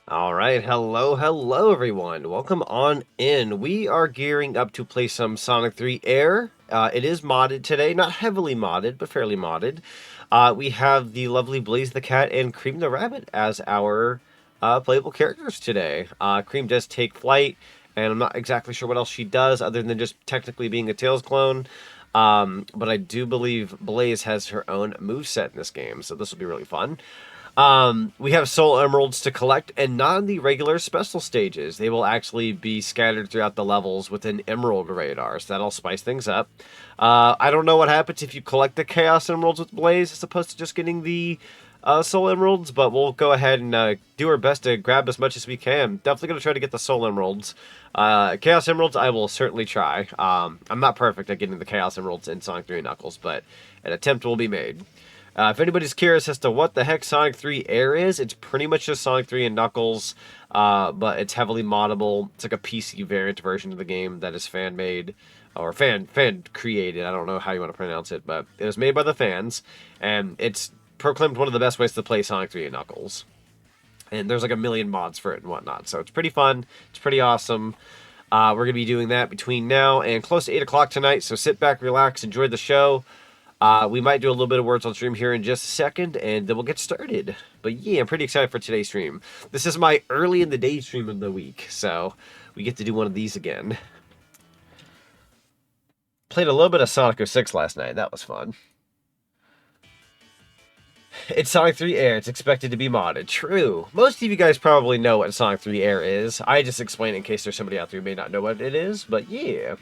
All right, hello everyone. Welcome on in. We are gearing up to play some Sonic 3 Air. It is modded today, not heavily modded, but fairly modded. We have the lovely Blaze the Cat and Cream the Rabbit as our playable characters today. Cream does take flight, and I'm not exactly sure what else she does other than just technically being a Tails clone. But I do believe Blaze has her own moveset in this game, so this will be really fun. We have soul emeralds to collect, and not on the regular special stages. They will actually be scattered throughout the levels with an emerald radar, so that'll spice things up. I don't know what happens if you collect the chaos emeralds with blaze as opposed to just getting the soul emeralds, but we'll go ahead and do our best to grab as much as we can. Definitely going to try to get the soul emeralds. Chaos emeralds, I will certainly try. I'm not perfect at getting the chaos emeralds in Sonic 3 and Knuckles, but an attempt will be made. If anybody's curious as to what the heck Sonic 3 A.I.R is, it's pretty much just Sonic 3 and Knuckles, but it's heavily moddable. It's like a PC variant version of the game that is fan-made, or fan-created. I don't know how you want to pronounce it, but it was made by the fans, and it's proclaimed one of the best ways to play Sonic 3 and Knuckles. And there's like a million mods for it and whatnot, so it's pretty fun. It's pretty awesome. We're going to be doing that between now and close to 8 o'clock tonight, so sit back, relax, enjoy the show. We might do a little bit of words on stream here in just a second, and then we'll get started. But yeah, I'm pretty excited for today's stream. This is my early in the day stream of the week, so we get to do one of these again. Played a little bit of Sonic 06 last night. That was fun. It's Sonic 3 A.I.R. It's expected to be modded. True. Most of you guys probably know what Sonic 3 A.I.R is. I just explain it in case there's somebody out there who may not know what it is, but yeah.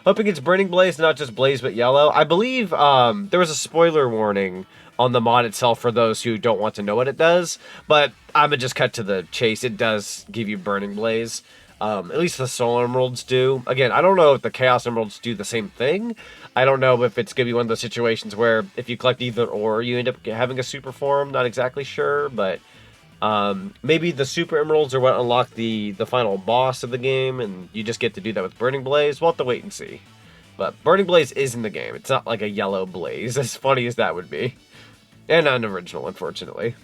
Hoping it's Burning Blaze, not just Blaze, but Yellow. I believe there was a spoiler warning on the mod itself for those who don't want to know what it does. But I'm going to just cut to the chase. It does give you Burning Blaze. At least the Soul Emeralds do. Again, I don't know if the Chaos Emeralds do the same thing. I don't know if it's going to be one of those situations where if you collect either or, you end up having a super form. Not exactly sure, but... maybe the Super Emeralds are what unlock the final boss of the game, and you just get to do that with Burning Blaze. We'll have to wait and see. But Burning Blaze is in the game. It's not like a yellow blaze, as funny as that would be. And unoriginal, unfortunately.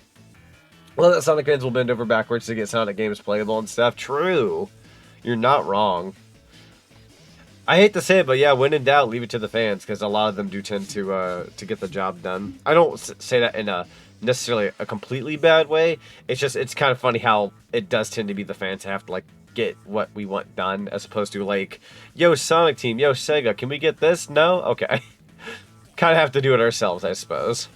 Well, that Sonic fans will bend over backwards to get Sonic games playable and stuff. True. You're not wrong. I hate to say it, but yeah, when in doubt, leave it to the fans, because a lot of them do tend to get the job done. I don't say that in a necessarily a completely bad way. It's just, it's kind of funny how it does tend to be the fans have to like get what we want done, as opposed to like, yo Sonic Team, yo Sega, can we get this? No? Okay. Kind of have to do it ourselves, I suppose.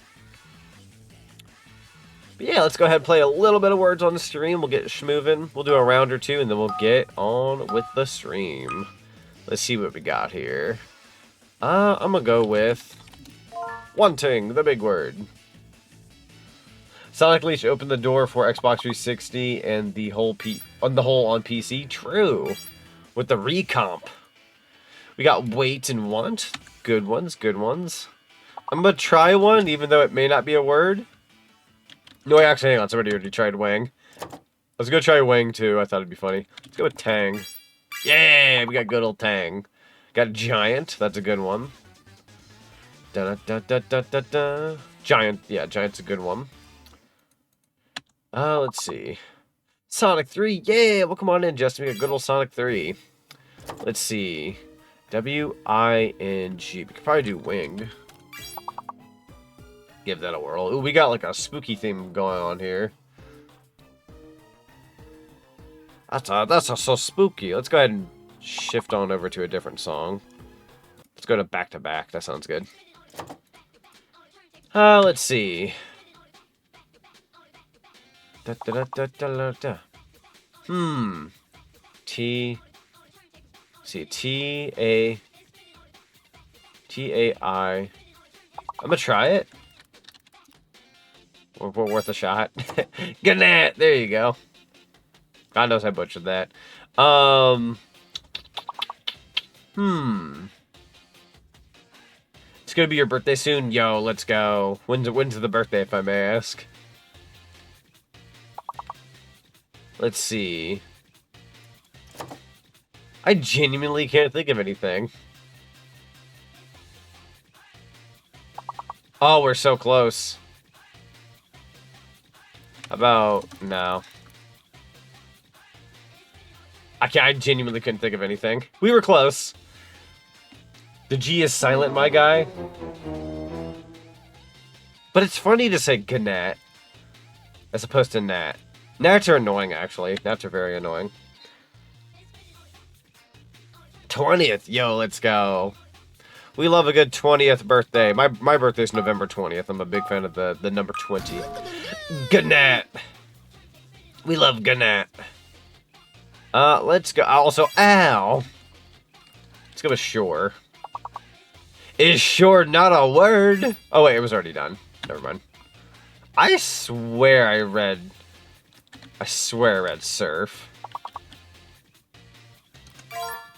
But yeah, let's go ahead and play a little bit of words on the stream. We'll get schmoving. We'll do a round or two, and then we'll get on with the stream. Let's see what we got here. I'm gonna go with wanting, the big word. Sonic Leash opened the door for Xbox 360 and the whole on PC. True. With the recomp. We got wait and want. Good ones, good ones. I'm gonna try one, even though it may not be a word. No, actually, hang on. Somebody already tried Wang. Let's go try Wang, too. I thought it'd be funny. Let's go with Tang. Yeah, we got good old Tang. Got Giant. That's a good one. Da-da-da-da-da-da. Giant. Yeah, Giant's a good one. Let's see. Sonic 3. Yeah, well, come on in, Justin. We got good old Sonic 3. Let's see. W-I-N-G. We could probably do Winged. Give that a whirl. Ooh, we got like a spooky theme going on here. That's so spooky. Let's go ahead and shift on over to a different song. Let's go to Back to Back. That sounds good. Let's see. Da, da, da, da, da, da. T-A-I. I'm gonna try it. We're worth a shot. Get that! There you go. God knows I butchered that. It's gonna be your birthday soon? Yo, let's go. When's the birthday, if I may ask? Let's see. I genuinely can't think of anything. Oh, we're so close. About... no. I genuinely couldn't think of anything. We were close. The G is silent, my guy. But it's funny to say Gnat as opposed to Nat. Nats are annoying, actually. Nats are very annoying. 20th. Yo, let's go. We love a good 20th birthday. My birthday's November 20th. I'm a big fan of the number 20. Gnat. We love Gnat. Let's go. Also, ow. Let's go with sure. Is sure not a word? Oh, wait, it was already done. Never mind. I swear I read surf.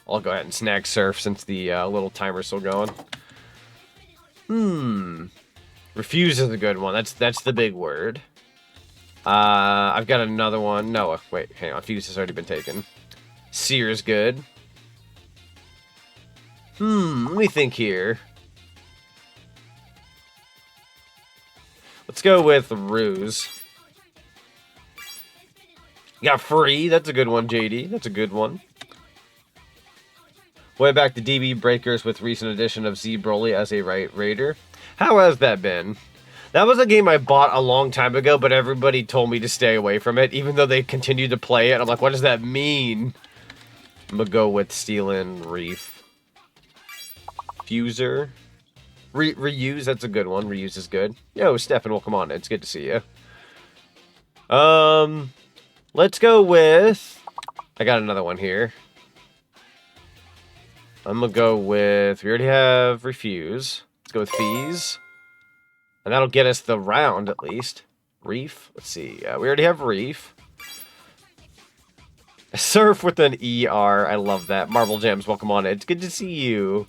I'll go ahead and snag surf since the little timer's still going. Refuse is a good one. That's the big word. I've got another one. No, wait, hang on. Fuse has already been taken. Sear is good. Let me think here. Let's go with ruse. You got free. That's a good one, JD. That's a good one. Way back to DB Breakers with recent addition of Z Broly as a raider. How has that been? That was a game I bought a long time ago, but everybody told me to stay away from it, even though they continued to play it. I'm like, what does that mean? I'm gonna go with Steelin Reef. Fuser. Reuse, that's a good one. Reuse is good. Yo, Stefan, welcome on. It's good to see you. Let's go with... I got another one here. I'm gonna go with... We already have Refuse. Let's go with Fees. And that'll get us the round, at least. Reef. Let's see. We already have Reef. Surf with an E.R. I love that. Marble Gems, welcome on. It's good to see you.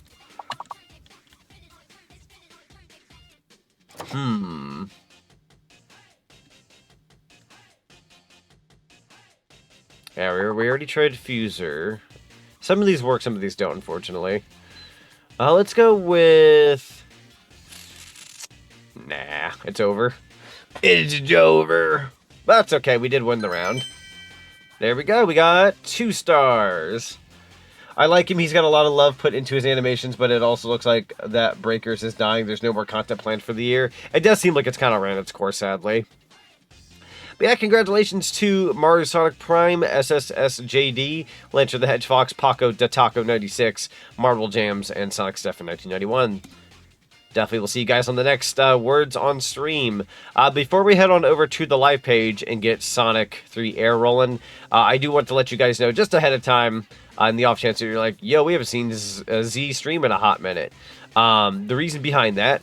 Yeah, we already tried Fuser. Some of these work, some of these don't, unfortunately. Let's go with... Nah, it's over. It's over. That's okay, we did win the round. There we go, we got 2 stars. I like him, he's got a lot of love put into his animations, but it also looks like that Breakers is dying. There's no more content planned for the year. It does seem like it's kind of ran its course, sadly. But yeah, congratulations to Mario Sonic Prime, SSSJD, Lancer the Hedgehog, Paco da Taco 96, Marble Jams, and Sonic Stefan 1991. Definitely we'll see you guys on the next Words on Stream. Before we head on over to the live page and get Sonic 3 Air rolling, I do want to let you guys know just ahead of time, in the off chance that you're like, yo, we haven't seen this Z stream in a hot minute. The reason behind that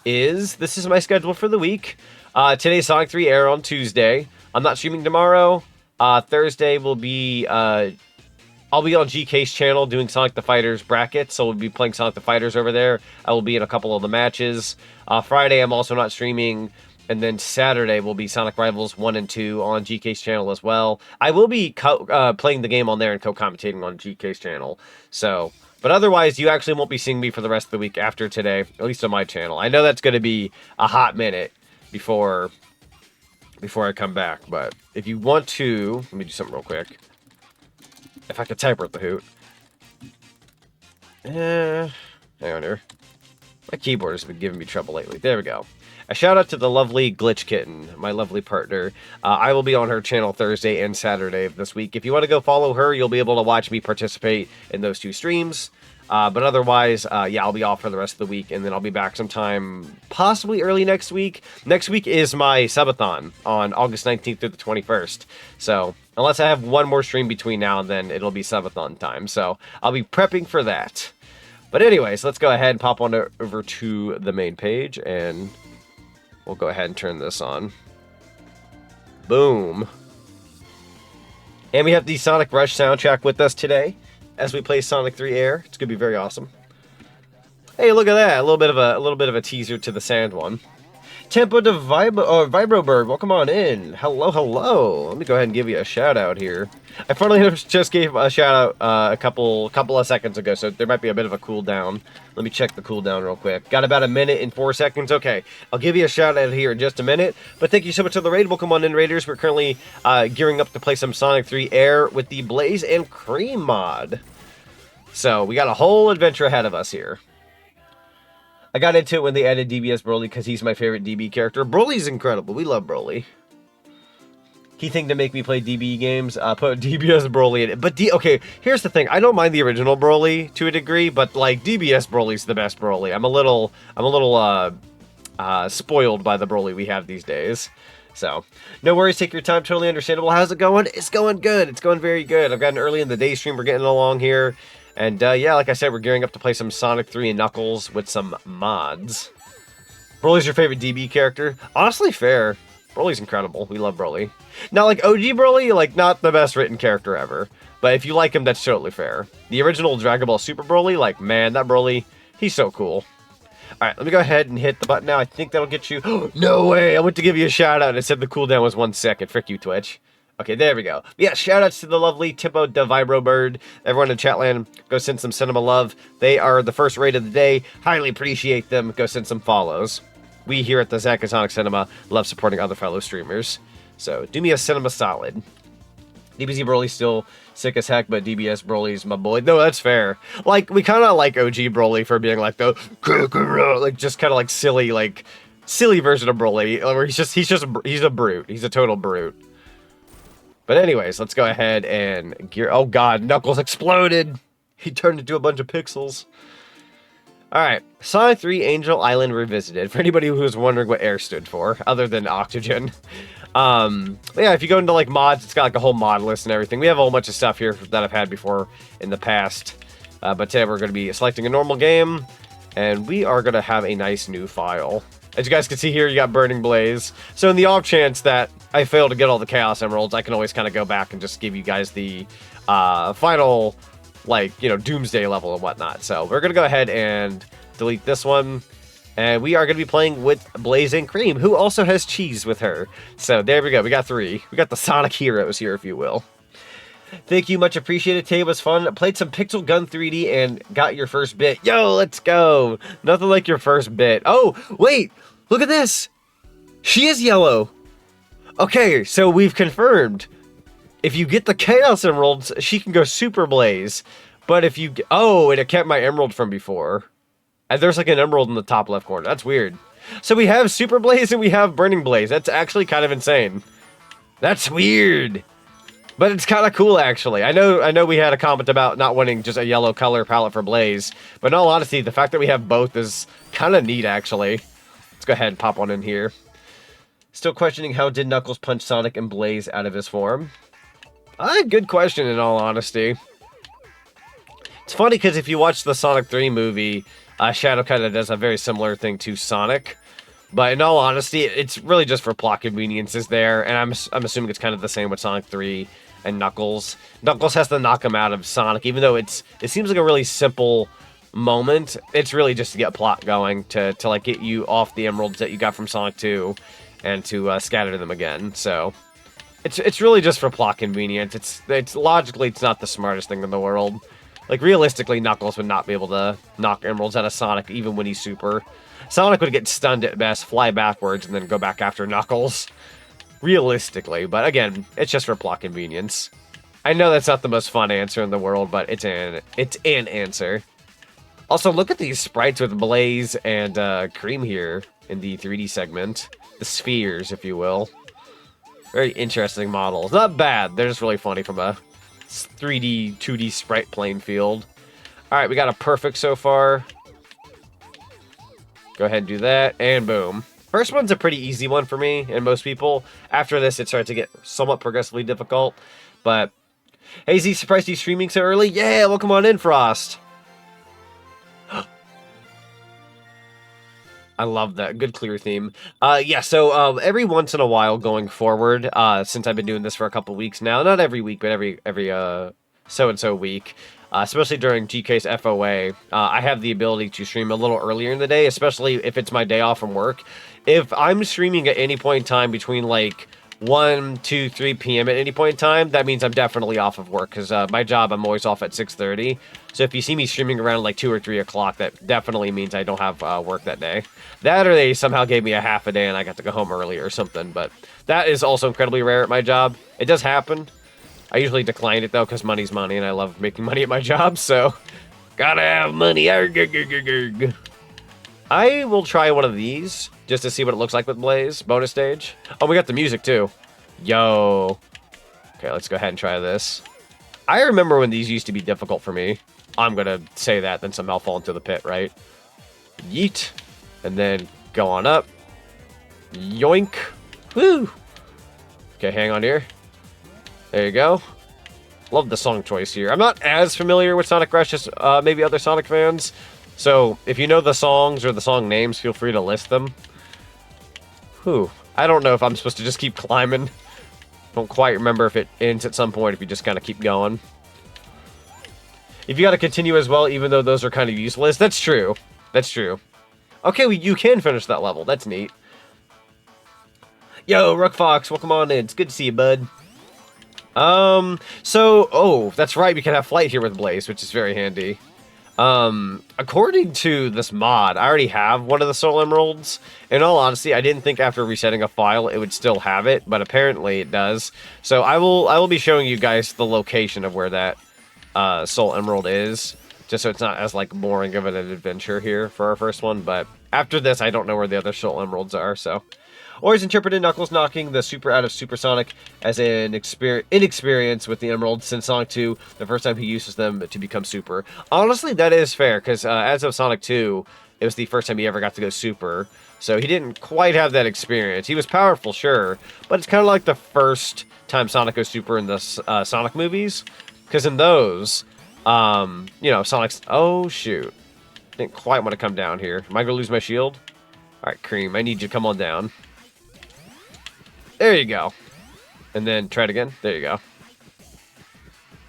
is this is my schedule for the week. Today's Sonic 3 Air on Tuesday. I'm not streaming tomorrow. Thursday will be... I'll be on GK's channel doing Sonic the Fighters brackets, so we'll be playing Sonic the Fighters over there. I will be in a couple of the matches. Friday, I'm also not streaming, and then Saturday will be Sonic Rivals 1 and 2 on GK's channel as well. I will be playing the game on there and co-commentating on GK's channel. So, but otherwise, you actually won't be seeing me for the rest of the week after today, at least on my channel. I know that's going to be a hot minute before I come back, but if you want to, let me do something real quick. If I could type worth the hoot. Hang on here. My keyboard has been giving me trouble lately. There we go. A shout out to the lovely Glitch Kitten, my lovely partner. I will be on her channel Thursday and Saturday of this week. If you want to go follow her, you'll be able to watch me participate in those 2 streams. But otherwise, yeah, I'll be off for the rest of the week, and then I'll be back sometime possibly early next week. Next week is my subathon on August 19th through the 21st. So, unless I have one more stream between now and then, it'll be subathon time. So, I'll be prepping for that. But anyways, let's go ahead and pop on over to the main page, and we'll go ahead and turn this on. Boom. And we have the Sonic Rush soundtrack with us today as we play Sonic 3 Air. It's gonna be very awesome. Hey, look at that! A little bit of a teaser to the sand one. Tempo de Vibrobird, welcome on in. Hello, hello. Let me go ahead and give you a shout out here. I finally just gave a shout out a couple of seconds ago, so there might be a bit of a cooldown. Let me check the cooldown real quick. Got about 1 minute and 4 seconds. Okay, I'll give you a shout out here in just a minute. But thank you so much for the raid. Welcome on in, Raiders. We're currently gearing up to play some Sonic 3 Air with the Blaze and Cream mod. So we got a whole adventure ahead of us here. I got into it when they added DBS Broly because he's my favorite DB character. Broly's incredible. We love Broly. Key thing to make me play DB games, put DBS Broly in it. But okay, here's the thing. I don't mind the original Broly to a degree, but like DBS Broly's the best Broly. I'm a little spoiled by the Broly we have these days. So, no worries, take your time, totally understandable. How's it going? It's going good. It's going very good. I've got an early in the day stream. We're getting along here. And yeah, like I said, we're gearing up to play some Sonic 3 and Knuckles with some mods. Broly's your favorite DB character? Honestly, fair. Broly's incredible. We love Broly. Now, like, OG Broly, like, not the best written character ever. But if you like him, that's totally fair. The original Dragon Ball Super Broly, like, man, that Broly, he's so cool. Alright, let me go ahead and hit the button now. I think that'll get you... No way! I went to give you a shout-out and it said the cooldown was 1 second. Frick you, Twitch. Okay, there we go. Yeah, shout-outs to the lovely Tipo de Vibro Bird. Everyone in Chatland, go send some cinema love. They are the first raid of the day. Highly appreciate them. Go send some follows. We here at the Zach and Sonic Cinema love supporting other fellow streamers. So, do me a cinema solid. DBZ Broly's still sick as heck, but DBS Broly's my boy. No, that's fair. Like, we kind of like OG Broly for being like the like just kind of like silly version of Broly, where he's a brute. He's a total brute. But anyways, let's go ahead and gear. Oh god, Knuckles exploded. He turned into a bunch of pixels. All right, Sonic 3 Angel Island Revisited. For anybody who was wondering what AIR stood for, other than oxygen. Yeah, if you go into like mods, it's got like a whole mod list and everything. We have a whole bunch of stuff here that I've had before in the past. But today we're going to be selecting a normal game, and we are going to have a nice new file. As you guys can see here, you got Burning Blaze. So in the off chance that I fail to get all the Chaos Emeralds, I can always kind of go back and just give you guys the final, like, you know, Doomsday level and whatnot. So we're going to go ahead and delete this one. And we are going to be playing with Blazing Cream, who also has cheese with her. So there we go. We got 3. We got the Sonic heroes here, if you will. Thank you. Much appreciated. Today was fun. Played some Pixel Gun 3D and got your first bit. Yo, let's go. Nothing like your first bit. Oh, wait. Look at this. She is yellow. Okay, so we've confirmed. If you get the Chaos Emeralds, she can go Super Blaze. But if you... Oh, and it kept my emerald from before. And there's like an emerald in the top left corner. That's weird. So we have Super Blaze and we have Burning Blaze. That's actually kind of insane. That's weird. But it's kind of cool, actually. I know we had a comment about not wanting just a yellow color palette for Blaze. But in all honesty, the fact that we have both is kind of neat, actually. Let's go ahead and pop one in here. Still questioning how did Knuckles punch Sonic and Blaze out of his form? Good question, in all honesty. It's funny because if you watch the Sonic 3 movie... Shadow kind of does a very similar thing to Sonic, but in all honesty, it's really just for plot conveniences there, and I'm assuming it's kind of the same with Sonic 3 and Knuckles. Knuckles has to knock him out of Sonic, even though it seems like a really simple moment. It's really just to get plot going, to like get you off the emeralds that you got from Sonic 2, and to scatter them again. So it's really just for plot convenience. It's logically it's not the smartest thing in the world. Like, realistically, Knuckles would not be able to knock emeralds out of Sonic, even when he's super. Sonic would get stunned at best, fly backwards, and then go back after Knuckles. Realistically, but again, it's just for plot convenience. I know that's not the most fun answer in the world, but it's an answer. Also, look at these sprites with Blaze and Cream here in the 3D segment. The spheres, if you will. Very interesting models. Not bad, they're just really funny from a 3D, 2D sprite playing field. Alright, we got a perfect so far. Go ahead and do that, and boom. First one's a pretty easy one for me and most people. After this, it starts to get somewhat progressively difficult. But, hey Z, surprised you streaming so early? Yeah, welcome on in, Frost. I love that. Good clear theme. Yeah, so every once in a while going forward, since I've been doing this for a couple weeks now, not every week, but every so-and-so week, especially during GK's FOA, I have the ability to stream a little earlier in the day, especially if it's my day off from work. If I'm streaming at any point in time between like 1, 2, 3 p.m. at any point in time, that means I'm definitely off of work, because my job, I'm always off at 6:30. So if you see me streaming around like 2 or 3 o'clock, that definitely means I don't have work that day. That, or they somehow gave me a half a day and I got to go home early or something, but that is also incredibly rare at my job. It does happen. I usually decline it, though, because money's money, and I love making money at my job, so gotta have money. I will try one of these, just to see what it looks like with Blaze. Bonus stage. Oh, we got the music, too. Yo. Okay, let's go ahead and try this. I remember when these used to be difficult for me. I'm gonna say that, then somehow fall into the pit, right? Yeet. And then go on up. Yoink. Woo. Okay, hang on here. There you go. Love the song choice here. I'm not as familiar with Sonic Rush as maybe other Sonic fans. So if you know the songs or the song names, feel free to list them. Whew. I don't know if I'm supposed to just keep climbing. Don't quite remember if it ends at some point if you just kind of keep going. If you got to continue as well, even though those are kind of useless. That's true. That's true. Okay, well, you can finish that level. That's neat. Yo, Rook Fox, welcome on in. It's good to see you, bud. Oh, that's right. We can have flight here with Blaze, which is very handy. According to this mod, I already have one of the Soul Emeralds. In all honesty, I didn't think after resetting a file it would still have it, but apparently it does. So I will be showing you guys the location of where that Soul Emerald is, just so it's not as like boring of an adventure here for our first one. But after this, I don't know where the other Soul Emeralds are, so. Or he's interpreted Knuckles knocking the Super out of Super Sonic as an inexperience with the Emeralds since Sonic 2, the first time he uses them to become Super. Honestly, that is fair, because as of Sonic 2, it was the first time he ever got to go Super, so he didn't quite have that experience. He was powerful, sure, but it's kind of like the first time Sonic goes Super in the Sonic movies, because in those, you know, Sonic's... Oh, shoot. Didn't quite want to come down here. Am I going to lose my shield? Alright, Cream, I need you to come on down. There you go. And then try it again. There you go.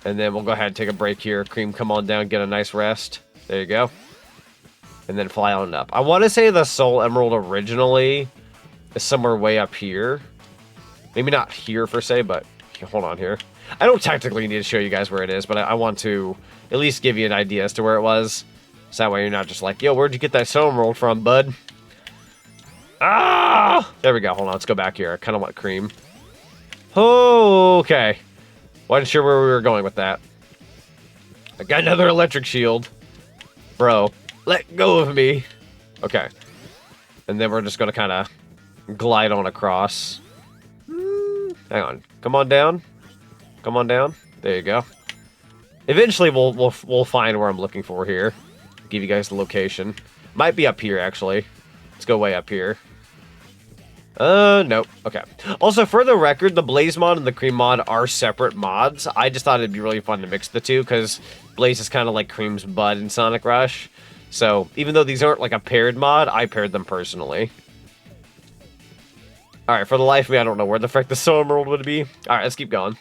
And then we'll go ahead and take a break here. Cream, come on down, get a nice rest. There you go. And then fly on up. I want to say the Soul Emerald originally is somewhere way up here. Maybe not here per se, but hold on here. I don't technically need to show you guys where it is, but I want to at least give you an idea as to where it was. So that way you're not just like, yo, where'd you get that Soul Emerald from, bud? Ah! There we go. Hold on. Let's go back here. I kind of want Cream. Oh, okay. Wasn't sure where we were going with that. I got another electric shield. Bro, let go of me. Okay. And then we're just going to kind of glide on across. Hang on. Come on down. Come on down. There you go. Eventually, we'll find where I'm looking for here. Give you guys the location. Might be up here, actually. Let's go way up here. Nope. Okay. Also, for the record, the Blaze mod and the Cream mod are separate mods. I just thought it'd be really fun to mix the two, because Blaze is kind of like Cream's bud in Sonic Rush. So, even though these aren't like a paired mod, I paired them personally. Alright, for the life of me, I don't know where the frick the Soul Emerald would be. Alright, let's keep going.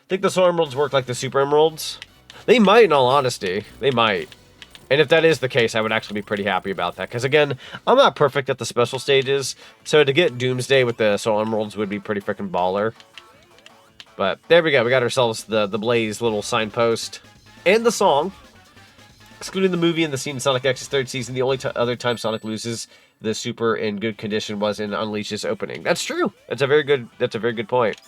Think the Soul Emeralds work like the Super Emeralds? They might, in all honesty. They might. And if that is the case, I would actually be pretty happy about that. Because again, I'm not perfect at the special stages. So to get Doomsday with the Soul Emeralds would be pretty freaking baller. But there we go. We got ourselves the Blaze little signpost. And the song. Excluding the movie and the scene in Sonic X's third season, the only other time Sonic loses the Super in good condition was in Unleash's opening. That's true. That's a very good point.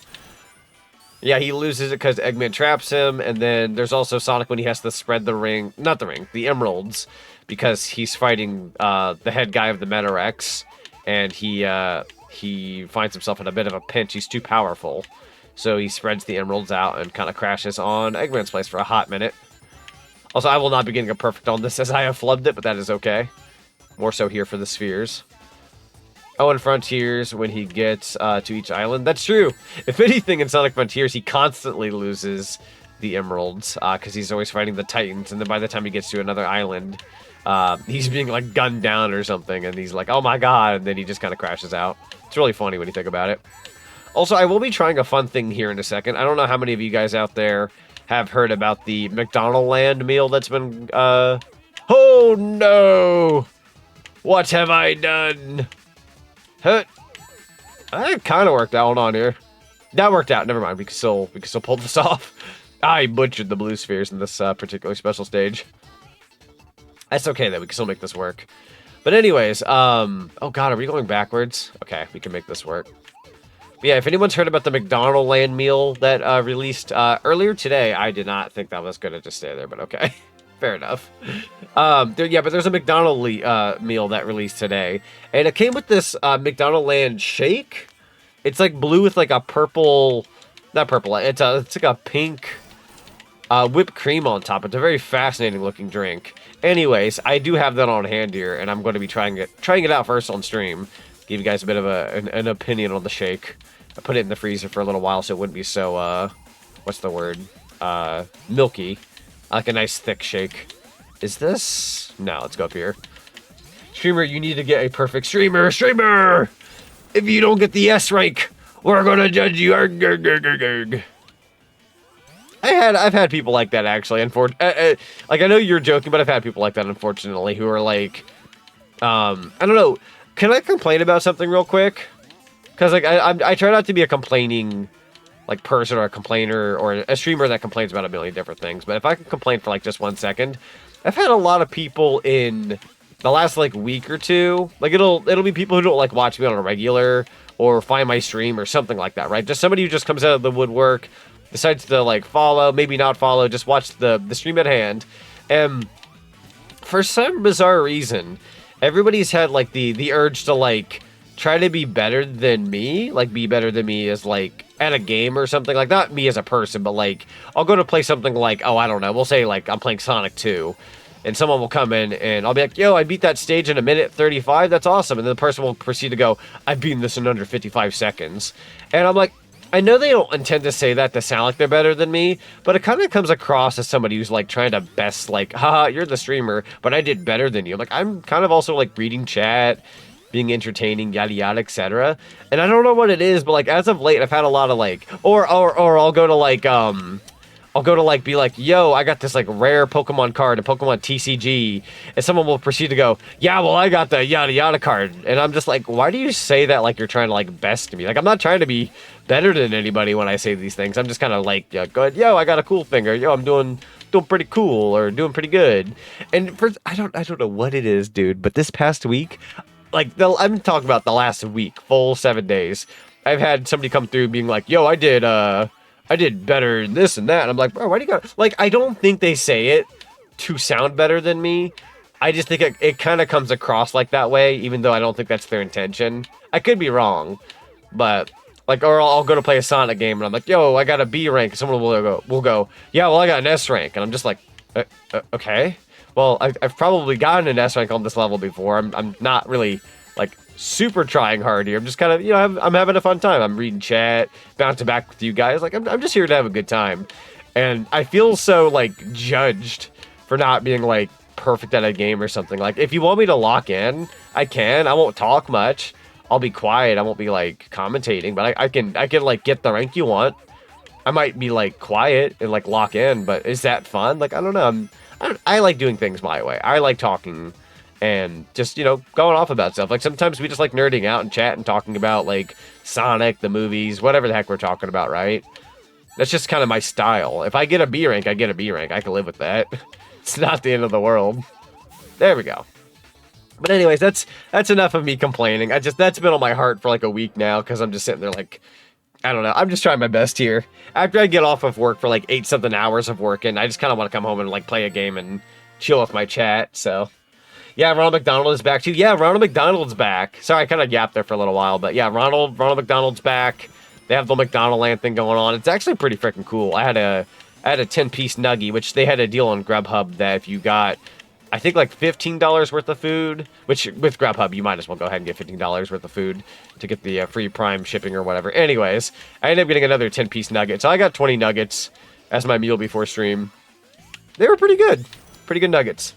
Yeah, he loses it because Eggman traps him, and then there's also Sonic when he has to spread the ring, not the ring, the emeralds, because he's fighting the head guy of the Metarex, and he finds himself in a bit of a pinch. He's too powerful, so he spreads the emeralds out and kind of crashes on Eggman's place for a hot minute. Also, I will not be getting a perfect on this as I have flubbed it, but that is okay. More so here for the spheres. Oh, and Frontiers, when he gets to each island. That's true. If anything, in Sonic Frontiers, he constantly loses the emeralds, because he's always fighting the Titans, and then by the time he gets to another island, he's being, like, gunned down or something, and he's like, oh my god, and then he just kind of crashes out. It's really funny when you think about it. Also, I will be trying a fun thing here in a second. I don't know how many of you guys out there have heard about the McDonald Land meal that's been, Oh, no! What have I done? Huh. That kind of worked out. Hold on here. That worked out. Never mind. We can still pull this off. I butchered the blue spheres in this particular special stage. That's okay, though. We can still make this work. But anyways, oh god, are we going backwards? Okay, we can make this work. But yeah, if anyone's heard about the McDonald Land meal that released earlier today, I did not think that was going to just stay there, but okay. Fair enough. But there's a McDonald meal that released today, and it came with this McDonald Land shake. It's like blue with like a purple, not purple. It's like a pink whipped cream on top. It's a very fascinating looking drink. Anyways, I do have that on hand here, and I'm going to be trying it out first on stream. Give you guys a bit of an opinion on the shake. I put it in the freezer for a little while so it wouldn't be so, what's the word? Milky. I like a nice thick shake. Is this? No, let's go up here. Streamer, you need to get a perfect streamer. Streamer! If you don't get the S rank, we're gonna judge you. Arg, arg, arg, arg, arg. I've had people like that actually. Like I know you're joking, but I've had people like that unfortunately who are like, I don't know. Can I complain about something real quick? Because like I try not to be a complaining like person or a complainer or a streamer that complains about a million different things. But if I can complain for like just 1 second, I've had a lot of people in the last like week or two. Like it'll be people who don't like watch me on a regular or find my stream or something like that, right? Just somebody who just comes out of the woodwork, decides to like follow, maybe not follow, just watch the stream at hand, and for some bizarre reason, everybody's had like the urge to like try to be better than me, like be better than me as like at a game or something, like not me as a person, but like I'll go to play something like, oh, I don't know, we'll say like I'm playing Sonic 2, and someone will come in and I'll be like, yo, I beat that stage in a minute 35, that's awesome, and then the person will proceed to go, I've beaten this in under 55 seconds, and I'm like, I know they don't intend to say that to sound like they're better than me, but it kind of comes across as somebody who's like trying to best, like, haha, you're the streamer, but I did better than you. Like, I'm kind of also like reading chat, being entertaining, yada yada, etc. And I don't know what it is, but like as of late, I've had a lot of like, or I'll go to like, be like, yo, I got this like rare Pokemon card, a Pokemon TCG, and someone will proceed to go, yeah, well, I got the yada yada card, and I'm just like, why do you say that like you're trying to like best me? Like, I'm not trying to be better than anybody when I say these things. I'm just kind of like, yeah, go ahead, yo, I got a cool thing, or yo, I'm doing pretty cool, or doing pretty good. And for I don't know what it is, dude, but this past week, like I'm talking about the last week, full 7 days, I've had somebody come through being like, yo, I did better than this and that. And I'm like, bro, why do you got... Like, I don't think they say it to sound better than me. I just think it kind of comes across like that way, even though I don't think that's their intention. I could be wrong, but... Like, or I'll go to play a Sonic game, and I'm like, yo, I got a B rank. And someone will go, yeah, well, I got an S rank. And I'm just like, okay. Well, I've probably gotten an S rank on this level before. I'm not really, like, super trying hard here. I'm just kind of, you know, I'm having a fun time. I'm reading chat, bouncing back with you guys. Like, I'm just here to have a good time. And I feel so, like, judged for not being, like, perfect at a game or something. Like, if you want me to lock in, I can. I won't talk much. I'll be quiet. I won't be, like, commentating. But I can, like, get the rank you want. I might be, like, quiet and, like, lock in. But is that fun? Like, I don't know. I like doing things my way. I like talking and just, you know, going off about stuff. Like, sometimes we just like nerding out and chat and talking about, like, Sonic, the movies, whatever the heck we're talking about, right? That's just kind of my style. If I get a B rank, I get a B rank. I can live with that. It's not the end of the world. There we go. But anyways, that's enough of me complaining. That's been on my heart for like a week now, because I'm just sitting there like, I don't know. I'm just trying my best here. After I get off of work for like 8-something hours of working, I just kind of want to come home and like play a game and chill with my chat. So, yeah, Ronald McDonald is back too. Yeah, Ronald McDonald's back. Sorry, I kind of yapped there for a little while, but yeah, Ronald McDonald's back. They have the McDonald Land thing going on. It's actually pretty freaking cool. I had a 10-piece nuggie, which they had a deal on Grubhub that if you got, I think, like $15 worth of food, which with Grubhub, you might as well go ahead and get $15 worth of food to get the free Prime shipping or whatever. Anyways, I ended up getting another 10-piece nugget. So I got 20 nuggets as my meal before stream. They were pretty good. Pretty good nuggets.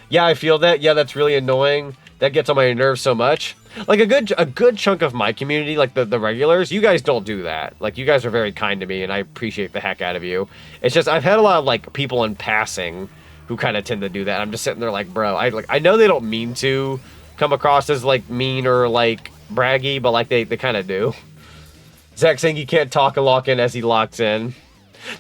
Yeah, I feel that. Yeah, that's really annoying. That gets on my nerves so much. Like, a good chunk of my community, like the regulars, you guys don't do that. Like, you guys are very kind to me, and I appreciate the heck out of you. It's just, I've had a lot of, like, people in passing who kind of tend to do that. I'm just sitting there like, bro, I know they don't mean to come across as like mean or like braggy, but like they kind of do. Zach saying he can't talk and lock in as he locks in.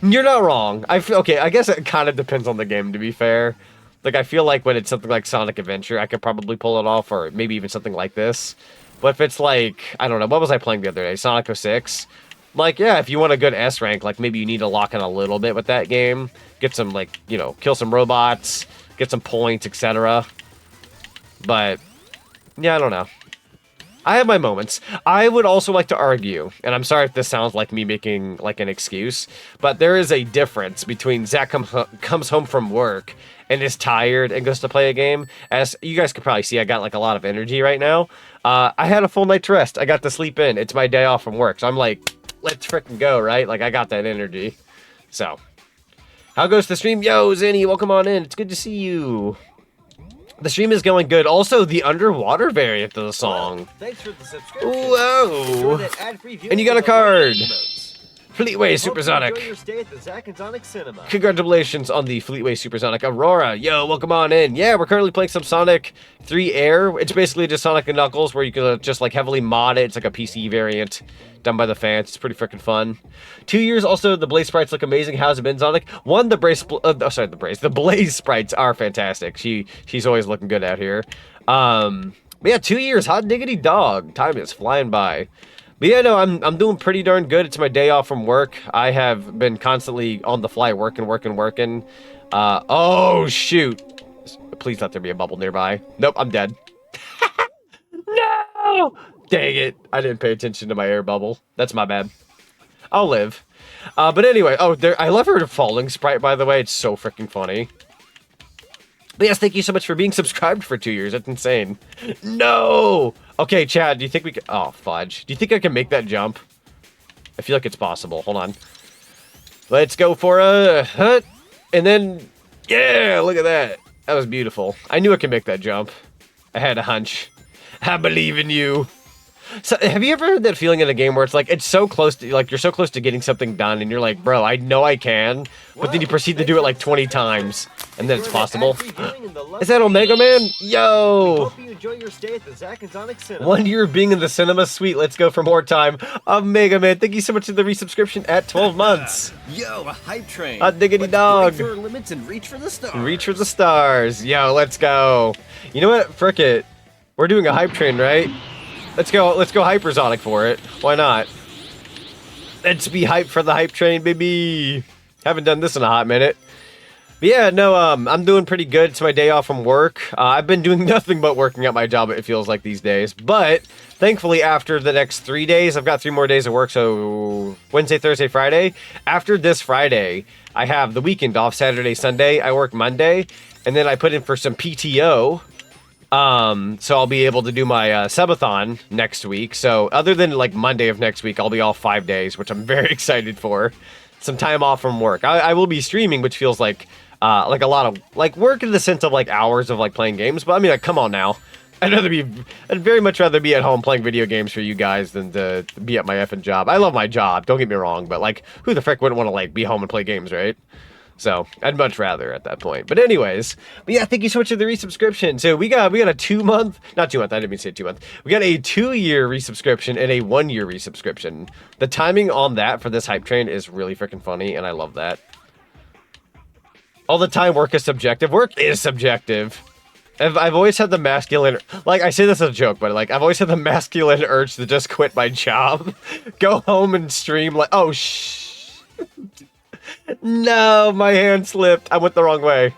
You're not wrong. Okay, I guess it kind of depends on the game, to be fair. Like, I feel like when it's something like Sonic Adventure, I could probably pull it off, or maybe even something like this. But if it's like, I don't know, what was I playing the other day? Sonic 06? Like, yeah, if you want a good S rank, like, maybe you need to lock in a little bit with that game. Get some, like, you know, kill some robots, get some points, etc. But, yeah, I don't know. I have my moments. I would also like to argue, and I'm sorry if this sounds like me making like an excuse, but there is a difference between Zach comes home from work and is tired and goes to play a game. As you guys could probably see, I got like a lot of energy right now. I had a full night's rest. I got to sleep in. It's my day off from work, so I'm like, let's frickin' go, right? Like I got that energy. So, how goes the stream? Yo, Zinny, welcome on in. It's good to see you. The stream is going good. Also, the underwater variant of the song. Well, thanks for the subscription. Whoa! And you got a card. Fleetway Supersonic. Enjoy your stay at the Zach and Zonic Cinema. Congratulations on the Fleetway Supersonic. Aurora, yo, welcome on in. Yeah, we're currently playing some Sonic 3 Air. It's basically just Sonic and Knuckles where you can just like heavily mod it. It's like a PC variant done by the fans. It's pretty freaking fun. 2 years also, the Blaze sprites look amazing. How's it been, Sonic? One, the Blaze sprites are fantastic. She's always looking good out here. But yeah, 2 years, hot diggity dog. Time is flying by. But yeah, no, I'm doing pretty darn good. It's my day off from work. I have been constantly on the fly working. Oh, shoot. Please let there be a bubble nearby. Nope, I'm dead. No! Dang it. I didn't pay attention to my air bubble. That's my bad. I'll live. But anyway, I love her falling sprite, by the way. It's so freaking funny. But yes, thank you so much for being subscribed for 2 years. That's insane. No! Okay, Chad, do you think we can... Oh, fudge. Do you think I can make that jump? I feel like it's possible. Hold on. Let's go for a... hut. And then... Yeah, look at that. That was beautiful. I knew I could make that jump. I had a hunch. I believe in you. So, have you ever had that feeling in a game where it's like, it's so close to, like, you're so close to getting something done, and you're like, bro, I know I can, but then you proceed to do it like 20 times, and then it's possible. Is that Omega Man? Yo! Hope you enjoy your stay at the Zach and Zonic Cinema. 1 year of being in the cinema, sweet, let's go for more time. Omega Man, thank you so much for the resubscription at 12 months. Yo, a hype train. Hot diggity dog. Break our limits and reach for the stars. Reach for the stars. Yo, let's go. You know what? Frick it. We're doing a hype train, right? Let's go hypersonic for it. Why not? Let's be hyped for the hype train, baby. Haven't done this in a hot minute. But yeah, no, I'm doing pretty good. It's my day off from work. I've been doing nothing but working at my job, it feels like these days. But thankfully, after the next 3 days, I've got 3 more days of work, so Wednesday, Thursday, Friday. After this Friday, I have the weekend off, Saturday, Sunday. I work Monday, and then I put in for some PTO. So I'll be able to do my subathon next week. So other than like Monday of next week, I'll be off 5 days, which I'm very excited for. Some time off from work. I will be streaming, which feels like a lot of like work in the sense of like hours of like playing games. But I mean, like, come on now. I'd very much rather be at home playing video games for you guys than to be at my effing job. I love my job, don't get me wrong, but like, who the frick wouldn't want to like be home and play games, right? So I'd much rather at that point. But anyways, but yeah, thank you so much for the resubscription. So we got a 2 month, not 2 month, I didn't mean to say 2 month. We got a 2 year resubscription and a 1 year resubscription. The timing on that for this hype train is really freaking funny, and I love that. All the time work is subjective. Work is subjective. I've always had the masculine, like, I say this as a joke, but like, I've always had the masculine urge to just quit my job, go home and stream like, oh no, my hand slipped. I went the wrong way.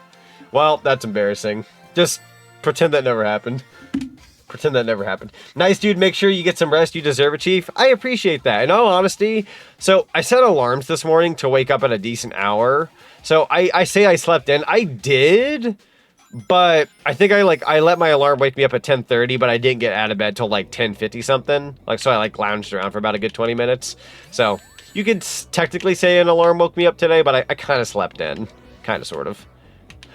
Well, that's embarrassing. Just pretend that never happened. Pretend that never happened. Nice, dude. Make sure you get some rest. You deserve it, Chief. I appreciate that. In all honesty, so I set alarms this morning to wake up at a decent hour. So I say I slept in. I did, but I think I let my alarm wake me up at 10:30, but I didn't get out of bed till like 10:50 something. Like, so I like lounged around for about a good 20 minutes. So you could technically say an alarm woke me up today, but I kind of slept in. Kind of, sort of.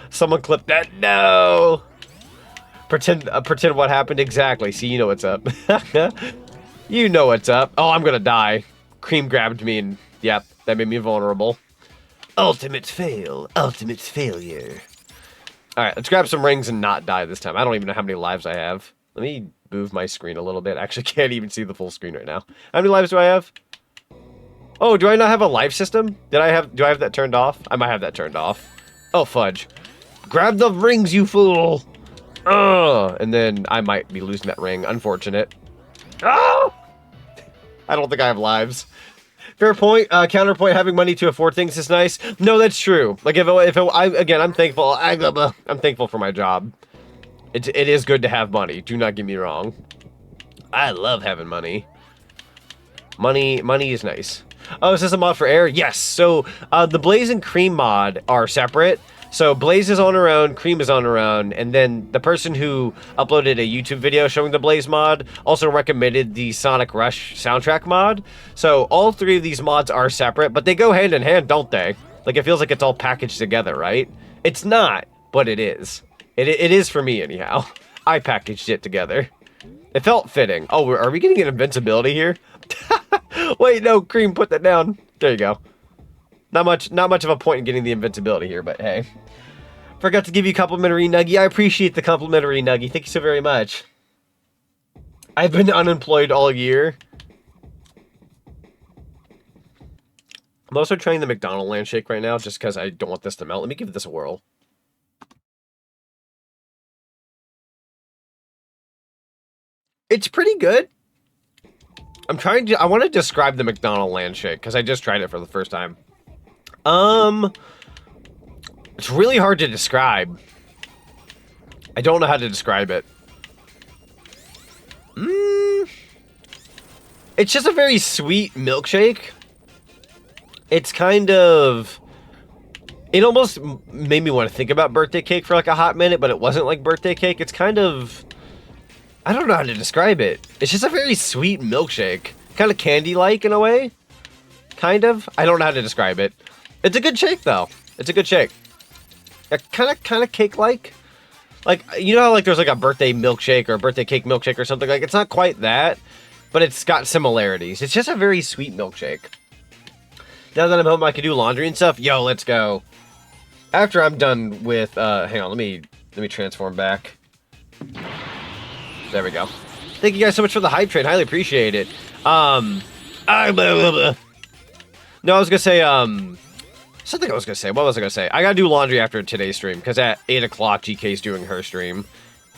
Someone clipped that. No! Pretend what happened exactly. See, you know what's up. You know what's up. Oh, I'm gonna die. Cream grabbed me and, yep, that made me vulnerable. Ultimate fail. Ultimate failure. Alright, let's grab some rings and not die this time. I don't even know how many lives I have. Let me move my screen a little bit. I actually can't even see the full screen right now. How many lives do I have? Oh, do I not have a life system? Do I have that turned off? I might have that turned off. Oh, fudge. Grab the rings, you fool! And then I might be losing that ring. Unfortunate. Oh! I don't think I have lives. Fair point. Counterpoint, having money to afford things is nice. No, that's true. Like, again, I'm thankful. I'm thankful for my job. It is good to have money. Do not get me wrong. I love having money. Money is nice. Oh, is this a mod for A.I.R? Yes. So the Blaze and Cream mod are separate. So Blaze is on her own, Cream is on her own, and then the person who uploaded a YouTube video showing the Blaze mod also recommended the Sonic Rush soundtrack mod. So all three of these mods are separate, but they go hand in hand, don't they? Like, it feels like it's all packaged together, right? It's not, but it is. It is for me, anyhow. I packaged it together. It felt fitting. Oh, are we getting an invincibility here? Wait, no, Cream, put that down. There you go. Not much of a point in getting the invincibility here, but hey. Forgot to give you a complimentary nuggie. I appreciate the complimentary nuggie. Thank you so very much. I've been unemployed all year. I'm also trying the McDonald's land shake right now just because I don't want this to melt. Let me give this a whirl. It's pretty good. I want to describe the McDonald's land shake because I just tried it for the first time. It's really hard to describe. I don't know how to describe it. It's just a very sweet milkshake. It's kind of... It almost made me want to think about birthday cake for like a hot minute, but it wasn't like birthday cake. It's kind of... I don't know how to describe it. It's just a very sweet milkshake. Kind of candy-like in a way. Kind of. I don't know how to describe it. It's a good shake, though. It's a good shake. Kind of cake-like. Like, you know how like there's like a birthday milkshake or a birthday cake milkshake or something? Like, it's not quite that, but it's got similarities. It's just a very sweet milkshake. Now that I'm home, I can do laundry and stuff. Yo, let's go. After I'm done with, hang on, let me transform back. There we go. Thank you guys so much for the hype train. Highly appreciate it. No, I was gonna say, something I was gonna say. What was I gonna say? I gotta do laundry after today's stream, because at 8 o'clock, GK's doing her stream.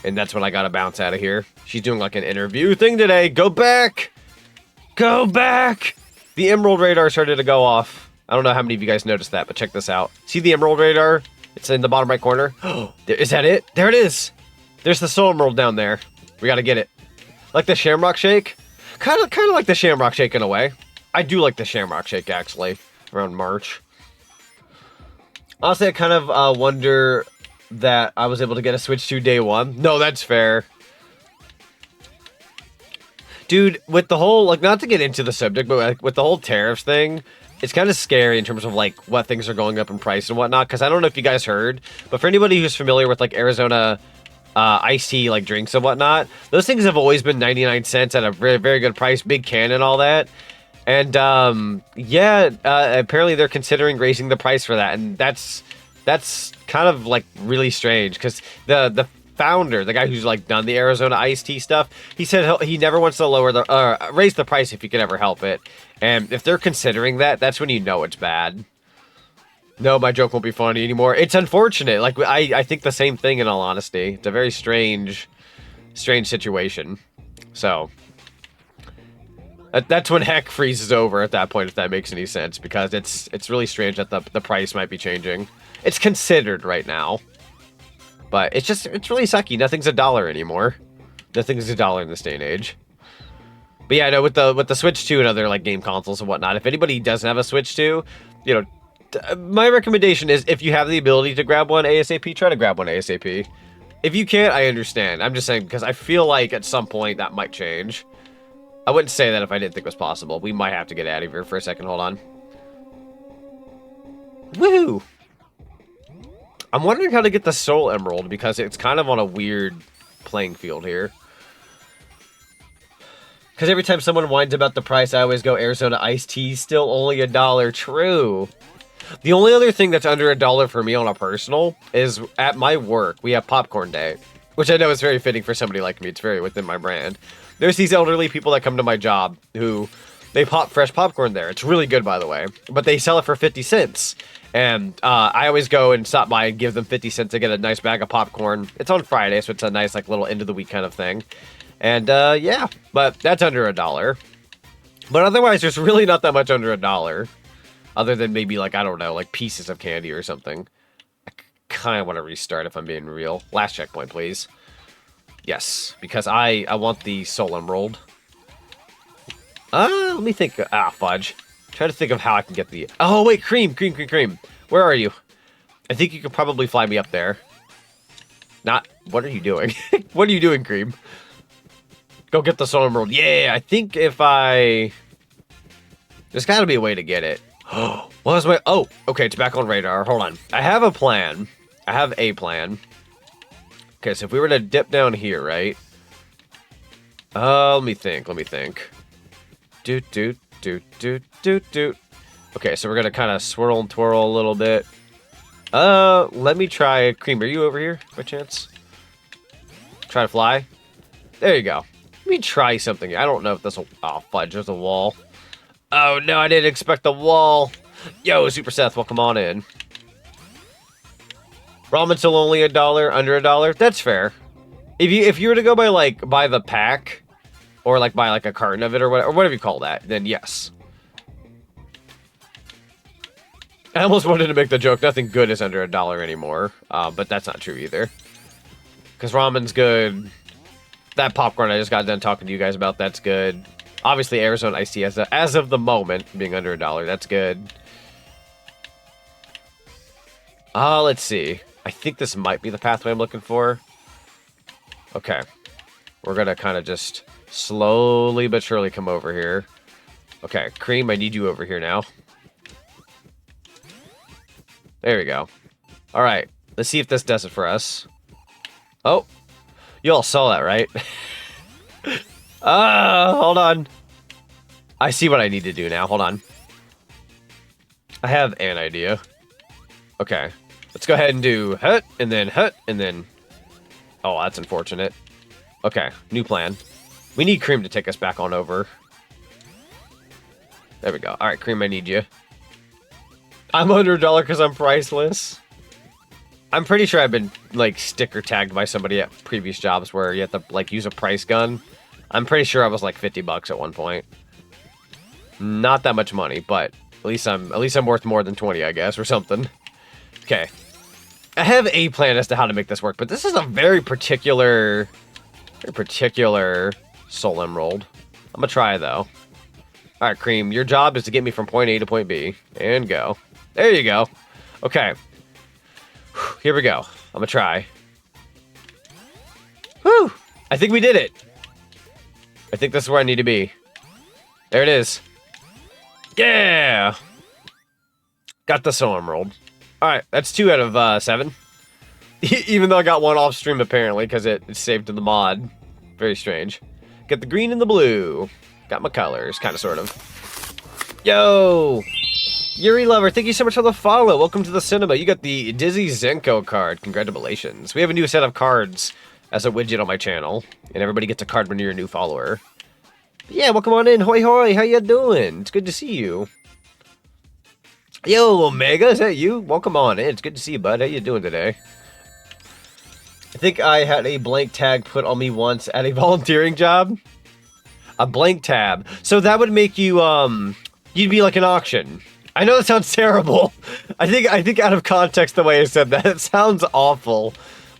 And that's when I gotta bounce out of here. She's doing like an interview thing today. Go back! Go back! The Emerald radar started to go off. I don't know how many of you guys noticed that, but check this out. See the Emerald radar? It's in the bottom right corner. Is that it? There it is! There's the Soul Emerald down there. We gotta get it. Like the Shamrock Shake? Kind of like the Shamrock Shake in a way. I do like the Shamrock Shake, actually. Around March. Honestly, I kind of wonder that I was able to get a Switch 2 day one. No, that's fair. Dude, with the whole, like, not to get into the subject, but like, with the whole tariffs thing, it's kind of scary in terms of, like, what things are going up in price and whatnot, because I don't know if you guys heard, but for anybody who's familiar with, like, Arizona iced tea, like, drinks and whatnot, those things have always been 99 cents at a very, very good price, big can and all that. And, apparently they're considering raising the price for that, and that's kind of, like, really strange, because the founder, the guy who's like done the Arizona iced tea stuff, he said he never wants to raise the price if he can ever help it. And if they're considering that, that's when you know it's bad. No, my joke won't be funny anymore. It's unfortunate. Like, I think the same thing, in all honesty. It's a very strange situation. So that's when heck freezes over at that point, if that makes any sense, because it's really strange that the price might be changing. It's considered right now. But it's really sucky. Nothing's $1 anymore. Nothing's $1 in this day and age. But yeah, I know with the Switch 2 and other like game consoles and whatnot, if anybody doesn't have a Switch 2, you know, my recommendation is if you have the ability to grab one ASAP, try to grab one ASAP. If you can't, I understand. I'm just saying because I feel like at some point that might change. I wouldn't say that if I didn't think it was possible. We might have to get out of here for a second. Hold on. Woohoo! I'm wondering how to get the Soul Emerald, because it's kind of on a weird playing field here. Because every time someone whines about the price, I always go, Arizona iced tea, still only $1. True. The only other thing that's under $1 for me on a personal is at my work, we have popcorn day. Which I know is very fitting for somebody like me. It's very within my brand. There's these elderly people that come to my job who, they pop fresh popcorn there. It's really good, by the way. But they sell it for 50 cents. And I always go and stop by and give them 50 cents to get a nice bag of popcorn. It's on Friday, so it's a nice, like, little end of the week kind of thing. And, yeah, but that's under $1. But otherwise, there's really not that much under $1. Other than maybe, like, I don't know, like pieces of candy or something. I kind of want to restart if I'm being real. Last checkpoint, please. Yes, because I want the soul emerald. Let me think. Fudge. Try to think of how I can get the... Oh, wait, Cream. Where are you? I think you could probably fly me up there. Not... What are you doing? What are you doing, Cream? Go get the soul emerald. Yeah, I think if I... There's got to be a way to get it. What was my... Oh, okay, it's back on radar. Hold on. I have a plan. I have a plan. Okay, so if we were to dip down here, right? Let me think. Doot. Okay, so we're gonna kind of swirl and twirl a little bit. Let me try... Cream, are you over here, by chance? Try to fly? There you go. Let me try something. I don't know if this will... Oh, fudge, there's a wall. Oh, no, I didn't expect the wall. Yo, Super Seth, welcome on in. Ramen's still only $1, under $1. That's fair. If you were to go by the pack, or buy a carton of it or whatever you call that, then yes. I almost wanted to make the joke, nothing good is under $1 anymore, but that's not true either. Because ramen's good. That popcorn I just got done talking to you guys about, that's good. Obviously, Arizona iced tea as of the moment being under $1, that's good. Let's see. I think this might be the pathway I'm looking for. Okay. We're gonna kind of just slowly but surely come over here. Okay, Cream, I need you over here now. There we go. Alright, let's see if this does it for us. Oh, you all saw that, right? Hold on. I see what I need to do now, hold on. I have an idea. Okay, let's go ahead and do hut, and then hut, and then... Oh, that's unfortunate. Okay, new plan. We need Cream to take us back on over. There we go. Alright, Cream, I need you. I'm under $1 because I'm priceless. I'm pretty sure I've been, sticker tagged by somebody at previous jobs where you have to, use a price gun. I'm pretty sure I was, $50 at one point. Not that much money, but at least I'm worth more than 20, I guess, or something. Okay. I have a plan as to how to make this work, but this is a very particular soul emerald. I'm gonna try, though. Alright, Cream, your job is to get me from point A to point B. And go. There you go. Okay. Here we go. I'm gonna try. Whew! I think we did it. I think this is where I need to be. There it is. Yeah! Got the soul emerald. Alright, that's 2 out of 7. Even though I got one off stream, apparently, because it's saved to the mod. Very strange. Get the green and the blue. Got my colors, kind of, sort of. Yo! Yuri Lover, thank you so much for the follow. Welcome to the cinema. You got the Dizzy Zenko card. Congratulations. We have a new set of cards as a widget on my channel, and everybody gets a card when you're a new follower. Yeah, welcome on in. Hoi hoi, how you doing? It's good to see you. Yo, Omega, is that you? Welcome on in. It's good to see you, bud. How you doing today? I think I had a blank tag put on me once at a volunteering job. A blank tab. So that would make you, you'd be like an auction. I know that sounds terrible. I think out of context the way I said that, it sounds awful.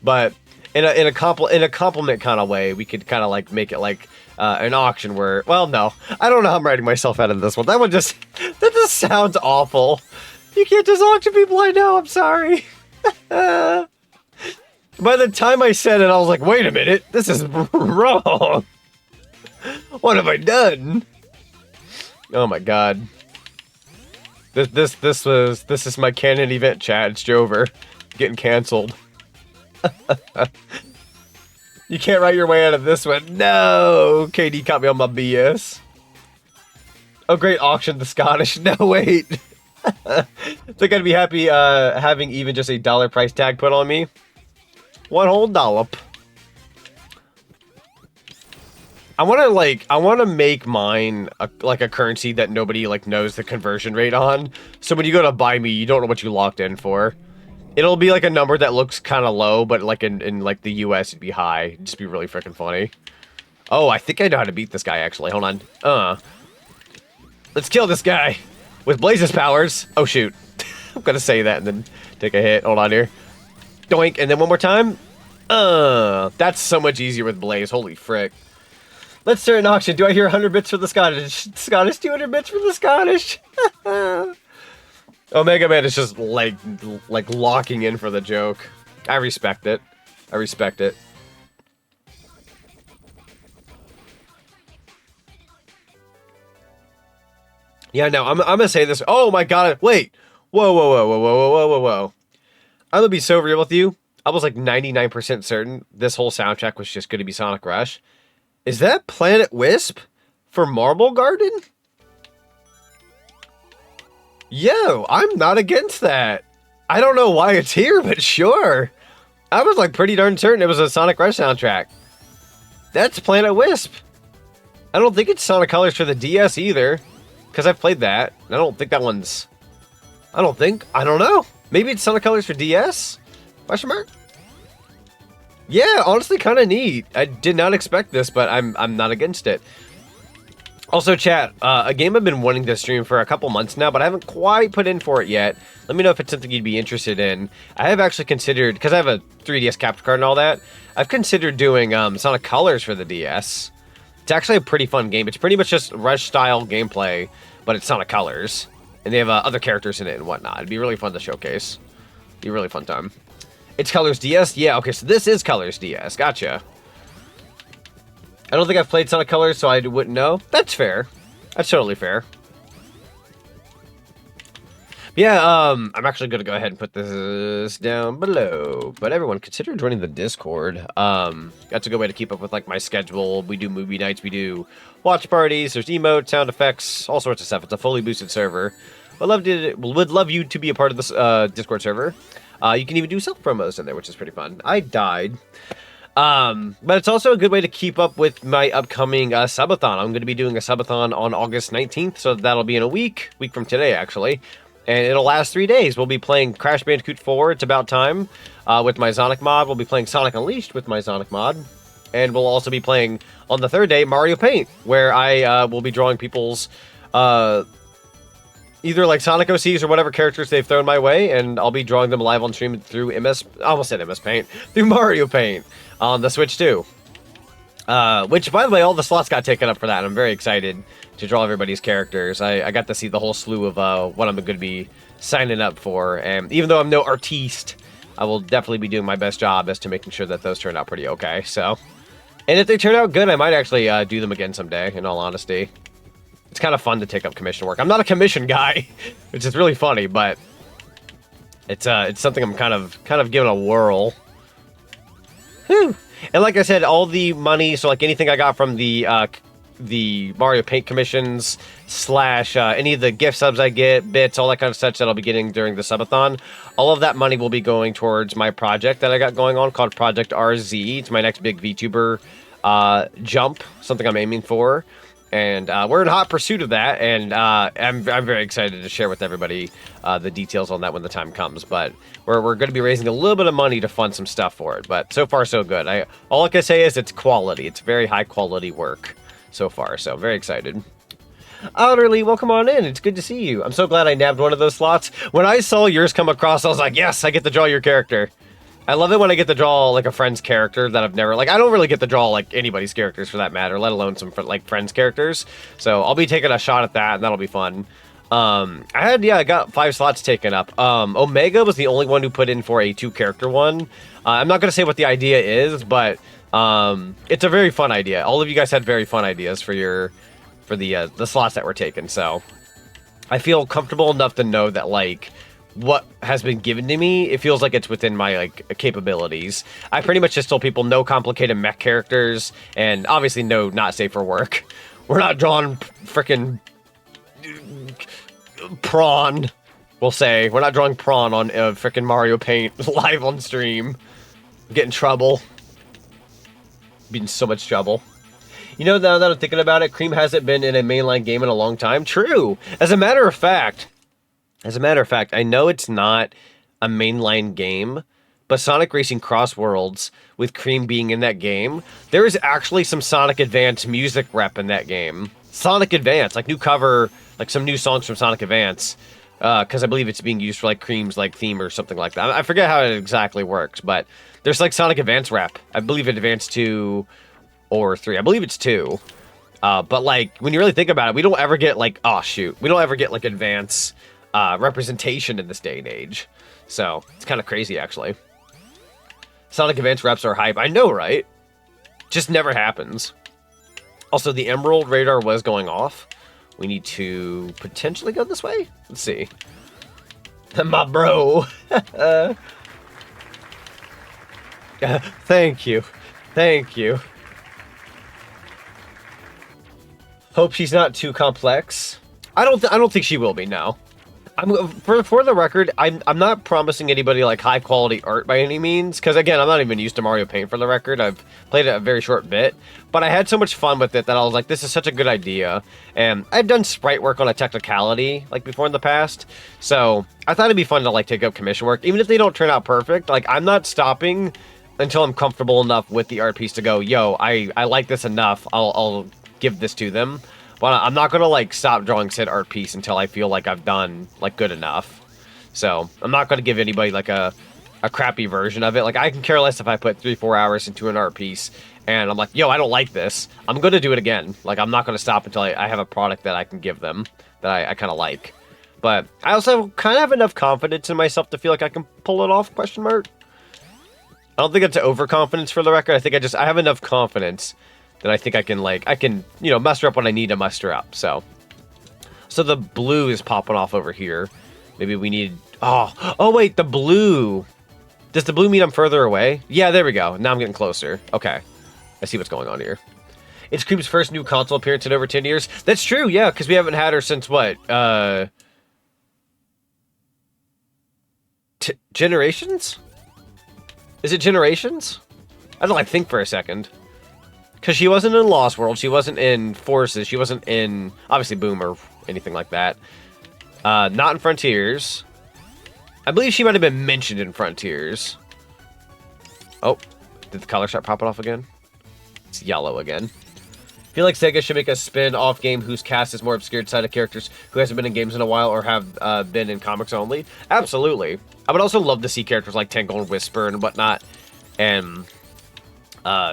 But in a compliment kind of way, we could kind of make it an auction where, well, no. I don't know how I'm writing myself out of this one. That just sounds awful. You can't just auction people I know, I'm sorry. By the time I said it, I was like, wait a minute, this is wrong. What have I done? Oh my god. This is my canon event chat. It's Jover. Getting cancelled. You can't write your way out of this one. No! KD caught me on my BS. Oh great, auction the Scottish. No, wait. They're gonna be happy having even just a dollar price tag put on me. One whole dollop. I want to make mine a currency that nobody knows the conversion rate on. So when you go to buy me, you don't know what you locked in for. It'll be a number that looks kind of low, but in the US it'd be high. It'd just be really freaking funny. Oh, I think I know how to beat this guy actually. Hold on. Let's kill this guy with Blaze's powers. Oh shoot. I'm gonna say that and then take a hit. Hold on here. Doink, and then one more time. That's so much easier with Blaze. Holy frick. Let's start an auction. Do I hear 100 bits for the Scottish? 200 bits for the Scottish? Omega Man is just like locking in for the joke. I respect it. I respect it. Yeah, no, I'm gonna say this. Oh my god, wait. Whoa, whoa, whoa, whoa, whoa, whoa, whoa, whoa, whoa. I'm gonna be so real with you. I was like 99% certain this whole soundtrack was just gonna be Sonic Rush. Is that Planet Wisp for Marble Garden? Yo, I'm not against that. I don't know why it's here, but sure. I was like pretty darn certain it was a Sonic Rush soundtrack. That's Planet Wisp. I don't think it's Sonic Colors for the DS either, because I've played that. I don't think that one's... I don't know. Maybe it's Sonic Colors for DS? Question mark? Yeah, honestly, kind of neat. I did not expect this, but I'm not against it. Also, chat, a game I've been wanting to stream for a couple months now, but I haven't quite put in for it yet. Let me know if it's something you'd be interested in. I have actually considered, because I have a 3DS capture card and all that, I've considered doing Sonic Colors for the DS. It's actually a pretty fun game. It's pretty much just Rush-style gameplay, but it's Sonic Colors. And they have other characters in it and whatnot. It'd be really fun to showcase. Be a really fun time. It's Colors DS? Yeah, okay, so this is Colors DS. Gotcha. I don't think I've played Sonic Colors, so I wouldn't know. That's fair. That's totally fair. Yeah, I'm actually going to go ahead and put this down below. But everyone, consider joining the Discord. That's a good way to keep up with, like, my schedule. We do movie nights, we do watch parties, there's emotes, sound effects, all sorts of stuff. It's a fully boosted server. Would love you to be a part of this Discord server. You can even do self-promos in there, which is pretty fun. I died. But it's also a good way to keep up with my upcoming subathon. I'm going to be doing a subathon on August 19th, so that'll be in a week from today, actually. And it'll last 3 days. We'll be playing Crash Bandicoot 4, It's About Time, with my Zonic mod. We'll be playing Sonic Unleashed with my Zonic mod. And we'll also be playing, on the third day, Mario Paint, where I will be drawing people's... either like Sonic OCs or whatever characters they've thrown my way, and I'll be drawing them live on stream through I almost said MS Paint, through Mario Paint on the Switch too. Which, by the way, all the slots got taken up for that, and I'm very excited to draw everybody's characters. I got to see the whole slew of what I'm going to be signing up for, and even though I'm no artiste, I will definitely be doing my best job as to making sure that those turn out pretty okay, so... And if they turn out good, I might actually do them again someday, in all honesty. It's kind of fun to take up commission work. I'm not a commission guy, which is really funny, but it's something I'm kind of giving a whirl. Whew. And like I said, all the money, so like anything I got from the Mario Paint commissions / any of the gift subs I get, bits, all that kind of stuff that I'll be getting during the subathon, all of that money will be going towards my project that I got going on called Project RZ. It's my next big VTuber jump, something I'm aiming for. And we're in hot pursuit of that, and I'm very excited to share with everybody the details on that when the time comes. But we're going to be raising a little bit of money to fund some stuff for it. But so far, so good. All I can say is it's quality. It's very high quality work so far, so very excited. Outerly, welcome on in. It's good to see you. I'm so glad I nabbed one of those slots. When I saw yours come across, I was like, yes, I get to draw your character. I love it when I get to draw, like, a friend's character that I've never... Like, I don't really get to draw, like, anybody's characters for that matter, let alone some, like, friends' characters. So I'll be taking a shot at that, and that'll be fun. I got 5 slots taken up. Omega was the only one who put in for a 2-character one. I'm not going to say what the idea is, but it's a very fun idea. All of you guys had very fun ideas for the slots that were taken, so... I feel comfortable enough to know that, like... what has been given to me, it feels like it's within my, like, capabilities. I pretty much just told people no complicated mech characters, and obviously no not safe for work. We're not drawing frickin' prawn, we'll say. We're not drawing prawn on frickin' Mario Paint live on stream. Get in trouble. Be in so much trouble. You know, now that I'm thinking about it, Cream hasn't been in a mainline game in a long time. True! As a matter of fact, I know it's not a mainline game, but Sonic Racing Cross Worlds, with Cream being in that game, there is actually some Sonic Advance music rep in that game. Sonic Advance, like new cover, like some new songs from Sonic Advance. because I believe it's being used for like Cream's like theme or something like that. I forget how it exactly works, but there's like Sonic Advance rep. I believe it Advance 2 or 3. I believe it's 2. But like when you really think about it, we don't ever get like, oh shoot, we don't ever get like advance representation in this day and age. So it's kind of crazy actually. Sonic Advance reps are hype. I know, right? Just never happens. Also, the Emerald radar was going off. We need to potentially go this way. Let's see. My bro. Thank you. Thank you. Hope she's not too complex. I don't think she will be, no. For the record, I'm not promising anybody like high quality art by any means, because again, I'm not even used to Mario Paint for the record. I've played it a very short bit, but I had so much fun with it that I was like, this is such a good idea. And I've done sprite work on a technicality like before in the past, so I thought it'd be fun to like take up commission work, even if they don't turn out perfect. Like I'm not stopping until I'm comfortable enough with the art piece to go, yo, I like this enough. I'll give this to them. But I'm not going to, like, stop drawing said art piece until I feel like I've done, like, good enough. So, I'm not going to give anybody, like, a crappy version of it. Like, I can care less if I put 3-4 hours into an art piece, and I'm like, yo, I don't like this. I'm going to do it again. Like, I'm not going to stop until I have a product that I can give them that I kind of like. But I also kind of have enough confidence in myself to feel like I can pull it off, question mark. I don't think it's overconfidence for the record. I think I have enough confidence that I think I can, you know, muster up what I need to muster up. So the blue is popping off over here. Maybe we need, oh wait, the blue. Does the blue mean I'm further away? Yeah, there we go. Now I'm getting closer. Okay. I see what's going on here. It's Cream's first new console appearance in over 10 years. That's true, yeah, because we haven't had her since what? Generations? Is it Generations? I don't like think for a second. Because she wasn't in Lost World, she wasn't in Forces, she wasn't in, obviously, Boom or anything like that. Not in Frontiers. I believe she might have been mentioned in Frontiers. Oh, did the color start popping off again? It's yellow again. I feel like Sega should make a spin-off game whose cast is more obscured side of characters who hasn't been in games in a while or have been in comics only. Absolutely. I would also love to see characters like Tangle and Whisper and whatnot, and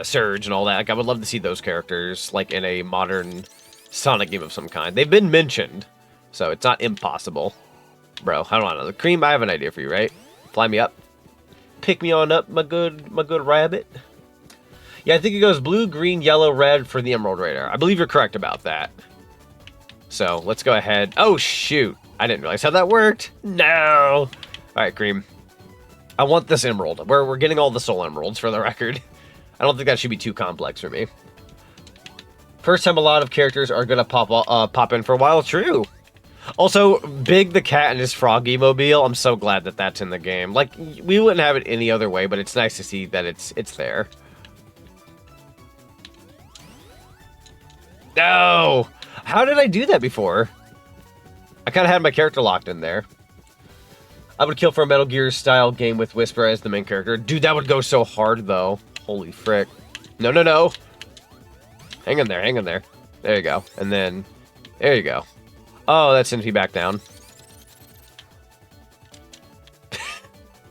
Surge and all that. Like, I would love to see those characters like in a modern Sonic game of some kind. They've been mentioned, so it's not impossible. Bro, I don't know. Cream, I have an idea for you, right? Fly me up. Pick me on up, my good rabbit. Yeah, I think it goes blue, green, yellow, red for the Emerald Radar. I believe you're correct about that. So, let's go ahead. Oh, shoot. I didn't realize how that worked. No. All right, Cream. I want this emerald. We're getting all the soul emeralds for the record. I don't think that should be too complex for me. First time a lot of characters are going to pop in for a while. True. Also, Big the Cat and his Froggy Mobile. I'm so glad that that's in the game. Like, we wouldn't have it any other way, but it's nice to see that it's there. No! How did I do that before? I kind of had my character locked in there. I would kill for a Metal Gear style game with Whisper as the main character. Dude, that would go so hard, though. Holy frick. No, no, no. Hang in there, hang in there. There you go. And then, there you go. Oh, that sends me back down.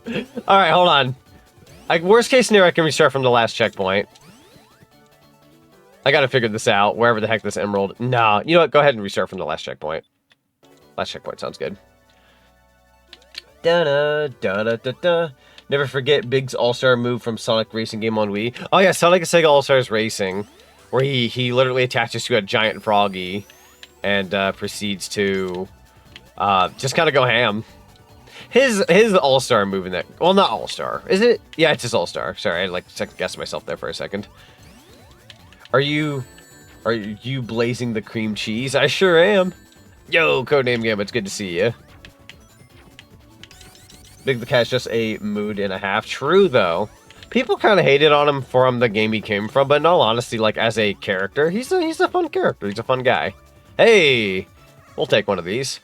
Alright, hold on. Like, worst case scenario, I can restart from the last checkpoint. I gotta figure this out, wherever the heck this emerald... Nah, you know what? Go ahead and restart from the last checkpoint. Last checkpoint sounds good. Da-da-da-da-da-da. Never forget Big's All-Star move from Sonic Racing game on Wii. Oh yeah, Sonic and Sega All-Stars Racing. Where he literally attaches to a giant froggy and proceeds to just kind of go ham. His All-Star move in that... Well, not All-Star. Is it? Yeah, it's his All-Star. Sorry, I like second-guessed myself there for a second. Are you blazing the cream cheese? I sure am. Yo, Codename Game, it's good to see you. Big the Cat's just a mood and a half. True, though. People kind of hated on him from the game he came from, but in all honesty, like, as a character, he's a fun character. He's a fun guy. Hey! We'll take one of these.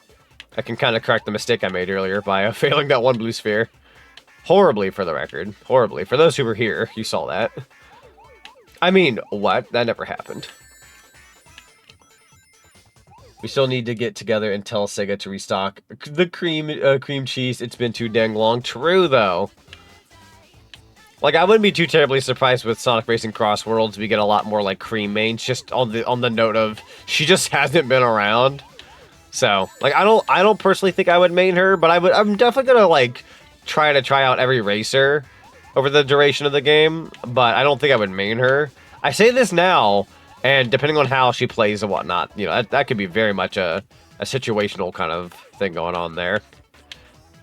I can kind of correct the mistake I made earlier by failing that one blue sphere. Horribly, for the record. Horribly. For those who were here, you saw that. I mean, what? That never happened. We still need to get together and tell Sega to restock the cream cheese. It's been too dang long. True, though. Like, I wouldn't be too terribly surprised with Sonic Racing Cross Worlds. We get a lot more, like, cream mains, just on the note of she just hasn't been around. So, like, I don't personally think I would main her, but I'm definitely gonna, like, try out every racer over the duration of the game, but I don't think I would main her. I say this now, and depending on how she plays and whatnot, you know, that could be very much a situational kind of thing going on there.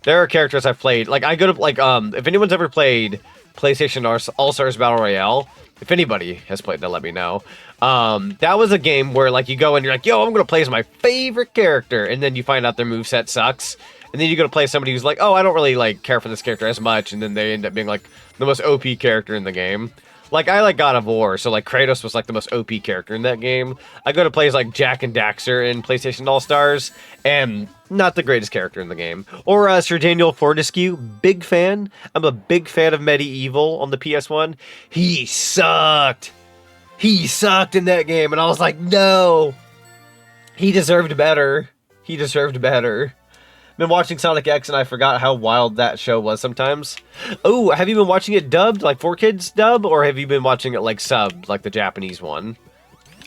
There are characters I've played, like, I go to, like, if anyone's ever played PlayStation All-Stars Battle Royale, if anybody has played that, let me know. That was a game where, like, you go and you're like, yo, I'm gonna play as my favorite character, and then you find out their moveset sucks, and then you go to play somebody who's like, oh, I don't really, like, care for this character as much, and then they end up being, like, the most OP character in the game. Like, I like God of War, so, like, Kratos was, like, the most OP character in that game. I go to plays like Jack and Daxter in PlayStation All-Stars, and not the greatest character in the game. Or Sir Daniel Fortescue, big fan. I'm a big fan of Medieval on the PS1. He sucked. He sucked in that game, and I was like, no. He deserved better. He deserved better. Been watching Sonic X, and I forgot how wild that show was sometimes. Oh, have you been watching it dubbed, like 4Kids dub, or have you been watching it like subbed, like the Japanese one?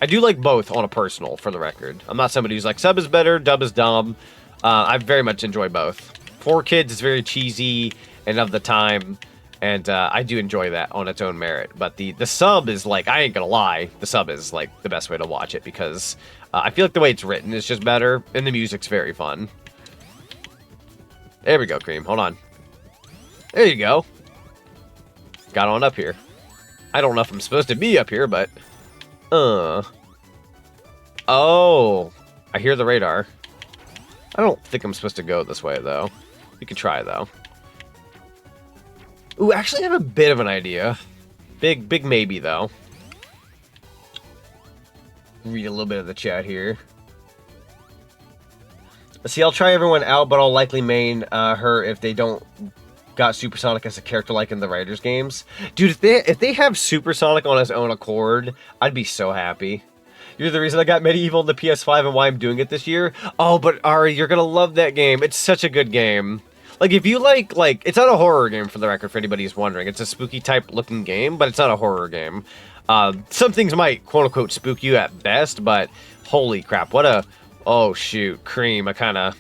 I do like both on a personal, for the record. I'm not somebody who's like, sub is better, dub is dumb. I very much enjoy both. 4Kids is very cheesy and of the time, and I do enjoy that on its own merit. But the sub is like, I ain't gonna lie, the sub is like the best way to watch it, because I feel like the way it's written is just better, and the music's very fun. There we go, Cream. Hold on. There you go. Got on up here. I don't know if I'm supposed to be up here, but... Oh. I hear the radar. I don't think I'm supposed to go this way, though. You can try, though. Ooh, actually, I have a bit of an idea. Big maybe, though. Read a little bit of the chat here. See, I'll try everyone out, but I'll likely main her if they don't got Supersonic as a character like in the Raiders games. Dude, if they have Supersonic on his own accord, I'd be so happy. You're the reason I got Medieval on the PS5 and why I'm doing it this year. Oh, but Ari, you're gonna love that game. It's such a good game. Like, if you like, it's not a horror game, for the record, for anybody who's wondering. It's a spooky type looking game, but it's not a horror game. Some things might, quote-unquote, spook you at best, but holy crap, what a... Oh, shoot. Cream. I kind of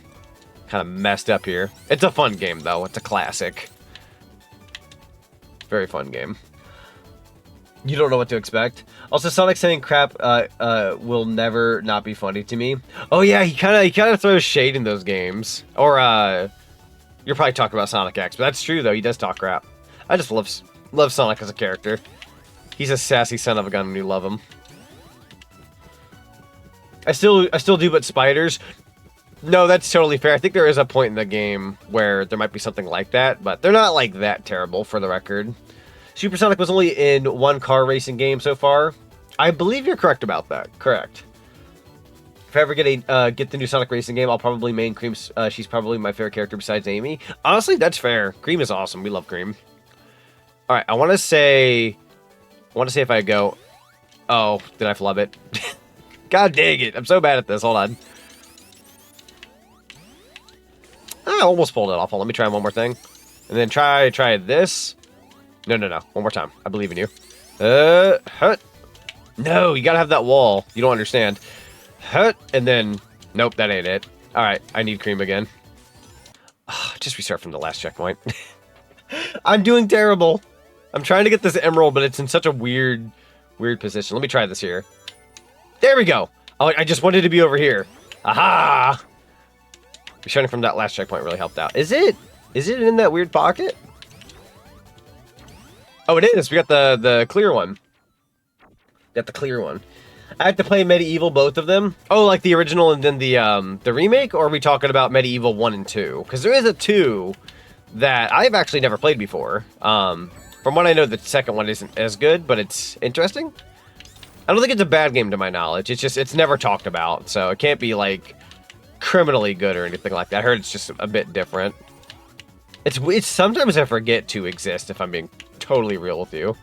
messed up here. It's a fun game, though. It's a classic. Very fun game. You don't know what to expect. Also, Sonic saying crap will never not be funny to me. Oh, yeah. He kind of throws shade in those games. Or, you're probably talking about Sonic X. But that's true, though. He does talk crap. I just love Sonic as a character. He's a sassy son of a gun, and you love him. I still do, but spiders. No, that's totally fair. I think there is a point in the game where there might be something like that, but they're not like that terrible, for the record. Supersonic was only in one car racing game so far. I believe you're correct about that. Correct. If I ever get the new Sonic Racing game, I'll probably main Cream. She's probably my favorite character besides Amy. Honestly, that's fair. Cream is awesome. We love Cream. All right, I want to say if I go. Oh, did I flub it? God dang it. I'm so bad at this. Hold on. I almost pulled it off. Let me try one more thing. And then try this. No. One more time. I believe in you. Hut. No, you gotta have that wall. You don't understand. Hut. And then, nope, that ain't it. All right, I need Cream again. Just restart from the last checkpoint. I'm doing terrible. I'm trying to get this emerald, but it's in such a weird position. Let me try this here. There we go. Oh, I just wanted to be over here. Aha! Restarting from that last checkpoint really helped out. Is it in that weird pocket? Oh, it is. We got the clear one. Got the clear one. I have to play Medieval, both of them. Oh, like the original and then the remake? Or are we talking about Medieval 1 and 2? Because there is a 2 that I've actually never played before. From what I know, the second one isn't as good, but it's interesting. I don't think it's a bad game to my knowledge. It's just, it's never talked about, so it can't be, like, criminally good or anything like that. I heard it's just a bit different. It's sometimes I forget to exist, if I'm being totally real with you.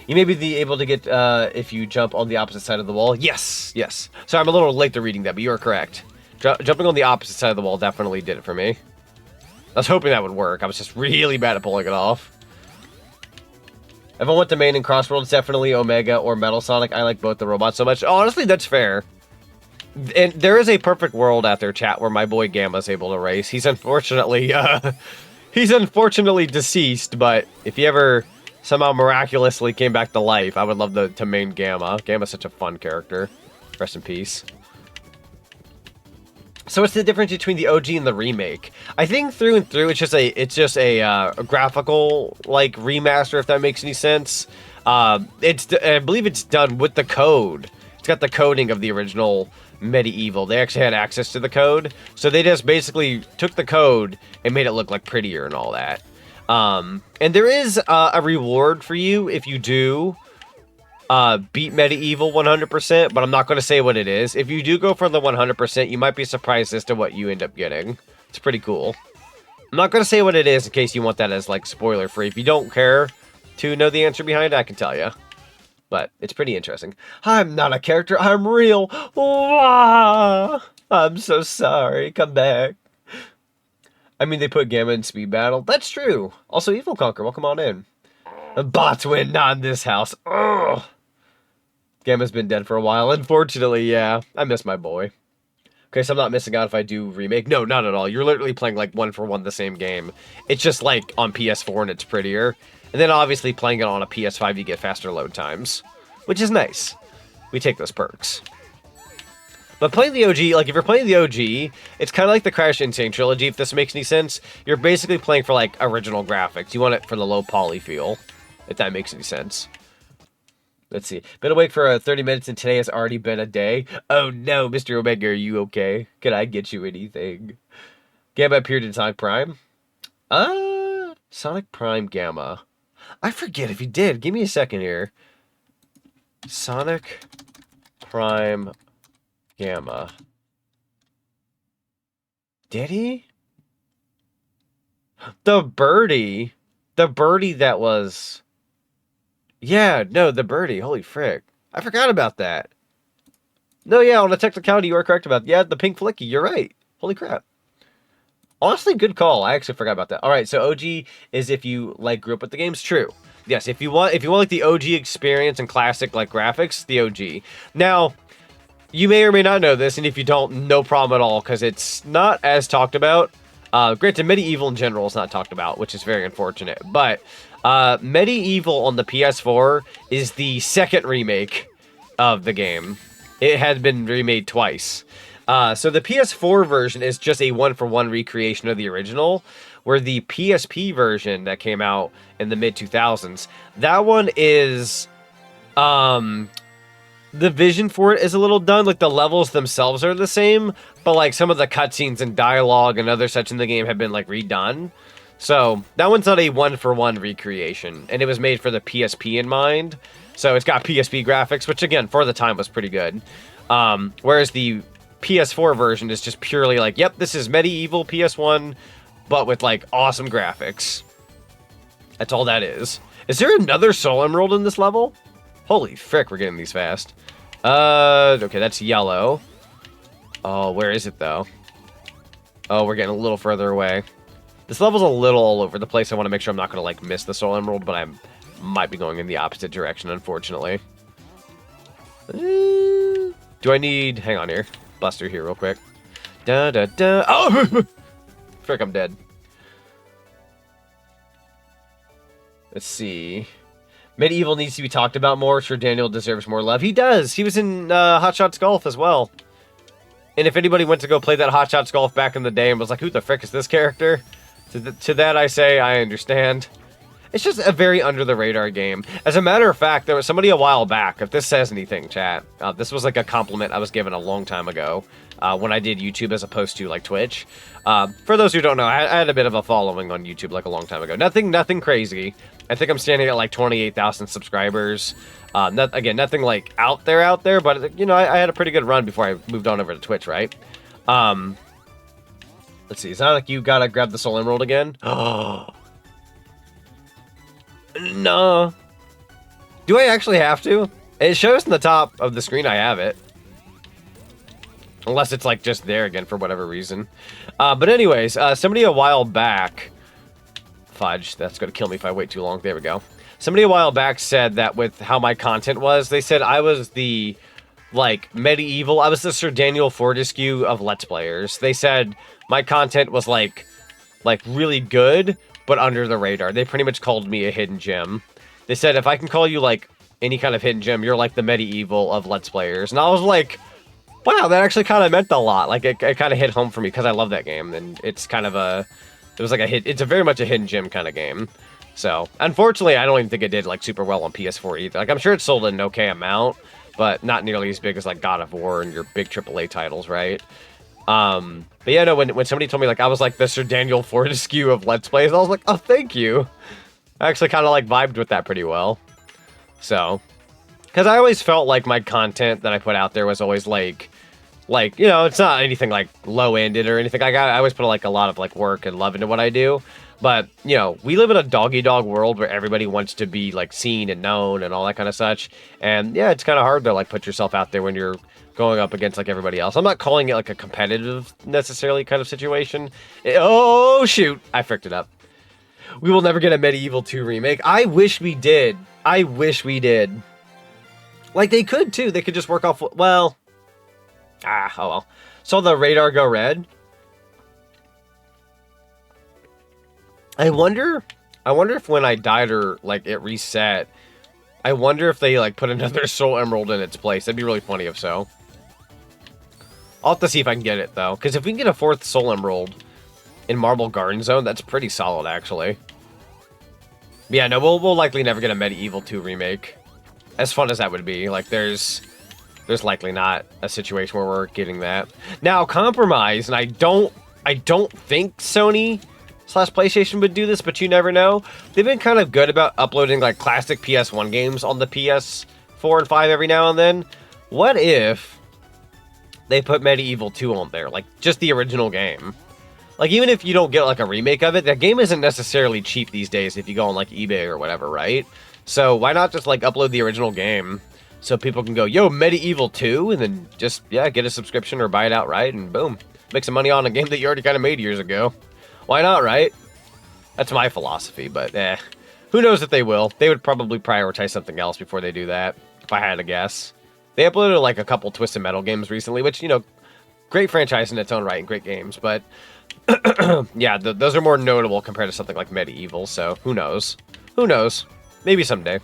You may be able to get if you jump on the opposite side of the wall. Yes, yes. Sorry, I'm a little late to reading that, but you are correct. Jumping on the opposite side of the wall definitely did it for me. I was hoping that would work. I was just really bad at pulling it off. If I went to main and crossworld, it's definitely Omega or Metal Sonic. I like both the robots so much. Honestly, that's fair. And there is a perfect world out there, chat, where my boy Gamma's able to race. He's unfortunately, deceased, but if he ever somehow miraculously came back to life, I would love to main Gamma. Gamma's such a fun character. Rest in peace. So what's the difference between the OG and the remake? I think through and through, it's just a graphical like remaster, if that makes any sense. I believe it's done with the code. It's got the coding of the original Medieval. They actually had access to the code, so they just basically took the code and made it look like prettier and all that. And there is a reward for you if you do beat Medieval 100%, but I'm not going to say what it is. If you do go for the 100%, you might be surprised as to what you end up getting. It's pretty cool. I'm not going to say what it is in case you want that as, like, spoiler-free. If you don't care to know the answer behind it, I can tell you. But it's pretty interesting. I'm not a character, I'm real. Wah! I'm so sorry. Come back. I mean, they put Gamma in Speed Battle. That's true. Also, Evil Conquer, welcome on in. Bots win, not in this house. Ugh. Gamma's been dead for a while. Unfortunately, yeah. I miss my boy. Okay, so I'm not missing out if I do remake. No, not at all. You're literally playing like one for one the same game. It's just like on PS4 and it's prettier. And then obviously playing it on a PS5, you get faster load times, which is nice. We take those perks. But playing the OG, like if you're playing the OG, it's kind of like the Crash Insane trilogy, if this makes any sense. You're basically playing for like original graphics. You want it for the low poly feel, if that makes any sense. Let's see. Been awake for 30 minutes and today has already been a day. Oh no, Mr. Omega, are you okay? Can I get you anything? Gamma appeared in Sonic Prime? Sonic Prime Gamma. I forget if he did. Give me a second here. Sonic Prime Gamma. Did he? The birdie. The birdie that was... Yeah, no, the birdie. Holy frick. I forgot about that. No, yeah, on a technicality, you are correct about... Yeah, the pink flicky. You're right. Holy crap. Honestly, good call. I actually forgot about that. All right, so OG is if you like grew up with the games. True. Yes, if you want like the OG experience and classic like graphics, the OG. Now, you may or may not know this, and if you don't, no problem at all, because it's not as talked about. Granted, Medieval in general is not talked about, which is very unfortunate. But Medieval on the PS4 is the second remake of the game. It had been remade twice. So the PS4 version is just a one-for-one recreation of the original, where the PSP version that came out in the mid-2000s, that one is, the vision for it is a little done. Like, the levels themselves are the same, but, like, some of the cutscenes and dialogue and other such in the game have been, like, redone. So, that one's not a one-for-one recreation, and it was made for the PSP in mind. So, it's got PSP graphics, which, again, for the time was pretty good. Whereas the PS4 version is just purely like, yep, this is Medieval PS1, but with, like, awesome graphics. That's all that is. Is there another Soul Emerald in this level? Holy frick, we're getting these fast. Okay, that's yellow. Oh, where is it, though? Oh, we're getting a little further away. This level's a little all over the place. I want to make sure I'm not going to, like, miss the Soul Emerald, but I might be going in the opposite direction, unfortunately. Do I need... Hang on here. Buster here real quick. Da-da-da. Oh! Frick, I'm dead. Let's see. Medieval needs to be talked about more. Sure, Daniel deserves more love. He does. He was in Hot Shots Golf as well. And if anybody went to go play that Hot Shots Golf back in the day and was like, who the frick is this character? To that I say, I understand. It's just a very under-the-radar game. As a matter of fact, there was somebody a while back, if this says anything, chat, this was like a compliment I was given a long time ago when I did YouTube as opposed to, like, Twitch. For those who don't know, I had a bit of a following on YouTube, like, a long time ago. Nothing crazy. I think I'm standing at, like, 28,000 subscribers. Nothing, like, out there, but, you know, I had a pretty good run before I moved on over to Twitch, right? Let's see, Zonic, you gotta grab the Soul Emerald again? Oh... No. Do I actually have to? It shows in the top of the screen I have it. Unless it's like just there again for whatever reason. But anyways, somebody a while back... Fudge, that's going to kill me if I wait too long. There we go. Somebody a while back said that with how my content was, they said I was the, like, medieval... I was the Sir Daniel Fortescue of Let's Players. They said my content was, like really good, but under the radar. They pretty much called me a hidden gem. They said, if I can call you, like, any kind of hidden gem, you're like the medieval of Let's Players. And I was like... Wow, that actually kind of meant a lot. Like, it kind of hit home for me because I love that game, and it's kind of a... It was like a hit... It's a very much a hidden gem kind of game. So, unfortunately, I don't even think it did, like, super well on PS4 either. Like, I'm sure it sold an okay amount, but not nearly as big as, like, God of War and your big AAA titles, right? But yeah, no, when somebody told me, like, I was, like, the Sir Daniel Fortescue of Let's Plays, I was like, oh, thank you. I actually kind of, like, vibed with that pretty well. So... Because I always felt like my content that I put out there was always, like, you know, it's not anything, like, low-ended or anything. I always put, like, a lot of, like, work and love into what I do. But, you know, we live in a dog-eat-dog world where everybody wants to be, like, seen and known and all that kind of such. And, yeah, it's kind of hard to, like, put yourself out there when you're going up against, like, everybody else. I'm not calling it, like, a competitive, necessarily, kind of situation. Oh, shoot! I fricked it up. We will never get a Medieval 2 remake. I wish we did. I wish we did. Like, they could, too. They could just work off... Well... oh well. Saw the radar go red. I wonder if when I died or, like, it reset, I wonder if they, like, put another soul emerald in its place. That'd be really funny if so. I'll have to see if I can get it, though. Because if we can get a 4th soul emerald in Marble Garden Zone, that's pretty solid, actually. But yeah, no, we'll likely never get a Medieval 2 remake. As fun as that would be, like, there's likely not a situation where we're getting that. Now, Compromise, and I don't think Sony/PlayStation would do this, but you never know. They've been kind of good about uploading, like, classic PS1 games on the PS4 and 5 every now and then. What if they put Medieval 2 on there? Like, just the original game. Like, even if you don't get, like, a remake of it, that game isn't necessarily cheap these days if you go on, like, eBay or whatever, right? So why not just, like, upload the original game so people can go, yo, Medieval 2, and then just, yeah, get a subscription or buy it outright, and boom. Make some money on a game that you already kind of made years ago. Why not, right? That's my philosophy, but, who knows if they will. They would probably prioritize something else before they do that, if I had to guess. They uploaded, like, a couple Twisted Metal games recently, which, you know, great franchise in its own right and great games, but, yeah, those are more notable compared to something like Medieval, so who knows? Who knows? Maybe someday.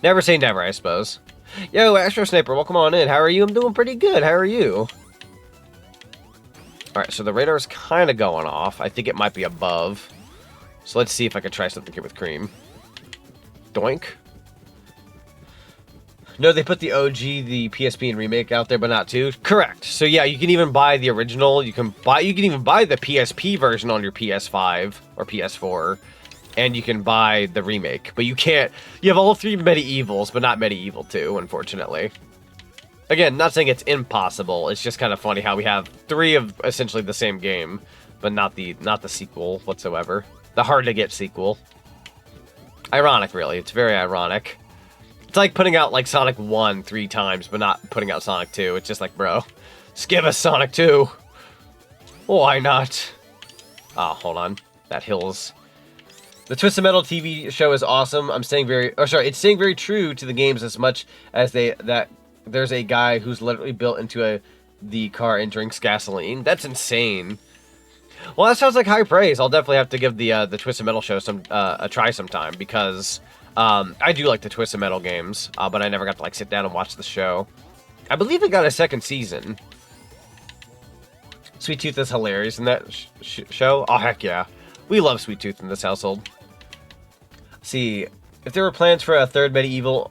Never say never, I suppose. Yo, Astro Sniper, welcome on in. How are you? I'm doing pretty good. How are you? Alright, so the radar's kind of going off. I think it might be above. So let's see if I can try something here with Cream. Doink. No, they put the OG, the PSP and remake out there, but not 2. Correct. So yeah, you can even buy the original. You can even buy the PSP version on your PS5 or PS4. And you can buy the remake, but you can't... You have all 3 Medievals, but not Medieval 2, unfortunately. Again, not saying it's impossible, it's just kind of funny how we have 3 of essentially the same game, but not the sequel whatsoever. The hard-to-get sequel. Ironic, really. It's very ironic. It's like putting out, like, Sonic 1 3 times, but not putting out Sonic 2. It's just like, bro, just give us Sonic 2. Why not? Oh, hold on. That hill's... The Twisted Metal TV show is awesome. It's staying very true to the games as much as there's a guy who's literally built into the car and drinks gasoline. That's insane. Well, that sounds like high praise. I'll definitely have to give the Twisted Metal show a try sometime because I do like the Twisted Metal games, but I never got to, like, sit down and watch the show. I believe it got a 2nd season. Sweet Tooth is hilarious in that show. Oh, heck yeah. We love Sweet Tooth in this household. See, if there were plans for a 3rd Medieval,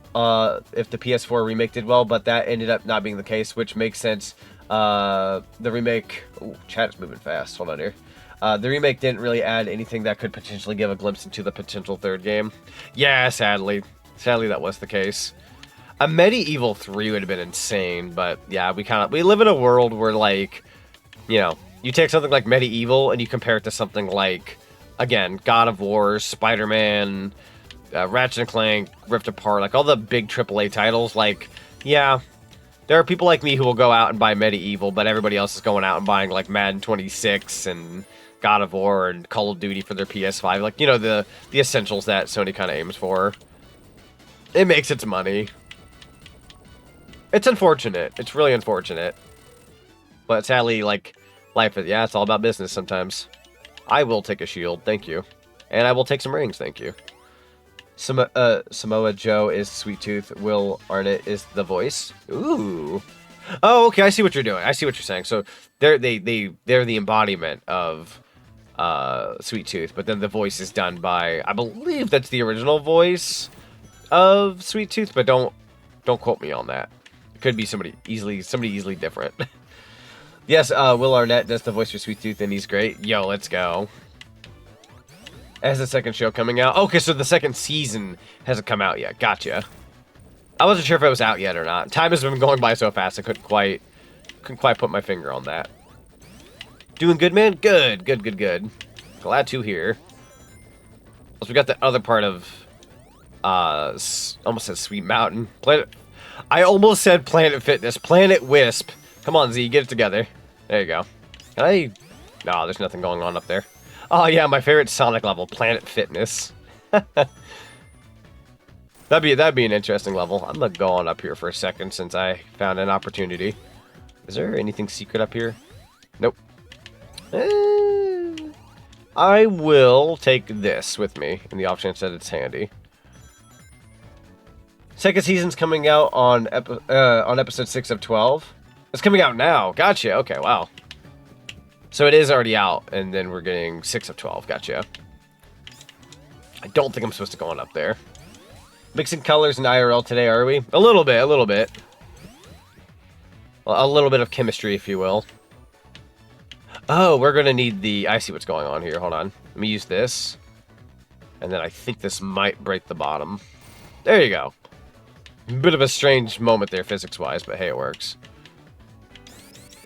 if the PS4 remake did well, but that ended up not being the case, which makes sense. The remake... Ooh, chat is moving fast. Hold on here. The remake didn't really add anything that could potentially give a glimpse into the potential 3rd game. Yeah, sadly. Sadly, that was the case. A Medieval 3 would have been insane, but yeah, we live in a world where, like, you know, you take something like Medieval and you compare it to something like, again, God of War, Spider-Man, Ratchet and Clank, Rift Apart, like all the big AAA titles. Like, yeah, there are people like me who will go out and buy Medieval, but everybody else is going out and buying like Madden 26 and God of War and Call of Duty for their PS5. Like, you know, the essentials that Sony kind of aims for. It makes its money. It's unfortunate. It's really unfortunate. But sadly, like, life is, yeah, it's all about business sometimes. I will take a shield, thank you. And I will take some rings, thank you. Samoa Joe is Sweet Tooth. Will Arnett is the voice. Ooh. Oh, okay, I see what you're doing. I see what you're saying. So they're the embodiment of Sweet Tooth, but then the voice is done by, I believe that's the original voice of Sweet Tooth, but don't quote me on that. It could be somebody easily different. Yes, Will Arnett does the voice for Sweet Tooth, and he's great. Yo, let's go. Has the second show coming out? Okay, so the second season hasn't come out yet. Gotcha. I wasn't sure if it was out yet or not. Time has been going by so fast, I couldn't quite put my finger on that. Doing good, man? Good. Glad to hear. So we got the other part of, almost said Sweet Mountain. I almost said Planet Fitness. Planet Wisp. Come on, Z, get it together. There you go. Can no, there's nothing going on up there. Oh yeah, my favorite Sonic level, Planet Fitness. that'd be an interesting level. I'm gonna go on up here for a second since I found an opportunity. Is there anything secret up here? Nope. I will take this with me in the off chance that it's handy. Second season's coming out on episode 6 of 12. It's coming out now. Gotcha. Okay, wow. So it is already out, and then we're getting 6 of 12. Gotcha. I don't think I'm supposed to go on up there. Mixing colors in IRL today, are we? A little bit. Well, a little bit of chemistry, if you will. Oh, we're going to need the... I see what's going on here. Hold on. Let me use this. And then I think this might break the bottom. There you go. Bit of a strange moment there, physics-wise, but hey, it works.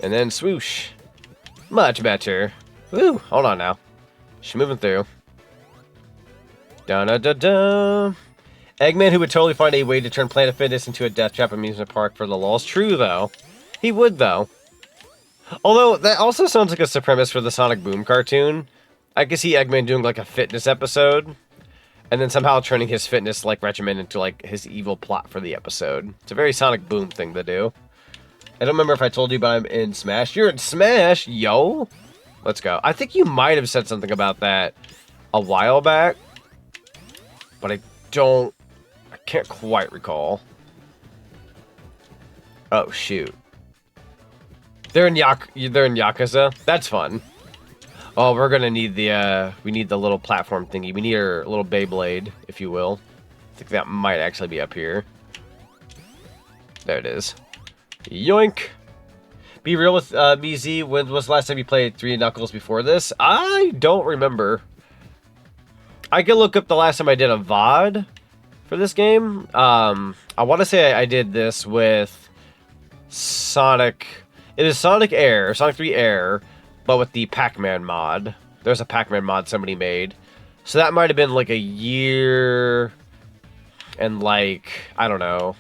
And then swoosh. Much better. Woo, hold on now. She's moving through. Da-da-da-da. Eggman, who would totally find a way to turn Planet Fitness into a death trap amusement park for the lulz. True, though. He would, though. Although, that also sounds like a premise for the Sonic Boom cartoon. I could see Eggman doing, like, a fitness episode. And then somehow turning his fitness, like, regimen into, like, his evil plot for the episode. It's a very Sonic Boom thing to do. I don't remember if I told you, but I'm in Smash. You're in Smash, yo! Let's go. I think you might have said something about that a while back. But I can't quite recall. Oh, shoot. They're in Yakuza? That's fun. Oh, we're gonna need we need the little platform thingy. We need our little Beyblade, if you will. I think that might actually be up here. There it is. Yoink! Be real with me, Z. When was the last time you played 3 Knuckles before this? I don't remember. I could look up the last time I did a VOD for this game. I want to say I did this with Sonic. It is Sonic A.I.R, Sonic 3 A.I.R, but with the Pac-Man mod. There's a Pac-Man mod somebody made. So that might have been like a year and like, I don't know,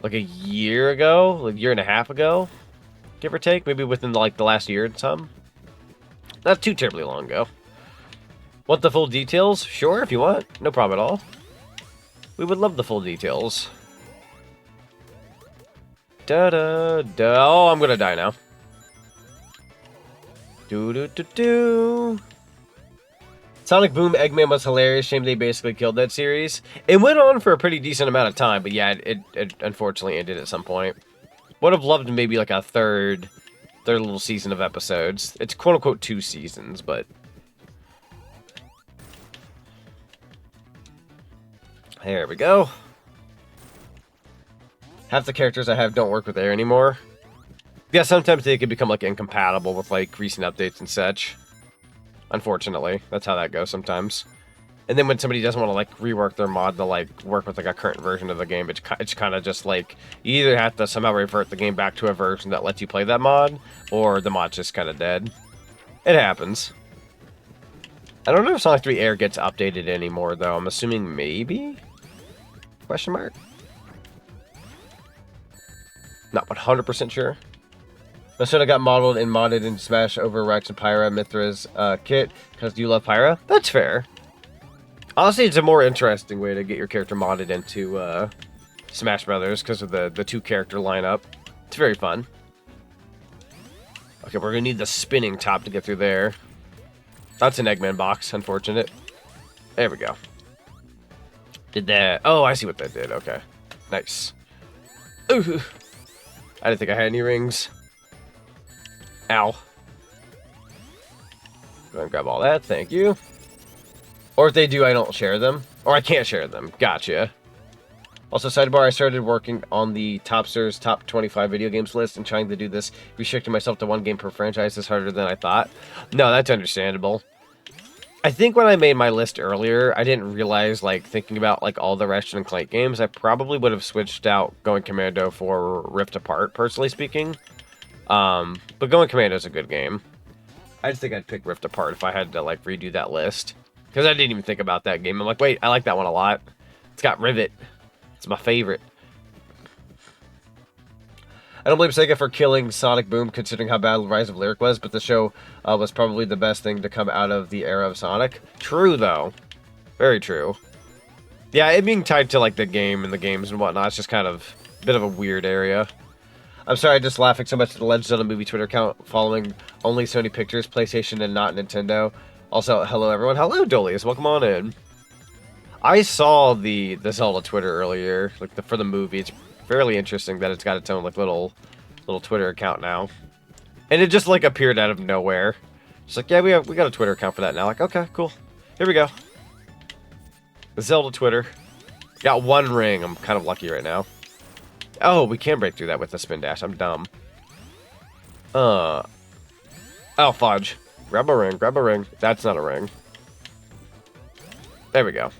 like a year ago, like a year and a half ago, give or take, maybe within like the last year and some. Not too terribly long ago. Want the full details? Sure, if you want. No problem at all. We would love the full details. Da-da-da. Oh, I'm gonna die now. Do-do-do-do. Sonic Boom Eggman was hilarious. Shame they basically killed that series. It went on for a pretty decent amount of time, but yeah, it unfortunately ended at some point. Would have loved maybe like a third little season of episodes. It's quote-unquote 2 seasons, but... There we go. Half the characters I have don't work with A.I.R anymore. Yeah, sometimes they can become like incompatible with like recent updates and such. Unfortunately, that's how that goes sometimes. And then when somebody doesn't want to like rework their mod to like work with like a current version of the game, it's kind of just like you either have to somehow revert the game back to a version that lets you play that mod, or the mod's just kind of dead. It happens. I don't know if Sonic 3 Air gets updated anymore, though. I'm assuming maybe? Question mark? Not 100% sure. Minnesota got modeled and modded in Smash over Rex and Pyra Mithra's kit because you love Pyra. That's fair. Honestly, it's a more interesting way to get your character modded into Smash Brothers because of the two-character lineup. It's very fun. Okay, we're going to need the spinning top to get through there. That's an Eggman box, unfortunate. There we go. Did that. Oh, I see what that did. Okay. Nice. Ooh. I didn't think I had any rings. Ow. Go ahead and grab all that. Thank you. Or if they do, I don't share them. Or I can't share them. Gotcha. Also, sidebar, I started working on the Topsters top 25 video games list, and trying to do this, restricting myself to one game per franchise is harder than I thought. No, that's understandable. I think when I made my list earlier, I didn't realize, like, thinking about, like, all the Ratchet and Clank games, I probably would have switched out Going Commando for Rift Apart, personally speaking. But Going Commando is a good game. I just think I'd pick Rift Apart if I had to, like, redo that list. Because I didn't even think about that game. I'm like, wait, I like that one a lot. It's got Rivet. It's my favorite. I don't blame Sega for killing Sonic Boom, considering how bad Rise of Lyric was, but the show was probably the best thing to come out of the era of Sonic. True, though. Very true. Yeah, it being tied to, like, the game and the games and whatnot, it's just kind of a bit of a weird area. I'm sorry, I'm just laughing so much at the Legend of Zelda movie Twitter account following only Sony Pictures, PlayStation, and not Nintendo. Also, hello everyone. Hello, Dolius. Welcome on in. I saw the Zelda Twitter earlier, like for the movie. It's fairly interesting that it's got its own like little Twitter account now, and it just like appeared out of nowhere. It's like, yeah, we got a Twitter account for that now. Like, okay, cool. Here we go. The Zelda Twitter. Got one ring. I'm kind of lucky right now. Oh, we can break through that with the spin dash. I'm dumb. Oh, fudge. Grab a ring, grab a ring. That's not a ring. There we go.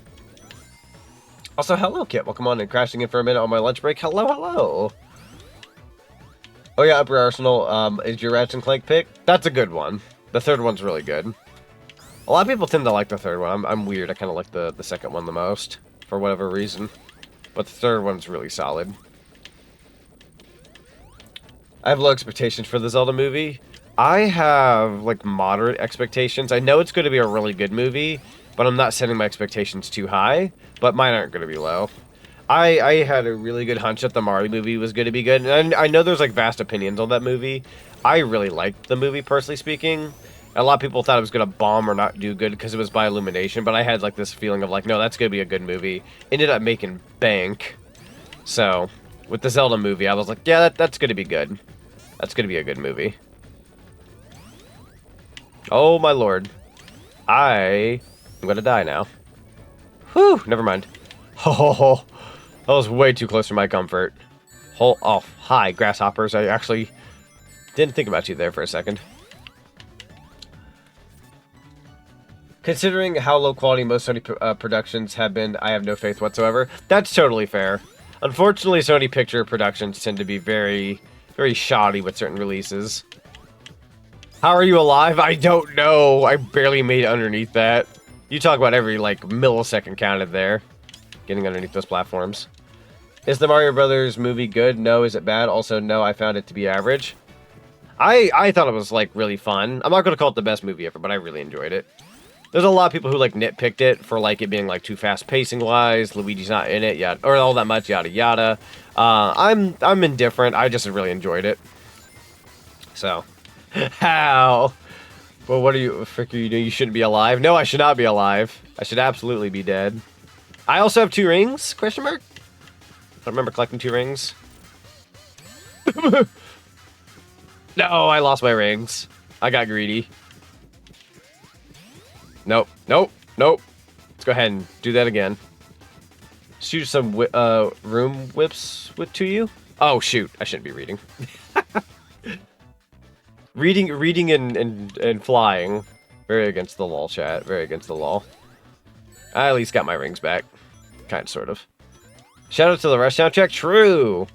Also, hello, Kit. Welcome on and crashing in for a minute on my lunch break. Hello, hello. Oh, yeah, Upper Arsenal. Is your Ratchet and Clank pick? That's a good one. The third one's really good. A lot of people tend to like the third one. I'm weird. I kind of like the second one the most, for whatever reason. But the third one's really solid. I have low expectations for the Zelda movie. I have, like, moderate expectations. I know it's going to be a really good movie, but I'm not setting my expectations too high. But mine aren't going to be low. I had a really good hunch that the Mario movie was going to be good. And I know there's, like, vast opinions on that movie. I really liked the movie, personally speaking. A lot of people thought it was going to bomb or not do good because it was by Illumination. But I had, like, this feeling of, like, no, that's going to be a good movie. Ended up making bank. So, with the Zelda movie, I was like, yeah, that's going to be good. That's going to be a good movie. Oh, my lord. I'm gonna die now. Whew, never mind. Oh, that was way too close for my comfort. Oh, hi, grasshoppers. I actually didn't think about you there for a second. Considering how low quality most Sony productions have been, I have no faith whatsoever. That's totally fair. Unfortunately, Sony Picture productions tend to be very, very shoddy with certain releases. How are you alive? I don't know. I barely made it underneath that. You talk about every, like, millisecond counted there. Getting underneath those platforms. Is the Mario Brothers movie good? No. Is it bad? Also, no. I found it to be average. I thought it was, like, really fun. I'm not going to call it the best movie ever, but I really enjoyed it. There's a lot of people who, like, nitpicked it for, like, it being, like, too fast pacing-wise. Luigi's not in it yet. Or all that much, yada yada. I'm indifferent. I just really enjoyed it. So... How? Well, what are you, frick, are you doing? You shouldn't be alive. No, I should not be alive. I should absolutely be dead. I also have 2 rings? Question mark? I remember collecting 2 rings. No, I lost my rings. I got greedy. Nope, nope, nope. Let's go ahead and do that again. Shoot some room whips to you. Oh, shoot. I shouldn't be reading. Reading and flying. Very against the law, chat. Very against the law. I at least got my rings back. Kind of, sort of. Shout out to the rest soundtrack. True!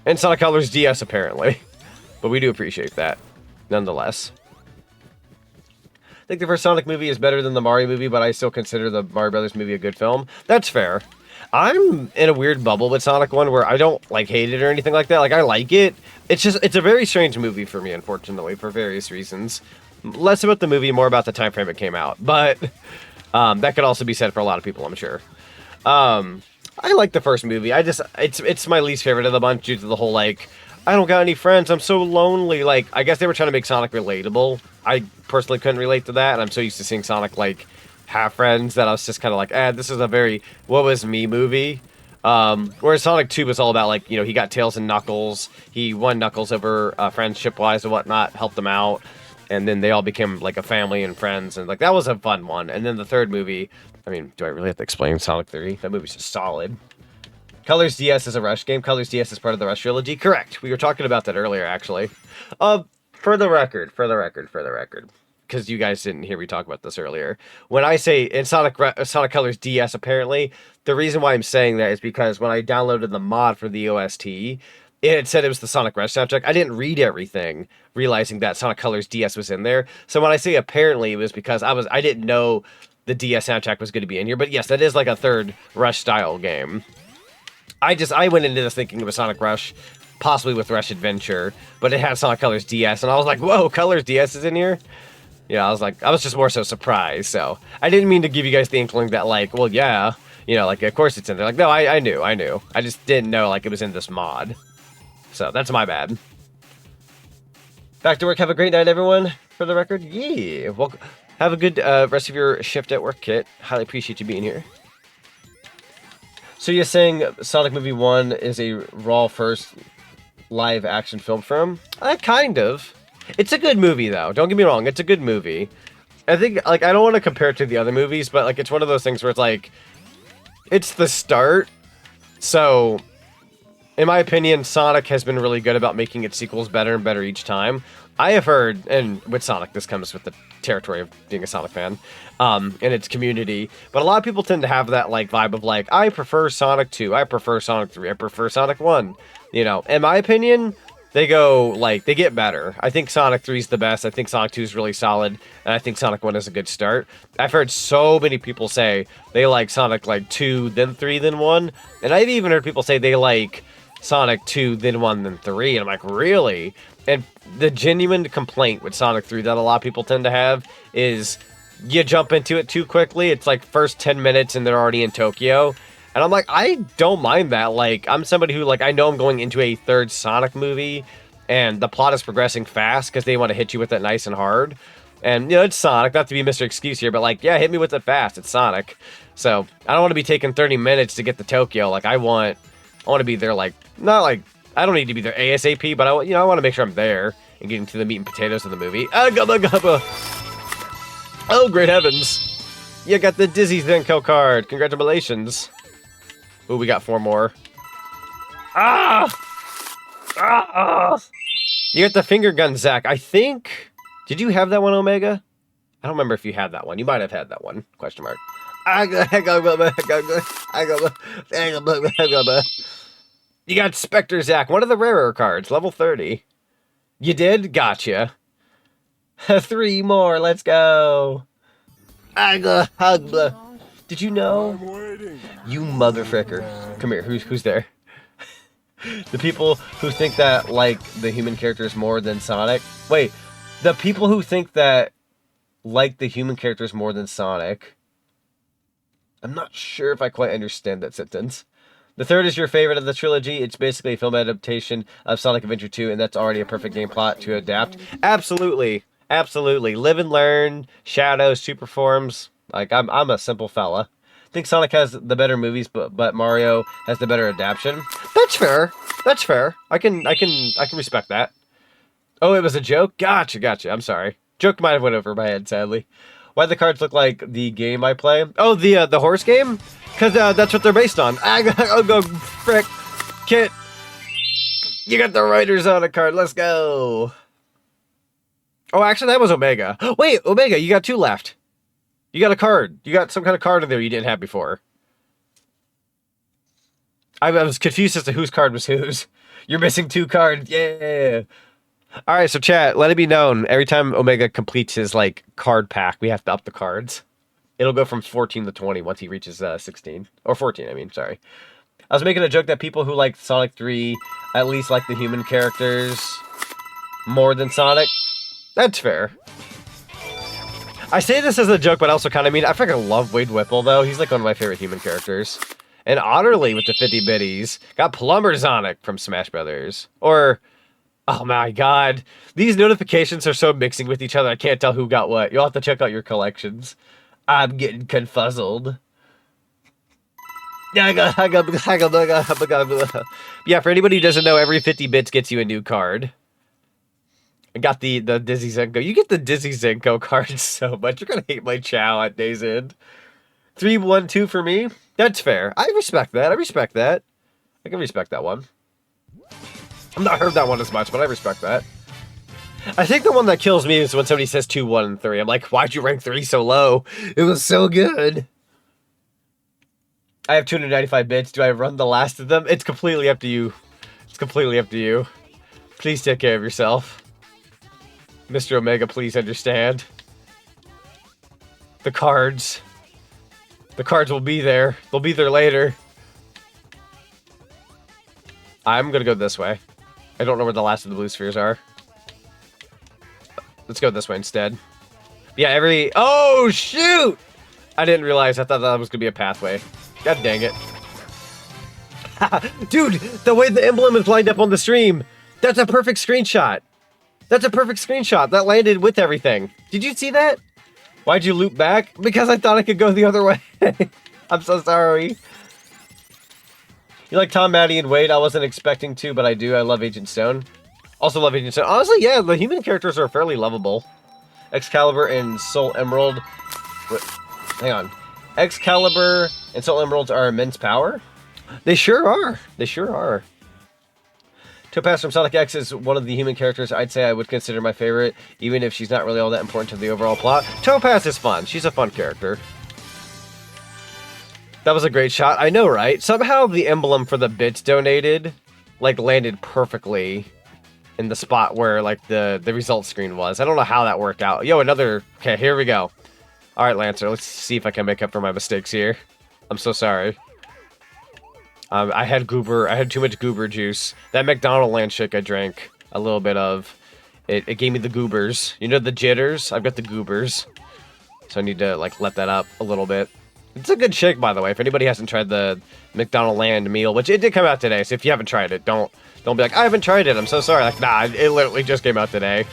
And Sonic Colors DS, apparently. But we do appreciate that. Nonetheless. I think the first Sonic movie is better than the Mario movie, but I still consider the Mario Brothers movie a good film. That's fair. I'm in a weird bubble with Sonic 1 where I don't, like, hate it or anything like that. Like, I like it. It's a very strange movie for me, unfortunately, for various reasons. Less about the movie, more about the time frame it came out. But that could also be said for a lot of people, I'm sure. I like the first movie. It's my least favorite of the bunch due to the whole, like, I don't got any friends, I'm so lonely. Like, I guess they were trying to make Sonic relatable. I personally couldn't relate to that, and I'm so used to seeing Sonic, like, have friends that I was just kind of like, this is a very what was me movie. Whereas Sonic 2 was all about, like, you know, he got Tails and Knuckles. He won Knuckles over friendship-wise and whatnot, helped them out. And then they all became, like, a family and friends. And, like, that was a fun one. And then the third movie, I mean, do I really have to explain Sonic 3? That movie's just solid. Colors DS is a Rush game. Colors DS is part of the Rush trilogy. Correct. We were talking about that earlier, actually. For the record. Because you guys didn't hear me talk about this earlier. When I say in Sonic Colors DS, apparently, the reason why I'm saying that is because when I downloaded the mod for the OST, it said it was the Sonic Rush soundtrack. I didn't read everything, realizing that Sonic Colors DS was in there. So when I say apparently, it was because I didn't know the DS soundtrack was going to be in here. But yes, that is like a third Rush style game. I went into this thinking it was Sonic Rush, possibly with Rush Adventure, but it had Sonic Colors DS, and I was like, whoa, Colors DS is in here? Yeah, I was just more so surprised, so. I didn't mean to give you guys the inkling that, like, well, yeah, you know, like, of course it's in there. Like, no, I knew. I just didn't know, like, it was in this mod. So, that's my bad. Back to work. Have a great night, everyone, for the record. Yeah. Well, have a good rest of your shift at work, Kit. Highly appreciate you being here. So you're saying Sonic Movie 1 is a raw first live action film from? Kind of. It's a good movie, though. Don't get me wrong. It's a good movie. I think, like, I don't want to compare it to the other movies, but, like, it's one of those things where it's, like, it's the start. So, in my opinion, Sonic has been really good about making its sequels better and better each time. I have heard, and with Sonic, this comes with the territory of being a Sonic fan, and its community, but a lot of people tend to have that, like, vibe of, like, I prefer Sonic 2, I prefer Sonic 3, I prefer Sonic 1, you know. In my opinion, they go, like, they get better. I think Sonic 3 is the best, I think Sonic 2 is really solid, and I think Sonic 1 is a good start. I've heard so many people say they like Sonic, like, 2, then 3, then 1, and I've even heard people say they like Sonic 2, then 1, then 3, and I'm like, really? And the genuine complaint with Sonic 3 that a lot of people tend to have is you jump into it too quickly. It's like first 10 minutes and they're already in Tokyo. And I'm like, I don't mind that. Like, I'm somebody who, like, I know I'm going into a third Sonic movie and the plot is progressing fast because they want to hit you with it nice and hard. And, you know, it's Sonic, not to be Mr. Excuse here, but, like, yeah, hit me with it fast. It's Sonic. So I don't want to be taking 30 minutes to get to Tokyo. Like, I want to be there, like, not like, I don't need to be there ASAP, but I want to make sure I'm there and getting to the meat and potatoes of the movie. Gubba gubba. Oh, great heavens. You got the Dizzy Zenko card. Congratulations. Ooh, we got 4 more. Ah! You got the finger gun, Zach. I think... Did you have that one, Omega? I don't remember if you had that one. You might have had that one. Question mark. You got Spectre, Zach. One of the rarer cards. Level 30. You did? Gotcha. 3 more. Let's go. Did you know? I'm waiting. You motherfricker. Come here. Who's there? The people who think that, like, the human character is more than Sonic. Wait. The people who think that, like, the human character is more than Sonic. I'm not sure if I quite understand that sentence. The third is your favorite of the trilogy. It's basically a film adaptation of Sonic Adventure 2, and that's already a perfect game plot to adapt. Absolutely. Absolutely. Live and learn, shadows, super forms. Like, I'm a simple fella. I think Sonic has the better movies, but Mario has the better adaptation. That's fair. That's fair. I can respect that. Oh, it was a joke? Gotcha. I'm sorry. Joke might have went over my head, sadly. Why the cards look like the game I play? Oh, the horse game? Because that's what they're based on. I'll go, frick. Kit. You got the Riders on a card. Let's go. Oh, actually, that was Omega. Wait, Omega, you got 2 left. You got a card. You got some kind of card in there you didn't have before. I was confused as to whose card was whose. You're missing 2 cards. Yeah. All right, so chat, let it be known. Every time Omega completes his like card pack, we have to up the cards. It'll go from 14 to 20 once he reaches 16 or 14. I mean, sorry. I was making a joke that people who like Sonic 3 at least like the human characters more than Sonic. That's fair. I say this as a joke, but I also kind of mean I freaking love Wade Whipple though. He's like one of my favorite human characters. And Otterly with the 50 biddies. Got Plumber Zonic from Smash Brothers. Or, oh my god. These notifications are so mixing with each other, I can't tell who got what. You'll have to check out your collections. I'm getting confuzzled. Yeah, for anybody who doesn't know, every 50 bits gets you a new card. I got the Dizzy Zenko. You get the Dizzy Zenko card so much. You're gonna hate my chow at day's end. 3-1-2 for me. That's fair. I respect that. I respect that. I can respect that one. I've not heard that one as much, but I respect that. I think the one that kills me is when somebody says 2, 1, and 3. I'm like, why'd you rank 3 so low? It was so good. I have 295 bits. Do I run the last of them? It's completely up to you. It's completely up to you. Please take care of yourself. Mr. Omega, please understand. The cards. The cards will be there. They'll be there later. I'm gonna go this way. I don't know where the last of the blue spheres are. Let's go this way instead. Yeah, every... Oh, shoot! I didn't realize. I thought that was gonna be a pathway. God dang it. Dude, the way the emblem is lined up on the stream. That's a perfect screenshot. That's a perfect screenshot. That landed with everything. Did you see that? Why'd you loop back? Because I thought I could go the other way. I'm so sorry. You like Tom, Maddie, and Wade? I wasn't expecting to, but I do. I love Agent Stone. Also love Agent Stone. Honestly, yeah, the human characters are fairly lovable. Excalibur and Soul Emerald. Wait, hang on. Excalibur and Soul Emeralds are immense power? They sure are. They sure are. Topaz from Sonic X is one of the human characters I'd say I would consider my favorite, even if she's not really all that important to the overall plot. Topaz is fun. She's a fun character. That was a great shot. I know, right? Somehow the emblem for the bits donated, like, landed perfectly in the spot where, like, the result screen was. I don't know how that worked out. Yo, another... Okay, here we go. All right, Lancer, let's see if I can make up for my mistakes here. I'm so sorry. I had too much goober juice. That McDonald land shake I drank a little bit of. It gave me the goobers. You know the jitters? I've got the goobers. So I need to, like, let that up a little bit. It's a good shake, by the way. If anybody hasn't tried the McDonald land meal, which it did come out today, so if you haven't tried it, don't be like, I haven't tried it, I'm so sorry. Like, nah, it literally just came out today.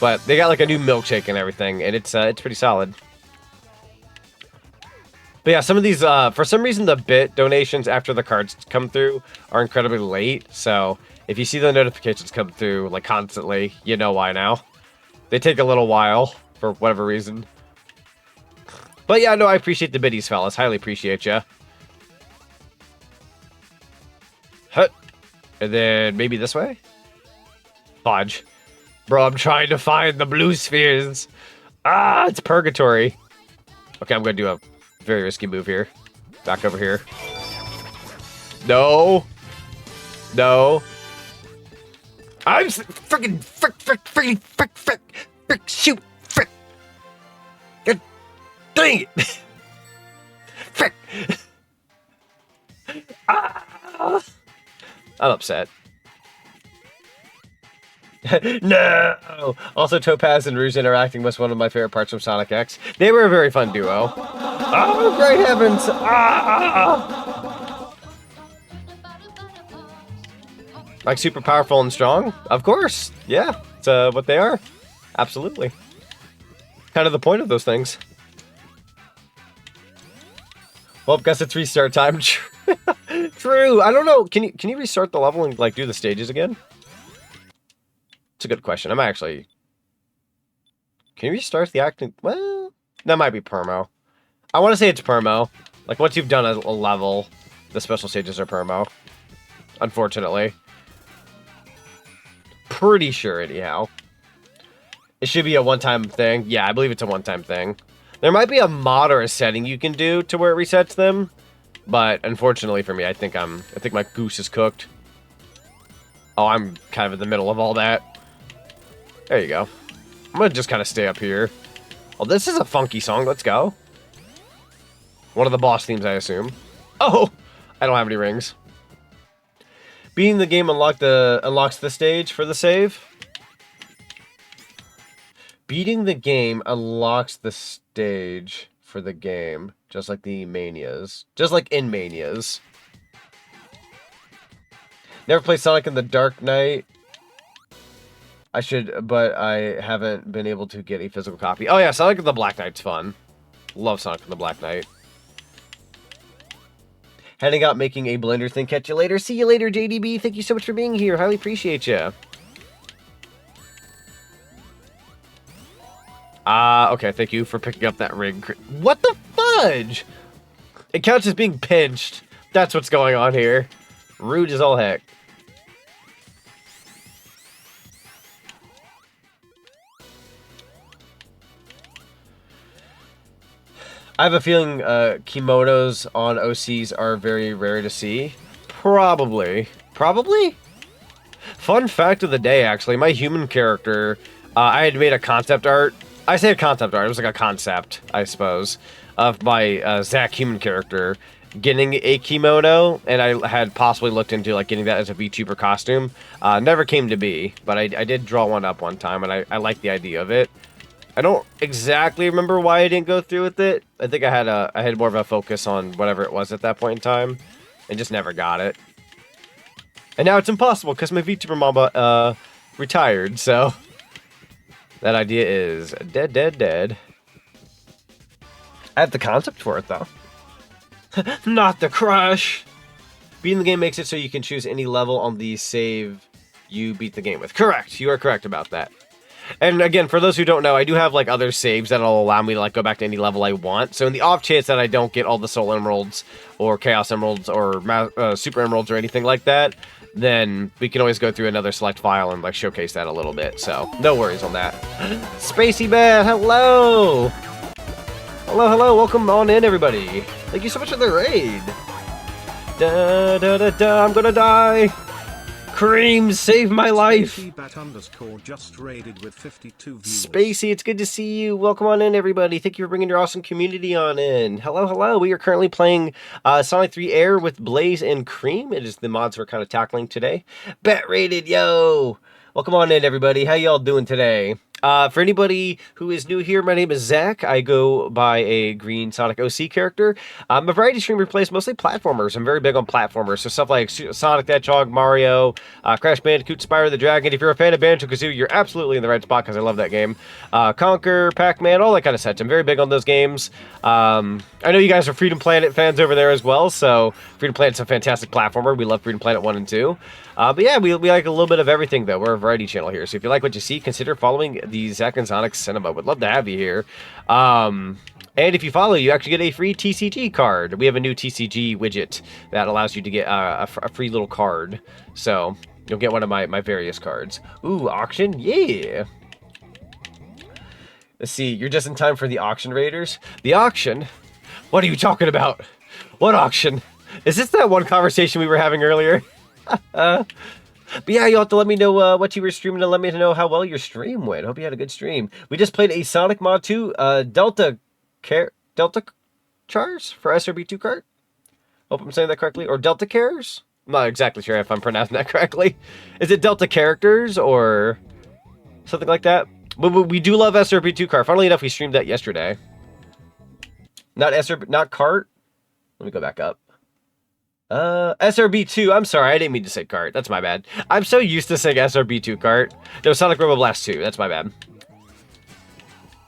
But they got, like, a new milkshake and everything, and it's pretty solid. But yeah, some of these, for some reason, the bit donations after the cards come through are incredibly late. So if you see the notifications come through, like, constantly, you know why now. They take a little while, for whatever reason. But yeah, no, I appreciate the biddies, fellas. Highly appreciate ya. Hut. And then maybe this way? Fudge. Bro, I'm trying to find the blue spheres. Ah, it's purgatory. Okay, I'm going to do a very risky move here. Back over here. No. No. I'm freaking shoot. Frick. God dang it. Frick. Ah. I'm upset. No! Also, Topaz and Rouge interacting was one of my favorite parts from Sonic X. They were a very fun duo. Oh, great heavens! Ah! Like super powerful and strong? Of course! Yeah, it's what they are. Absolutely. Kind of the point of those things. Well, guess it's restart time. True! I don't know. Can you restart the level and, like, do the stages again? It's a good question. I'm actually... Can you restart the acting? Well, that might be permo. I want to say it's permo. Like, once you've done a level, the special stages are permo. Unfortunately. Pretty sure, anyhow. It should be a one-time thing. Yeah, I believe it's a one-time thing. There might be a mod or a setting you can do to where it resets them. But, unfortunately for me, I think my goose is cooked. Oh, I'm kind of in the middle of all that. There you go. I'm gonna just kind of stay up here. Oh, this is a funky song. Let's go. One of the boss themes, I assume. Oh, I don't have any rings. Beating the game unlocks the stage for the save. Beating the game unlocks the stage for the game, just like the manias, just like in manias. Never played Sonic in the Dark Knight. I should, but I haven't been able to get a physical copy. Oh yeah, Sonic in the Black Knight's fun. Love Sonic in the Black Knight. Heading out, making a blender thing. Catch you later. See you later, JDB. Thank you so much for being here. Highly appreciate you. Okay, thank you for picking up that ring. What the fudge? It counts as being pinched. That's what's going on here. Rude as all heck. I have a feeling kimonos on OCs are very rare to see. Probably. Probably? Fun fact of the day, actually. My human character, I had made a concept art. I say a concept art. It was like a concept, I suppose, of my Zach human character getting a kimono, and I had possibly looked into like getting that as a VTuber costume. Never came to be, but I did draw one up one time, and I like the idea of it. I don't exactly remember why I didn't go through with it. I think I had more of a focus on whatever it was at that point in time, and just never got it. And now it's impossible because my VTuber mama retired, so that idea is dead, dead, dead. I have the concept for it though. Not the crush. Beating the game makes it so you can choose any level on the save you beat the game with. Correct. You are correct about that. And again, for those who don't know, I do have like other saves that'll allow me to like go back to any level I want. So in the off chance that I don't get all the Soul Emeralds or Chaos Emeralds or Super Emeralds or anything like that, then we can always go through another select file and like showcase that a little bit. So no worries on that. Spacey Man, hello! Hello, hello, welcome on in everybody. Thank you so much for the raid. Da da da da, I'm gonna die. Cream, save my life. Just raided with 52 viewers. Spacey, it's good to see you. Welcome on in, everybody. Thank you for bringing your awesome community on in. Hello, hello. We are currently playing Sonic 3 Air with Blaze and Cream. It is the mods we're kind of tackling today. Bet rated, yo. Welcome on in, everybody. How y'all doing today? For anybody who is new here, my name is Zach. I go by a green Sonic OC character. I'm a variety streamer who plays mostly platformers. I'm very big on platformers, so stuff like Sonic the Hedgehog, Mario, Crash Bandicoot, Spyro the Dragon. If you're a fan of Banjo-Kazooie, you're absolutely in the right spot because I love that game. Conquer, Pac-Man, all that kind of such. I'm very big on those games. I know you guys are Freedom Planet fans over there as well, so Freedom Planet's a fantastic platformer. We love Freedom Planet 1 and 2. But yeah, we like a little bit of everything, though. We're a variety channel here, so if you like what you see, consider following the Zach and Zonic Cinema. Would love to have you here. And if you follow, you actually get a free TCG card. We have a new TCG widget that allows you to get a free little card. So you'll get one of my various cards. Ooh, auction? Yeah! Let's see, you're just in time for the auction raiders. The auction? What are you talking about? What auction? Is this that one conversation we were having earlier? But yeah, you'll have to let me know what you were streaming and let me know how well your stream went. Hope you had a good stream. We just played a Sonic Mod 2 Delta Chars for SRB2 cart. Hope I'm saying that correctly. Or Delta Cares? I'm not exactly sure if I'm pronouncing that correctly. Is it Delta Characters or something like that? But we do love SRB2 cart. Funnily enough, we streamed that yesterday. Not cart. Let me go back up. SRB2, I'm sorry, I didn't mean to say cart, that's my bad. I'm so used to saying SRB2 cart. No, Sonic Robo Blast 2, that's my bad.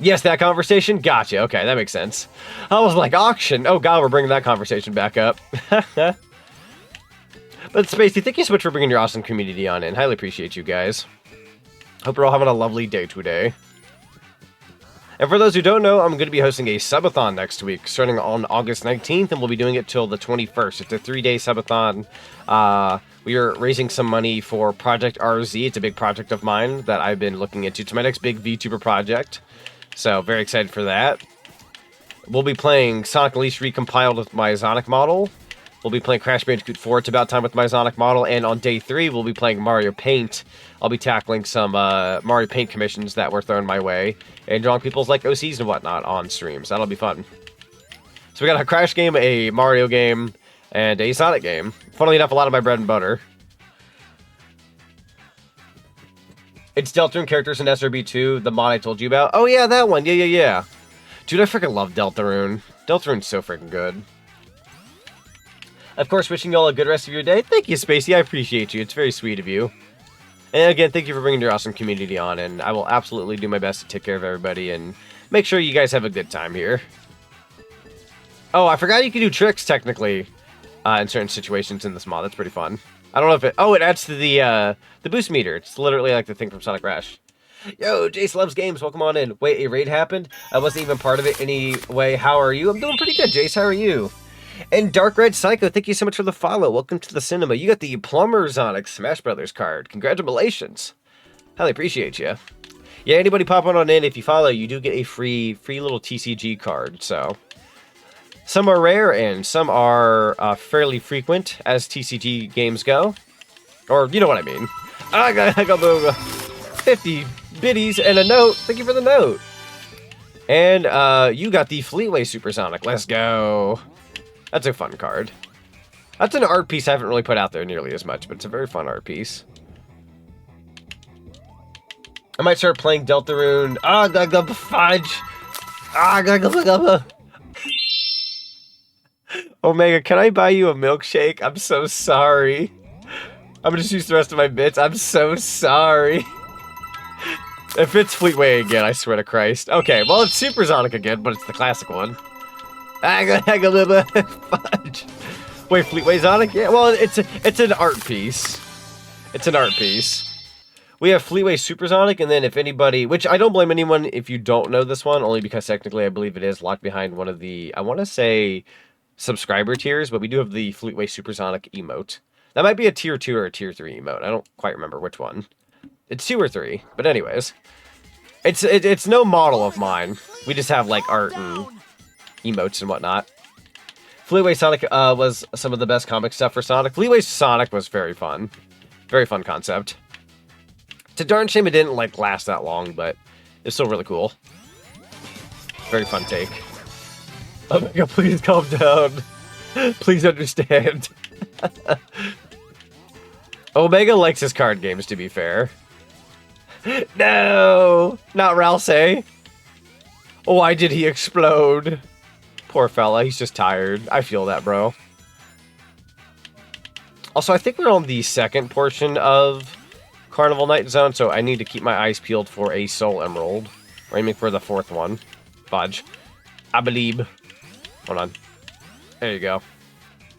Yes, that conversation? Gotcha, okay, that makes sense. I was like, auction? Oh god, we're bringing that conversation back up. But Spacey, thank you so much for bringing your awesome community on in. Highly appreciate you guys. Hope you're all having a lovely day today. And for those who don't know, I'm going to be hosting a subathon next week, starting on August 19th, and we'll be doing it till the 21st. It's a 3-day subathon. We are raising some money for Project RZ. It's a big project of mine that I've been looking into. It's my next big VTuber project, so very excited for that. We'll be playing Sonic Unleashed Recompiled with my Zonic model. we'll be playing Crash Bandicoot 4, It's About Time with my Zonic model, and on day 3, we'll be playing Mario Paint. I'll be tackling some Mario Paint commissions that were thrown my way, and drawing people's like OCs and whatnot on streams. That'll be fun. So we got a Crash game, a Mario game, and a Sonic game. Funnily enough, a lot of my bread and butter. It's Deltarune characters in SRB2, the mod I told you about. Oh yeah, that one. Yeah. Dude, I freaking love Deltarune. Deltarune's so freaking good. Of course, wishing you all a good rest of your day. Thank you, Spacey. I appreciate you. It's very sweet of you. And again, thank you for bringing your awesome community on, and I will absolutely do my best to take care of everybody and make sure you guys have a good time here. Oh, I forgot you can do tricks, technically, in certain situations in this mod. That's pretty fun. I don't know if it... Oh, it adds to the boost meter. It's literally like the thing from Sonic Rush. Yo, Jace loves games. Welcome on in. Wait, a raid happened? I wasn't even part of it anyway. How are you? I'm doing pretty good, Jace. How are you? And Dark Red Psycho, thank you so much for the follow. Welcome to the cinema. You got the Plumber Zonic Smash Brothers card. Congratulations. Highly appreciate you. Yeah, anybody popping on in, if you follow, you do get a free little TCG card. So, some are rare and some are fairly frequent as TCG games go. Or, you know what I mean. I got 50 biddies and a note. Thank you for the note. And you got the Fleetway Supersonic. Let's go. That's a fun card. That's an art piece I haven't really put out there nearly as much, but it's a very fun art piece. I might start playing Deltarune. Fudge. Omega, can I buy you a milkshake? I'm so sorry. I'm gonna just use the rest of my bits. I'm so sorry. If it's Fleetway again, I swear to Christ. Okay, well, it's Supersonic again, but it's the classic one. Fudge. Wait, Fleetway Sonic? Yeah, well, it's an art piece. It's an art piece. We have Fleetway Supersonic, and then if anybody... Which I don't blame anyone if you don't know this one, only because technically I believe it is locked behind one of the... I want to say subscriber tiers, but we do have the Fleetway Supersonic emote. That might be a tier 2 or a tier 3 emote. I don't quite remember which one. It's 2 or 3, but anyways. It's no model of mine. We just have, like, art and emotes and whatnot. Fleetway Sonic was some of the best comic stuff for Sonic. Fleetway Sonic was very fun. Very fun concept. It's a darn shame it didn't, like, last that long, but it's still really cool. Very fun take. Oh my god, please calm down. Please understand. Omega likes his card games, to be fair. No! Not Ralsei. Why did he explode? Poor fella, he's just tired. I feel that, bro. Also, I think we're on the second portion of Carnival Night Zone, so I need to keep my eyes peeled for a Soul Emerald. We're aiming for the 4th one. Fudge. I believe. Hold on. There you go.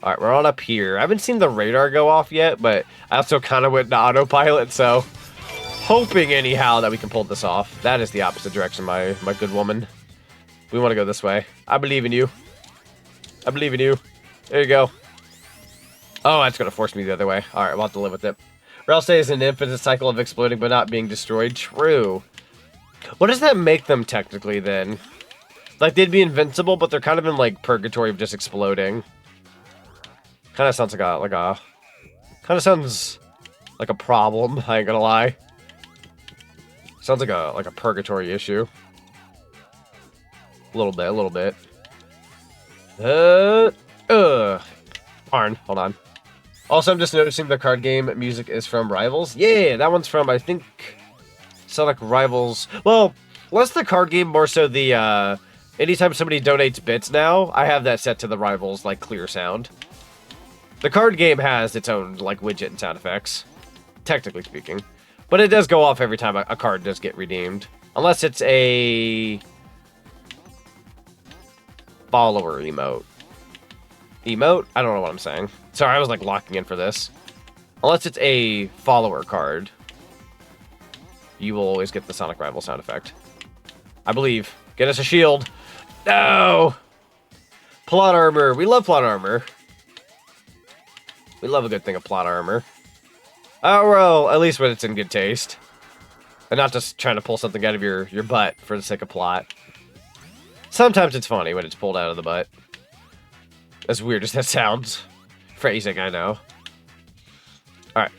Alright, we're on up here. I haven't seen the radar go off yet, but I also kind of went to autopilot, so... Hoping, anyhow, that we can pull this off. That is the opposite direction, my good woman. We want to go this way. I believe in you. I believe in you. There you go. Oh, that's going to force me the other way. Alright, we'll have to live with it. Ralsei is an infinite cycle of exploding but not being destroyed. True. What does that make them, technically, then? Like, they'd be invincible, but they're kind of in, like, purgatory of just exploding. Kind of sounds like a... Kind of sounds like a problem, I ain't gonna lie. Sounds like a purgatory issue. A little bit. Arn, hold on. Also, I'm just noticing the card game music is from Rivals. Yeah, that one's from, I think, Sonic Rivals. Well, less the card game, more so the, anytime somebody donates bits now, I have that set to the Rivals, like, clear sound. The card game has its own, like, widget and sound effects, technically speaking. But it does go off every time a card does get redeemed. Unless it's a... follower emote. Emote? I don't know what I'm saying. Sorry, I was, like, locking in for this. Unless it's a follower card, you will always get the Sonic Rival sound effect. I believe. Get us a shield. No! Plot armor. We love plot armor. We love a good thing of plot armor. Oh, well, at least when it's in good taste. And not just trying to pull something out of your butt for the sake of plot. Sometimes it's funny when it's pulled out of the butt. As weird as that sounds. Phrasing, I know. All right.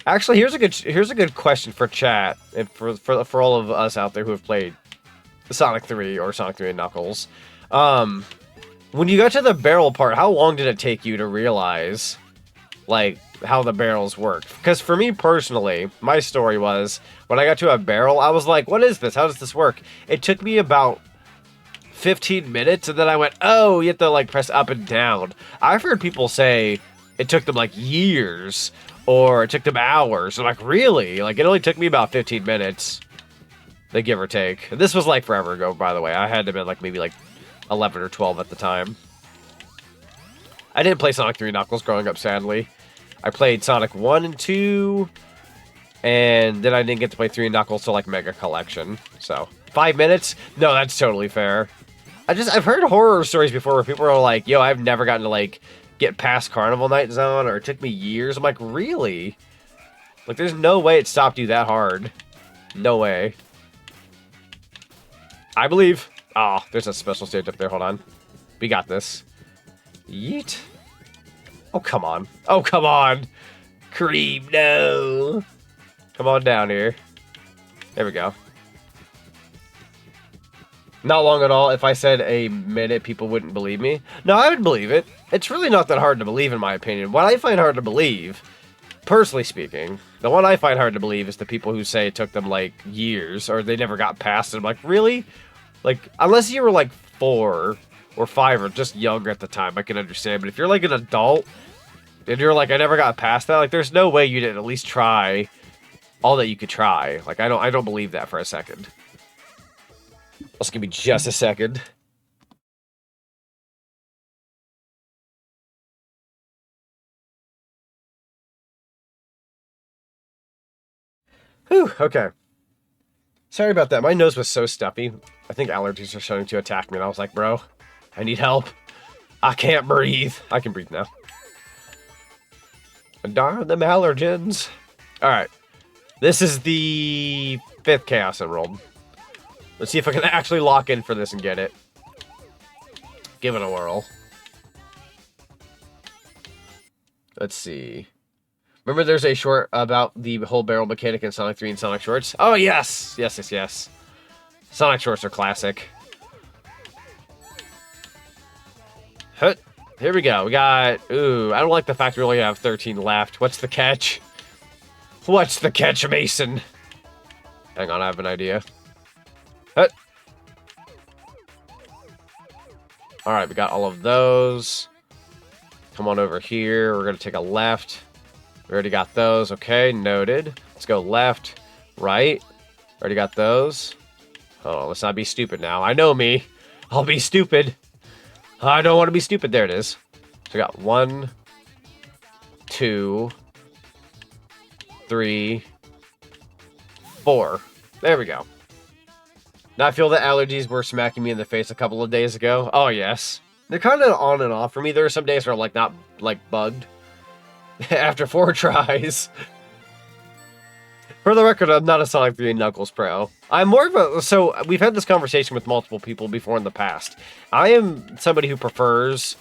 Actually, here's a good question for chat and for all of us out there who have played Sonic 3 or Sonic 3 and Knuckles. When you got to the barrel part, how long did it take you to realize, like, how the barrels work? Because for me personally, my story was, when I got to a barrel, I was like, what is this? How does this work? It took me about 15 minutes, and then I went, oh, you have to, like, press up and down. I've heard people say it took them, like, years, or it took them hours. I'm like, really? Like, it only took me about 15 minutes, give or take. This was, like, forever ago, by the way. I had to have been, like, maybe, like, 11 or 12 at the time. I didn't play Sonic 3 Knuckles growing up, sadly. I played Sonic 1 and 2, and then I didn't get to play 3 Knuckles till, like, Mega Collection. So, 5 minutes? No, that's totally fair. I've heard horror stories before where people are like, yo, I've never gotten to, like, get past Carnival Night Zone, or it took me years. I'm like, really? Like, there's no way it stopped you that hard. No way. I believe. Oh, there's a special stage up there. Hold on. We got this. Yeet. Oh, come on. Oh, come on. Cream, no. Come on down here. There we go. Not long at all. If I said a minute, people wouldn't believe me. No, I would believe it. It's really not that hard to believe, in my opinion. What I find hard to believe, personally speaking, the one I find hard to believe is the people who say it took them, like, years, or they never got past it. I'm like, really? Like, unless you were, like, 4 or 5 or just younger at the time, I can understand. But if you're, like, an adult, and you're like, I never got past that, like, there's no way you didn't at least try all that you could try. Like, I don't believe that for a second. Just give me just a second. Whew, okay. Sorry about that. My nose was so stuffy. I think allergies are starting to attack me, and I was like, bro, I need help. I can't breathe. I can breathe now. Darn them allergens. Alright. This is the 5th Chaos Emerald. Let's see if I can actually lock in for this and get it. Give it a whirl. Let's see. Remember there's a short about the whole barrel mechanic in Sonic 3 and Sonic Shorts? Oh, yes! Yes, yes, yes. Sonic Shorts are classic. Hut. Here we go. We got... Ooh, I don't like the fact we only have 13 left. What's the catch? What's the catch, Mason? Hang on, I have an idea. Hut. Alright, we got all of those. Come on over here. We're going to take a left. We already got those. Okay, noted. Let's go left, right. Already got those. Oh, let's not be stupid now. I know me. I'll be stupid. I don't want to be stupid. There it is. So we got 1, 2, 3, 4. There we go. Now I feel the allergies were smacking me in the face a couple of days ago. Oh, yes. They're kind of on and off for me. There are some days where I'm, like, not, like, bugged. After 4 tries. For the record, I'm not a Sonic 3 Knuckles pro. I'm more of a... So, we've had this conversation with multiple people before in the past. I am somebody who prefers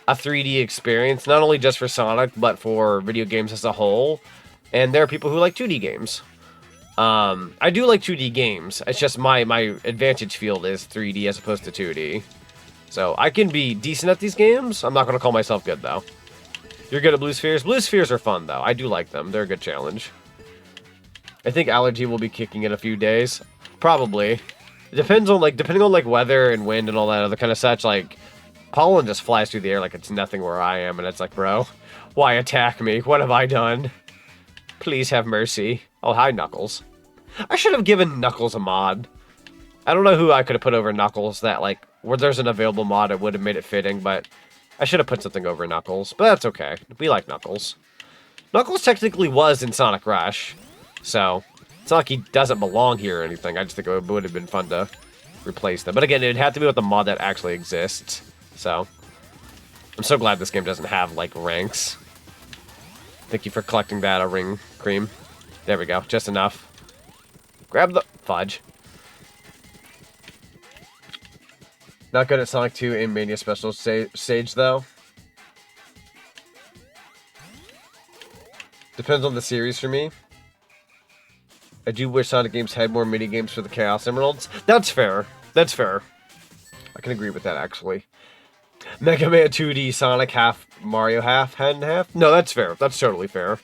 a 3D experience, not only just for Sonic, but for video games as a whole. And there are people who like 2D games. I do like 2D games. It's just my advantage field is 3D as opposed to 2D. So, I can be decent at these games. I'm not going to call myself good, though. You're good at Blue Spheres? Blue Spheres are fun, though. I do like them. They're a good challenge. I think Allergy will be kicking in a few days. Probably. It depends on, like, depending on, like, weather and wind and all that other kind of such, like, pollen just flies through the air like it's nothing where I am, and it's like, bro, why attack me? What have I done? Please have mercy. Oh, hi, Knuckles. I should have given Knuckles a mod. I don't know who I could have put over Knuckles that, like, where there's an available mod, it would have made it fitting, but I should have put something over Knuckles. But that's okay. We like Knuckles. Knuckles technically was in Sonic Rush, so it's not like he doesn't belong here or anything. I just think it would have been fun to replace them. But again, it'd have to be with a mod that actually exists. So I'm so glad this game doesn't have, like, ranks. Thank you for collecting that, a ring cream. There we go. Just enough. Grab the fudge. Not good at Sonic 2 in Mania Special stage, though. Depends on the series for me. I do wish Sonic games had more mini games for the Chaos Emeralds. That's fair. That's fair. I can agree with that, actually. Mega Man 2D, Sonic half, Mario half, and half? No, that's fair. That's totally fair.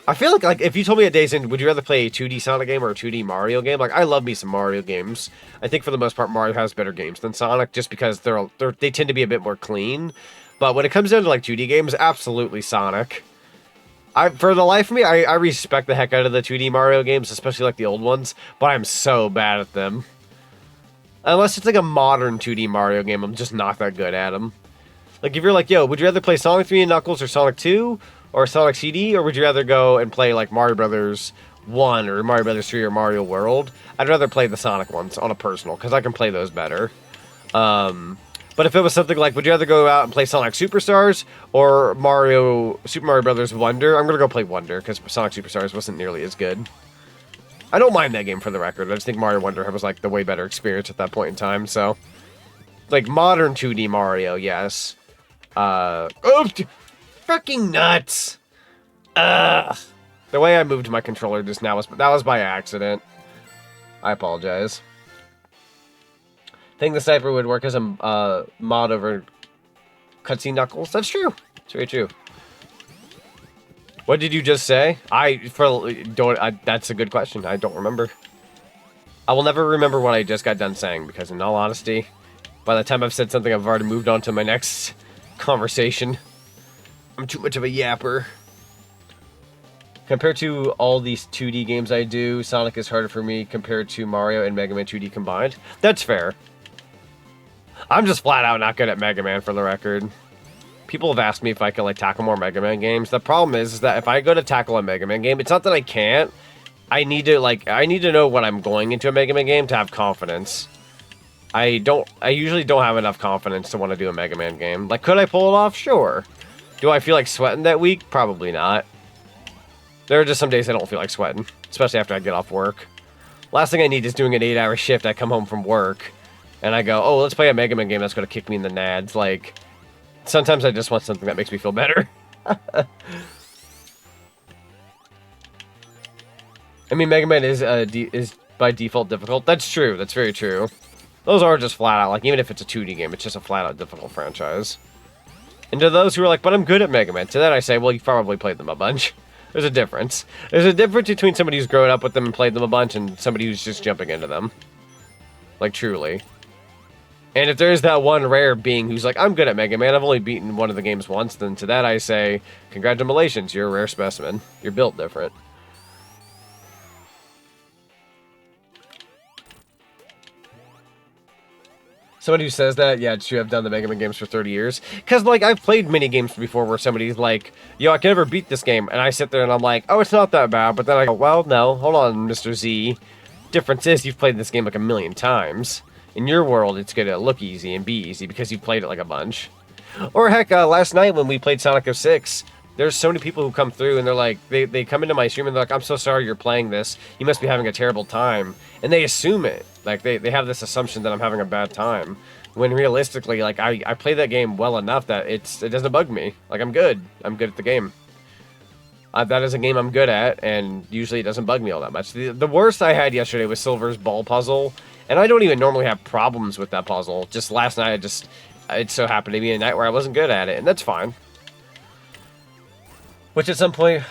I feel like if you told me at Days In, would you rather play a 2D Sonic game or a 2D Mario game? Like, I love me some Mario games. I think for the most part, Mario has better games than Sonic, just because they tend to be a bit more clean. But when it comes down to, like, 2D games, absolutely Sonic. For the life of me, I respect the heck out of the 2D Mario games, especially, like, the old ones, but I'm so bad at them. Unless it's, like, a modern 2D Mario game, I'm just not that good at them. Like, if you're like, yo, would you rather play Sonic 3 and Knuckles or Sonic 2? Or Sonic CD, or would you rather go and play like Mario Brothers 1 or Mario Brothers 3 or Mario World? I'd rather play the Sonic ones on a personal, because I can play those better. But if it was something like, would you rather go out and play Sonic Superstars or Super Mario Brothers Wonder? I'm going to go play Wonder, because Sonic Superstars wasn't nearly as good. I don't mind that game for the record. I just think Mario Wonder was like the way better experience at that point in time, so. Like modern 2D Mario, yes. Freaking nuts! The way I moved my controller just now was by accident. I apologize. Think the sniper would work as a mod over cutscene Knuckles? That's true. It's very true. What did you just say? That's a good question. I don't remember. I will never remember what I just got done saying, because in all honesty, by the time I've said something, I've already moved on to my next conversation. I'm too much of a yapper. Compared to all these 2D games I do, Sonic is harder for me compared to Mario and Mega Man 2D combined. That's fair. I'm just flat out not good at Mega Man, for the record. People have asked me if I can, like, tackle more Mega Man games. The problem is that if I go to tackle a Mega Man game, it's not that I can't. I need to know what I'm going into a Mega Man game to have confidence. I usually don't have enough confidence to want to do a Mega Man game. Like, could I pull it off? Sure. Do I feel like sweating that week? Probably not. There are just some days I don't feel like sweating, especially after I get off work. Last thing I need is doing an 8-hour shift. I come home from work, and I go, oh, let's play a Mega Man game that's going to kick me in the nads. Like, sometimes I just want something that makes me feel better. I mean, Mega Man is by default difficult. That's true. That's very true. Those are just flat out, like, even if it's a 2D game, it's just a flat out difficult franchise. And to those who are like, but I'm good at Mega Man, to that I say, well, you've probably played them a bunch. There's a difference. There's a difference between somebody who's grown up with them and played them a bunch and somebody who's just jumping into them. Like, truly. And if there's that one rare being who's like, I'm good at Mega Man, I've only beaten one of the games once, then to that I say, congratulations, you're a rare specimen. You're built different. Somebody who says that, yeah, it's true, I've done the Mega Man games for 30 years. Because, like, I've played mini games before where somebody's like, yo, I can never beat this game. And I sit there and I'm like, oh, it's not that bad. But then I go, well, no, hold on, Mr. Z. Difference is, you've played this game like a million times. In your world, it's going to look easy and be easy because you've played it like a bunch. Or, heck, last night when we played Sonic 06, there's so many people who come through and they're like, they come into my stream and they're like, I'm so sorry you're playing this. You must be having a terrible time. And they assume it. Like, they have this assumption that I'm having a bad time. When realistically, like, I play that game well enough that it doesn't bug me. Like, I'm good. I'm good at the game. That is a game I'm good at, and usually it doesn't bug me all that much. The worst I had yesterday was Silver's ball puzzle. And I don't even normally have problems with that puzzle. Just last night, it so happened to be a night where I wasn't good at it, and that's fine. Which at some point...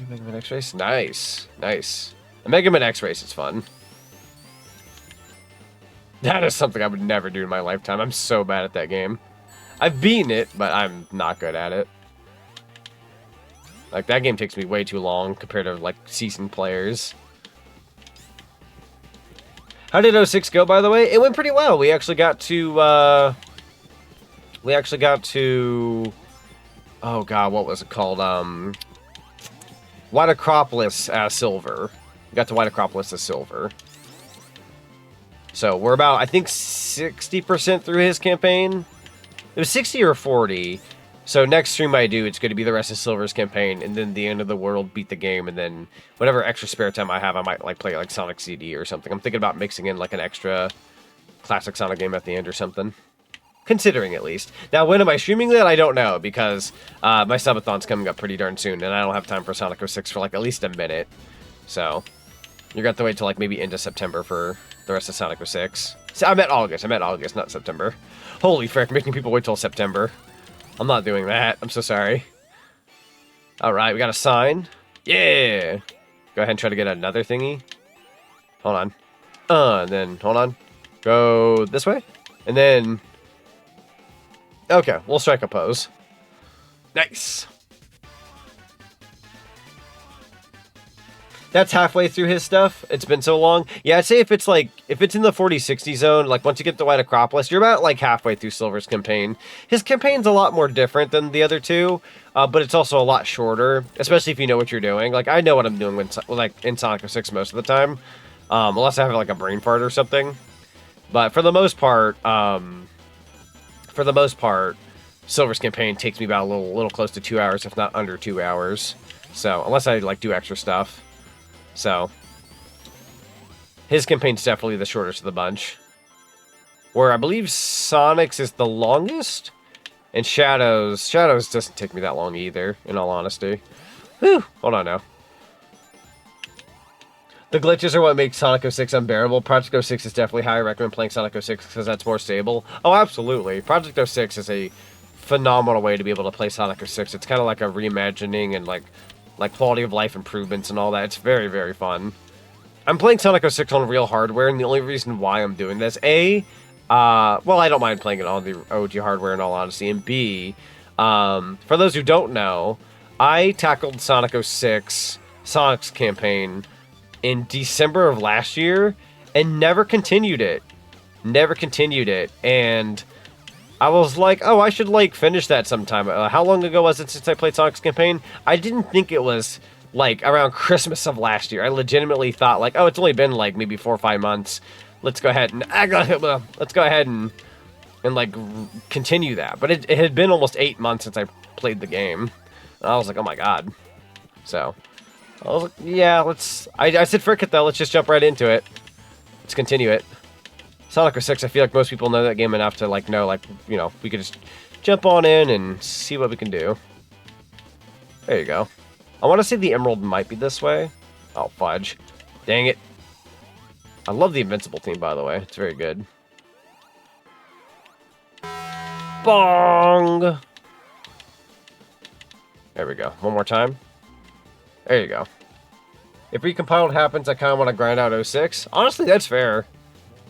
Mega Man X Race? Nice. Nice. A Mega Man X Race is fun. That is something I would never do in my lifetime. I'm so bad at that game. I've beaten it, but I'm not good at it. Like, that game takes me way too long compared to, like, seasoned players. How did 06 go, by the way? It went pretty well. We actually got to, oh god, what was it called? White Acropolis as silver. We got to White Acropolis as silver. So we're about, I think, 60% through his campaign. It was 60 or 40. So next stream I do, it's going to be the rest of Silver's campaign, and then the end of the world, beat the game, and then whatever extra spare time I have, I might like play like Sonic CD or something. I'm thinking about mixing in like an extra classic Sonic game at the end or something. considering at least. Now, when am I streaming that? I don't know, because my subathon's coming up pretty darn soon, and I don't have time for Sonic 06 for like at least a minute. So you're gonna have to wait till like maybe into September for the rest of Sonic 06. So I meant August, not September. Holy frick, making people wait till September. I'm not doing that. I'm so sorry. Alright, we got a sign. Yeah! Go ahead and try to get another thingy. Hold on. And then, hold on. Go this way. And then... Okay, we'll strike a pose. Nice! That's halfway through his stuff. It's been so long. Yeah, I'd say if it's in the 40-60 zone, like once you get to White Acropolis, you're about like halfway through Silver's campaign. His campaign's a lot more different than the other two, but it's also a lot shorter, especially if you know what you're doing. Like, I know what I'm doing when, like, in Sonic 06 most of the time, unless I have like a brain fart or something. But for the most part, Silver's campaign takes me about a little close to 2 hours, if not under 2 hours. So, unless I like do extra stuff. So, his campaign's definitely the shortest of the bunch. Where I believe Sonic's is the longest, and Shadow's doesn't take me that long either, in all honesty. Whew, hold on now. The glitches are what makes Sonic 06 unbearable. Project 06 is definitely high. I recommend playing Sonic 06 because that's more stable. Oh, absolutely. Project 06 is a phenomenal way to be able to play Sonic 06. It's kind of like a reimagining and like quality of life improvements and all that. It's very, very fun. I'm playing Sonic 06 on real hardware, and the only reason why I'm doing this, well, I don't mind playing it on the OG hardware in all honesty, and B, for those who don't know, I tackled Sonic 06, Sonic's campaign, in December of last year, and never continued it. And I was like, oh, I should, like, finish that sometime. How long ago was it since I played Sonic's campaign? I didn't think it was, like, around Christmas of last year. I legitimately thought, like, oh, it's only been, like, maybe 4 or 5 months. Let's go ahead and, like, continue that. But it had been almost 8 months since I played the game. And I was like, oh my god. So, I was like, yeah, I said, frick it, though. Let's just jump right into it. Let's continue it. Sonic 06, I feel like most people know that game enough to, like, know, like, you know, we could just jump on in and see what we can do. There you go. I want to say the Emerald might be this way. Oh, fudge. Dang it. I love the Invincible team, by the way. It's very good. Bong! There we go. One more time. There you go. If recompiled happens, I kind of want to grind out 06. Honestly, that's fair.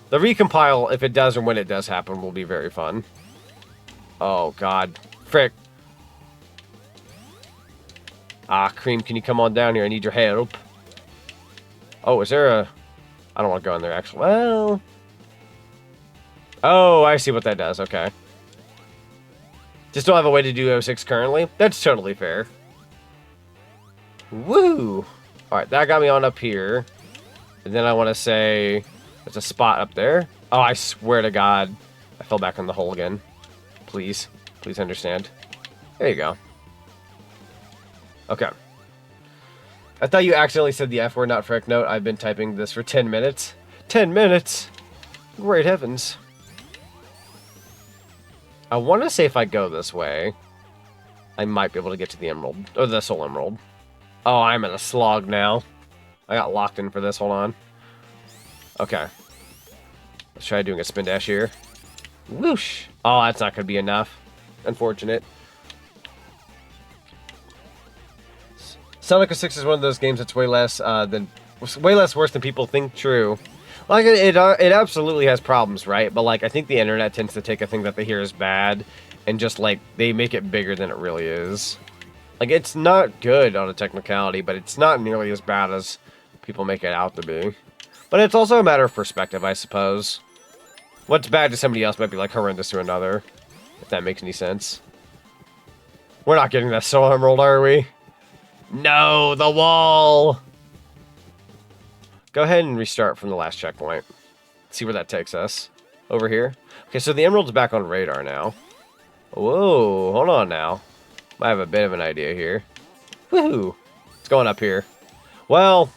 The recompile, if it does or when it does happen, will be very fun. Oh, God. Frick. Ah, Cream, can you come on down here? I need your help. Oh, is there a... I don't want to go in there, actually. Well... Oh, I see what that does. Okay. Just don't have a way to do 06 currently? That's totally fair. Woo! Alright, that got me on up here. And then I want to say... There's a spot up there. Oh, I swear to God. I fell back in the hole again. Please. Please understand. There you go. Okay. I thought you accidentally said the F word, not frick. Note, I've been typing this for 10 minutes. 10 minutes? Great heavens. I want to say if I go this way, I might be able to get to the Emerald. Or the Soul Emerald. Oh, I'm in a slog now. I got locked in for this. Hold on. Okay. Let's try doing a spin dash here. Whoosh! Oh, that's not going to be enough. Unfortunate. Sonic 06 is one of those games that's way less worse than people think. True. Like, it absolutely has problems, right? But, like, I think the internet tends to take a thing that they hear is bad and just, like, they make it bigger than it really is. Like, it's not good on a technicality, but it's not nearly as bad as people make it out to be. But it's also a matter of perspective, I suppose. What's bad to somebody else might be, like, horrendous to another. If that makes any sense. We're not getting that Soul Emerald, are we? No, the wall! Go ahead and restart from the last checkpoint. See where that takes us. Over here. Okay, so the Emerald's back on radar now. Whoa, hold on now. I have a bit of an idea here. Woohoo! It's going up here. Well...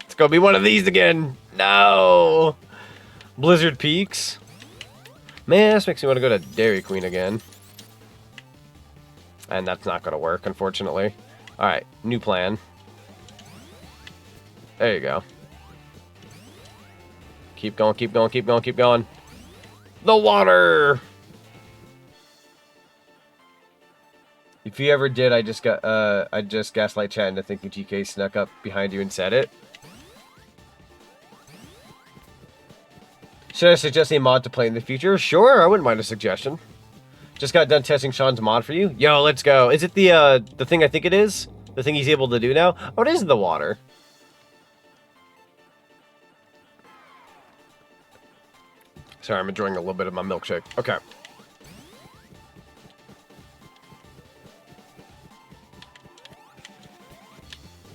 It's gonna be one of these again. No! Blizzard Peaks. Man, this makes me want to go to Dairy Queen again. And that's not going to work, unfortunately. Alright, new plan. There you go. Keep going, keep going, keep going, keep going. The water! If you ever did, I just gaslight chat into thinking GK snuck up behind you and said it. Should I suggest a mod to play in the future? Sure, I wouldn't mind a suggestion. Just got done testing Sean's mod for you. Yo, let's go. Is it the thing I think it is? The thing he's able to do now? Oh, it is the water. Sorry, I'm enjoying a little bit of my milkshake. Okay.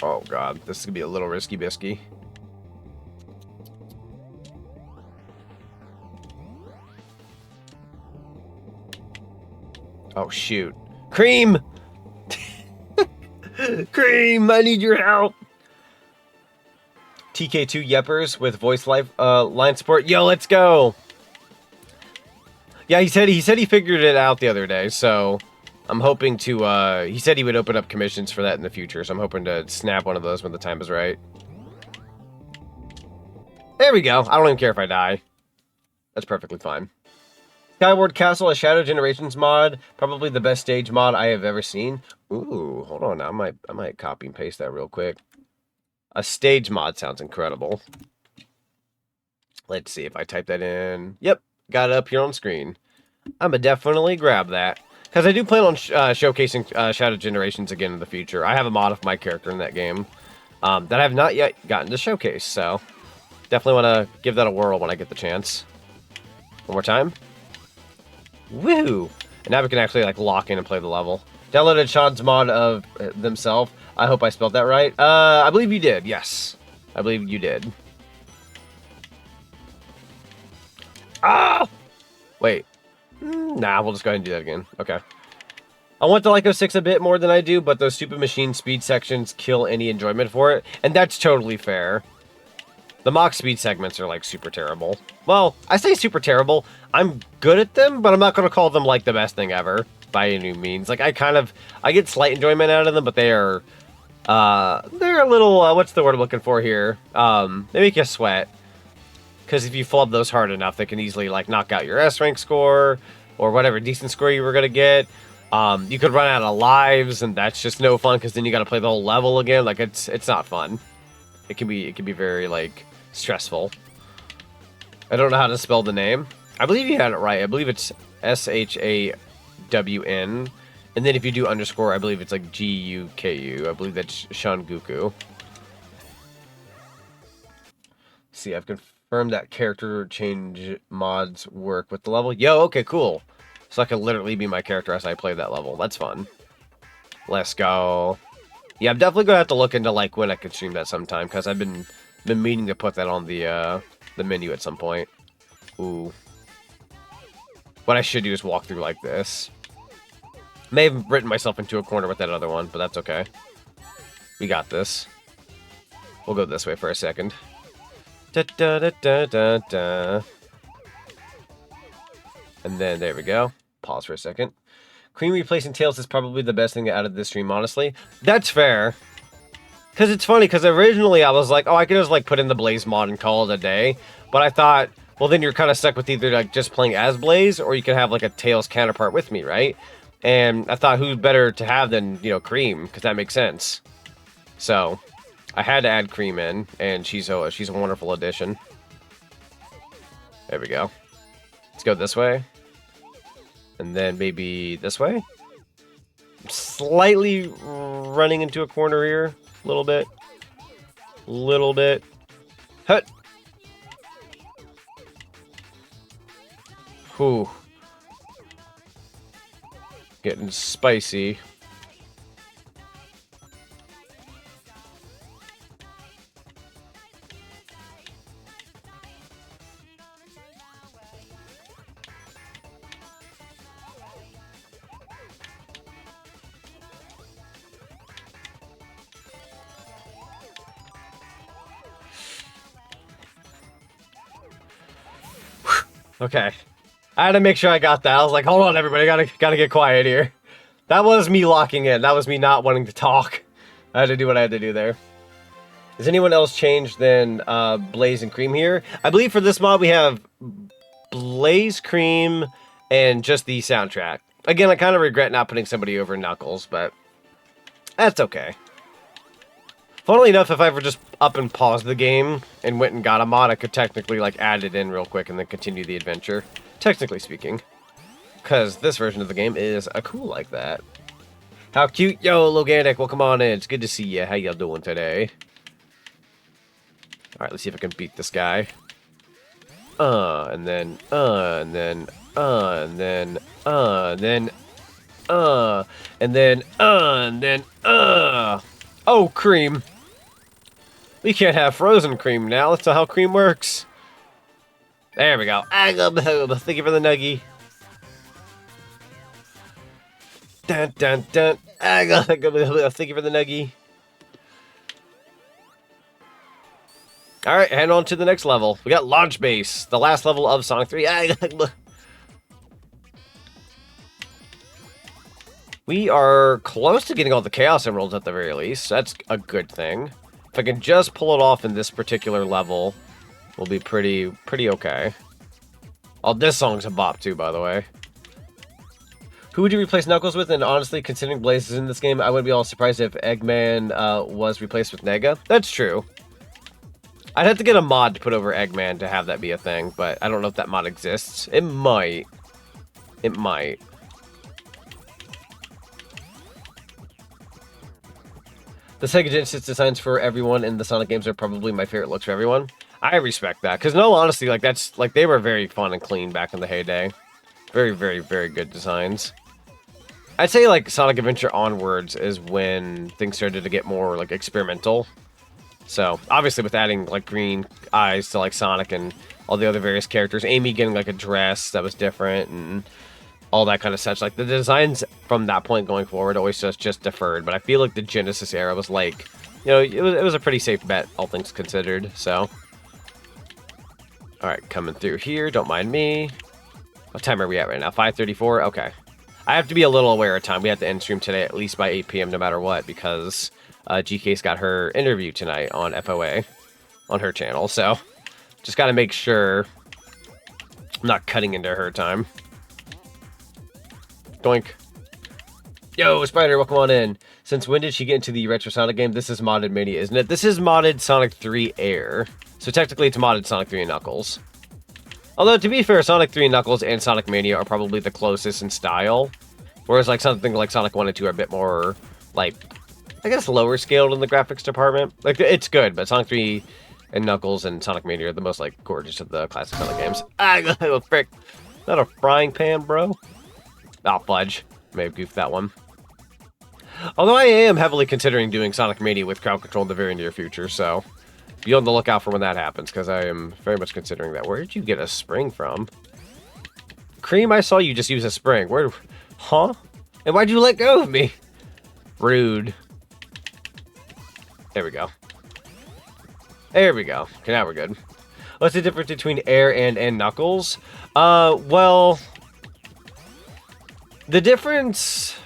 Oh, God. This is going to be a little risky-bisky. Oh, shoot. Cream! Cream, I need your help! TK2 Yeppers with voice line support. Yo, let's go! Yeah, he said he figured it out the other day, so I'm hoping to, he said he would open up commissions for that in the future, so I'm hoping to snap one of those when the time is right. There we go. I don't even care if I die. That's perfectly fine. Skyward Castle, a Shadow Generations mod. Probably the best stage mod I have ever seen. Ooh, hold on. I might copy and paste that real quick. A stage mod sounds incredible. Let's see if I type that in. Yep, got it up here on screen. I'm gonna definitely grab that. Because I do plan on showcasing Shadow Generations again in the future. I have a mod of my character in that game that I have not yet gotten to showcase. So definitely want to give that a whirl when I get the chance. One more time. Woohoo! And now we can actually like lock in and play the level. Downloaded Sean's mod of themselves. I hope I spelled that right. I believe you did. Yes, I believe you did. Ah! Wait. Nah, we'll just go ahead and do that again. Okay. I want to like 06 a bit more than I do, but those stupid machine speed sections kill any enjoyment for it, and that's totally fair. The mock speed segments are like super terrible. Well, I say super terrible. I'm good at them, but I'm not going to call them like the best thing ever by any means. Like I get slight enjoyment out of them, but they're a little, what's the word I'm looking for here? They make you sweat. Because if you flub those hard enough, they can easily like knock out your S rank score or whatever decent score you were going to get. You could run out of lives, and that's just no fun because then you got to play the whole level again. Like it's not fun. It can be very like stressful. I don't know how to spell the name. I believe you had it right. I believe it's SHAWN. And then if you do underscore, I believe it's like GUKU. I believe that's Shanguku. See, I've confirmed that character change mods work with the level. Yo, okay, cool. So I can literally be my character as I play that level. That's fun. Let's go. Yeah, I'm definitely gonna have to look into like when I can stream that sometime because I've been meaning to put that on the menu at some point. Ooh. What I should do is walk through like this. May have written myself into a corner with that other one, but that's okay. We got this. We'll go this way for a second. Da, da, da, da, da, da. And then there we go. Pause for a second. Cream replacing Tails is probably the best thing out of this stream, honestly. That's fair. Because it's funny, because originally I was like, oh, I could just like put in the Blaze mod and call it a day. But I thought, well, then you're kind of stuck with either like just playing as Blaze, or you could have like a Tails counterpart with me, right? And I thought, who's better to have than, you know, Cream, because that makes sense. So I had to add Cream in, and she's a wonderful addition. There we go. Let's go this way. And then maybe this way. I'm slightly running into a corner here. A little bit. Little bit. Hut. Whew. Getting spicy. Okay. I had to make sure I got that. I was like, hold on, everybody, gotta get quiet here. That was me locking in. That was me not wanting to talk. I had to do what I had to do there. Has anyone else changed than Blaze and Cream here? I believe for this mod we have Blaze, Cream, and just the soundtrack. Again, I kind of regret not putting somebody over Knuckles, but that's okay. Funnily enough, if I ever just up and paused the game and went and got a mod, I could technically like add it in real quick and then continue the adventure. Technically speaking. Because this version of the game is cool like that. How cute. Yo, Loganic, welcome on in. It's good to see you. How y'all doing today? Alright, let's see if I can beat this guy. And then, and then, and then, and then, and then, and then, Oh, Cream. We can't have frozen Cream now. That's not how Cream works. There we go. Thank you for the nuggie. Dun, dun, dun. Thank you for the nuggie. Alright, head on to the next level. We got Launch Base, the last level of Sonic 3. We are close to getting all the Chaos Emeralds at the very least. That's a good thing. If I can just pull it off in this particular level, we'll be pretty okay. Oh, this song's a bop too, by the way. Who would you replace Knuckles with? And honestly, considering Blaze is in this game, I wouldn't be all surprised if Eggman was replaced with Nega. That's true. I'd have to get a mod to put over Eggman to have that be a thing, but I don't know if that mod exists. It might. It might. The Sega Genesis designs for everyone in the Sonic games are probably my favorite looks for everyone. I respect that, because no, honestly, like that's like they were very fun and clean back in the heyday. Very, very, very good designs. I'd say like Sonic Adventure onwards is when things started to get more like experimental. So obviously with adding like green eyes to like Sonic and all the other various characters, Amy getting like a dress that was different and all that kind of such. Like the designs from that point going forward always just deferred. But I feel like the Genesis era was like, you know, it was a pretty safe bet, all things considered. So, all right, coming through here. Don't mind me. What time are we at right now? 5:34. Okay, I have to be a little aware of time. We have to end stream today at least by 8 p.m. no matter what, because GK's got her interview tonight on FOA on her channel. So, just got to make sure I'm not cutting into her time. Doink. Yo, Spider, welcome on in. Since when did she get into the Retro Sonic game? This is modded Mania, isn't it? This is modded Sonic 3 A.I.R. So technically it's modded Sonic 3 and Knuckles. Although, to be fair, Sonic 3 and Knuckles and Sonic Mania are probably the closest in style. Whereas like something like Sonic 1 and 2 are a bit more, like, I guess lower scaled in the graphics department. Like, it's good, but Sonic 3 and Knuckles and Sonic Mania are the most, like, gorgeous of the classic Sonic games. Ah, frick. Not a frying pan, bro. Oh, fudge. May have goofed that one. Although I am heavily considering doing Sonic Mania with crowd control in the very near future, so be on the lookout for when that happens, because I am very much considering that. Where did you get a spring from? Cream, I saw you just use a spring. Where? Huh? And why'd you let go of me? Rude. There we go. There we go. Okay, now we're good. What's the difference between A.I.R and Knuckles? Well, the difference...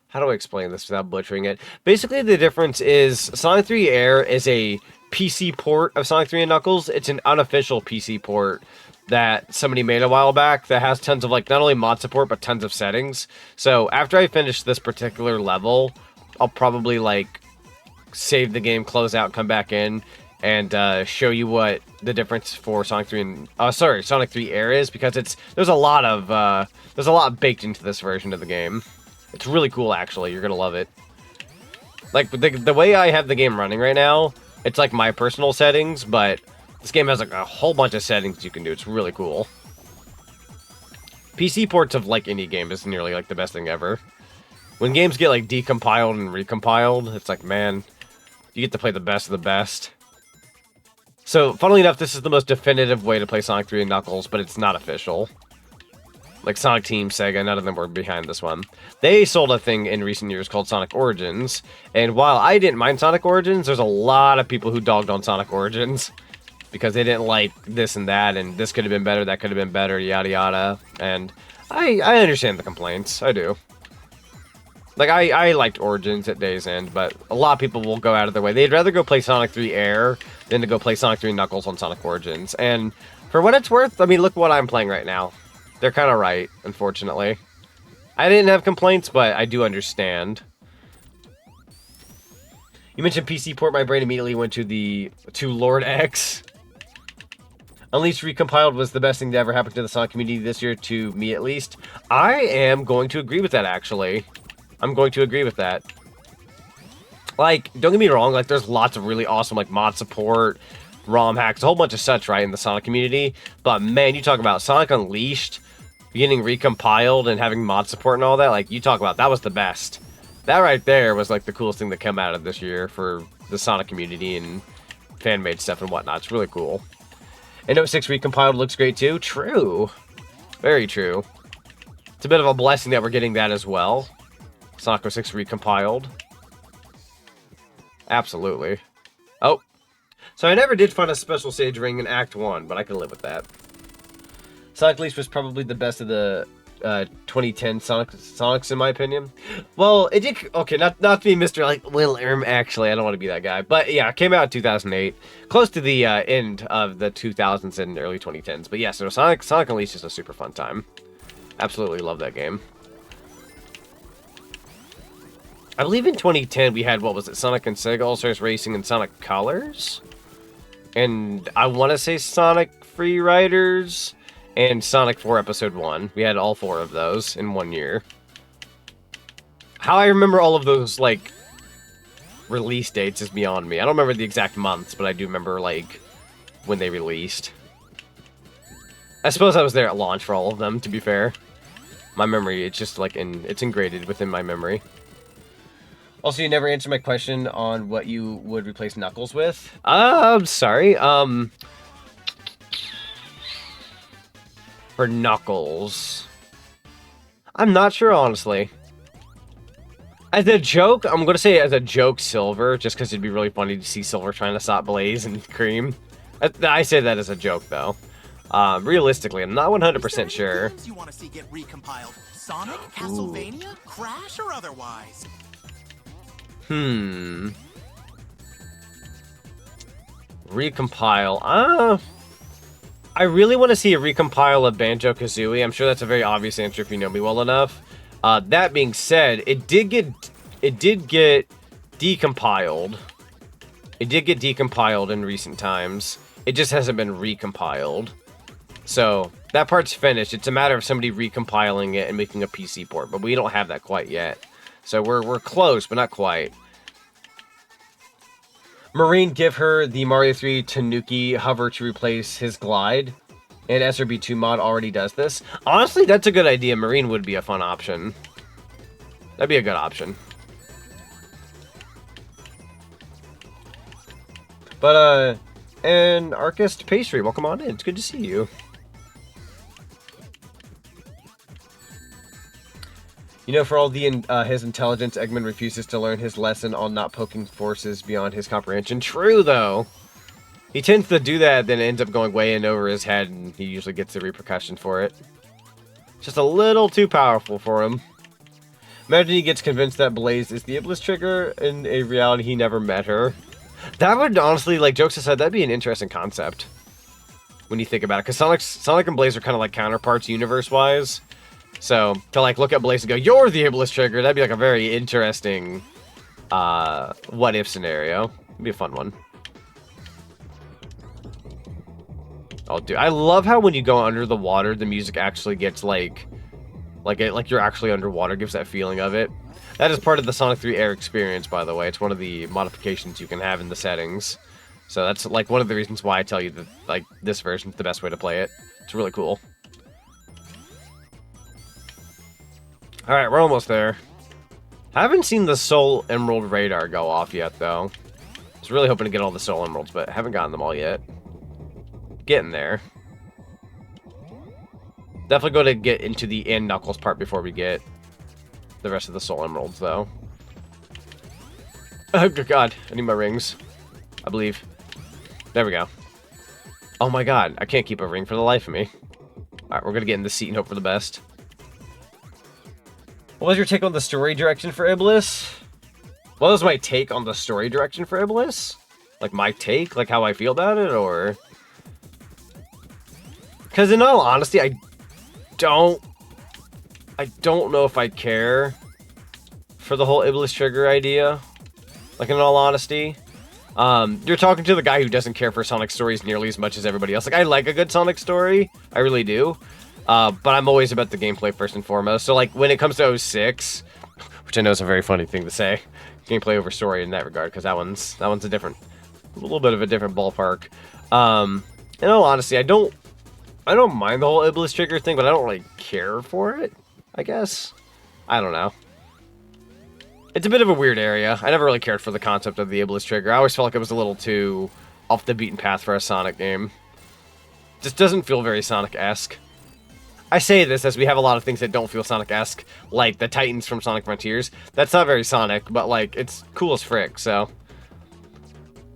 How do I explain this without butchering it? Basically, the difference is Sonic 3 A.I.R is a PC port of Sonic 3 and Knuckles. It's an unofficial PC port that somebody made a while back that has tons of, like, not only mod support, but tons of settings. So after I finish this particular level, I'll probably, like, save the game, close out, come back in, and show you what the difference for Sonic 3 and... Sonic 3 A.I.R is, because there's a lot baked into this version of the game. It's really cool, actually. You're gonna love it. Like, the way I have the game running right now, it's like my personal settings, but this game has like a whole bunch of settings you can do. It's really cool. PC ports of like any game is nearly like the best thing ever. When games get like decompiled and recompiled, it's like, man, you get to play the best of the best. So, funnily enough, this is the most definitive way to play Sonic 3 and Knuckles, but it's not official. Like Sonic Team, Sega, none of them were behind this one. They sold a thing in recent years called Sonic Origins, and while I didn't mind Sonic Origins, there's a lot of people who dogged on Sonic Origins. because they didn't like this and that, and this could have been better, that could have been better, yada yada. And I understand the complaints. I do. Like, I liked Origins at Day's End, but a lot of people will go out of their way. They'd rather go play Sonic 3 Air than to go play Sonic 3 Knuckles on Sonic Origins. And for what it's worth, I mean, look what I'm playing right now. They're kind of right, unfortunately. I didn't have complaints, but I do understand. You mentioned PC port, my brain immediately went to Lord X. Unleashed Recompiled was the best thing to ever happen to the Sonic community this year, to me at least. I am going to agree with that, actually. I'm going to agree with that. Like, don't get me wrong, like, there's lots of really awesome, like, mod support, ROM hacks, a whole bunch of such, right, in the Sonic community. But, man, you talk about Sonic Unleashed getting recompiled and having mod support and all that, like, you talk about, that was the best. That right there was, like, the coolest thing that came out of this year for the Sonic community and fan-made stuff and whatnot. It's really cool. And 06 recompiled looks great, too. True. Very true. It's a bit of a blessing that we're getting that as well. Sonic 06 recompiled. Absolutely. Oh. So I never did find a special stage ring in Act 1, but I can live with that. Sonic Unleashed was probably the best of the 2010 Sonics, in my opinion. Well, it did... Okay, not to be Mr. like, Will actually, I don't want to be that guy. But yeah, it came out in 2008. Close to the end of the 2000s and early 2010s. But yeah, so Sonic Unleashed is a super fun time. Absolutely love that game. I believe in 2010 we had, what was it, Sonic and Sega All-Stars Racing and Sonic Colors? And I want to say Sonic Free Riders and Sonic 4 Episode 1. We had all 4 of those in 1 year. How I remember all of those, like, release dates is beyond me. I don't remember the exact months, but I do remember, like, when they released. I suppose I was there at launch for all of them, to be fair. My memory, it's just, like, it's ingrained within my memory. Also, you never answered my question on what you would replace Knuckles with. I'm sorry. For Knuckles, I'm not sure, honestly. As a joke, I'm going to say as a joke, Silver, just because it'd be really funny to see Silver trying to stop Blaze and Cream. I say that as a joke, though. Realistically, I'm not 100% sure. You want to see get recompiled? Sonic, Castlevania, Crash, or otherwise? Recompile. I really want to see a recompile of Banjo-Kazooie. I'm sure that's a very obvious answer if you know me well enough. That being said, it did get decompiled. It did get decompiled in recent times. It just hasn't been recompiled. So that part's finished. It's a matter of somebody recompiling it and making a PC port, but we don't have that quite yet. So we're close, but not quite. Marine, give her the Mario 3 Tanuki hover to replace his glide. And SRB2 mod already does this. Honestly, that's a good idea. Marine would be a fun option. That'd be a good option. But, and Archist Pastry, welcome on in. It's good to see you. You know, for all his intelligence, Eggman refuses to learn his lesson on not poking forces beyond his comprehension. True, though. He tends to do that, then ends up going way in over his head, and he usually gets the repercussion for it. Just a little too powerful for him. Imagine he gets convinced that Blaze is the Iblis trigger, in a reality he never met her. That would honestly, like, jokes aside, that'd be an interesting concept. When you think about it, because Sonic and Blaze are kind of like counterparts universe-wise. So, to, like, look at Blaze and go, you're the Iblis trigger, that'd be, like, a very interesting, what-if scenario. It'd be a fun one. Oh, dude, I love how when you go under the water, the music actually gets, like you're actually underwater, gives that feeling of it. That is part of the Sonic 3 Air experience, by the way. It's one of the modifications you can have in the settings. So that's, like, one of the reasons why I tell you that, like, this version's the best way to play it. It's really cool. Alright, we're almost there. I haven't seen the Soul Emerald radar go off yet, though. I was really hoping to get all the Soul Emeralds, but haven't gotten them all yet. Getting there. Definitely going to get into the end Knuckles part before we get the rest of the Soul Emeralds, though. Oh, good God. I need my rings. I believe. There we go. Oh my god, I can't keep a ring for the life of me. Alright, we're gonna get in the seat and hope for the best. What was your take on the story direction for Iblis? What was my take on the story direction for Iblis? Like, my take? Like, how I feel about it, or... Because in all honesty, I don't know if I care for the whole Iblis trigger idea. Like, in all honesty. You're talking to the guy who doesn't care for Sonic stories nearly as much as everybody else. Like, I like a good Sonic story. I really do. But I'm always about the gameplay first and foremost. So, like, when it comes to 06, which I know is a very funny thing to say, gameplay over story in that regard, because that one's a little bit of a different ballpark. In all honesty, I don't mind the whole Iblis trigger thing, but I don't really care for it, I guess. I don't know. It's a bit of a weird area. I never really cared for the concept of the Iblis trigger. I always felt like it was a little too off the beaten path for a Sonic game. Just doesn't feel very Sonic-esque. I say this as we have a lot of things that don't feel Sonic-esque, like the Titans from Sonic Frontiers. That's not very Sonic, but, like, it's cool as frick, so...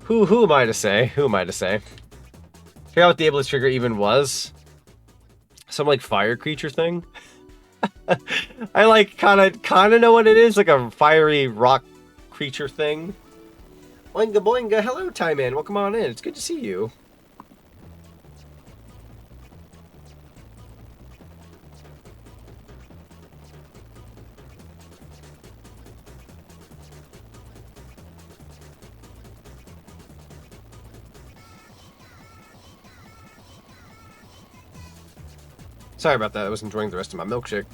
Who am I to say? Who am I to say? Figure out what the Iblis trigger even was. Some, like, fire creature thing? I, like, kind of know what it is. Like a fiery rock creature thing. Boinga boinga. Hello, Tie-Man. Welcome on in. It's good to see you. Sorry about that. I was enjoying the rest of my milkshake.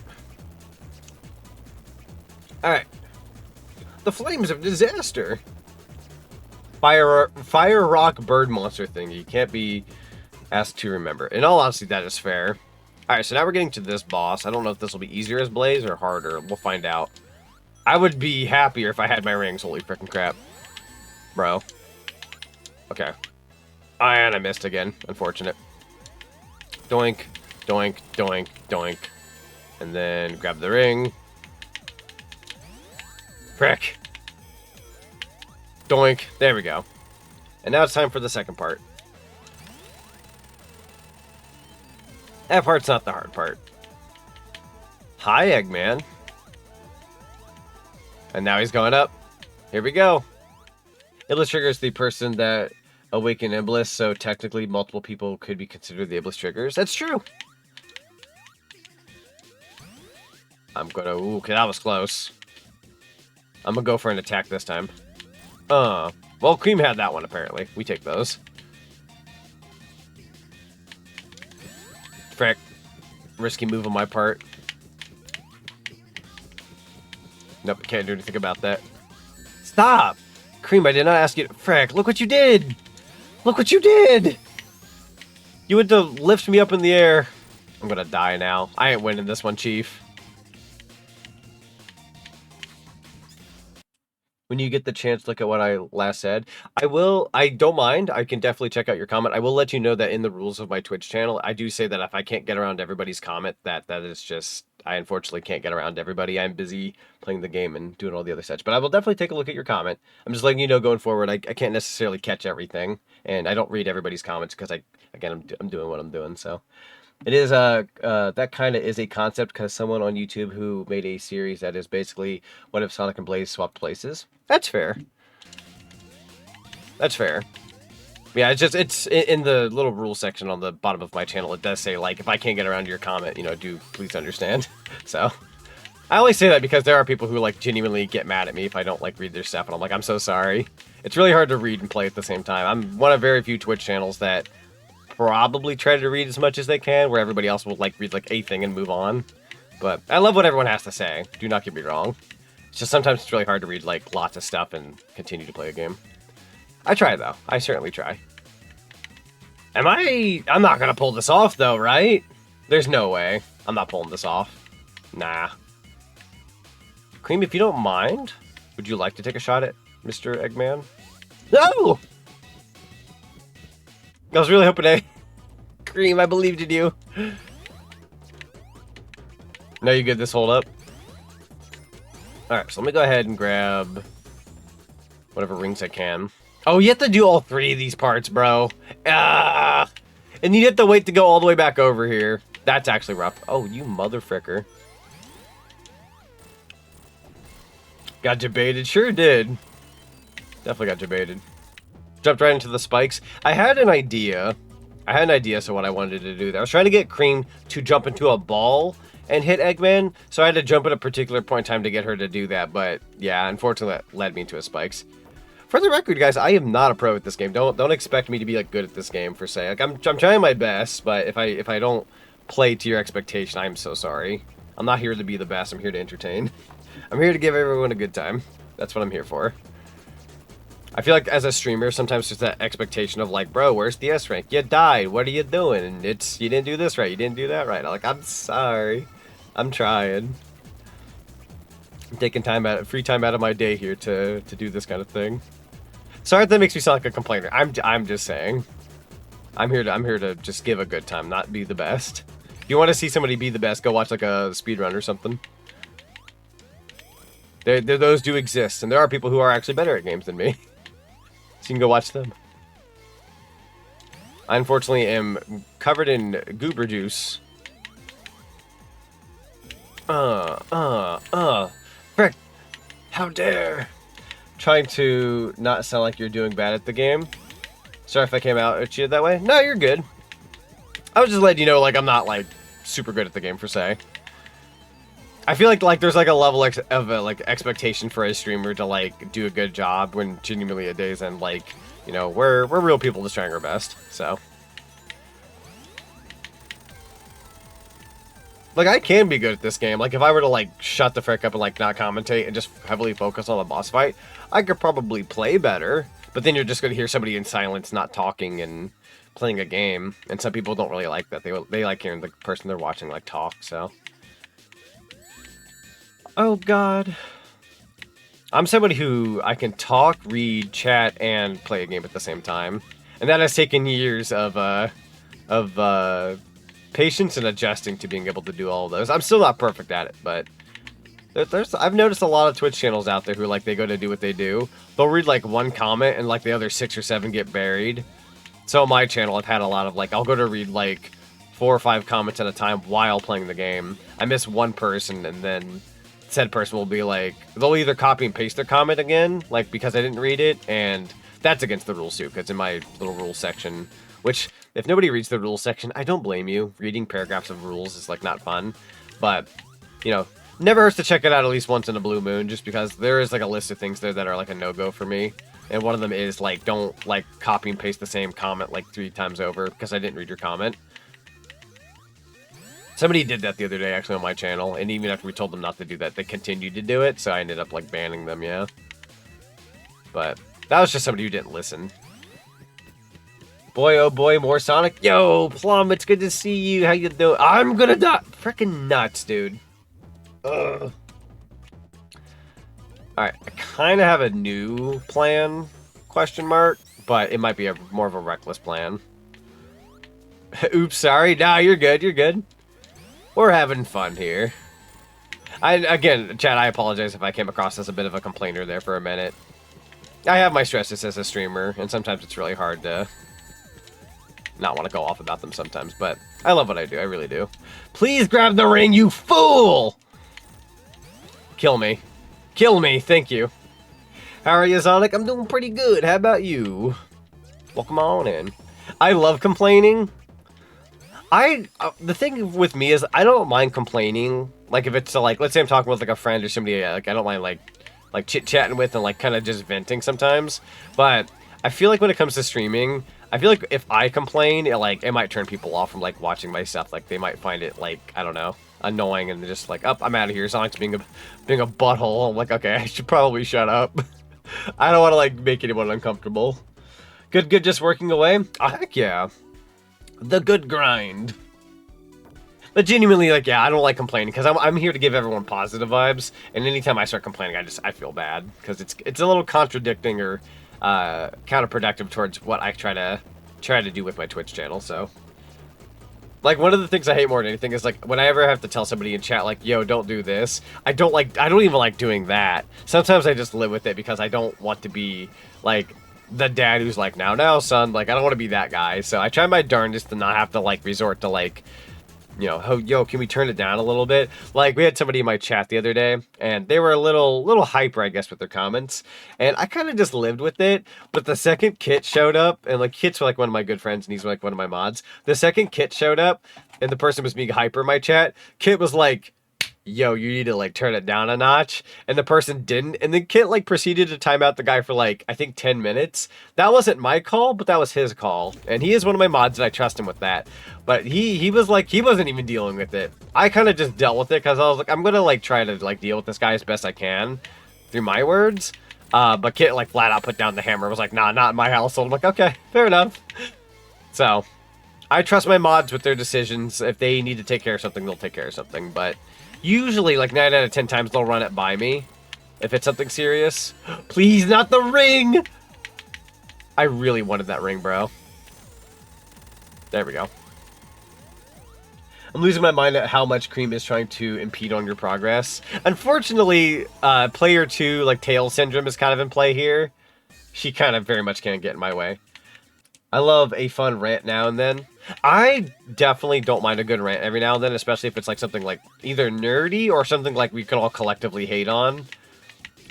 Alright. The Flames of Disaster. Fire rock bird monster thing. You can't be asked to remember. In all honesty, that is fair. Alright, so now we're getting to this boss. I don't know if this will be easier as Blaze or harder. We'll find out. I would be happier if I had my rings. Holy freaking crap. Bro. Okay. And I missed again. Unfortunate. Doink. Doink, doink, doink. And then grab the ring. Frick. Doink. There we go. And now it's time for the second part. That part's not the hard part. Hi, Eggman. And now he's going up. Here we go. Iblis triggers the person that awakened Iblis, so technically multiple people could be considered the Iblis triggers. That's true. I'm gonna... Ooh, okay, that was close. I'm gonna go for an attack this time. Well, Cream had that one, apparently. We take those. Frick. Risky move on my part. Nope, can't do anything about that. Stop! Cream, I did not ask you to... Frick, look what you did! Look what you did! You went to lift me up in the air. I'm gonna die now. I ain't winning this one, Chief. When you get the chance, look at what I last said. I will. I don't mind. I can definitely check out your comment. I will let you know that in the rules of my Twitch channel, I do say that if I can't get around everybody's comment, that is just... I unfortunately can't get around to everybody. I'm busy playing the game and doing all the other such. But I will definitely take a look at your comment. I'm just letting you know going forward, I can't necessarily catch everything. And I don't read everybody's comments because, I'm doing what I'm doing, so... It is that kind of is a concept because someone on YouTube who made a series that is basically what if Sonic and Blaze swapped places. That's fair. That's fair. Yeah, it's in the little rule section on the bottom of my channel. It does say, like, if I can't get around to your comment, do please understand. So I only say that because there are people who, like, genuinely get mad at me if I don't, like, read their stuff, and I'm like, I'm so sorry. It's really hard to read and play at the same time. I'm one of very few Twitch channels that probably try to read as much as they can, where everybody else will, like, read, like, a thing and move on. But I love what everyone has to say. Do not get me wrong. It's just sometimes it's really hard to read, like, lots of stuff and continue to play a game. I try, though. I certainly try. I'm not gonna pull this off, though, right? There's no way. I'm not pulling this off. Nah. Cream, if you don't mind, would you like to take a shot at Mr. Eggman? No! I was really hoping Cream, I believed in you. No, you good this hold up? Alright, so let me go ahead and grab whatever rings I can. Oh, you have to do all three of these parts, bro. And you have to wait to go all the way back over here. That's actually rough. Oh, you motherfricker. Got you baited. Sure did. Definitely got you baited. Jumped right into the spikes. I had an idea. So what I wanted to do there. I was trying to get Cream to jump into a ball and hit Eggman. So I had to jump at a particular point in time to get her to do that. But yeah, unfortunately that led me into a spikes. For the record, guys, I am not a pro at this game. Don't expect me to be like good at this game per se. Like I'm trying my best, but if I don't play to your expectation, I'm so sorry. I'm not here to be the best. I'm here to entertain. I'm here to give everyone a good time. That's what I'm here for. I feel like as a streamer, sometimes there's that expectation of like, bro, where's the S rank? You died. What are you doing? And it's, you didn't do this right. You didn't do that right. I'm like, I'm sorry. I'm trying. I'm taking free time out of my day here to do this kind of thing. Sorry if that makes me sound like a complainer. I'm just saying. I'm here to just give a good time, not be the best. If you want to see somebody be the best, go watch like a speedrun or something. Those do exist, and there are people who are actually better at games than me. So you can go watch them. I unfortunately am covered in goober juice. Frick! How dare! Trying to not sound like you're doing bad at the game. Sorry if I came out at you that way. No, you're good. I was just letting you know, like, I'm not, like, super good at the game, per se. I feel like there's, like, a level of, like, expectation for a streamer to, like, do a good job when genuinely at days end, like, you know, we're real people just trying our best, so. Like, I can be good at this game. Like, if I were to, like, shut the frick up and, like, not commentate and just heavily focus on the boss fight, I could probably play better. But then you're just going to hear somebody in silence not talking and playing a game. And some people don't really like that. They like hearing the person they're watching, like, talk, so. Oh, God. I'm somebody who I can talk, read, chat, and play a game at the same time. And that has taken years of patience and adjusting to being able to do all of those. I'm still not perfect at it, but I've noticed a lot of Twitch channels out there who, like, they go to do what they do. They'll read, like, one comment and, like, the other 6 or 7 get buried. So on my channel, I've had a lot of, like, I'll go to read, like, 4 or 5 comments at a time while playing the game. I miss one person, and then said person will be like, they'll either copy and paste their comment again, like, because I didn't read it, and that's against the rules too, because in my little rules section, which, if nobody reads the rules section, I don't blame you. Reading paragraphs of rules is, like, not fun, but, you know, never hurts to check it out at least once in a blue moon, just because there is, like, a list of things there that are, like, a no-go for me, and one of them is, like, don't, like, copy and paste the same comment, like, 3 times over, because I didn't read your comment. Somebody did that the other day, actually, on my channel, and even after we told them not to do that, they continued to do it, so I ended up, like, banning them, yeah. But that was just somebody who didn't listen. Boy, oh boy, more Sonic. Yo, Plum, it's good to see you. How you doing? I'm gonna die. Freaking nuts, dude. Ugh. Alright, I kind of have a new plan, question mark, but it might be more of a reckless plan. Oops, sorry. Nah, you're good, you're good. We're having fun here. Again, Chad, I apologize if I came across as a bit of a complainer there for a minute. I have my stresses as a streamer, and sometimes it's really hard to not want to go off about them sometimes, but I love what I do, I really do. Please grab the ring, you fool! Kill me. Kill me, thank you. How are you, Zonic? I'm doing pretty good, how about you? Welcome on in. I love complaining. The thing with me is I don't mind complaining. Like, if it's like, let's say I'm talking with like a friend or somebody, like, I don't mind like chit-chatting with and like kind of just venting sometimes. But I feel like when it comes to streaming, I feel like if I complain, it might turn people off from like watching my stuff. Like, they might find it, like, I don't know, annoying, and they're just like, oh, I'm out of here. Sonic's being a butthole. I'm like, okay, I should probably shut up. I don't want to like make anyone uncomfortable. Good, just working away. Oh, heck yeah. The good grind. But genuinely, like, yeah, I don't like complaining, because I'm here to give everyone positive vibes, and anytime I start complaining, I feel bad, because it's a little contradicting or counterproductive towards what I try to do with my Twitch channel. So, like, one of the things I hate more than anything is, like, when I ever have to tell somebody in chat, like, yo, don't do this, I don't even like doing that. Sometimes I just live with it because I don't want to be, like, the dad who's like, now, son, like, I don't want to be that guy. So I try my darndest to not have to, like, resort to, like, you know, oh, yo, can we turn it down a little bit? Like, we had somebody in my chat the other day, and they were a little hyper, I guess, with their comments, and I kind of just lived with it. But the second Kit showed up, and like Kit's like one of my good friends, and he's like one of my mods. The second Kit showed up, and the person was being hyper in my chat, Kit was like, yo, you need to like turn it down a notch, and the person didn't, and then Kit like proceeded to time out the guy for like I think 10 minutes. That wasn't my call, but that was his call, and he is one of my mods, and I trust him with that. But he was like, he wasn't even dealing with it. I kind of just dealt with it because I was like, I'm gonna like try to like deal with this guy as best I can through my words. But Kit like flat out put down the hammer, was like, nah, not in my household. I'm like, okay, fair enough. So I trust my mods with their decisions. If they need to take care of something, they'll take care of something. But usually, like 9 out of 10 times, they'll run it by me if it's something serious. Please, not the ring! I really wanted that ring, bro. There we go. I'm losing my mind at how much Cream is trying to impede on your progress. Unfortunately, player 2, like Tail Syndrome, is kind of in play here. She kind of very much can't get in my way. I love a fun rant now and then. I definitely don't mind a good rant every now and then, especially if it's like something like either nerdy or something like we can all collectively hate on.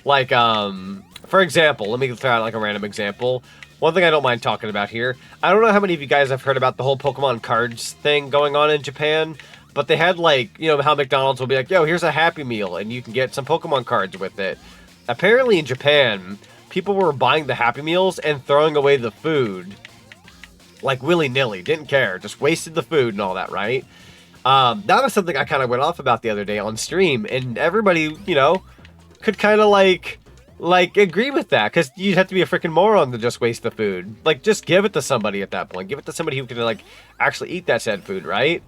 Like, for example, let me throw out like a random example. One thing I don't mind talking about here. I don't know how many of you guys have heard about the whole Pokemon cards thing going on in Japan, but they had like, you know, how McDonald's will be like, yo, here's a Happy Meal, and you can get some Pokemon cards with it. Apparently in Japan, people were buying the Happy Meals and throwing away the food. Like willy-nilly, didn't care, just wasted the food and all that, right? That was something I kind of went off about the other day on stream, and everybody, you know, could kind of like agree with that, because you'd have to be a freaking moron to just waste the food. Like, just give it to somebody at that point. Give it to somebody who can, like, actually eat that said food, right?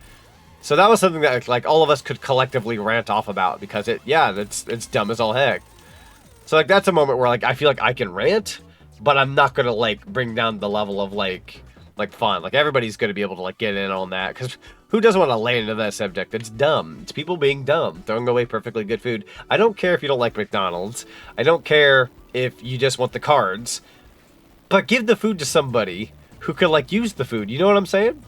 So that was something that, like, all of us could collectively rant off about, because it's dumb as all heck. So, like, that's a moment where, like, I feel like I can rant, but I'm not gonna, like, bring down the level of, like fun. Like, everybody's gonna be able to, like, get in on that, because who doesn't want to lay into that subject? It's dumb. It's people being dumb, throwing away perfectly good food. I don't care if you don't like McDonald's. I don't care if you just want the cards. But give the food to somebody who could, like, use the food. You know what I'm saying?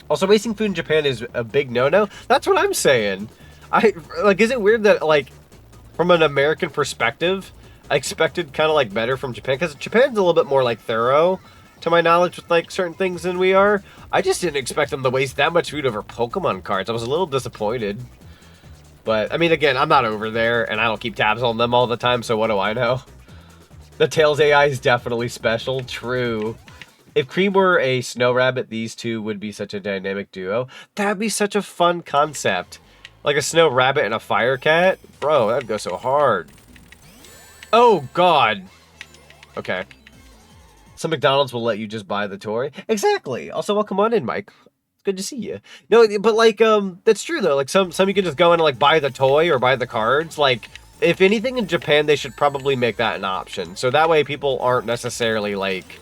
Also, wasting food in Japan is a big no-no. That's what I'm saying. Is it weird that, like, from an American perspective, I expected kind of, like, better from Japan? Because Japan's a little bit more, like, thorough, to my knowledge, with like certain things than we are. I just didn't expect them to waste that much food over Pokemon cards. I was a little disappointed. But, I mean, again, I'm not over there, and I don't keep tabs on them all the time, so what do I know? The Tails AI is definitely special. True. If Cream were a Snow Rabbit, these two would be such a dynamic duo. That'd be such a fun concept. Like a Snow Rabbit and a Fire Cat? Bro, that'd go so hard. Oh, God. Okay. Some McDonald's will let you just buy the toy. Exactly. Also, welcome on in, Mike. It's good to see you. No, but like, that's true though. Like some you can just go in and like buy the toy or buy the cards. Like, if anything in Japan, they should probably make that an option. So that way people aren't necessarily like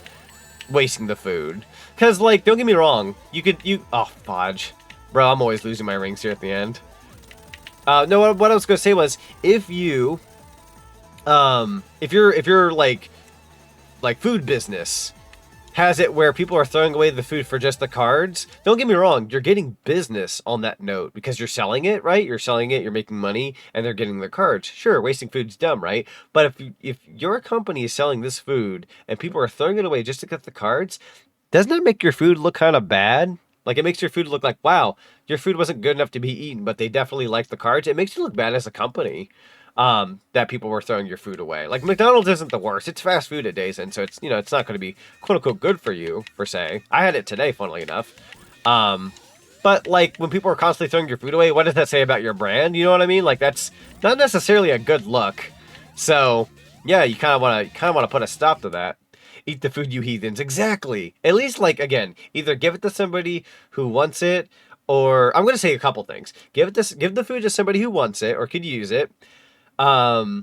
wasting the food. Cause like, don't get me wrong. Oh, fudge. Bro, I'm always losing my rings here at the end. No, what I was gonna say was, if you're like food business has it where people are throwing away the food for just the cards, don't get me wrong, you're getting business on that note because you're selling it, right? You're selling it, you're making money, and they're getting the cards. Sure, wasting food's dumb, right? But if your company is selling this food and people are throwing it away just to get the cards, doesn't that make your food look kind of bad? Like, it makes your food look like, wow, your food wasn't good enough to be eaten, but they definitely like the cards. It makes you look bad as a company. That people were throwing your food away. Like, McDonald's isn't the worst. It's fast food at days, and so it's, you know, it's not going to be quote-unquote good for you, per se. I had it today, funnily enough. But, like, when people are constantly throwing your food away, what does that say about your brand? You know what I mean? Like, that's not necessarily a good look. So, yeah, you kind of want to put a stop to that. Eat the food, you heathens. Exactly. At least, like, again, either give it to somebody who wants it, or I'm going to say a couple things. Give the food to somebody who wants it or could use it. Or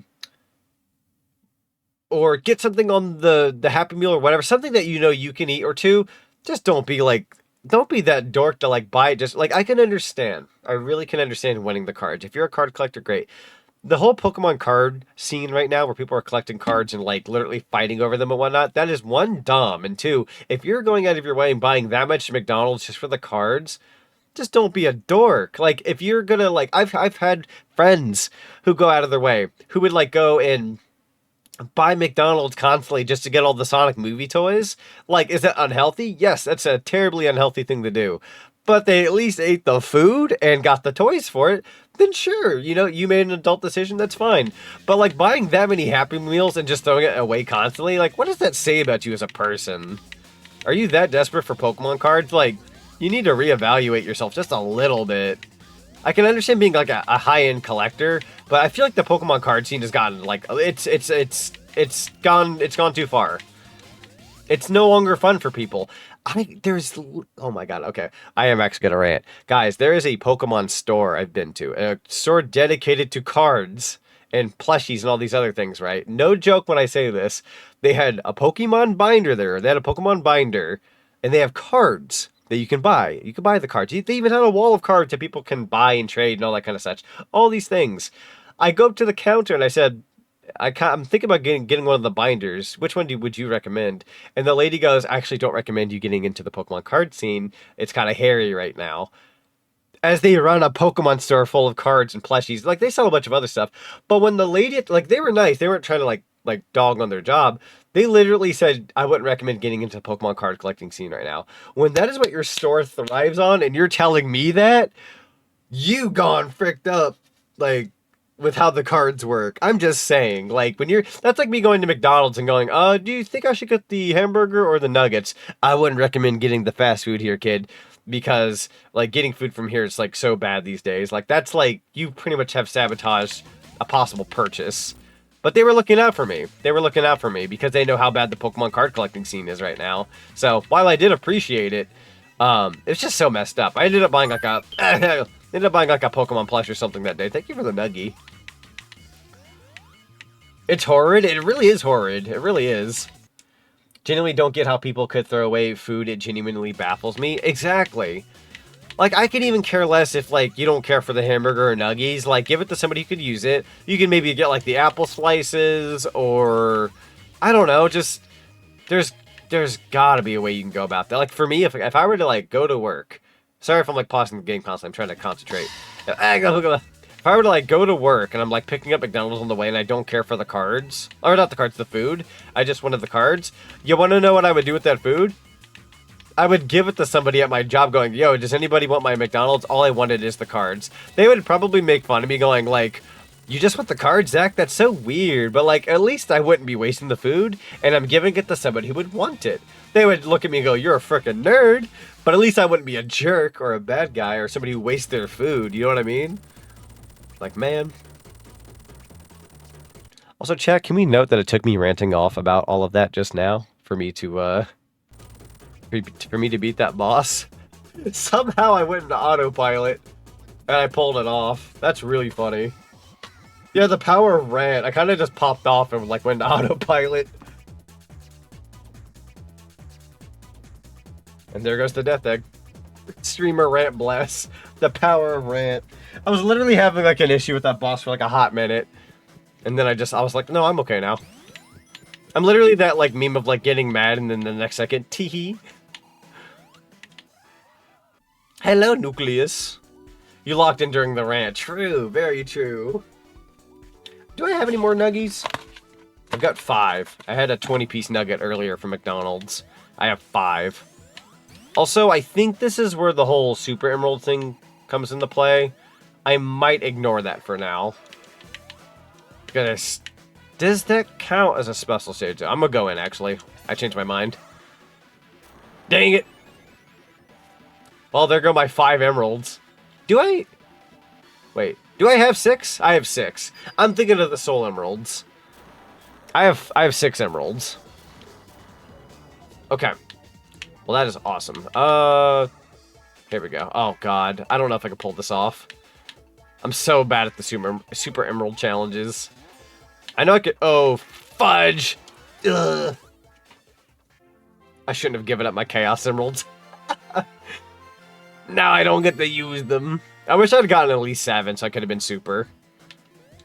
get something on the Happy Meal or whatever, something that you know you can eat, or two, just don't be that dork to like buy it. Just like, I can understand, I really can understand winning the cards. If you're a card collector, great. the whole Pokemon card scene right now where people are collecting cards and like literally fighting over them and whatnot, that is one, dumb, and two, if you're going out of your way and buying that much McDonald's just for the cards, just don't be a dork. Like if you're gonna like I've had friends who go out of their way who would like go and buy McDonald's constantly just to get all the Sonic movie toys. Like, is that unhealthy? Yes, that's a terribly unhealthy thing to do. But they at least ate the food and got the toys for it. Then sure, you know, you made an adult decision, that's fine. But like buying that many Happy Meals and just throwing it away constantly, like what does that say about you as a person? Are you that desperate for Pokemon cards? Like, you need to reevaluate yourself just a little bit. I can understand being like a high-end collector, but I feel like the Pokemon card scene has gotten like it's gone too far. It's no longer fun for people. Oh my god, okay. I am actually gonna rant. Guys, there is a Pokemon store I've been to, a store dedicated to cards and plushies and all these other things, right? No joke when I say this. They had a Pokemon binder there. They had a Pokemon binder, and they have cards that you can buy. You can buy the cards. They even had a wall of cards that people can buy and trade and all that kind of such. All these things. I go up to the counter and I said, I'm thinking about getting one of the binders. Which one would you recommend? And the lady goes, I actually don't recommend you getting into the Pokemon card scene. It's kind of hairy right now. As they run a Pokemon store full of cards and plushies. Like, they sell a bunch of other stuff. But when the lady, like, they were nice. They weren't trying to, like dog on their job. They literally said, I wouldn't recommend getting into the Pokemon card collecting scene right now. When that is what your store thrives on, and you're telling me that, you gone fricked up, like, with how the cards work. I'm just saying, like, that's like me going to McDonald's and going, do you think I should get the hamburger or the nuggets? I wouldn't recommend getting the fast food here, kid. Because, like, getting food from here is, like, so bad these days. Like, that's, like, you pretty much have sabotaged a possible purchase. But they were looking out for me. They were looking out for me because they know how bad the Pokemon card collecting scene is right now. So, while I did appreciate it, it's just so messed up. I ended up buying, like, a Pokemon plush or something that day. Thank you for the nuggie. It's horrid. It really is horrid. It really is. Genuinely don't get how people could throw away food. It genuinely baffles me. Exactly. Like, I could even care less if, like, you don't care for the hamburger or nuggies. Like, give it to somebody who could use it. You can maybe get, like, the apple slices or, I don't know, just, there's gotta be a way you can go about that. Like, for me, if I were to, like, go to work, sorry if I'm, like, pausing the game constantly, I'm trying to concentrate. If I were to, like, go to work and I'm, like, picking up McDonald's on the way and I don't care for the cards, or not the cards, the food, I just wanted the cards, you want to know what I would do with that food? I would give it to somebody at my job going, yo, does anybody want my McDonald's? All I wanted is the cards. They would probably make fun of me going, like, you just want the cards, Zach? That's so weird. But, like, at least I wouldn't be wasting the food, and I'm giving it to somebody who would want it. They would look at me and go, you're a frickin' nerd, but at least I wouldn't be a jerk or a bad guy or somebody who wastes their food. You know what I mean? Like, man. Also, chat, can we note that it took me ranting off about all of that just now for me to beat that boss? Somehow I went into autopilot and I pulled it off. That's really funny. Yeah, the power of rant. I kind of just popped off and like went into autopilot. And there goes the death egg. Streamer rant blast. The power of rant. I was literally having like an issue with that boss for like a hot minute. And then I was like, no, I'm okay now. I'm literally that like meme of like getting mad and then the next second, teehee. Hello, Nucleus. You locked in during the rant. True, very true. Do I have any more nuggies? I've got 5. I had a 20-piece nugget earlier from McDonald's. I have 5. Also, I think this is where the whole Super Emerald thing comes into play. I might ignore that for now. Because does that count as a special stage? I'm gonna go in, actually. I changed my mind. Dang it! Well, there go my 5 emeralds. Do I... Wait, do I have 6? I have 6. I'm thinking of the soul emeralds. I have 6 emeralds. Okay. Well, that is awesome. Here we go. Oh, God. I don't know if I can pull this off. I'm so bad at the Super Emerald challenges. I know I could... Oh, fudge! Ugh. I shouldn't have given up my Chaos Emeralds. Now I don't get to use them. I wish I'd gotten at least 7 so I could have been super.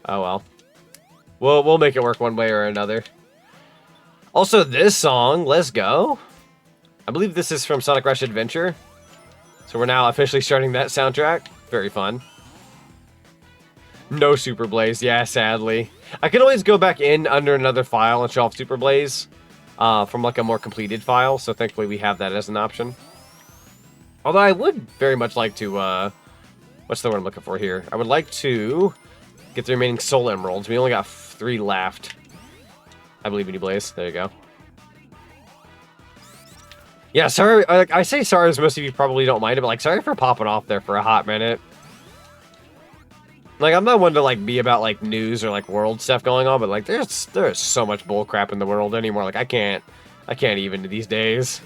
Oh well. We'll make it work one way or another. Also, this song, Let's Go. I believe this is from Sonic Rush Adventure. So we're now officially starting that soundtrack. Very fun. No Super Blaze, yeah, sadly. I can always go back in under another file and show off Super Blaze from like a more completed file, so thankfully we have that as an option. Although I would very much like to, what's the word I'm looking for here? I would like to get the remaining Soul Emeralds. We only got 3 left. I believe in you, Blaze. There you go. Yeah, sorry, I say sorry as most of you probably don't mind it, but like, sorry for popping off there for a hot minute. Like, I'm not one to, like, be about, like, news or, like, world stuff going on, but, like, there's so much bullcrap in the world anymore. Like, I can't even these days.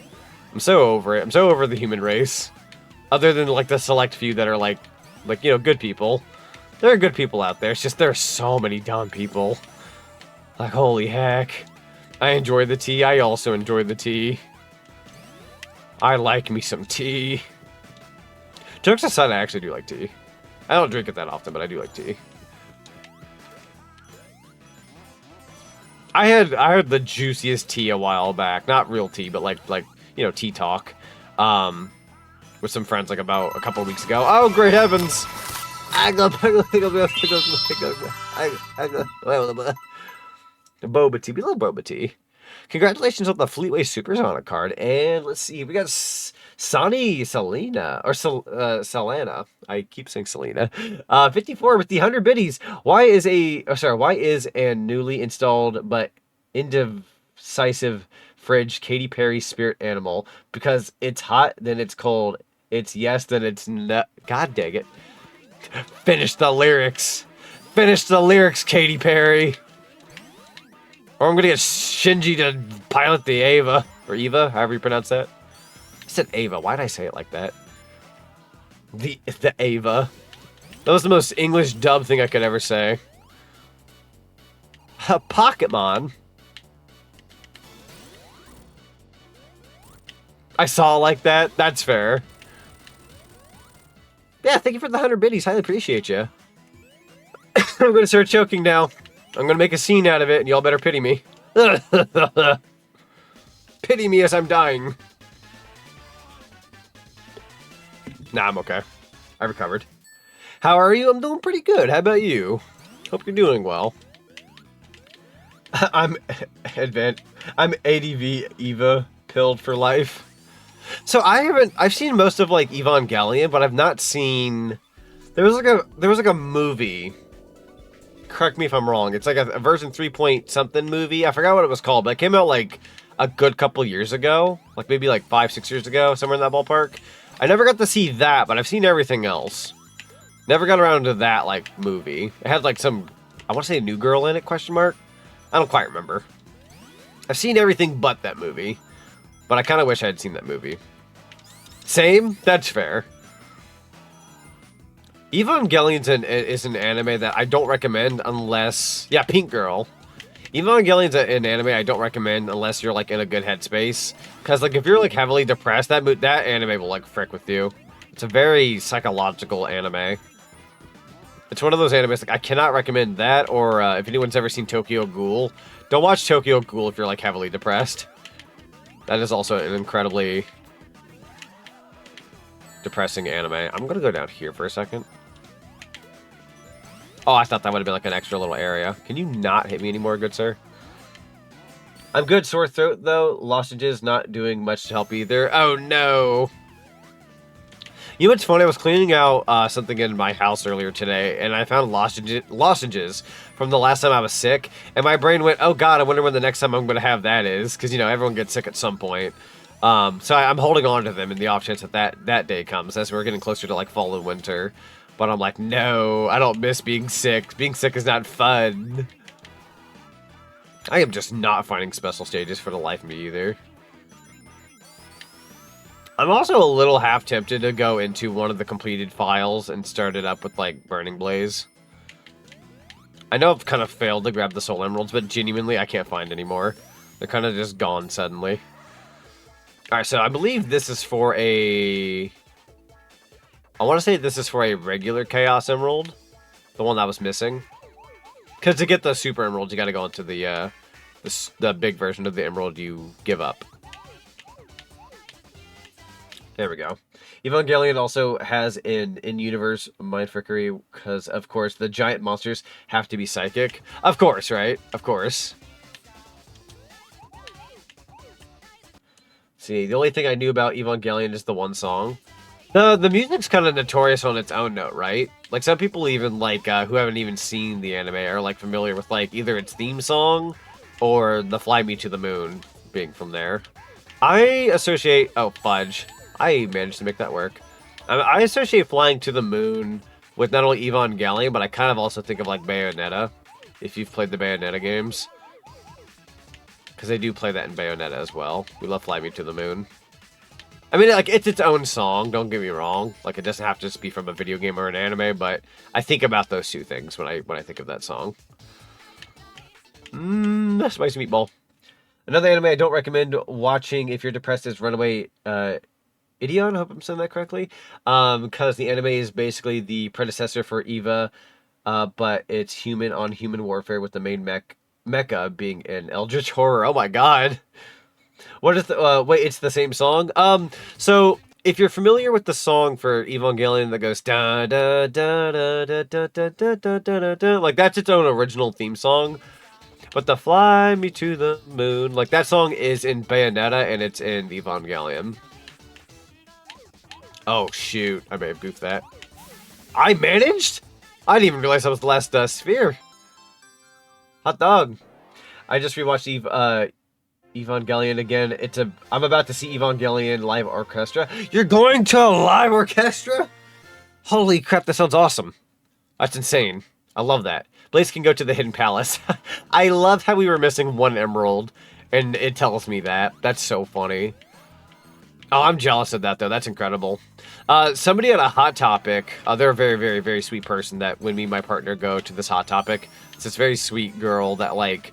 I'm so over it. I'm so over the human race. Other than, like, the select few that are, like, you know, good people. There are good people out there. It's just there are so many dumb people. Like, holy heck. I enjoy the tea. I also enjoy the tea. I like me some tea. Jokes aside, I actually do like tea. I don't drink it that often, but I do like tea. I had the juiciest tea a while back. Not real tea, but like you know, tea talk. With some friends like about a couple of weeks ago. Oh, great heavens! Boba tea. We love boba tea. Congratulations on the Fleetway Super Sonic card. And let's see, we got Selena. I keep saying Selena. 54 with the 100 biddies. Why is a newly installed but indecisive fridge Katy Perry spirit animal? Because it's hot, then it's cold. It's yes, then it's no. God dang it. Finish the lyrics. Finish the lyrics, Katy Perry. Or I'm gonna get Shinji to pilot the Ava. Or Eva, however you pronounce that. I said Ava. Why did I say it like that? The Ava. That was the most English dub thing I could ever say. Pocketmon. I saw like that. That's fair. Yeah, thank you for the 100 biddies. Highly appreciate you. I'm gonna start choking now. I'm gonna make a scene out of it, and y'all better pity me. Pity me as I'm dying. Nah, I'm okay. I recovered. How are you? I'm doing pretty good. How about you? Hope you're doing well. I'm ADV Eva pilled for life. So I've seen most of like Evangelion, but I've not seen. There was like a movie. Correct me if I'm wrong. It's like a version 3 point something movie. I forgot what it was called, but it came out like a good couple years ago, like maybe like 5-6 years ago, somewhere in that ballpark. I never got to see that, but I've seen everything else. Never got around to that like movie. It had like some, I want to say a new girl in it, question mark. I don't quite remember. I've seen everything but that movie, but I kind of wish I had seen that movie. Same? That's fair. Evangelion is an anime that I don't recommend unless... Yeah, Pink Girl. Evangelion's an anime I don't recommend unless you're, like, in a good headspace. Because, like, if you're, like, heavily depressed, that anime will, like, frick with you. It's a very psychological anime. It's one of those animes, like, I cannot recommend that, or if anyone's ever seen Tokyo Ghoul, don't watch Tokyo Ghoul if you're, like, heavily depressed. That is also an incredibly depressing anime. I'm gonna go down here for a second. Oh, I thought that would have been like an extra little area. Can you not hit me anymore, good sir? I'm good, sore throat, though. Lozenges not doing much to help either. Oh, no. You know what's funny? I was cleaning out something in my house earlier today, and I found lozenges from the last time I was sick, and my brain went, oh, God, I wonder when the next time I'm going to have that is, because, you know, everyone gets sick at some point. So I'm holding on to them in the off chance that day comes, as we're getting closer to, like, fall and winter. But I'm like, no, I don't miss being sick. Being sick is not fun. I am just not finding special stages for the life of me either. I'm also a little half tempted to go into one of the completed files and start it up with, like, Burning Blaze. I know I've kind of failed to grab the Soul Emeralds, but genuinely, I can't find any more. They're kind of just gone suddenly. Alright, so I believe this is for a... I want to say this is for a regular Chaos Emerald. The one that was missing. Because to get the super emeralds, you got to go into the big version of the emerald you give up. There we go. Evangelion also has an in-universe mindfuckery because, of course, the giant monsters have to be psychic. Of course, right? Of course. See, the only thing I knew about Evangelion is the one song. The music's kind of notorious on its own note, right? Like, some people even, like, who haven't even seen the anime are, like, familiar with, like, either its theme song or the Fly Me to the Moon being from there. I associate... Oh, fudge. I managed to make that work. I associate Flying to the Moon with not only Evangelion, but I kind of also think of, like, Bayonetta, if you've played the Bayonetta games. Because they do play that in Bayonetta as well. We love Fly Me to the Moon. I mean, like, it's its own song, don't get me wrong. Like, it doesn't have to just be from a video game or an anime, but I think about those two things when I think of that song. Spicy meatball. Another anime I don't recommend watching if you're depressed is Runaway Ideon, I hope I'm saying that correctly. Because the anime is basically the predecessor for Eva, but it's human on human warfare with the main mecha being an eldritch horror. Oh my god. What is the wait, it's the same song? So if you're familiar with the song for Evangelion that goes da da da da da da da da da da da, like that's its own original theme song. But the Fly Me to the Moon, like that song is in Bayonetta and it's in Evangelion. Oh shoot, I may have goofed that. I managed? I didn't even realize that was the last sphere. Hot dog. I just rewatched Evangelion again. I'm about to see Evangelion live orchestra. You're going to a live orchestra? Holy crap, that sounds awesome. That's insane. I love that. Blaze can go to the Hidden Palace. I love how we were missing one emerald, and it tells me that. That's so funny. Oh, I'm jealous of that, though. That's incredible. Somebody at a Hot Topic, they're a very, very, very sweet person that when me and my partner go to this Hot Topic, it's this very sweet girl that, like,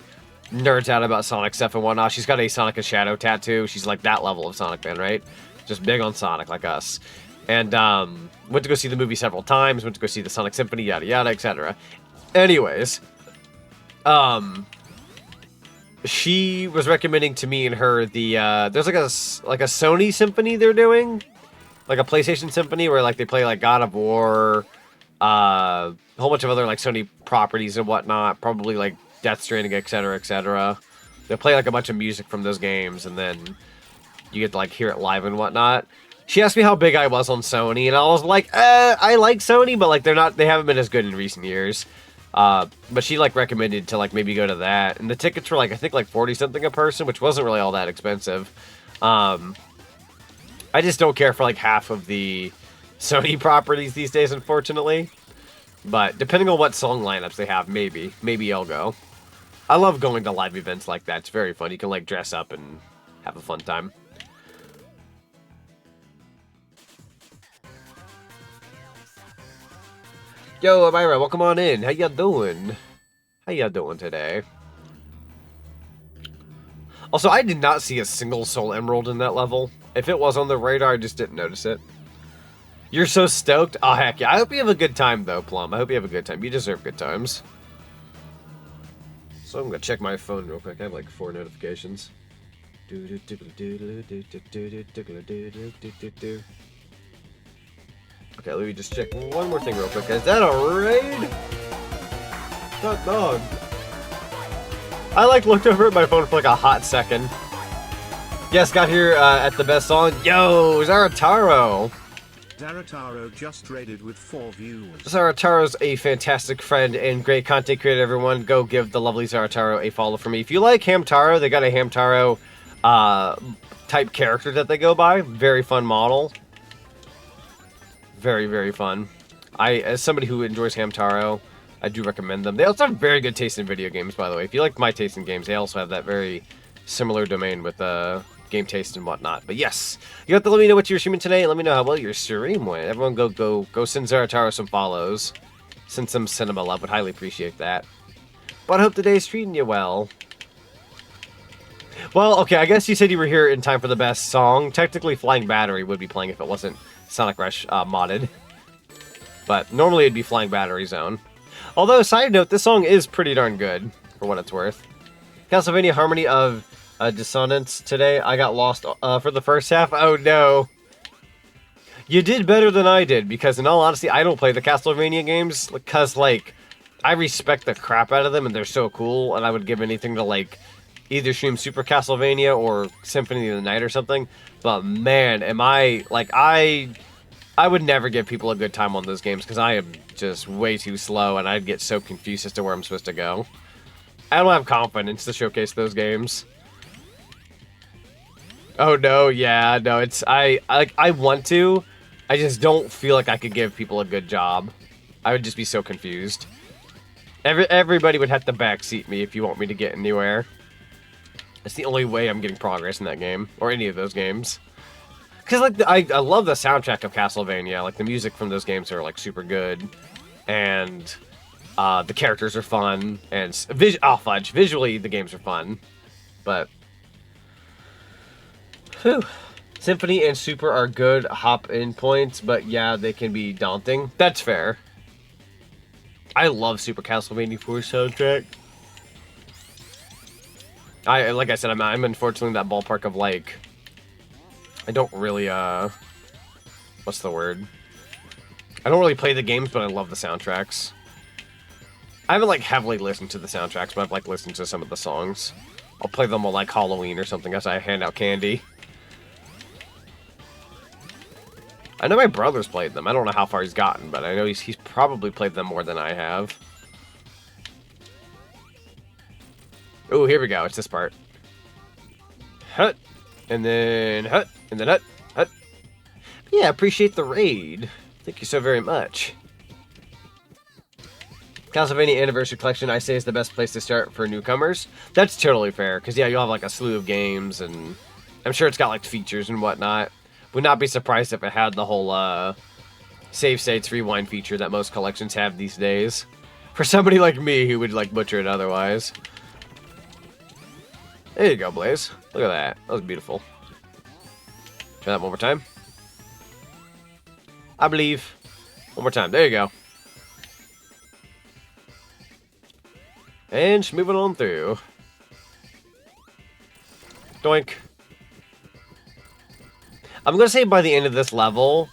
nerds out about Sonic stuff and whatnot. She's got a Sonic and Shadow tattoo. She's, like, that level of Sonic fan, right? Just big on Sonic, like us. And, went to go see the movie several times, went to go see the Sonic Symphony, yada yada, etc. Anyways, she was recommending to me and her the, there's like a Sony Symphony they're doing, like a PlayStation Symphony where like they play like God of War, a whole bunch of other like Sony properties and whatnot, probably like Death Stranding, etc, etc. They play like a bunch of music from those games and then you get to like hear it live and whatnot. She asked me how big I was on Sony and I was like, I like Sony, but like they haven't been as good in recent years. But she like recommended to like maybe go to that, and the tickets were like I think like 40 something a person, which wasn't really all that expensive. I just don't care for like half of the Sony properties these days, unfortunately. But depending on what song lineups they have, maybe I'll go. I love going to live events like that. It's very fun. You can like dress up and have a fun time. Yo, A.I.R, welcome on in. How ya doing? How ya doing today? Also, I did not see a single soul emerald in that level. If it was on the radar, I just didn't notice it. You're so stoked? Oh, heck yeah. I hope you have a good time, though, Plum. I hope you have a good time. You deserve good times. So I'm going to check my phone real quick. I have like 4 notifications. Okay, let me just check one more thing real quick. Is that a raid? Hot dog. I like looked over at my phone for like a hot second. Yes, got here at the best song. Yo, Zarataro. Zarataro just raided with 4 viewers. Zarataro's a fantastic friend and great content creator, everyone. Go give the lovely Zarataro a follow for me. If you like Hamtaro, they got a Hamtaro type character that they go by. Very fun model. Very, very fun. As somebody who enjoys Hamtaro, I do recommend them. They also have very good taste in video games, by the way. If you like my taste in games, they also have that very similar domain with game taste and whatnot. But yes, you have to let me know what you're streaming today. Let me know how well your stream went. Everyone go send Zarataro some follows. Send some cinema love. Would highly appreciate that. But I hope today's treating you well. Well, okay, I guess you said you were here in time for the best song. Technically, Flying Battery would be playing if it wasn't Sonic Rush modded. But normally it'd be Flying Battery Zone. Although, side note, this song is pretty darn good, for what it's worth. Castlevania Harmony of Dissonance today. I got lost for the first half. Oh no. You did better than I did, because in all honesty, I don't play the Castlevania games, because, like, I respect the crap out of them, and they're so cool, and I would give anything to, like, either stream Super Castlevania or Symphony of the Night or something. But man, am I, like, I would never give people a good time on those games, because I am just way too slow, and I'd get so confused as to where I'm supposed to go. I don't have confidence to showcase those games. Oh no, yeah, no, it's, I want to, I just don't feel like I could give people a good job. I would just be so confused. Everybody would have to backseat me if you want me to get anywhere. It's the only way I'm getting progress in that game, or any of those games. Because, like, I love the soundtrack of Castlevania. Like, the music from those games are, like, super good. And the characters are fun. And, visually, the games are fun. But, whew. Symphony and Super are good hop-in points, but yeah, they can be daunting. That's fair. I love Super Castlevania 4 soundtrack. Like I said, I'm unfortunately in that ballpark of, like, I don't really, what's the word? I don't really play the games, but I love the soundtracks. I haven't, like, heavily listened to the soundtracks, but I've, like, listened to some of the songs. I'll play them on, like, Halloween or something as I hand out candy. I know my brother's played them. I don't know how far he's gotten, but I know he's probably played them more than I have. Oh, here we go. It's this part. Hut. And then hut. And then hut. Hut. Yeah, appreciate the raid. Thank you so very much. Castlevania Anniversary Collection, I say, is the best place to start for newcomers. That's totally fair, because, yeah, you'll have, like, a slew of games, and I'm sure it's got, like, features and whatnot. Would not be surprised if it had the whole, save states rewind feature that most collections have these days. For somebody like me who would, like, butcher it otherwise. There you go, Blaze. Look at that. That was beautiful. Try that one more time. I believe. One more time. There you go. And just moving on through. Doink. I'm gonna say by the end of this level,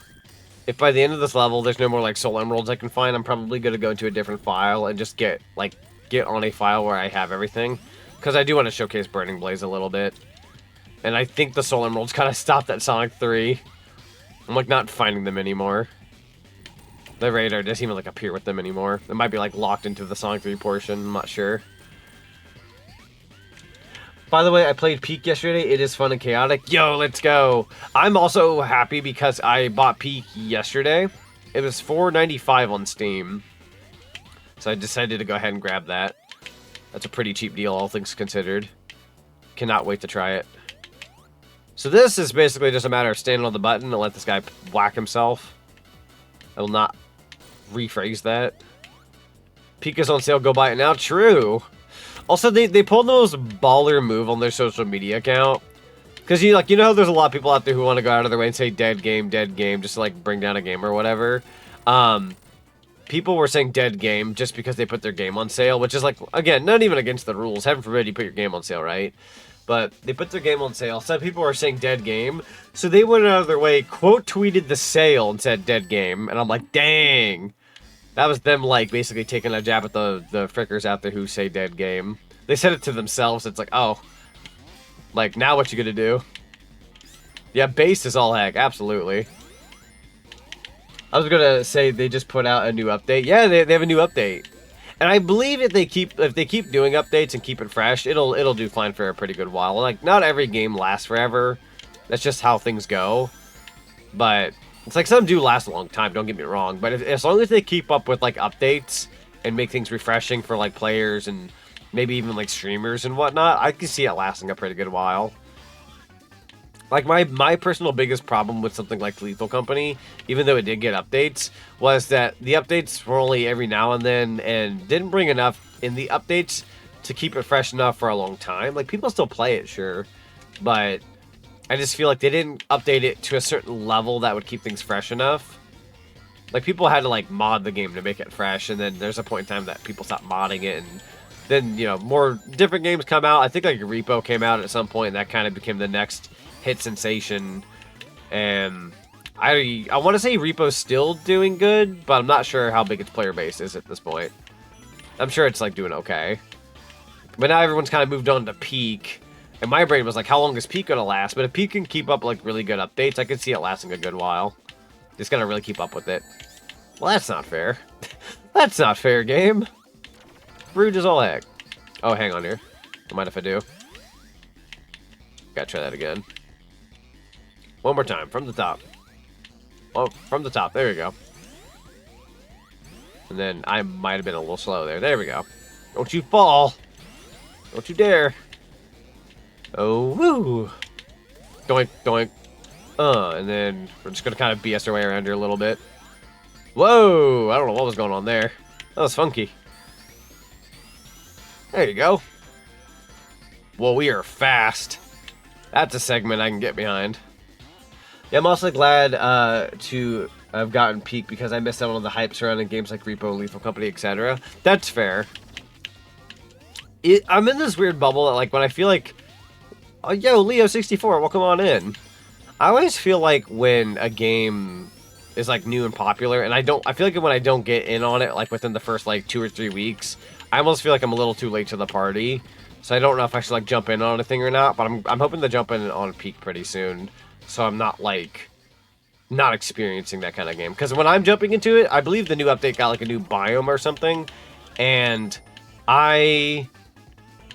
if by the end of this level there's no more, like, soul emeralds I can find, I'm probably gonna go into a different file and just get on a file where I have everything. Because I do want to showcase Burning Blaze a little bit. And I think the soul emeralds kind of stopped at Sonic 3. I'm, like, not finding them anymore. The radar doesn't even, like, appear with them anymore. It might be, like, locked into the Sonic 3 portion. I'm not sure. By the way, I played Peak yesterday. It is fun and chaotic. Yo, let's go. I'm also happy because I bought Peak yesterday. It was $4.95 on Steam. So I decided to go ahead and grab that. That's a pretty cheap deal, all things considered. Cannot wait to try it. So this is basically just a matter of standing on the button and let this guy whack himself. I will not rephrase that. Peak is on sale, go buy it now. True. Also, they pulled those baller move on their social media account. Because, you know how there's a lot of people out there who want to go out of their way and say dead game, just to, like, bring down a game or whatever. People were saying dead game just because they put their game on sale, which is, like, again, not even against the rules. Heaven forbid you put your game on sale, right? But they put their game on sale. Some people were saying dead game, so they went out of their way, quote tweeted the sale and said dead game, and I'm like, dang. That was them, like, basically taking a jab at the frickers out there who say dead game. They said it to themselves. It's like, oh, like, now what you gonna do? Yeah, base is all heck, absolutely. I was gonna say they just put out a new update. Yeah, they have a new update, and I believe if they keep doing updates and keep it fresh, it'll do fine for a pretty good while. Like, not every game lasts forever. That's just how things go. But it's like some do last a long time. Don't get me wrong. But as long as they keep up with, like, updates and make things refreshing for, like, players and maybe even, like, streamers and whatnot, I can see it lasting a pretty good while. Like, my personal biggest problem with something like Lethal Company, even though it did get updates, was that the updates were only every now and then and didn't bring enough in the updates to keep it fresh enough for a long time. Like, people still play it, sure, but I just feel like they didn't update it to a certain level that would keep things fresh enough. Like, people had to, like, mod the game to make it fresh, and then there's a point in time that people stopped modding it, and then, you know, more different games come out. I think, like, Repo came out at some point, and that kind of became the next hit sensation. And I want to say Repo's still doing good, but I'm not sure how big its player base is at this point. I'm sure it's, like, doing okay. But now everyone's kind of moved on to Peak, and my brain was like, how long is Peak going to last? But if Peak can keep up, like, really good updates, I could see it lasting a good while. Just gotta really keep up with it. Well, that's not fair. That's not fair, game. Rude as all heck. Oh, hang on here. Don't mind if I do. Gotta try that again. One more time, from the top. Oh, from the top. There we go. And then I might have been a little slow there. There we go. Don't you fall. Don't you dare. Oh, woo. Doink, doink. And then we're just going to kind of BS our way around here a little bit. Whoa! I don't know what was going on there. That was funky. There you go. Well, we are fast. That's a segment I can get behind. Yeah, I'm also glad to have gotten Peak because I missed out on the hype surrounding games like Repo, Lethal Company, etc. That's fair. I'm in this weird bubble that, like, when I feel like, oh, yo, Leo64, welcome on in. I always feel like when a game is, like, new and popular, and I feel like when I don't get in on it, like, within the first, like, 2 or 3 weeks, I almost feel like I'm a little too late to the party. So I don't know if I should, like, jump in on a thing or not, but I'm hoping to jump in on Peak pretty soon, so I'm not, like, not experiencing that kind of game. Because when I'm jumping into it, I believe the new update got, like, a new biome or something, and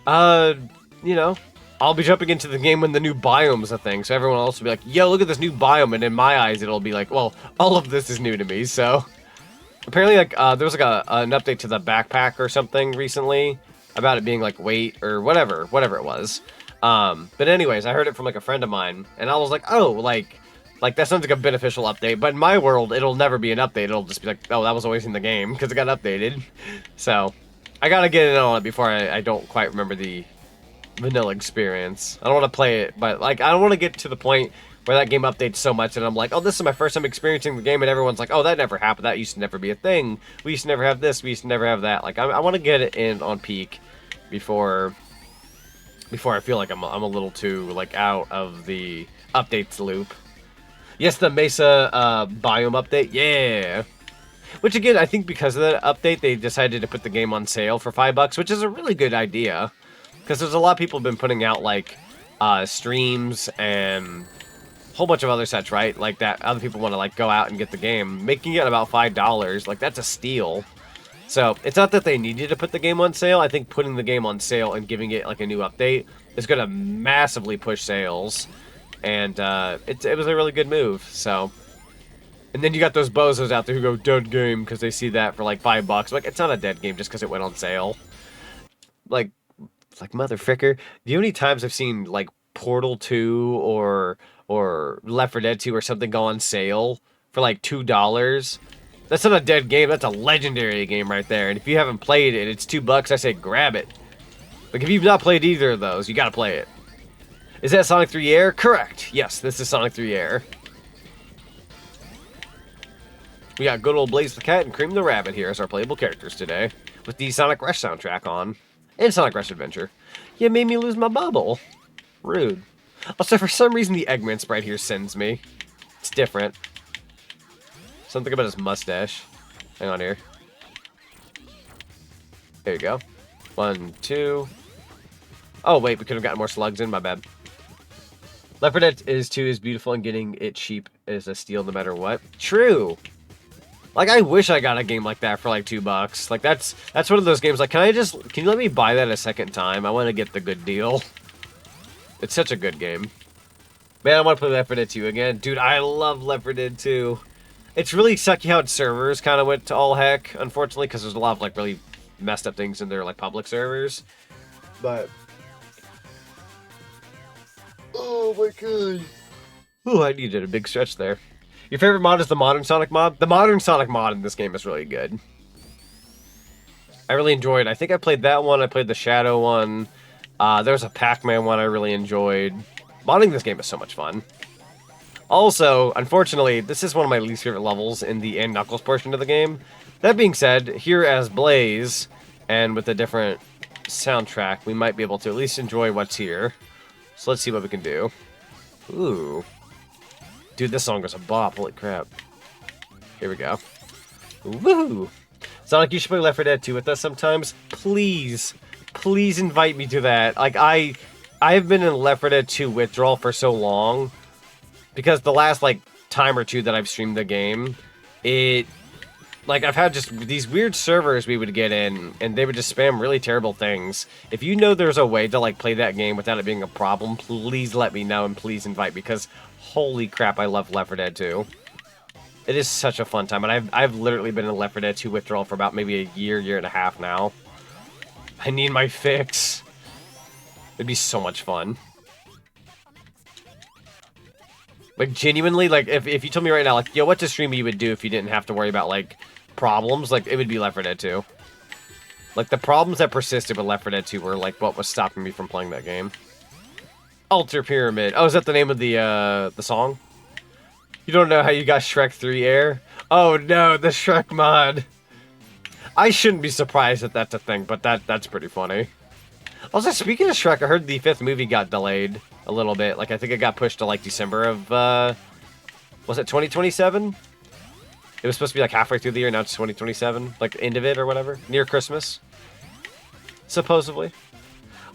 you know, I'll be jumping into the game when the new biome's a thing, so everyone else will be like, yo, look at this new biome, and in my eyes, it'll be like, well, all of this is new to me, so... Apparently, like, there was, like, an update to the backpack or something recently, about it being, like, weight, or whatever it was. But anyways, I heard it from, like, a friend of mine, and I was like, oh, like, that sounds like a beneficial update, but in my world, it'll never be an update, it'll just be like, oh, that was always in the game, because it got updated. So, I gotta get in on it before I don't quite remember the vanilla experience. I don't want to play it, but, like, I don't want to get to the point where that game updates so much and I'm like, oh, this is my first time experiencing the game, and everyone's like, oh, that never happened, that used to never be a thing, we used to never have this, we used to never have that. Like, I want to get it in on Peak before I feel like I'm a little too, like, out of the updates loop. Yes, the Mesa biome update, yeah. Which, again, I think because of that update, they decided to put the game on sale for $5, which is a really good idea. Because there's a lot of people have been putting out, like, streams and a whole bunch of other such, right? Like, that other people want to, like, go out and get the game. Making it about $5, like, that's a steal. So, it's not that they needed to put the game on sale. I think putting the game on sale and giving it, like, a new update is going to massively push sales. And, it was a really good move, so... And then you got those bozos out there who go, dead game, because they see that for, like, $5. Like, it's not a dead game just because it went on sale. Like... It's like, motherfricker. Do you know how many times I've seen, like, Portal 2 or Left 4 Dead 2 or something go on sale for, like, $2? That's not a dead game. That's a legendary game right there. And if you haven't played it, it's $2. I say grab it. Like, if you've not played either of those, you gotta play it. Is that Sonic 3 Air? Correct. Yes, this is Sonic 3 Air. We got good old Blaze the Cat and Cream the Rabbit here as our playable characters today, with the Sonic Rush soundtrack on. And Sonic Rush Adventure. You made me lose my bubble. Rude. Also, for some reason, the Eggman sprite here sends me. It's different. Something about his mustache. Hang on here. There you go. 1, 2. Oh, wait, we could have gotten more slugs in. My bad. Left 4 Dead 2 is beautiful, and getting it cheap is a steal no matter what. True. Like, I wish I got a game like that for, like, $2. Like, that's one of those games, like, can you let me buy that a second time? I want to get the good deal. It's such a good game. Man, I want to play Left 4 Dead 2 again. Dude, I love Left 4 Dead 2. It's really sucky how its servers kind of went to all heck, unfortunately, because there's a lot of, like, really messed up things in their, like, public servers. But... oh, my God. Oh, I needed a big stretch there. Your favorite mod is the Modern Sonic mod? The Modern Sonic mod in this game is really good. I really enjoyed. I think I played that one. I played the Shadow one. There was a Pac-Man one I really enjoyed. Modding this game is so much fun. Also, unfortunately, this is one of my least favorite levels in the N Knuckles portion of the game. That being said, here as Blaze, and with a different soundtrack, we might be able to at least enjoy what's here. So let's see what we can do. Ooh. Dude, this song was a bop. Holy crap. Here we go. Woohoo! Sonic, you should play Left 4 Dead 2 with us sometimes. Please. Please invite me to that. Like, I've been in Left 4 Dead 2 withdrawal for so long. Because the last, like, time or two that I've streamed the game, like, I've had just these weird servers we would get in, and they would just spam really terrible things. If you know there's a way to, like, play that game without it being a problem, please let me know and please invite me, because holy crap, I love Left 4 Dead 2. It is such a fun time, and I've literally been in Left 4 Dead 2 withdrawal for about maybe a year and a half now. I need my fix. It'd be so much fun. Like, genuinely, like, if you told me right now, like, yo, what's a stream you would do if you didn't have to worry about, like, problems? Like, it would be Left 4 Dead 2. Like, the problems that persisted with Left 4 Dead 2 were, like, what was stopping me from playing that game. Alter Pyramid. Oh, is that the name of the song? You don't know how you got Shrek 3 Air? Oh, no, the Shrek mod. I shouldn't be surprised that that's a thing, but that's pretty funny. Also, speaking of Shrek, I heard the 5th movie got delayed a little bit. Like, I think it got pushed to, like, December of, was it 2027? It was supposed to be, like, halfway through the year, now it's 2027. Like, end of it or whatever. Near Christmas. Supposedly.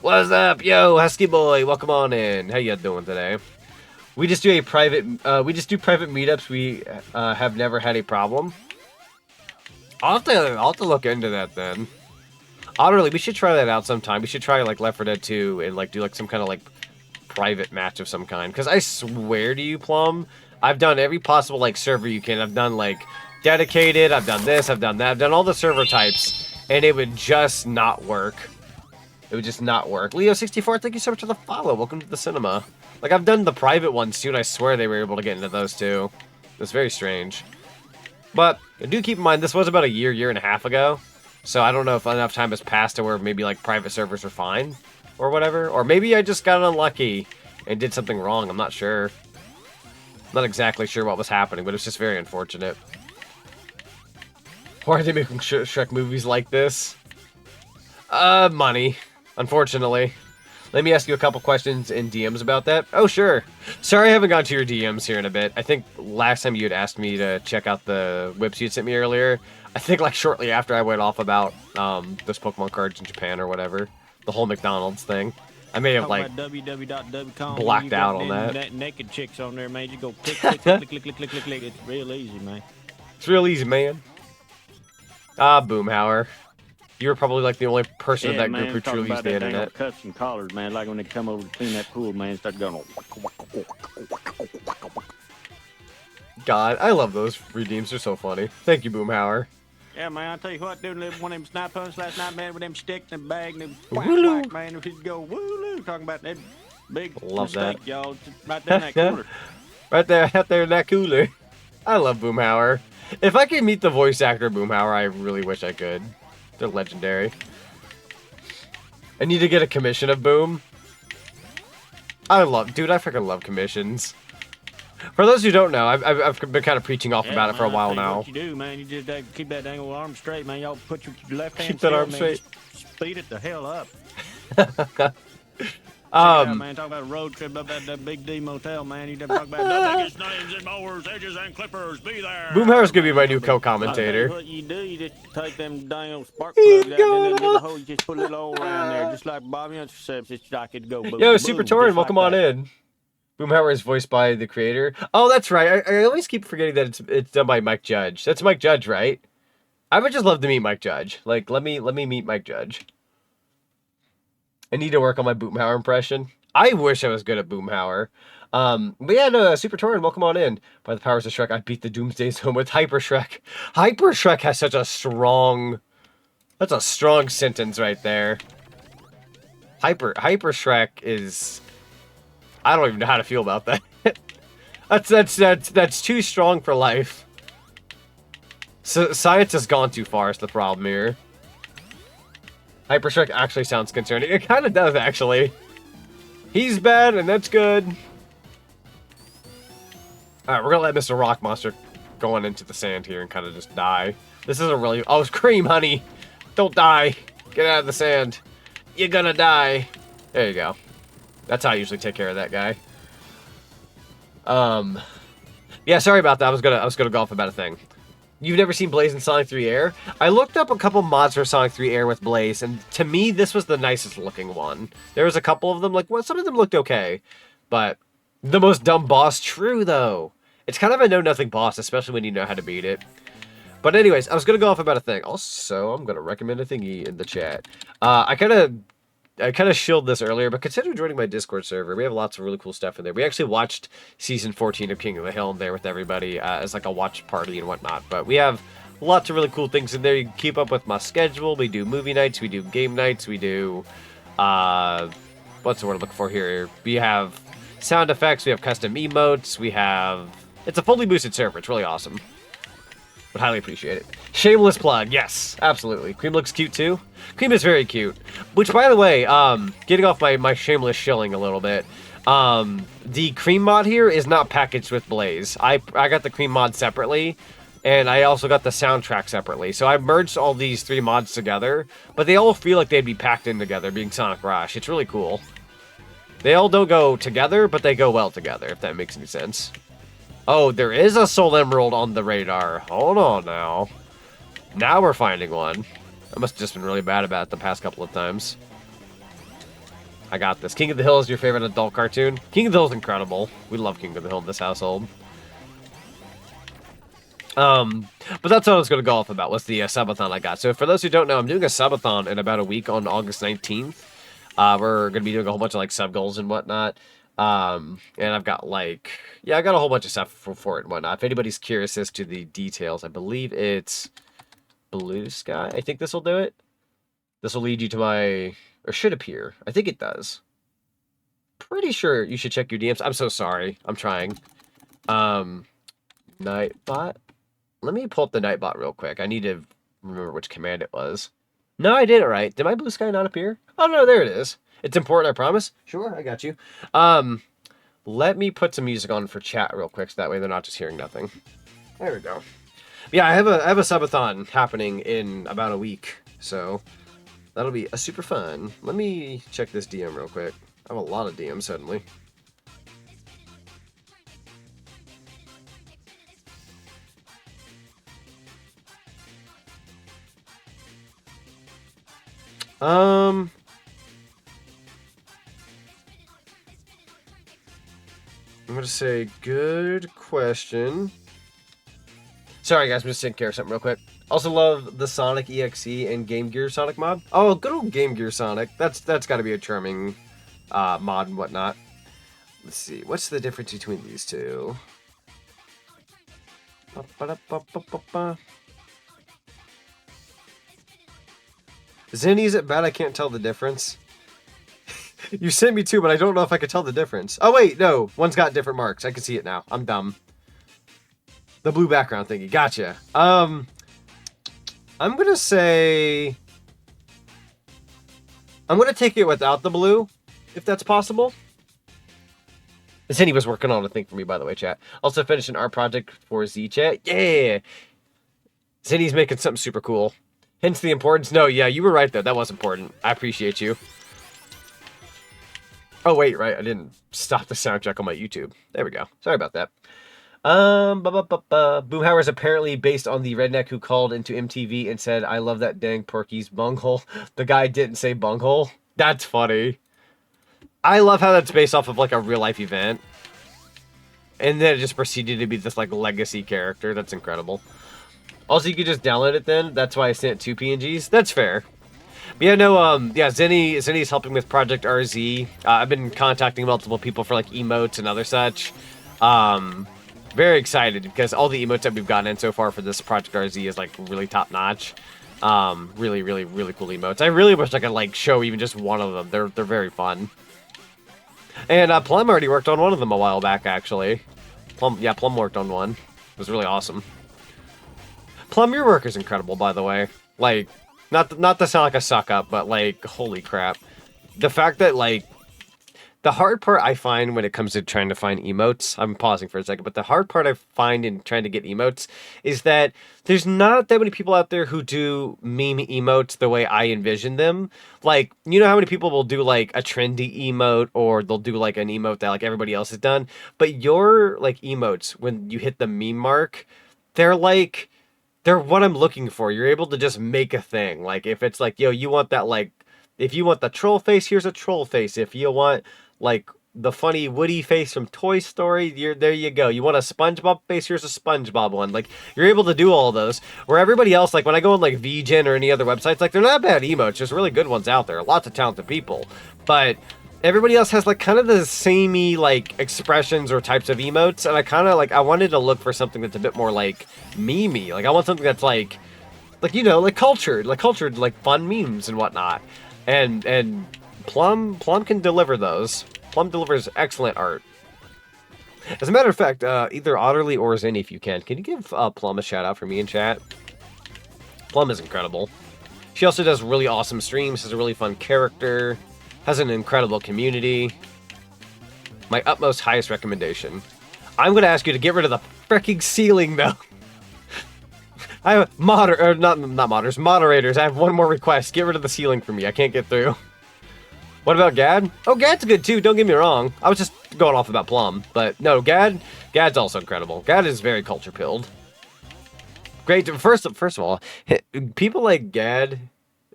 What's up, yo, Husky boy? Welcome on in. How you doing today? We just do private meetups. We, have never had a problem. I'll have to look into that, then. Honestly, we should try that out sometime. We should try, like, Left 4 Dead 2 and, like, do, like, some kind of, like, private match of some kind. Because I swear to you, Plum, I've done every possible, like, server you can. I've done, like, dedicated, I've done this, I've done that. I've done all the server types, and it would just not work. It would just not work. Leo64, thank you so much for the follow. Welcome to the cinema. Like, I've done the private ones, too, and I swear they were able to get into those, too. It's very strange. But, do keep in mind, this was about a year and a half ago. So I don't know if enough time has passed to where maybe, like, private servers are fine. Or whatever. Or maybe I just got unlucky and did something wrong. I'm not sure. I'm not exactly sure what was happening, but it's just very unfortunate. Why are they making Shrek movies like this? Money. Unfortunately. Let me ask you a couple questions in DMs about that. Oh, sure. Sorry I haven't gone to your DMs here in a bit. I think last time you had asked me to check out the whips you had sent me earlier. I think, like, shortly after I went off about those Pokemon cards in Japan or whatever. The whole McDonald's thing. I may have, like, blocked out on that. Naked chicks on there, man. You go click, click, click, click, click, click, click, click. It's real easy, man. It's real easy, man. Ah, Boomhauer. You were probably, like, the only person in that group who truly used the internet. Cuts and collars, man. Like when they come over to clean that pool, man, start going. God, I love those redeems. They're so funny. Thank you, Boomhauer. Yeah, man, I tell you what, doing one of them snipe hunts last night, man, with them sticks and bag and them whack, man, if he'd go woo talking about that big love mistake, that. y'all, right there in that cooler. Right there, out there in that cooler. I love Boomhauer. If I could meet the voice actor Boomhauer, I really wish I could. They're legendary. I need to get a commission of Boom. Dude, I freaking love commissions. For those who don't know, I've been kind of preaching off about it for a while now. What you do, man, you just keep that dang old arm straight, man. Y'all put your left hand keep that arm straight. Speed it the hell up. Man, talk about a road trip up at that Big D motel, man. You never talk about the biggest names and mowers, edges, and clippers. Be there. Boomhauer's gonna be my new co-commentator. What you do, you just take them dang old spark plugs out in that little hole. You just put a little hole around there, just like Bobby intercepts. It's like it go boom. Yo, boom, Super Torin, welcome on in. Boomhauer is voiced by the creator. Oh, that's right. I always keep forgetting that it's done by Mike Judge. That's Mike Judge, right? I would just love to meet Mike Judge. Like, let me meet Mike Judge. I need to work on my Boomhauer impression. I wish I was good at Boomhauer. But yeah, no, Super Torin, welcome on in. By the powers of Shrek, I beat the Doomsday Zone with Hyper Shrek. Hyper Shrek has such a strong... That's a strong sentence right there. Hyper Shrek is... I don't even know how to feel about that. That's too strong for life. So science has gone too far is the problem here. Hyper Shrek actually sounds concerning. It kind of does, actually. He's bad, and that's good. Alright, we're gonna let Mr. Rock Monster go on into the sand here and kind of just die. This isn't really... Oh, it's Cream, honey! Don't die! Get out of the sand. You're gonna die. There you go. That's how I usually take care of that guy. Yeah, sorry about that. I was gonna go off about a thing. You've never seen Blaze in Sonic 3 Air? I looked up a couple mods for Sonic 3 Air with Blaze, and to me, this was the nicest looking one. There was a couple of them, like, well, some of them looked okay, but the most dumb boss, true, though. It's kind of a know-nothing boss, especially when you know how to beat it. But anyways, I was going to go off about a thing. Also, I'm going to recommend a thingy in the chat. I kind of shilled this earlier, but consider joining my Discord server. We have lots of really cool stuff in there. We actually watched Season 14 of King of the Hill in there with everybody as like a watch party and whatnot. But we have lots of really cool things in there. You can keep up with my schedule. We do movie nights. We do game nights. We do... what's the word I'm looking for here? We have sound effects. We have custom emotes. We have... It's a fully boosted server. It's really awesome. Would highly appreciate it. Shameless plug. Yes, absolutely. Cream looks cute too. Cream is very cute. Which, by the way, getting off my shameless shilling a little bit, the Cream mod here is not packaged with Blaze. I got the Cream mod separately, and I also got the soundtrack separately. So I merged all these 3 mods together, but they all feel like they'd be packed in together, being Sonic Rush. It's really cool. They all don't go together, but they go well together, if that makes any sense. Oh, there is a Soul Emerald on the radar. Hold on now. Now we're finding one. I must have just been really bad about it the past couple of times. I got this. King of the Hill is your favorite adult cartoon? King of the Hill is incredible. We love King of the Hill in this household. But that's what I was going to go off about, was the subathon I got. So for those who don't know, I'm doing a subathon in about a week on August 19th. We're going to be doing a whole bunch of like sub goals and whatnot. And I've got like, yeah, I got a whole bunch of stuff for it and whatnot. If anybody's curious as to the details, I believe it's Blue Sky. I think this will do it. This will lead you to my, or should appear. I think it does. Pretty sure you should check your DMs. I'm so sorry. I'm trying. Nightbot. Let me pull up the Nightbot real quick. I need to remember which command it was. No, I did it right. Did my Blue Sky not appear? Oh, no, there it is. It's important, I promise. Sure, I got you. Let me put some music on for chat real quick, so that way they're not just hearing nothing. There we go. Yeah, I have a subathon happening in about a week, so that'll be a super fun. Let me check this DM real quick. I have a lot of DMs suddenly. I'm going to say, good question. Sorry, guys, I'm just taking care of something real quick. Also love the Sonic EXE and Game Gear Sonic mod. Oh, good old Game Gear Sonic. That's got to be a charming mod and whatnot. Let's see. What's the difference between these two? Zinni, is it bad I can't tell the difference? You sent me two, but I don't know if I could tell the difference. Oh, wait, no. One's got different marks. I can see it now. I'm dumb. The blue background thingy. Gotcha. I'm going to say... I'm going to take it without the blue, if that's possible. Zinni was working on a thing for me, by the way, chat. Also finished an art project for Z-Chat. Yeah! Zinni's making something super cool. Hence the importance. No, yeah, you were right, though. That was important. I appreciate you. Oh, wait, right. I didn't stop the sound check on my YouTube. There we go. Sorry about that. Boomhauer is apparently based on the redneck who called into MTV and said, I love that dang Porky's bunghole. The guy didn't say bunghole. That's funny. I love how that's based off of, like, a real-life event. And then it just proceeded to be this, like, legacy character. That's incredible. Also, you could just download it then. That's why I sent 2 PNGs. That's fair. But yeah, no, yeah, Zinni's helping with Project RZ. I've been contacting multiple people for, like, emotes and other such. Very excited because all the emotes that we've gotten in so far for this Project RZ is, like, really top-notch. Really, really, really cool emotes. I really wish I could, like, show even just one of them. They're very fun. And Plum already worked on one of them a while back, actually. Plum worked on one. It was really awesome. Plum, your work is incredible, by the way. Like, not to sound like a suck-up, but, like, holy crap. The fact that, like, the hard part I find when it comes to trying to find emotes, I'm pausing for a second, but the hard part I find in trying to get emotes is that there's not that many people out there who do meme emotes the way I envision them. Like, you know how many people will do like a trendy emote, or they'll do like an emote that like everybody else has done, but your like emotes, when you hit the meme mark, they're like, they're what I'm looking for. You're able to just make a thing. Like if it's like, yo, you want that, like, if you want the troll face, here's a troll face. If you want like the funny Woody face from Toy Story, there you go. You want a SpongeBob face, here's a SpongeBob one. Like, you're able to do all those. Where everybody else, like when I go on like VGen or any other websites, like they're not bad emotes. There's really good ones out there. Lots of talented people. But everybody else has like kind of the samey like expressions or types of emotes, and I kind of like, I wanted to look for something that's a bit more like memey. Like I want something that's like you know, like cultured like fun memes and whatnot. And Plum can deliver those. Plum delivers excellent art. As a matter of fact, either Otterly or Zinni, if you can you give Plum a shout out for me in chat? Plum is incredible. She also does really awesome streams, has a really fun character, has an incredible community. My utmost highest recommendation. I'm going to ask you to get rid of the freaking ceiling, though. I have moderators. I have one more request. Get rid of the ceiling for me. I can't get through. What about Gad? Oh, Gad's good too. Don't get me wrong. I was just going off about Plum, but no, Gad's also incredible. Gad is very culture pilled. Great. First of all, people like Gad,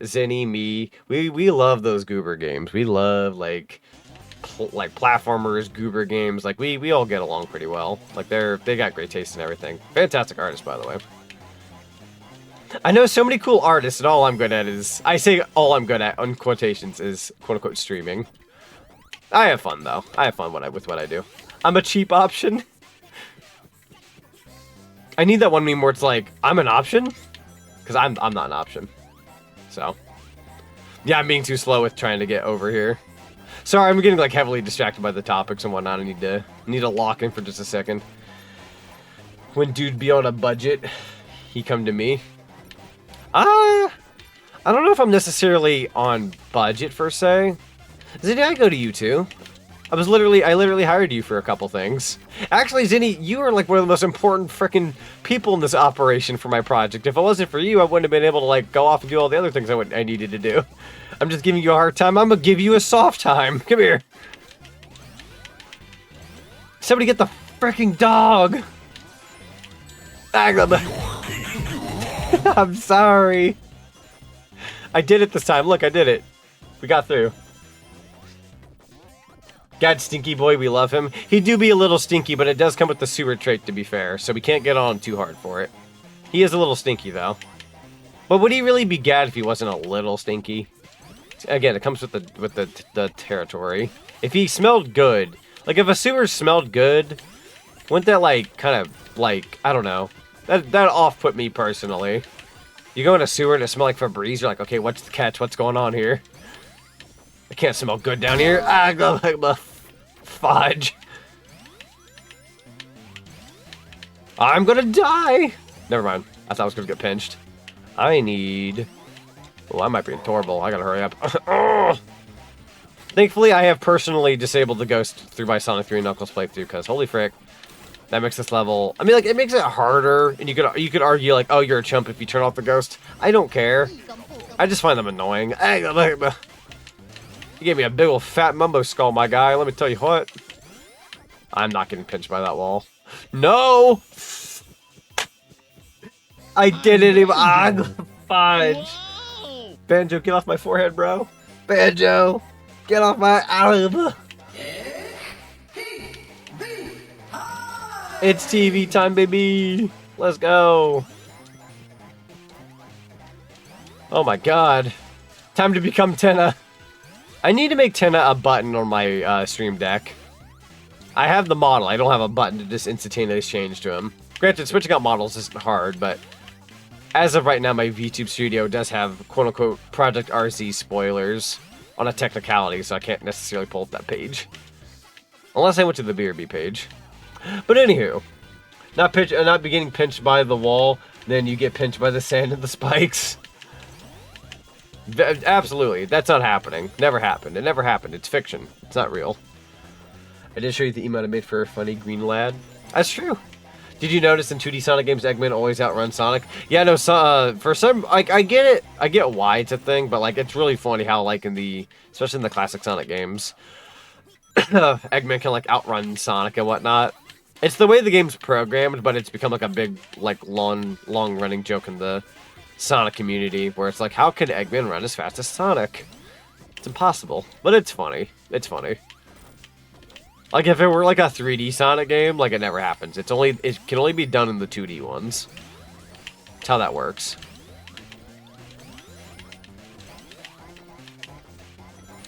Zinni, me, we love those goober games. We love like platformers, goober games. Like we all get along pretty well. Like they got great taste and everything. Fantastic artists, by the way. I know so many cool artists, and all I'm good at is, I say all I'm good at, on quotations, is quote-unquote streaming. I have fun, though. I have fun with what I do. I'm a cheap option. I need that one meme where it's like, I'm an option? Because I'm not an option. So. Yeah, I'm being too slow with trying to get over here. Sorry, I'm getting like heavily distracted by the topics and whatnot. I need to lock in for just a second. When dude be on a budget, he come to me. I don't know if I'm necessarily on budget per se. Zinni, I go to you too. I literally hired you for a couple things. Actually, Zinni, you are like one of the most important freaking people in this operation for my project. If it wasn't for you, I wouldn't have been able to like go off and do all the other things I needed to do. I'm just giving you a hard time. I'm gonna give you a soft time. Come here. Somebody get the freaking dog. I'm sorry. I did it this time. Look, I did it. We got through. God, Stinky Boy, we love him. He do be a little stinky, but it does come with the sewer trait, to be fair, so we can't get on too hard for it. He is a little stinky, though. But would he really be Gad if he wasn't a little stinky? Again, it comes with the territory. If he smelled good, like if a sewer smelled good, wouldn't that like kind of like, I don't know, that off-put me personally. You go in a sewer and it smells like Febreze, you're like, okay, what's the catch? What's going on here? I can't smell good down here. I go like the fudge. I'm gonna die. Never mind. I thought I was gonna get pinched. I need... Oh, I might be in Torval. I gotta hurry up. Thankfully, I have personally disabled the ghost through my Sonic 3 Knuckles playthrough, because holy frick. That makes this level... I mean, like, it makes it harder, and you could argue, like, oh, you're a chump if you turn off the ghost. I don't care. I just find them annoying. You gave me a big ol' fat mumbo skull, my guy. Let me tell you what. I'm not getting pinched by that wall. No! I did it! Fudge! Banjo, get off my forehead, bro. Banjo! Get off my... It's TV time, baby! Let's go! Oh my god. Time to become Tenna. I need to make Tenna a button on my stream deck. I have the model. I don't have a button to just instantaneously change to him. Granted, switching out models isn't hard, but as of right now, my VTube studio does have quote-unquote Project RZ spoilers on a technicality, so I can't necessarily pull up that page. Unless I went to the BRB page. But anywho, not be getting pinched by the wall, then you get pinched by the sand and the spikes. Absolutely, that's not happening. Never happened. It never happened. It's fiction. It's not real. I did show you the emote I made for a funny green lad. That's true. Did you notice in 2D Sonic games, Eggman always outruns Sonic? Yeah, no, for some, like, I get it. I get why it's a thing, but, like, it's really funny how, like, especially in the classic Sonic games, Eggman can, like, outrun Sonic and whatnot. It's the way the game's programmed, but it's become, like, a big, like, long-running joke in the Sonic community, where it's like, how can Eggman run as fast as Sonic? It's impossible, but it's funny. It's funny. Like, if it were, like, a 3D Sonic game, like, it never happens. It can only be done in the 2D ones. That's how that works.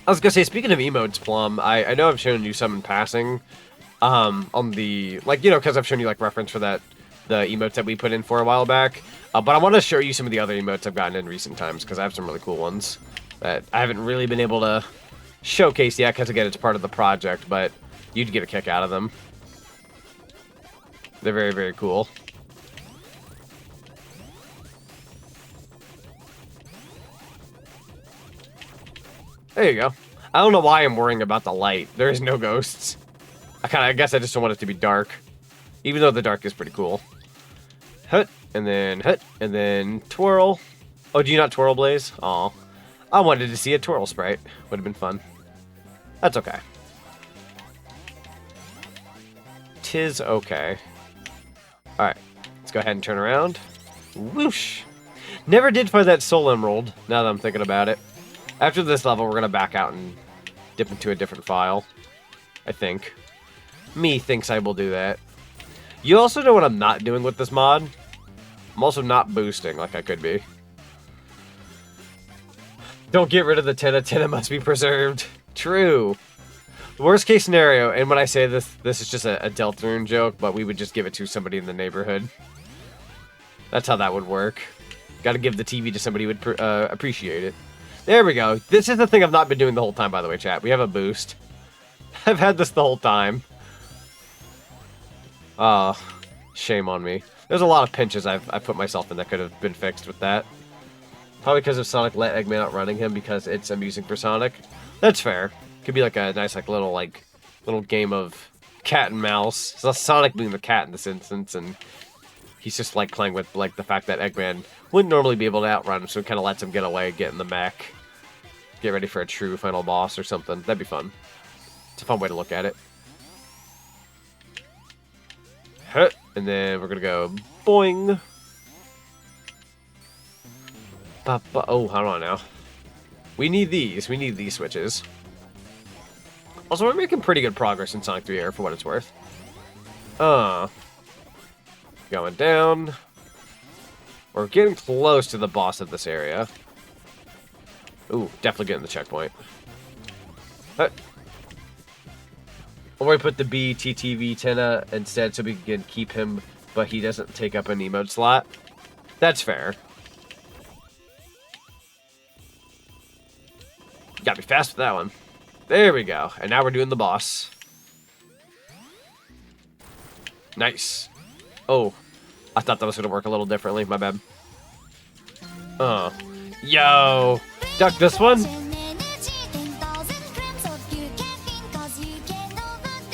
I was gonna say, speaking of emotes, Plum, I know I've shown you some in passing, on the, like, you know, because I've shown you, like, reference for the emotes that we put in for a while back, but I want to show you some of the other emotes I've gotten in recent times, because I have some really cool ones that I haven't really been able to showcase yet, because, again, it's part of the project, but you'd get a kick out of them. They're very, very cool. There you go. I don't know why I'm worrying about the light. There is no ghosts. I guess I just don't want it to be dark. Even though the dark is pretty cool. Hut, and then twirl. Oh, do you not twirl, Blaze? Aw. I wanted to see a twirl sprite. Would have been fun. That's okay. 'Tis okay. Alright, let's go ahead and turn around. Whoosh! Never did find that soul emerald, now that I'm thinking about it. After this level, we're going to back out and dip into a different file. I think. Me thinks I will do that. You also know what I'm not doing with this mod? I'm also not boosting like I could be. Don't get rid of the Tenna. Tenna must be preserved. True. Worst case scenario, and when I say this is just a Deltarune joke, but we would just give it to somebody in the neighborhood. That's how that would work. Gotta give the TV to somebody who would appreciate it. There we go. This is the thing I've not been doing the whole time, by the way, chat. We have a boost. I've had this the whole time. Shame on me. There's a lot of pinches I've put myself in that could have been fixed with that. Probably because of Sonic let Eggman outrunning him because it's amusing for Sonic. That's fair. Could be like a nice little game of cat and mouse. So Sonic being the cat in this instance, and he's just like playing with like the fact that Eggman wouldn't normally be able to outrun him, so it kind of lets him get away, get in the mech, get ready for a true final boss or something. That'd be fun. It's a fun way to look at it. And then we're gonna go boing. Oh, hold on now. We need these. We need these switches. Also, we're making pretty good progress in Sonic 3 A.I.R for what it's worth. Going down. We're getting close to the boss of this area. Ooh, definitely getting the checkpoint. Or we put the BTTV Tenna instead so we can keep him, but he doesn't take up an emote slot. That's fair. Gotta be fast with that one. There we go. And now we're doing the boss. Nice. Oh, I thought that was gonna work a little differently. My bad. Yo! Duck this one?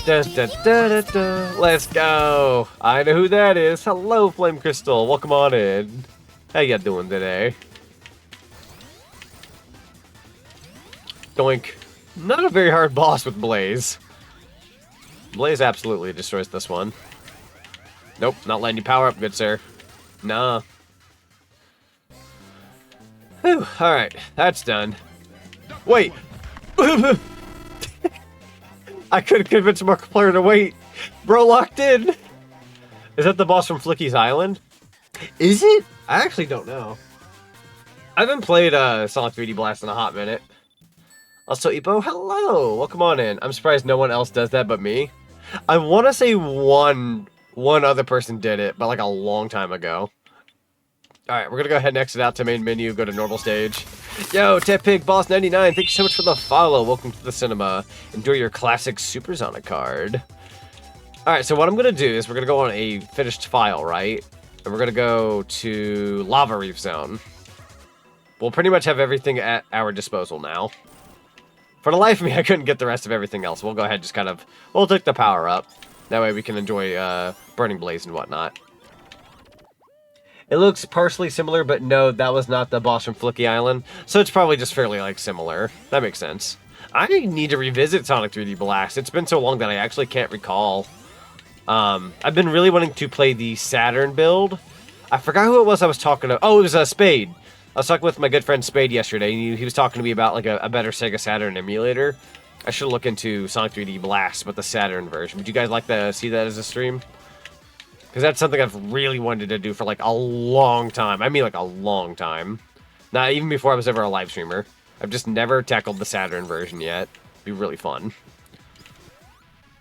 Let's go! I know who that is. Hello, Flame Crystal. Welcome on in. How you doing today? Doink. Not a very hard boss with Blaze. Blaze absolutely destroys this one. Nope, not letting you power up, good sir. Nah. Whew, alright, that's done. Wait! I couldn't convince Markiplier to wait. Bro locked in. Is that the boss from Flicky's Island? Is it? I actually don't know. I haven't played Sonic 3D Blast in a hot minute. Also, Ipo, hello! Welcome on in. I'm surprised no one else does that but me. I want to say one other person did it, but like a long time ago. Alright, we're gonna go ahead and exit out to main menu, go to normal stage. Yo, Ted Pig, Boss 99, thank you so much for the follow. Welcome to the cinema. Enjoy your classic Super Sonic card. Alright, so what I'm gonna do is we're gonna go on a finished file, right? And we're gonna go to Lava Reef Zone. We'll pretty much have everything at our disposal now. For the life of me, I couldn't get the rest of everything else. We'll go ahead and just kind of... We'll take the power up. That way we can enjoy Burning Blaze and whatnot. It looks partially similar, but no, that was not the boss from Flicky Island. So it's probably just fairly, like, similar. That makes sense. I need to revisit Sonic 3D Blast. It's been so long that I actually can't recall. I've been really wanting to play the Saturn build. I forgot who it was I was talking to. Oh, it was Spade. I was talking with my good friend Spade yesterday, and he was talking to me about like a better Sega Saturn emulator. I should look into Sonic 3D Blast, but the Saturn version. Would you guys like to see that as a stream? Because that's something I've really wanted to do for like a long time. I mean like a long time. Not even before I was ever a live streamer. I've just never tackled the Saturn version yet. It'd be really fun.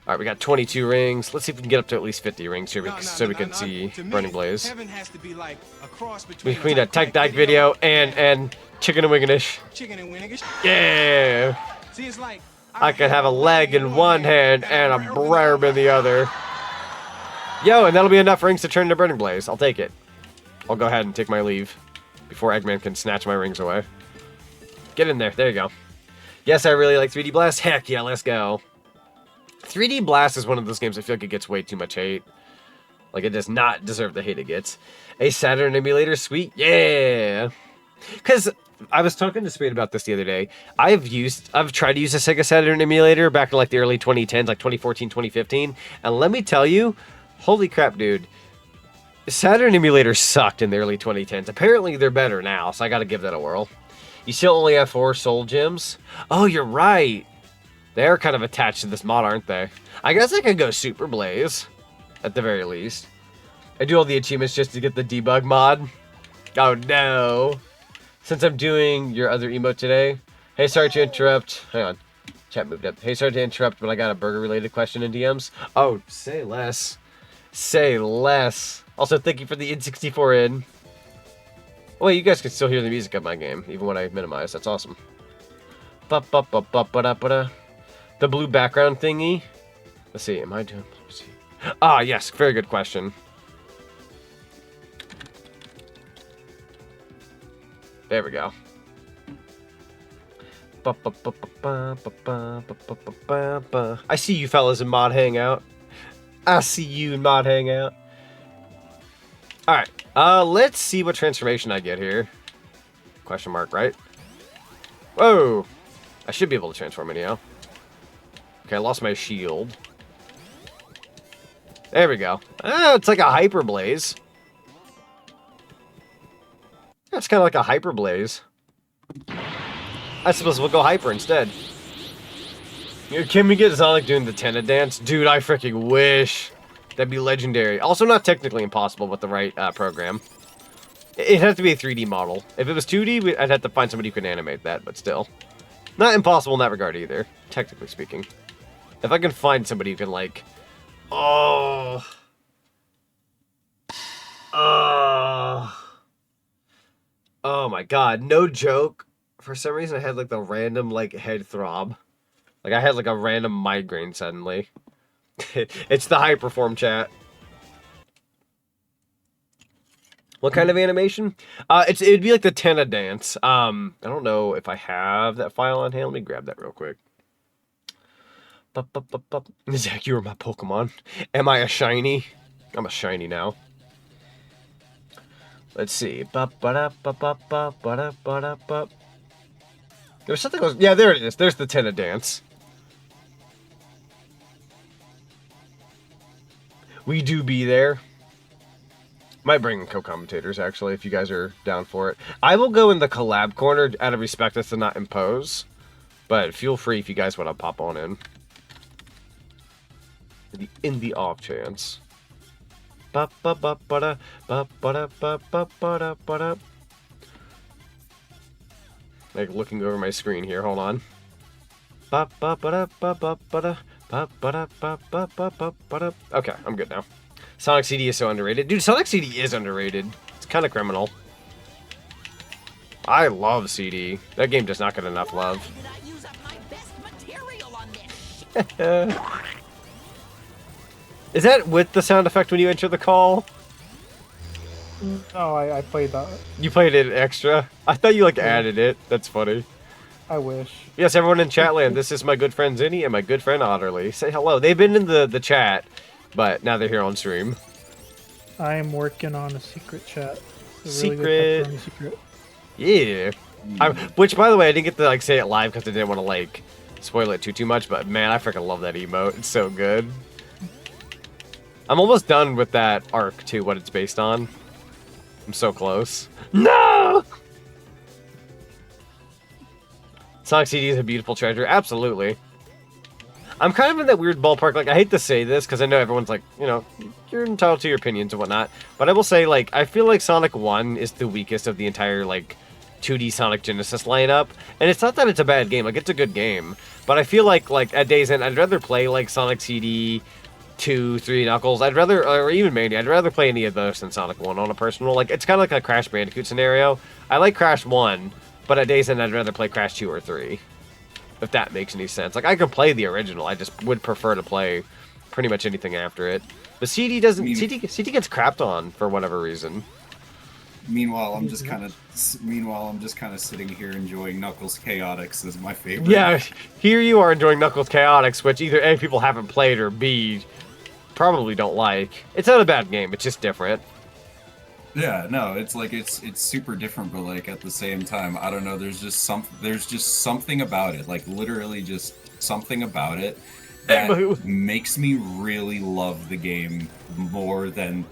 Alright, we got 22 rings. Let's see if we can get up to at least 50 rings here so we can see Burning Blaze. Heaven has to be like a cross between a Tech Deck video and Chicken and Winginish. Chicken and Winginish. Yeah! See, it's like I could have a leg in one hand and a brab in the other. Yo, and that'll be enough rings to turn into Burning Blaze. I'll take it. I'll go ahead and take my leave before Eggman can snatch my rings away. Get in there. There you go. Yes, I really like 3D Blast. Heck yeah, let's go. 3D Blast is one of those games I feel like it gets way too much hate. Like, it does not deserve the hate it gets. A Saturn emulator, sweet. Yeah! Because I was talking to Spade about this the other day. I've tried to use a Sega Saturn emulator back in like the early 2010s, like 2014, 2015. And let me tell you, holy crap, dude. Saturn emulators sucked in the early 2010s. Apparently, they're better now, so I gotta give that a whirl. You still only have 4 soul gems? Oh, you're right. They're kind of attached to this mod, aren't they? I guess I could go Super Blaze, at the very least. I do all the achievements just to get the debug mod. Oh, no. Since I'm doing your other emote today. Hey, sorry to interrupt. Hang on. Chat moved up. Hey, sorry to interrupt, but I got a burger-related question in DMs. Oh, say less. Say less. Also, thank you for the N64 in. Oh, wait, you guys can still hear the music of my game, even when I minimize. That's awesome. Ba-ba-ba-ba-ba-da-ba-da. The blue background thingy. Let's see, am I doing... Let's see. Ah, yes, very good question. There we go. I see you fellas in Mod Hangout. I see you in Mod Hangout. Alright, let's see what transformation I get here. Question mark, right? Whoa! I should be able to transform anyhow. Okay, I lost my shield. There we go. Ah, it's like a Hyper Blaze. That's kind of like a Hyper Blaze. I suppose we'll go Hyper instead. Can we get Zonic doing the Tenna dance? Dude, I freaking wish. That'd be legendary. Also not technically impossible with the right program. It has to be a 3D model. If it was 2D, I'd have to find somebody who can animate that, but still. Not impossible in that regard either, technically speaking. If I can find somebody who can, like... Oh... Oh my god, no joke. For some reason I had like the random like head throb. Like I had like a random migraine suddenly. It's the Hyperform chat. What kind of animation? It'd be like the Tenna dance. I don't know if I have that file on hand. Let me grab that real quick. Zach, you were my Pokemon. Am I a shiny? I'm a shiny now. Let's see. There's something else. Yeah, there it is. There's the Tenna dance. We do be there. Might bring co-commentators, actually, if you guys are down for it. I will go in the collab corner out of respect as to not impose. But feel free if you guys want to pop on in. In the off chance. Like looking over my screen here, hold on. Okay, I'm good now. Sonic CD is so underrated. Dude, Sonic CD is underrated. It's kind of criminal. I love CD. That game does not get enough love. Is that with the sound effect when you enter the call? No, I played that. You played it extra? I thought you like added it. That's funny. I wish. Yes, everyone in chatland, this is my good friend Zinni and my good friend Otterly. Say hello. They've been in the chat, but now they're here on stream. I am working on a secret chat. A Secret. Really good secret. Yeah. Which, by the way, I didn't get to like say it live because I didn't want to like spoil it too much. But man, I freaking love that emote. It's so good. I'm almost done with that arc too. What it's based on. I'm so close. No. Sonic CD is a beautiful treasure. Absolutely. I'm kind of in that weird ballpark. Like, I hate to say this because I know everyone's like, you know, you're entitled to your opinions and whatnot. But I will say, like, I feel like Sonic 1 is the weakest of the entire, like, 2D Sonic Genesis lineup. And it's not that it's a bad game. Like, it's a good game. But I feel like at Days End, I'd rather play, like, Sonic CD 2, 3 Knuckles. I'd rather, or even Mania, I'd rather play any of those than Sonic 1 on a personal. Like, it's kind of like a Crash Bandicoot scenario. I like Crash 1, but at Days End, I'd rather play Crash 2 or 3. If that makes any sense. Like, I can play the original, I just would prefer to play pretty much anything after it. But CD doesn't... CD gets crapped on for whatever reason. Meanwhile, I'm just kind of sitting here enjoying Knuckles Chaotix as my favorite. Yeah, here you are enjoying Knuckles Chaotix, which either A, people haven't played, or B, probably don't like. It's not a bad game, it's just different. Yeah, no, it's like it's super different, but like at the same time, I don't know. There's just something about it, like literally just something about it that makes me really love the game more than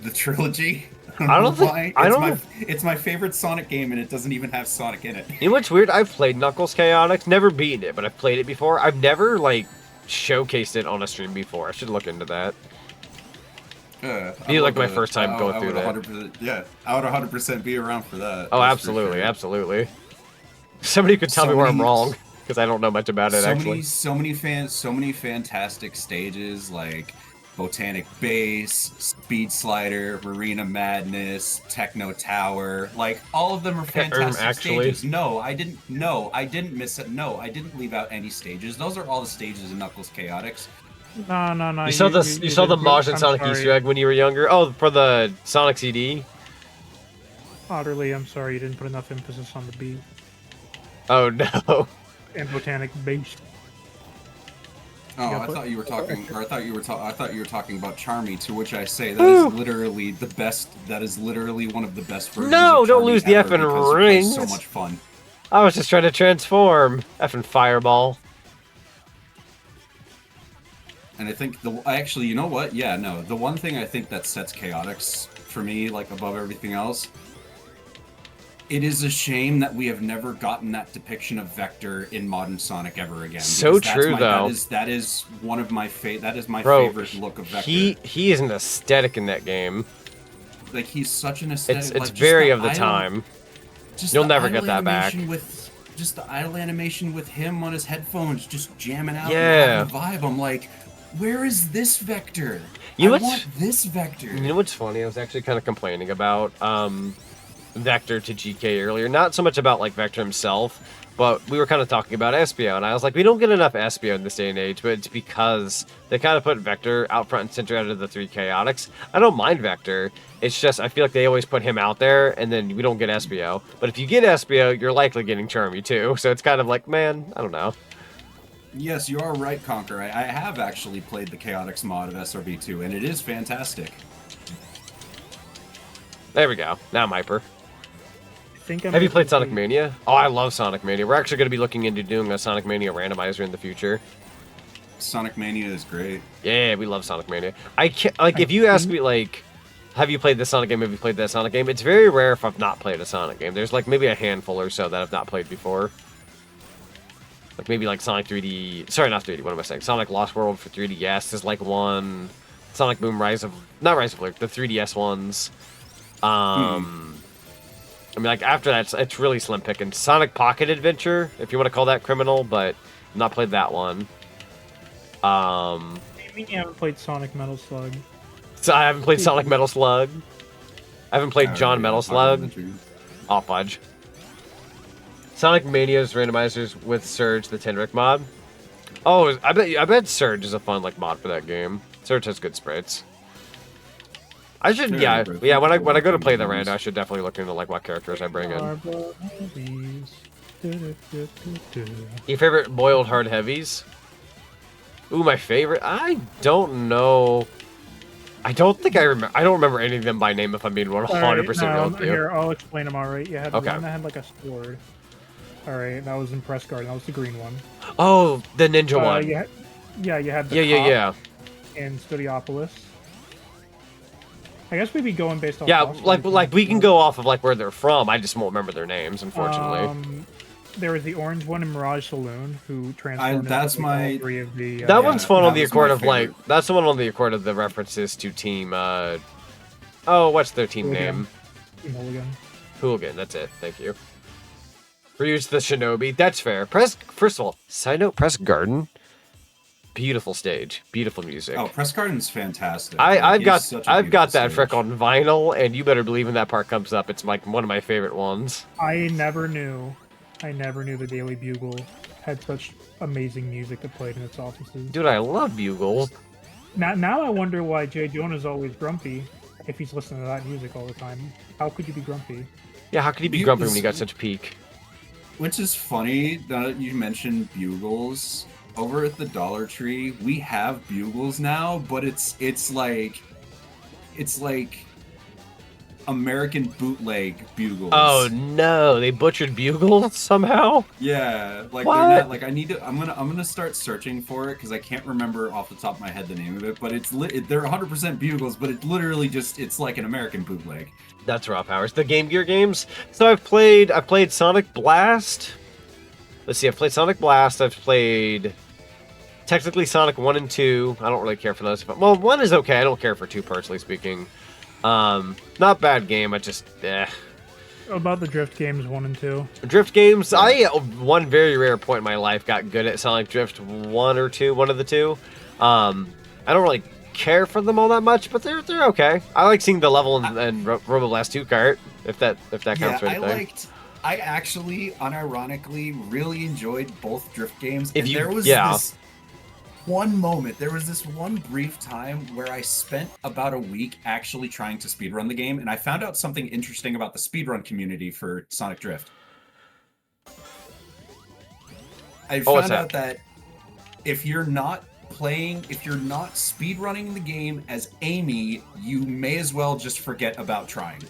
the trilogy. I don't think why. It's my favorite Sonic game, and it doesn't even have Sonic in it. You know what's weird? I've played Knuckles Chaotix, never beaten it, but I've played it before. I've never like showcased it on a stream before. I should look into that. Be like my first time going through that. Yeah, I would 100% be around for that. Oh, absolutely, absolutely. Somebody could tell me where I'm wrong, because I don't know much about it, actually. So many fantastic stages, like Botanic Base, Speed Slider, Marina Madness, Techno Tower. Like, all of them are fantastic stages. No, I didn't miss it. No, I didn't leave out any stages. Those are all the stages in Knuckles Chaotix. No. You saw the Majin Sonic Easter egg when you were younger? Oh, for the Sonic CD? Otterly, I'm sorry, you didn't put enough emphasis on the B. Oh, no. And Botanic Base. Oh, I thought you were talking about Charmy, to which I say that is literally the best. That is literally one of the best versions. No, of don't Charmy lose the ever effing rings. So much fun. I was just trying to transform. Effing fireball. And I think actually, you know what? Yeah, no. The one thing I think that sets Chaotix for me, like above everything else, it is a shame that we have never gotten that depiction of Vector in modern Sonic ever again. So true, though. That is one of my favorite look of Vector. He is an aesthetic in that game. Like, he's such an aesthetic. It's very of the time. You'll never get that back. Just the idle animation with him on his headphones, just jamming out yeah. and having the vibe. I'm like, where is this Vector? I want this Vector. You know what's funny? I was actually kind of complaining about Vector to GK earlier. Not so much about like Vector himself, but we were kind of talking about Espio, and I was like, we don't get enough Espio in this day and age, but it's because they kind of put Vector out front and center out of the 3 Chaotix. I don't mind Vector. It's just I feel like they always put him out there, and then we don't get Espio. But if you get Espio, you're likely getting Charmy too. So it's kind of like, man, I don't know. Yes, you are right, Conquer. I have actually played the Chaotix mod of SRB2, and it is fantastic. There we go. Now I'm hyper. Have you played Sonic Mania? Oh, I love Sonic Mania. We're actually going to be looking into doing a Sonic Mania randomizer in the future. Sonic Mania is great. Yeah, we love Sonic Mania. I can't, like, if you ask me, like, have you played this Sonic game? Have you played that Sonic game? It's very rare if I've not played a Sonic game. There's, like, maybe a handful or so that I've not played before. Like, maybe, like, Sonic 3D... Sorry, not 3D, what am I saying? Sonic Lost World for 3DS is, like, one. Sonic Boom Rise of... Not Rise of Luke, the 3DS ones. I mean, like, after that, it's really slim picking. Sonic Pocket Adventure, if you want to call that criminal, but I've not played that one. I mean, you haven't played Sonic Metal Slug. So I haven't played Sonic Metal Slug. I haven't played John Metal Slug. Oh, fudge. Sonic Mania's randomizers with Surge, the Tenrec mod. Oh, I bet Surge is a fun like mod for that game. Surge has good sprites. I should, yeah. When I go to play the rando, I should definitely look into like what characters I bring in. Your favorite boiled hard heavies? Ooh, my favorite? I don't know. I don't think I remember. I don't remember any of them by name. If I'm being 100% real with you. Here, I'll explain them. All right, you had Okay. one that had like a sword. All right, that was in Press Garden. That was the green one. Oh, the ninja one. You had the Yeah. cop in Studiopolis. I guess we'd be going based off. Yeah, costumes like we can and go off of like where they're from. I just won't remember their names, unfortunately. There was the orange one in Mirage Saloon who transformed. that's into, like, my- all three of the. That one's fun that on the was accord my of like. favorite. That's the one on the accord of the references to team. Oh, what's their team name? Team Hooligan. Hooligan. That's it. Thank you. Reuse the Shinobi. That's fair. First of all, side note. Press Garden. Beautiful stage. Beautiful music. Oh, Press Garden's fantastic. I've It's got such a that beautiful frick stage. on vinyl, and you better believe when that part comes up, it's like one of my favorite ones. I never knew the Daily Bugle had such amazing music that played in its offices. Dude, I love bugles. Now I wonder why Jay Jonah's always grumpy if he's listening to that music all the time. How could you be grumpy? Yeah, how could he be You- grumpy when he got such peak? Which is funny that you mentioned bugles. Over at the Dollar Tree, we have bugles now, but it's like American bootleg bugles. Oh no, they butchered bugles somehow. Yeah, like What? they're not like I need to. I'm gonna start searching for it because I can't remember off the top of my head the name of it. But they're 100% bugles, but it's literally just it's like an American bootleg. That's raw powers. The Game Gear games. So I've played Sonic Blast. Let's see, I've played Sonic Blast. I've played technically Sonic 1 and 2. I don't really care for those. Well, 1 is okay. I don't care for 2 personally speaking. Not bad game. I just About the Drift games 1 and 2. Drift games. I one very rare point in my life got good at Sonic Drift 1 or 2, one of the two. I don't really care for them all that much, but they're okay. I like seeing the level and Robo Blast 2 cart, if that counts for anything. I actually, unironically, really enjoyed both Drift games. If and you- there was yeah. this one moment, there was this one brief time where I spent about a week actually trying to speedrun the game, and I found out something interesting about the speedrun community for Sonic Drift. I what's found that? out that if you're not speedrunning the game as Amy, you may as well just forget about trying.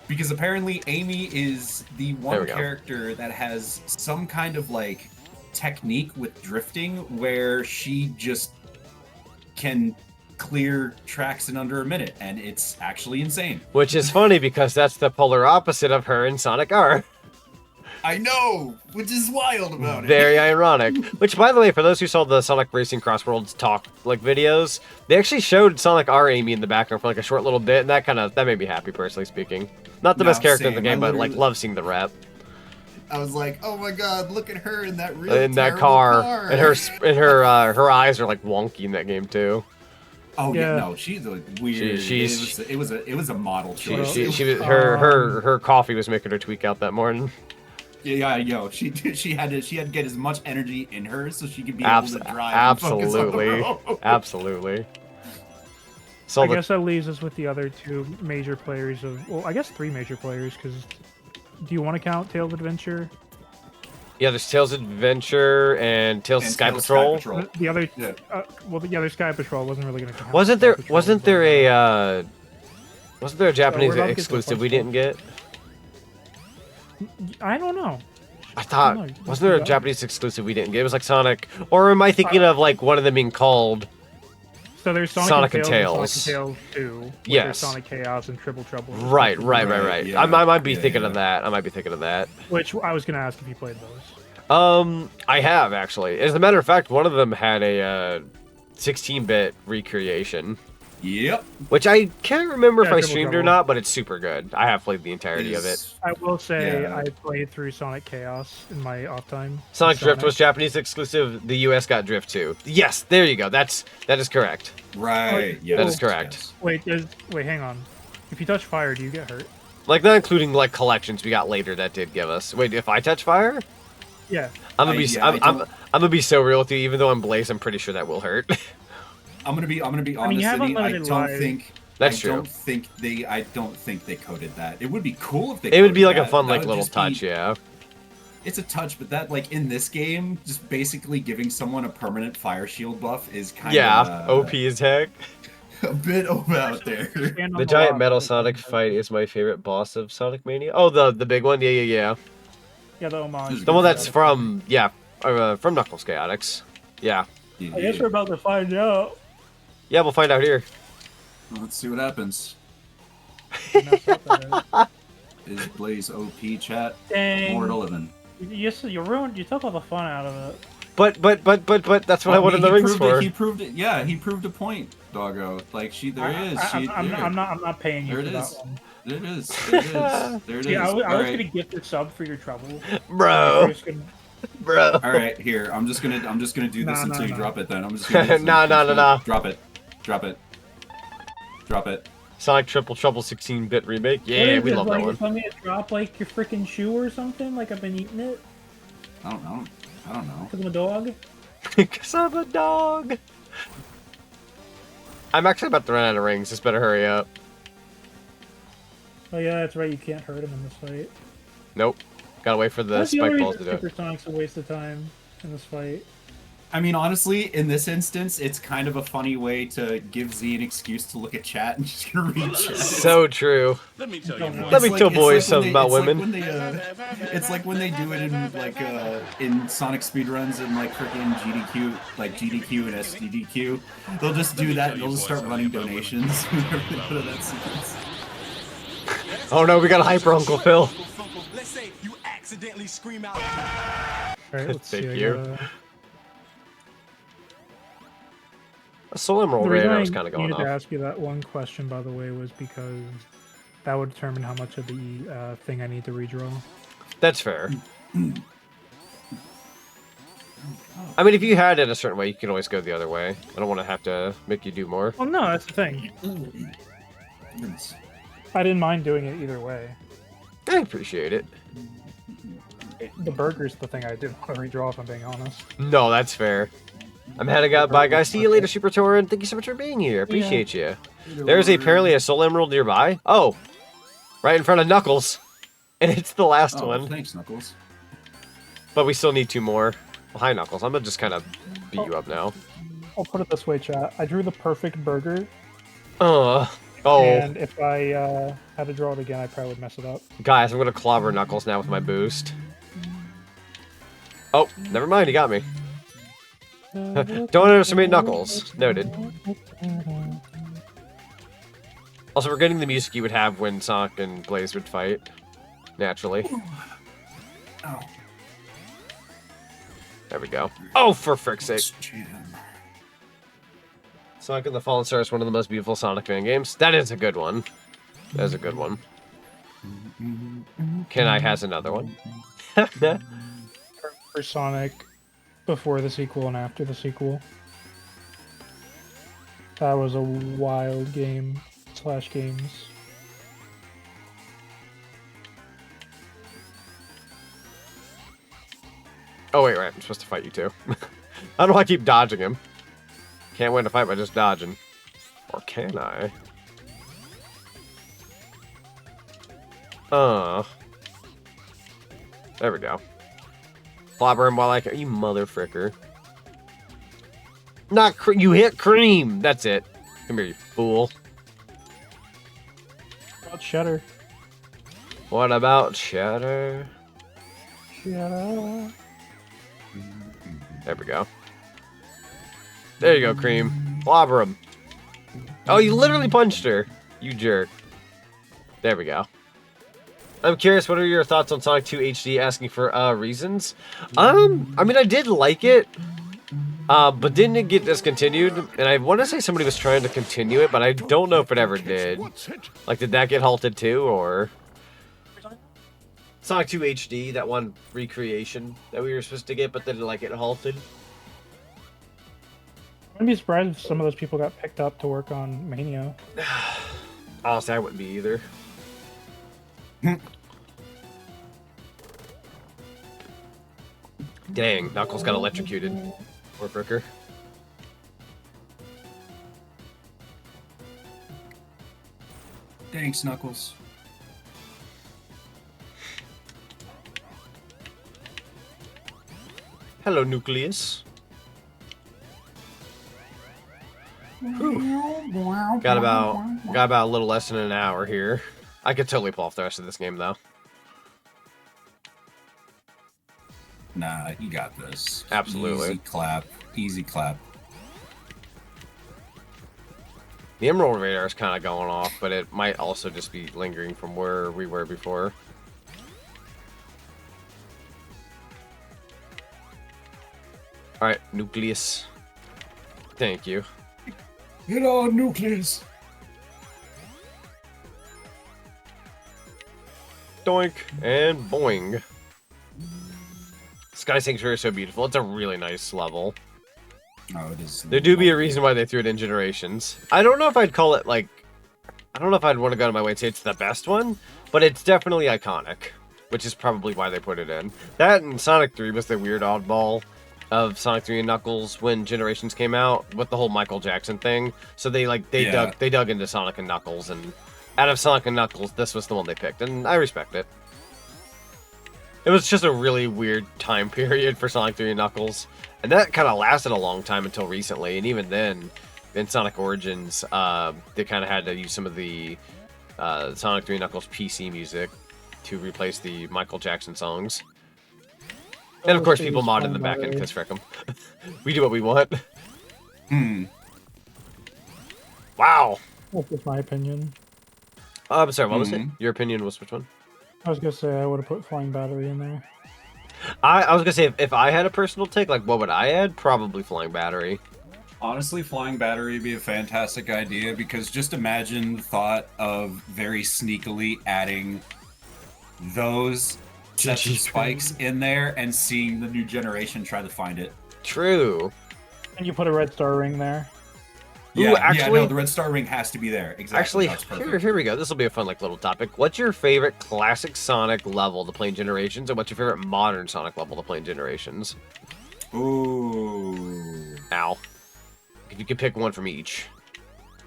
Because apparently Amy is the There one we go. character that has some kind of like technique with drifting where she just can clear tracks in under a minute, and it's actually insane. Which is funny because that's the polar opposite of her in Sonic R. I know, which is wild about it. Very ironic. Which, by the way, for those who saw the Sonic Racing Crossworlds talk like videos, they actually showed Sonic R Amy in the background for like a short little bit, and that made me happy, personally speaking. Not the No, best character in the same. game, I but like literally- love seeing the rep I was like, oh my god, look at her in that real in that terrible car, and her eyes are like wonky in that game too. Oh yeah, Yeah. no, she's a weird. It was a model choice. Her coffee was making her tweak out that morning. Yeah, yo, she had to get as much energy in her so she could be able to drive. And focus on the Absolutely, road. absolutely. So I the- guess that leaves us with the other two major players of. Well, I guess 3 major players, because. Do you want to count Tales of Adventure? yeah, there's Tales Adventure and Tales And Sky Tales Patrol. The other. Yeah. The other Sky Patrol wasn't really going to count. Wasn't Sky there Patrol wasn't was there like- a Japanese we're about to get to the exclusive we fun didn't get? I don't know. I thought No, wasn't there a yeah. Japanese exclusive we didn't get? It was like Sonic, or am I thinking of like one of them being called? So there's Sonic and Sonic Tails. and Tails 2. Which Yes. is Sonic Chaos and Triple Trouble. Right. Yeah. I might be Yeah, thinking yeah. of that. I might be thinking of that. Which I was going to ask if you played those. I have actually. As a matter of fact, one of them had a 16-bit recreation, Yep. which I can't remember if Yeah, I Triple streamed or Trouble. not, but it's super good. I have played the entirety of it. I will say Yeah. I played through Sonic Chaos in my off time. Sonic Drift was Japanese exclusive. The US got Drift 2. Yes, there you go. That is correct. Right. Yeah. That is correct. Wait, hang on. If you touch fire, do you get hurt? Like not including like collections we got later that did give us. Wait, if I touch fire, Yeah. I'm gonna be Yeah, I'm gonna be so real with you. Even though I'm Blaze, I'm pretty sure that will hurt. I'm gonna be honest. I mean, you have Sidney, I unlimited don't life. think That's true. I don't think they coded that. It would be cool if they. It would be like coded a fun that. like That would little just touch, be- yeah. It's a touch, but that like in this game, just basically giving someone a permanent fire shield buff is kind Yeah, of OP as heck. a bit over out there. Stand on The giant rock, metal but- Sonic fight is my favorite boss of Sonic Mania. Oh, the big one, yeah. Yeah, the homage. The one that's from from Knuckles Chaotix. Yeah, I guess we're about to find out. yeah, we'll find out here. Let's see what happens. Mess up there. Is Blaze OP chat? Dang. More to living. You ruined. You took all the fun out of it. But that's what I wanted the rings for. He proved it. Yeah, he proved a point, doggo. Like there it is. I'm not paying you There for it that is. one. There it is. There it is. There it is. Yeah, I was All gonna right. gift a sub for your trouble. Bro, bro. All right, here. I'm just gonna do this Nah, until you nah. drop it. Then I'm just gonna. Nah. Drop it. Drop it. Drop it. Sonic Triple Trouble 16-bit remake. Yeah, we love that one. Want me to drop like your freaking shoe or something? Like I've been eating it I don't know. because I'm a dog. Cause I'm a dog. I'm actually about to run out of rings. Just better hurry up. Oh yeah, that's right. You can't hurt him in this fight. Nope. Gotta wait for the That's the spike only balls to reason do it. Supersonic's a waste of time in this fight. I mean, honestly, in this instance, it's kind of a funny way to give Z an excuse to look at chat and just read chat. So true. Let me tell you Don't one. Let me It's tell like- boys it's like something when about they- women. It's like when they do it in like in Sonic speedruns and like freaking GDQ, like GDQ and SDDQ. They'll just do that and they'll just start running donations whenever they put in that sequence. Oh no, we got a hyper Uncle Phil. Let's say you accidentally scream out. All right, let's see. Thank I you. gotta- A Soul Emerald The reason radar I was kind of going needed to off. ask you that one question, by the way, was because that would determine how much of the thing I need to redraw. That's fair. I mean, if you had it a certain way, you can always go the other way. I don't want to have to make you do more. Well, no, that's the thing. Goodness. I didn't mind doing it either way. I appreciate it. The burger's the thing I didn't want to redraw, if I'm being honest. No, that's fair. I'm heading out. Bye, guys. See you later, Super Tour, and thank you so much for being here. Appreciate you. There's apparently a Soul Emerald nearby. Oh, right in front of Knuckles. And it's the last Oh, one. thanks, Knuckles. But we still need two more. Well, hi, Knuckles. I'm gonna just kind of beat you up now. I'll put it this way, chat. I drew the perfect burger, Oh, and if I had to draw it again, I probably would mess it up. guys, I'm gonna clobber Knuckles now with my boost. Oh, never mind. He got me. Don't underestimate Knuckles. Noted. Also, we're getting the music you would have when Sonic and Blaze would fight. Naturally. Oh. There we go. Oh, for frick's sake. Jam. Sonic and the Fallen Star is one of the most beautiful Sonic fan games. That is a good one. That is a good one. Kenai has another one. For Sonic, before the sequel and after the sequel. That was a wild game / games. Oh, wait, right. I'm supposed to fight you too. I don't know why I keep dodging him. Can't win a fight by just dodging. Or can I? There we go. Clobber him while I can. You mother fricker. Not you hit cream. That's it. Come here, you fool. About Shutter. What about Shatter? Shutter. There we go. There you go, Cream. Clobber him. Oh, you literally punched her. You jerk. There we go. I'm curious, what are your thoughts on Sonic 2 HD asking for reasons? I mean, I did like it. But didn't it get discontinued? And I want to say somebody was trying to continue it, but I don't know if it ever did. Like, did that get halted too, or... Sonic 2 HD, that one recreation that we were supposed to get, but then, like, it halted. I'd be surprised if some of those people got picked up to work on Mania. Honestly, I wouldn't be either. Dang, Knuckles got electrocuted. Poor fricker. Thanks, Knuckles. Hello, Nucleus. Whew. Got about a little less than an hour here. I could totally pull off the rest of this game though. Nah, you got this. Absolutely. Easy clap. Easy clap. The Emerald radar is kind of going off, but it might also just be lingering from where we were before. Alright, Nucleus. Thank you. Get on, Nucleus. Doink and boing. Sky Sanctuary is so beautiful. It's a really nice level. Oh, it is. There do be a reason why they threw it in Generations. I don't know if I'd call it like... I don't know if I'd want to go out of my way and say it's the best one, but it's definitely iconic, which is probably why they put it in. That and Sonic 3 was the weird oddball of Sonic 3 and Knuckles when Generations came out with the whole Michael Jackson thing. So they dug into Sonic and Knuckles, and out of Sonic and Knuckles, this was the one they picked, and I respect it. It was just a really weird time period for Sonic 3 and Knuckles, and that kind of lasted a long time until recently, and even then, in Sonic Origins, they kind of had to use some of the Sonic 3 and Knuckles PC music to replace the Michael Jackson songs. And of course, people modded them back in because frick them. We do what we want. Wow. That's just my opinion. I'm sorry, what was it? Your opinion was which one? I was gonna say I would have put Flying Battery in there. I was gonna say if I had a personal take, like what would I add? Probably Flying Battery. Honestly, Flying Battery would be a fantastic idea because just imagine the thought of very sneakily adding those sets of spikes in there and seeing the new generation try to find it. True. And you put a red star ring there. Yeah, Ooh, actually, no, the red star ring has to be there. Exactly. Actually, here we go. This will be a fun little topic. What's your favorite classic Sonic level to play in Generations, and what's your favorite modern Sonic level to play in Generations? Ooh. Ow. If you could pick one from each.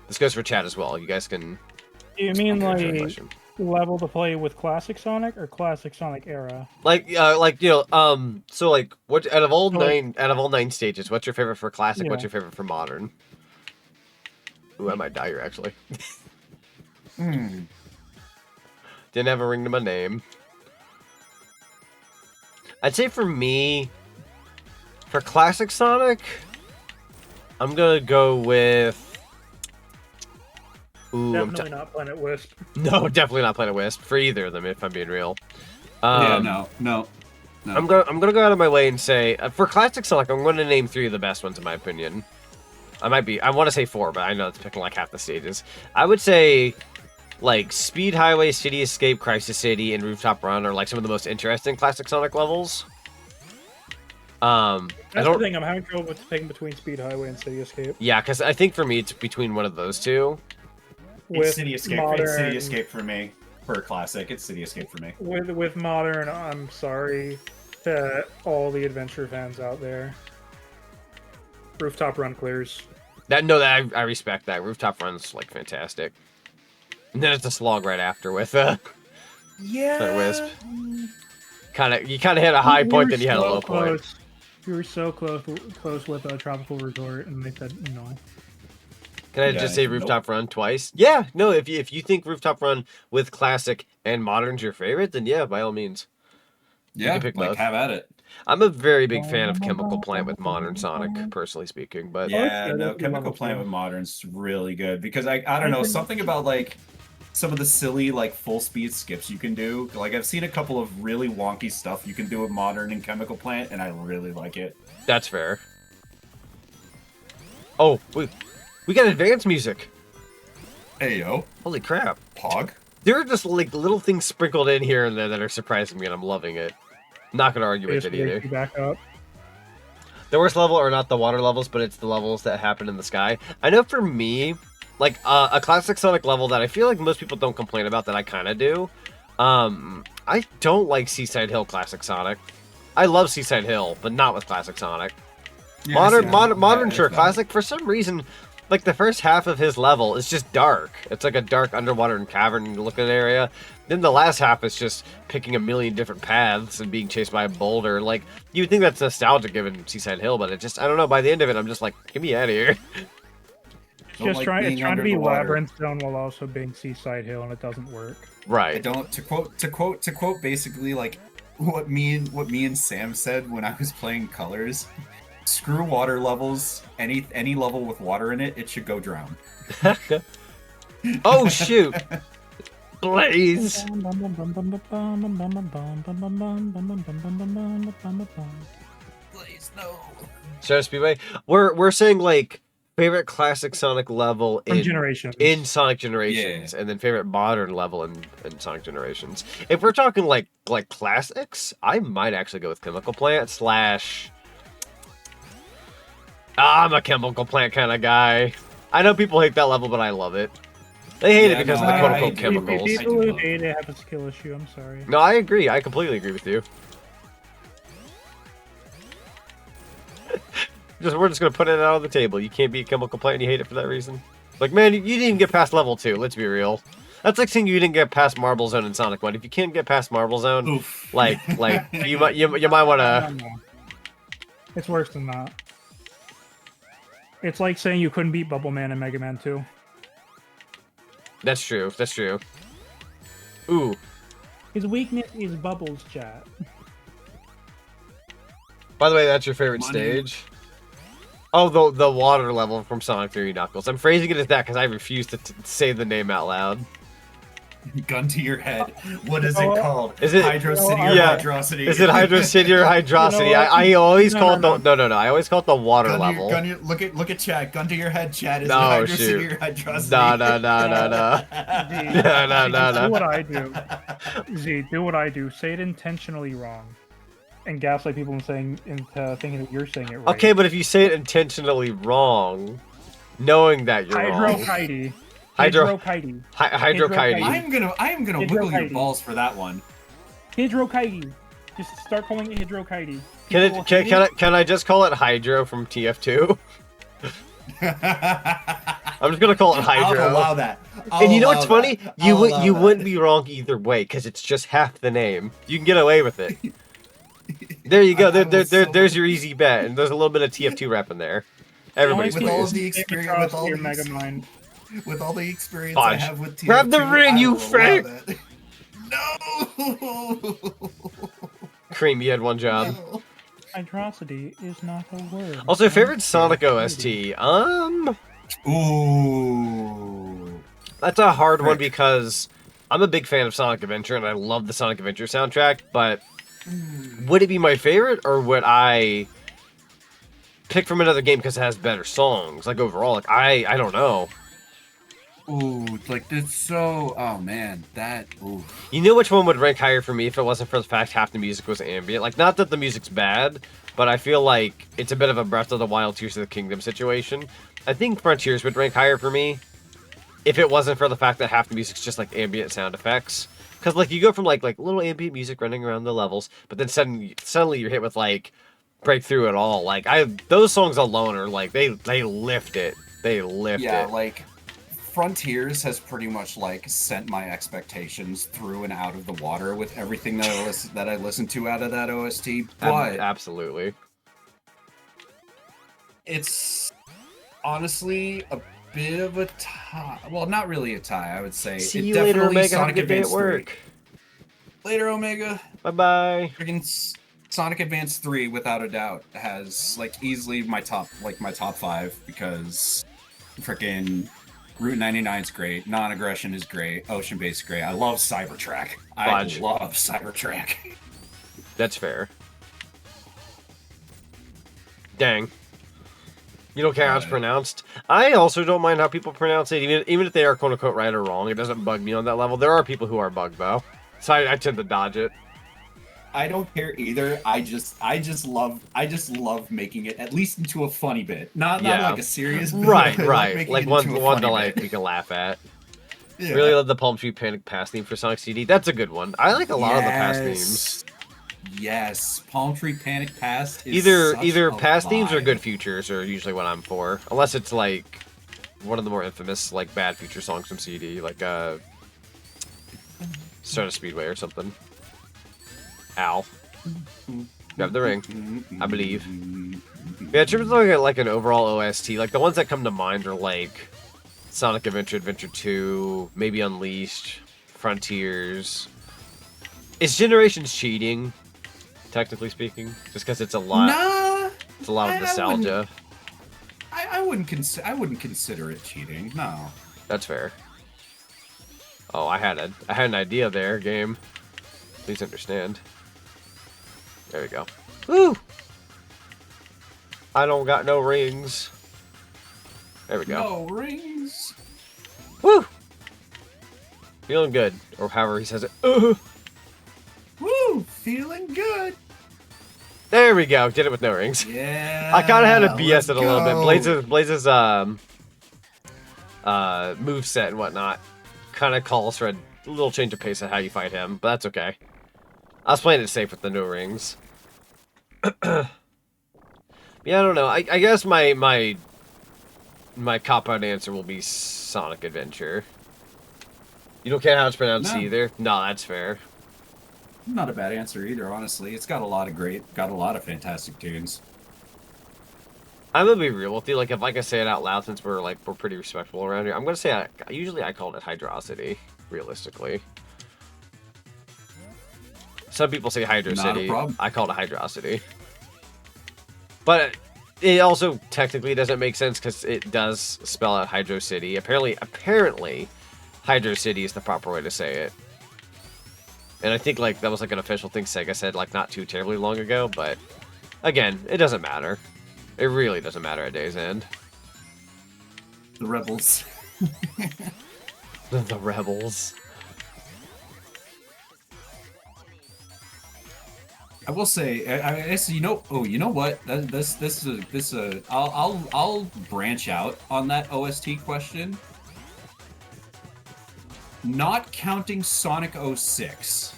This goes for chat as well. You guys can... Do you mean like level to play with classic Sonic or classic Sonic era? Like you know, so like what out of all nine stages, what's your favorite for classic? Yeah. What's your favorite for modern? Ooh, I might die here actually. Didn't have a ring to my name. I'd say for me, for classic Sonic, I'm gonna go with. Ooh, Definitely not Planet Wisp. No, definitely not Planet Wisp for either of them. If I'm being real. No. I'm gonna go out of my way and say for classic Sonic, I'm going to name 3 of the best ones in my opinion. I want to say 4, but I know it's picking like half the stages. I would say like Speed Highway, City Escape, Crisis City, and Rooftop Run are like some of the most interesting classic Sonic levels. That's the thing, I'm having trouble with picking between Speed Highway and City Escape. Yeah, because I think for me it's between one of those two. It's City Escape. It's City Escape for me. For a classic, it's City Escape for me. With modern, I'm sorry to all the adventure fans out there. Rooftop Run clears. I respect that. Rooftop Run's like fantastic. And then it's a slog right after with Wisp. You kind of hit a high point, then you had a low point. You were so close with a Tropical Resort, and they said no. Can I just say Rooftop Run twice? Yeah, no. If you think Rooftop Run with classic and modern's your favorite, then yeah, by all means. Yeah, you can pick both. Have at it. I'm a very big fan of Chemical Plant with modern Sonic, personally speaking. But yeah, no, Chemical Plant with modern's really good because I don't know, something about like some of the silly like full speed skips you can do. Like I've seen a couple of really wonky stuff you can do with modern and Chemical Plant, and I really like it. That's fair. Oh, we got advanced music. Hey yo! Holy crap! Pog. There are just like little things sprinkled in here and there that are surprising me, and I'm loving it. Not gonna argue with it either. Back up. The worst level are not the water levels, but it's the levels that happen in the sky. I know for me, like a classic Sonic level that I feel like most people don't complain about that I kind of do. I don't like Seaside Hill Classic Sonic. I love Seaside Hill, but not with Classic Sonic. Yeah, Modern, sure. Classic, for some reason, like the first half of his level is just dark. It's like a dark underwater and cavern looking area. Then the last half is just picking a million different paths and being chased by a boulder. Like, you would think that's nostalgic given Seaside Hill, but it just, I don't know, by the end of it, I'm just like, get me out of here. It's like trying being to under be the water. Labyrinth Zone while also being Seaside Hill, and it doesn't work. Right. I don't to quote basically like what me and Sam said when I was playing Colors. Screw water levels. Any level with water in it, it should go drown. Oh, shoot. Blaze. Please no. Shadow Speedway. We're saying like favorite classic Sonic level From in Generations. in Sonic Generations, and then favorite modern level in Sonic Generations. If we're talking like classics, I might actually go with Chemical Plant slash. I'm a Chemical Plant kind of guy. I know people hate that level, but I love it. They hate it because of the I quote-unquote do. chemicals. People who hate it have a skill issue. I'm sorry. No, I agree. I completely agree with you. We're just gonna put it out on the table. You can't be a Chemical Plant and you hate it for that reason. Like, man, you didn't even get past level 2. Let's be real. That's like saying you didn't get past Marble Zone in Sonic 1. If you can't get past Marble Zone, Oof. like you might want to. No. It's worse than that. It's like saying you couldn't beat Bubble Man in Mega Man 2. That's true. That's true. Ooh. His weakness is Bubbles, chat. By the way, that's your favorite Money. stage. Oh, the water level from Sonic 3 Knuckles. I'm phrasing it as that because I refuse to say the name out loud. Gun to your head. What is it called? Is it Hydro City or yeah. Hydrosity? Is it Hydro City or Hydrosity? You know what? I always call it No. no. I always call it the water level. Look at chat. Gun to your head, chat. Is it No, Hydro shoot. City or Hydrosity? No. Do what I do. Z, do what I do. Say it intentionally wrong. And gaslight people into thinking that you're saying it right. Okay, but if you say it intentionally wrong, knowing that you're wrong. Hydro-Kitey. Hydro-Kitey. I'm gonna wiggle your balls for that one. Hydro-Kitey. Just start calling it Hydro-Kitey. Can I just call it Hydro from TF2? I'm just gonna call it Hydro. I'll allow that. And you know what's funny? You You wouldn't be wrong either way because it's just half the name. You can get away with it. There you go. There's your easy bet, and there's a little bit of TF2 rep in there. Everybody's with all pleased. of the experience, with all the experience I Fudge. have with TF2, Grab the ring, I you will allow fake! that. No. Cream, you had one job. No. Hydrosity is not a word. Also, favorite Sonic OST. Ooh. That's a hard one Frick. because I'm a big fan of Sonic Adventure and I love the Sonic Adventure soundtrack, but would it be my favorite or would I pick from another game because it has better songs? Like overall, like I don't know. Ooh, like that's so. Oh man, that. Ooh. You know which one would rank higher for me if it wasn't for the fact half the music was ambient? Like, not that the music's bad, but I feel like it's a bit of a Breath of the Wild, Tears of the Kingdom situation. I think Frontiers would rank higher for me if it wasn't for the fact that half the music's just like ambient sound effects. Because like you go from like little ambient music running around the levels, but then suddenly you're hit with like Breakthrough at all. Like those songs alone are like they lift it. They lift Yeah, it. like Frontiers has pretty much like sent my expectations through and out of the water with everything that I listened to out of that OST. But Absolutely. it's honestly a bit of a tie. Well, not really a tie, I would say. See it you later, definitely Omega. Have a Sonic good day at Advance 3. work. Later, Omega. Bye-bye. Freaking Sonic Advance 3, without a doubt, has like easily my top 5 because freaking Route 99 is great, Non-Aggression is great, Ocean Base is great. I love Cybertrack. Fudge. I love Cybertrack. That's fair. Dang. You don't care how it's pronounced? I also don't mind how people pronounce it, even if they are quote-unquote right or wrong. It doesn't bug me on that level. There are people who are bugged, though. So I tend to dodge it. I don't care either. I just love making it at least into a funny bit, not like a serious bit. Right. I love making Like it one into a to funny like bit. we can laugh at. Yeah. Really love the Palm Tree Panic Pass theme for Sonic CD. That's a good one. I like a lot of the pass themes. Yes, Palm Tree Panic Pass is Either such a pass themes or vibe. good futures are usually what I'm for. Unless it's like one of the more infamous like bad feature songs from CD, like Start a Speedway or something. Ow. Grab the ring, I believe. Yeah, in terms of like an overall OST, like the ones that come to mind are like Sonic Adventure, Adventure 2, maybe Unleashed, Frontiers. Is Generations cheating, technically speaking? Just because it's a lot. Nah, it's a lot of nostalgia. I wouldn't consider it cheating. No. That's fair. Oh, I had an idea there, game. Please understand. There we go. Woo! I don't got no rings. There we go. No rings. Woo! Feeling good, or however he says it. Woo! Feeling good. There we go. Did it with no rings. Yeah. I kind of had to BS it a little bit. Blaze's moveset and whatnot kind of calls for a little change of pace at how you fight him, but that's okay. I was playing it safe with the no rings. Yeah, I don't know. I guess my cop-out answer will be Sonic Adventure. You don't care how it's pronounced either? No, that's fair. Not a bad answer either, honestly. It's got a lot of fantastic tunes. I'm gonna be real with you. Like, if I can say it out loud, since we're pretty respectful around here, I'm gonna say usually I call it Hydrocity. Realistically, some people say Hydro City. I call it Hydrocity. But it also technically doesn't make sense because it does spell out Hydro City. Apparently, Hydro City is the proper way to say it. And I think like that was like an official thing Sega said like not too terribly long ago, but again, it doesn't matter. It really doesn't matter at day's end. The Rebels. The Rebels. I will say, you know what? I'll branch out on that OST question. Not counting Sonic 06,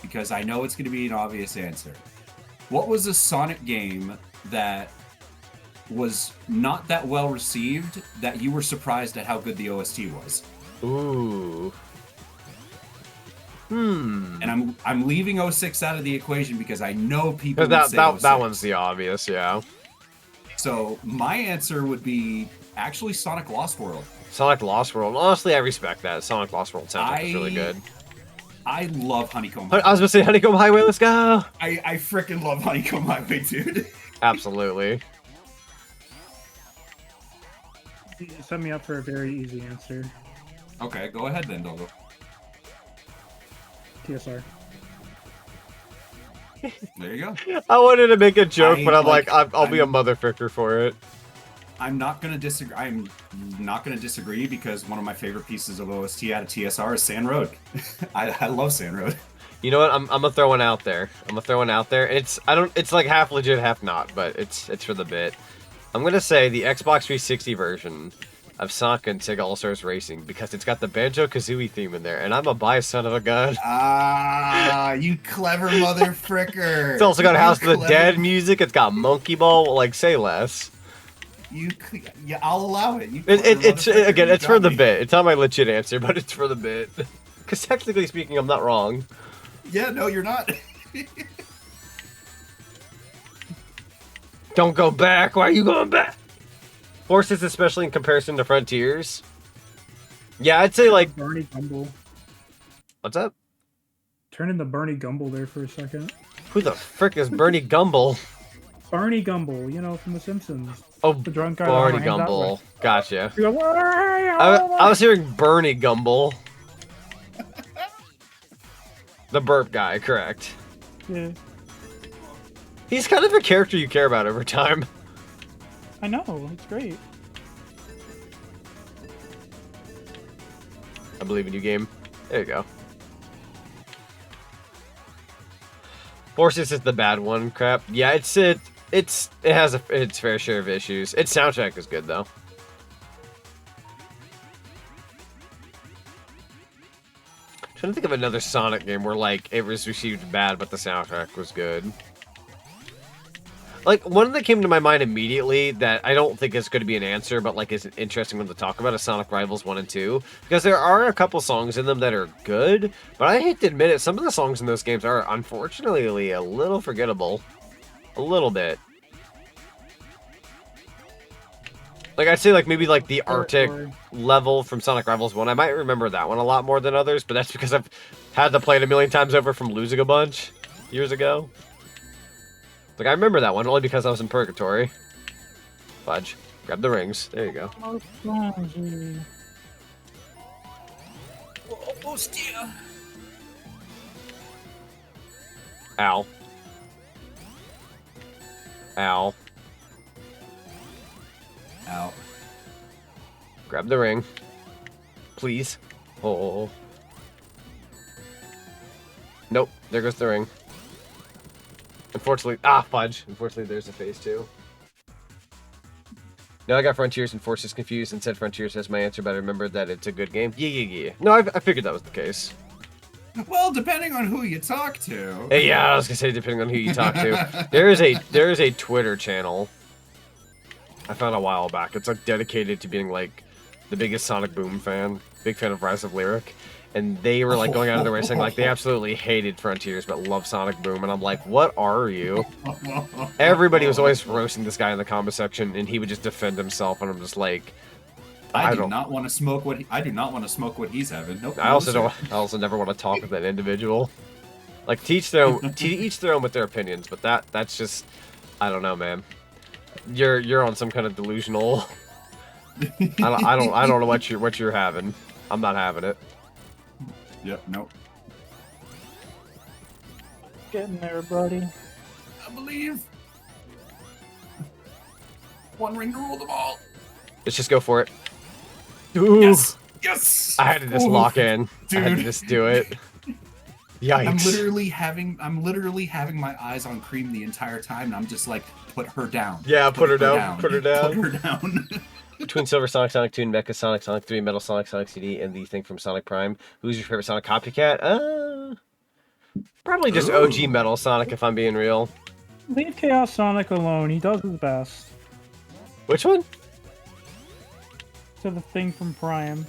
because I know it's going to be an obvious answer. What was a Sonic game that was not that well received that you were surprised at how good the OST was? Ooh. And I'm leaving 06 out of the equation because I know people would say that one's the obvious, yeah. So my answer would be actually Sonic Lost World. Sonic Lost World. Honestly, I respect that. Sonic Lost World soundtrack is really good. I love Honeycomb Highway. I was gonna say Honeycomb Highway, let's go! I freaking love Honeycomb Highway, dude. Absolutely. You set me up for a very easy answer. Okay, go ahead then, Dogo. TSR. There you go. I wanted to make a joke, but I'll be a motherfucker for it. I'm not gonna disagree. I'm not gonna disagree because one of my favorite pieces of OST out of TSR is Sand Road. I love Sand Road. You know what? I'm gonna throw one out there. It's like half legit, half not, but it's for the bit. I'm gonna say the Xbox 360 version of Sonic and Sega All-Stars Racing because it's got the Banjo-Kazooie theme in there, and I'm a biased son of a gun. Ah, you clever mother fricker. It's also got House of the Dead music. It's got Monkey Ball. Like, say less. Yeah, I'll allow it. It's for the bit. It's not my legit answer, but it's for the bit. Because technically speaking, I'm not wrong. Yeah, no, you're not. Don't go back. Why are you going back? Horses, especially in comparison to Frontiers. Yeah, I'd say like Bernie Gumble. What's up? Turn into Bernie Gumble there for a second. Who the frick is Bernie Gumble? Barney Gumble, you know, from The Simpsons. Oh, the drunk guy. Barney Gumble. Gotcha. You go, I was hearing Bernie Gumble. The burp guy, correct. Yeah. He's kind of a character you care about over time. I know, it's great. I believe in you, game. There you go. Forces is the bad one. Crap. Yeah, it has its fair share of issues. Its soundtrack is good though. I'm trying to think of another Sonic game where like it was received bad, but the soundtrack was good. Like, one that came to my mind immediately that I don't think is going to be an answer, but, like, is an interesting one to talk about is Sonic Rivals 1 and 2. Because there are a couple songs in them that are good, but I hate to admit it, some of the songs in those games are, unfortunately, a little forgettable. A little bit. Like, I'd say, like, maybe, like, the Arctic level from Sonic Rivals 1. I might remember that one a lot more than others, but that's because I've had to play it a million times over from losing a bunch years ago. Like, I remember that one only because I was in Purgatory. Fudge. Grab the rings. There you go. Almost, yeah. Ow. Ow. Ow. Grab the ring. Please. Oh. Nope. There goes the ring. Unfortunately, fudge. Unfortunately, there's a phase 2. Now I got Frontiers and Forces confused and said Frontiers has my answer, but I remembered that it's a good game. Yeah. No, I figured that was the case. Well, depending on who you talk to. Hey, yeah, I was gonna say depending on who you talk to. There is a Twitter channel I found a while back. It's like dedicated to being like the biggest Sonic Boom fan, big fan of Rise of Lyric. And they were like going out of their way saying like they absolutely hated Frontiers but love Sonic Boom, and I'm like, what are you? Everybody was always roasting this guy in the comment section, and he would just defend himself, and I'm just like, I do not want to smoke what he's having. Nope. I also never want to talk with that individual. Like, teach their own with their opinions, but that's just, I don't know, man. You're on some kind of delusional. I don't know what you're having. I'm not having it. Yep, nope. Getting there, buddy. I believe. One ring to rule them all. Let's just go for it. Ooh. Yes! I had to just lock in. Dude. I had to just do it. Yikes. I'm literally having my eyes on Cream the entire time, and I'm just like, put her down. Yeah, put her down. Put her down. Put her down. Between Silver Sonic, Sonic 2, and Mecha Sonic, Sonic 3, Metal Sonic, Sonic CD, and the thing from Sonic Prime, who's your favorite Sonic copycat? Probably just OG Metal Sonic, if I'm being real. Leave Chaos Sonic alone. He does his best. Which one? To the thing from Prime.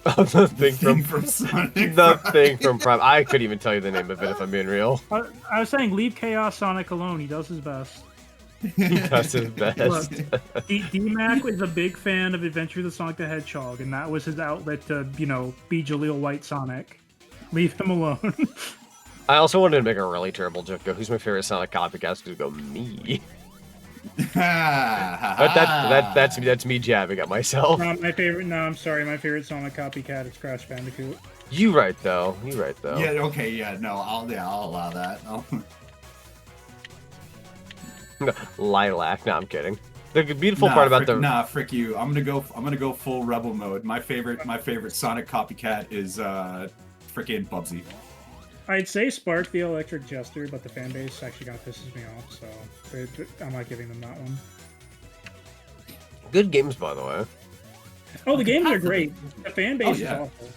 Oh, the thing from Sonic. The thing from Prime. I couldn't even tell you the name of it if I'm being real. I was saying leave Chaos Sonic alone. He does his best. He does his best. Look, D-Mac was a big fan of Adventure of the Sonic the Hedgehog, and that was his outlet to, be Jaleel White Sonic. Leave him alone. I also wanted to make a really terrible joke. Go, who's my favorite Sonic copycat? To go, me. But that's me jabbing at myself. No, I'm sorry. My favorite Sonic copycat is Crash Bandicoot. You right though. Yeah. Okay. Yeah. No. I'll allow that. Lilac. No, I'm kidding. The beautiful part about frick you. I'm gonna go full rebel mode. My favorite Sonic copycat is frickin' Bubsy. I'd say Spark the Electric Jester, but the fan base actually kind of pisses me off, so I'm not giving them that one. Good games, by the way. Oh, the games are great. The fan base is awful.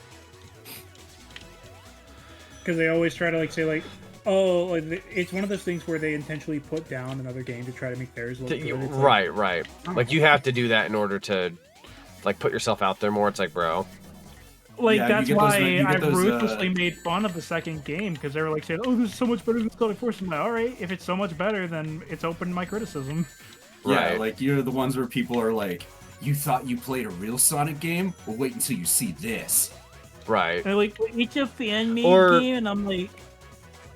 Because they always try to say it's one of those things where they intentionally put down another game to try to make theirs look good. Right. Like, you have to do that in order to put yourself out there more. It's like, bro. That's why I ruthlessly made fun of the second game, because they were saying, "Oh, this is so much better than Sonic Force." I'm like, all right, if it's so much better, then it's open to my criticism. Yeah, you're the ones where people are like, "You thought you played a real Sonic game? Well, wait until you see this." Right. They're like, "It's a fan-made game," and I'm like,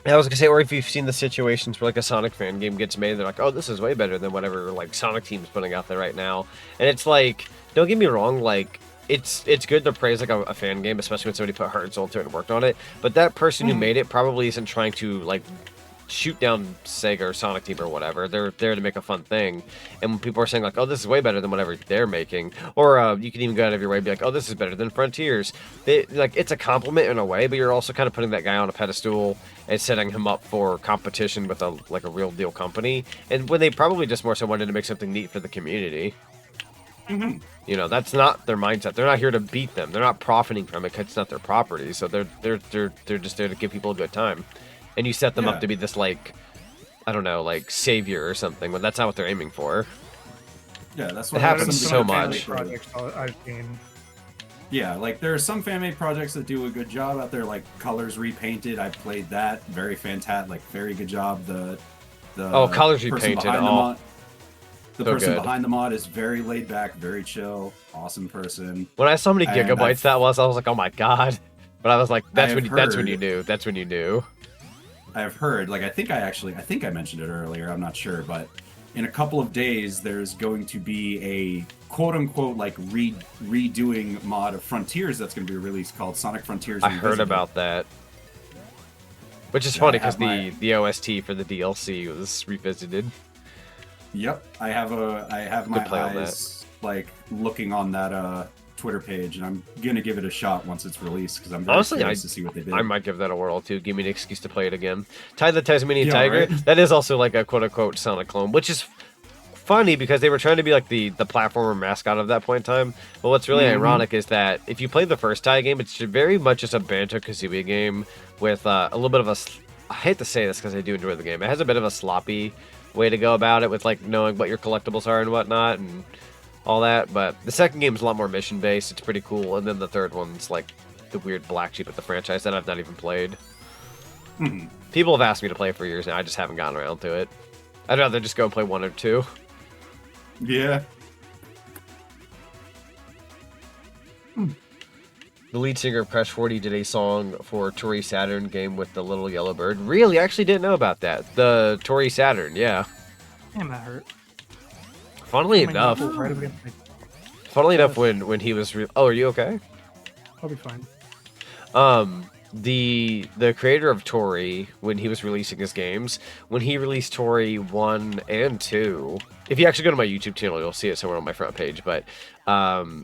I was gonna say, or if you've seen the situations where a Sonic fan game gets made, they're like, "Oh, this is way better than whatever Sonic Team's putting out there right now," and it's like, don't get me wrong, It's good to praise a fan game, especially when somebody put heart and soul into it and worked on it. But that person who made it probably isn't trying to shoot down Sega or Sonic Team or whatever. They're there to make a fun thing. And when people are saying "Oh, this is way better than whatever they're making," or you can even go out of your way and be like, "Oh, this is better than Frontiers." It's a compliment in a way, but you're also kind of putting that guy on a pedestal and setting him up for competition with a real deal company. And when they probably just more so wanted to make something neat for the community. Mm-hmm. That's not their mindset. They're not here to beat them. They're not profiting from it because it's not their property. So they're just there to give people a good time. And you set them up to be this I don't know, like savior or something, but that's not what they're aiming for. Yeah, that's what It happens some so fan-made much. Projects I've seen. Yeah, like there are some fan-made projects that do a good job out there, like Colors Repainted. I played that, very fantastic, like very good job. The Colors person Repainted, behind the mod, the so person good. behind the mod is very laid back, very chill, awesome person. When I saw how many And gigabytes that was, I was like, oh my god. But I was like, that's when heard- you knew. That's when you knew. I've heard, like I think I mentioned it earlier, I'm not sure, but in a couple of days there's going to be a quote-unquote like redoing mod of Frontiers that's going to be released called Sonic Frontiers I heard Revisited. about that. Which is Yeah, funny I have because the OST for the DLC was revisited. Yep, I have my play on eyes like looking on that Twitter page, and I'm gonna give it a shot once it's released because I'm very Honestly, curious to see what they did. I might give that a whirl too. Give me an excuse to play it again. Ty the Tasmanian Yeah, Tiger. right? That is also like a quote-unquote Sonic clone, which is funny because they were trying to be like the platformer mascot of that point in time. But what's really ironic is that if you play the first Ty game, it's very much just a Banjo-Kazooie game with a little bit of a... I hate to say this because I do enjoy the game. It has a bit of a sloppy way to go about it with like knowing what your collectibles are and whatnot and all that. But the second game is a lot more mission-based. It's pretty cool. And then the third one's like the weird black sheep of the franchise that I've not even played. People have asked me to play it for years now. I just haven't gotten around to it. I'd rather just go and play 1 or 2. Yeah. The lead singer of Crash 40 did a song for Tori Saturn game with the little yellow bird. Really? I actually didn't know about that. The Tori Saturn, yeah. Damn, that hurt. Funnily My enough, knuckle right against my- when he was... Oh, are you okay? I'll be fine. The creator of Tori, when he was releasing his games, when he released Tori 1 and 2, if you actually go to my YouTube channel, you'll see it somewhere on my front page, but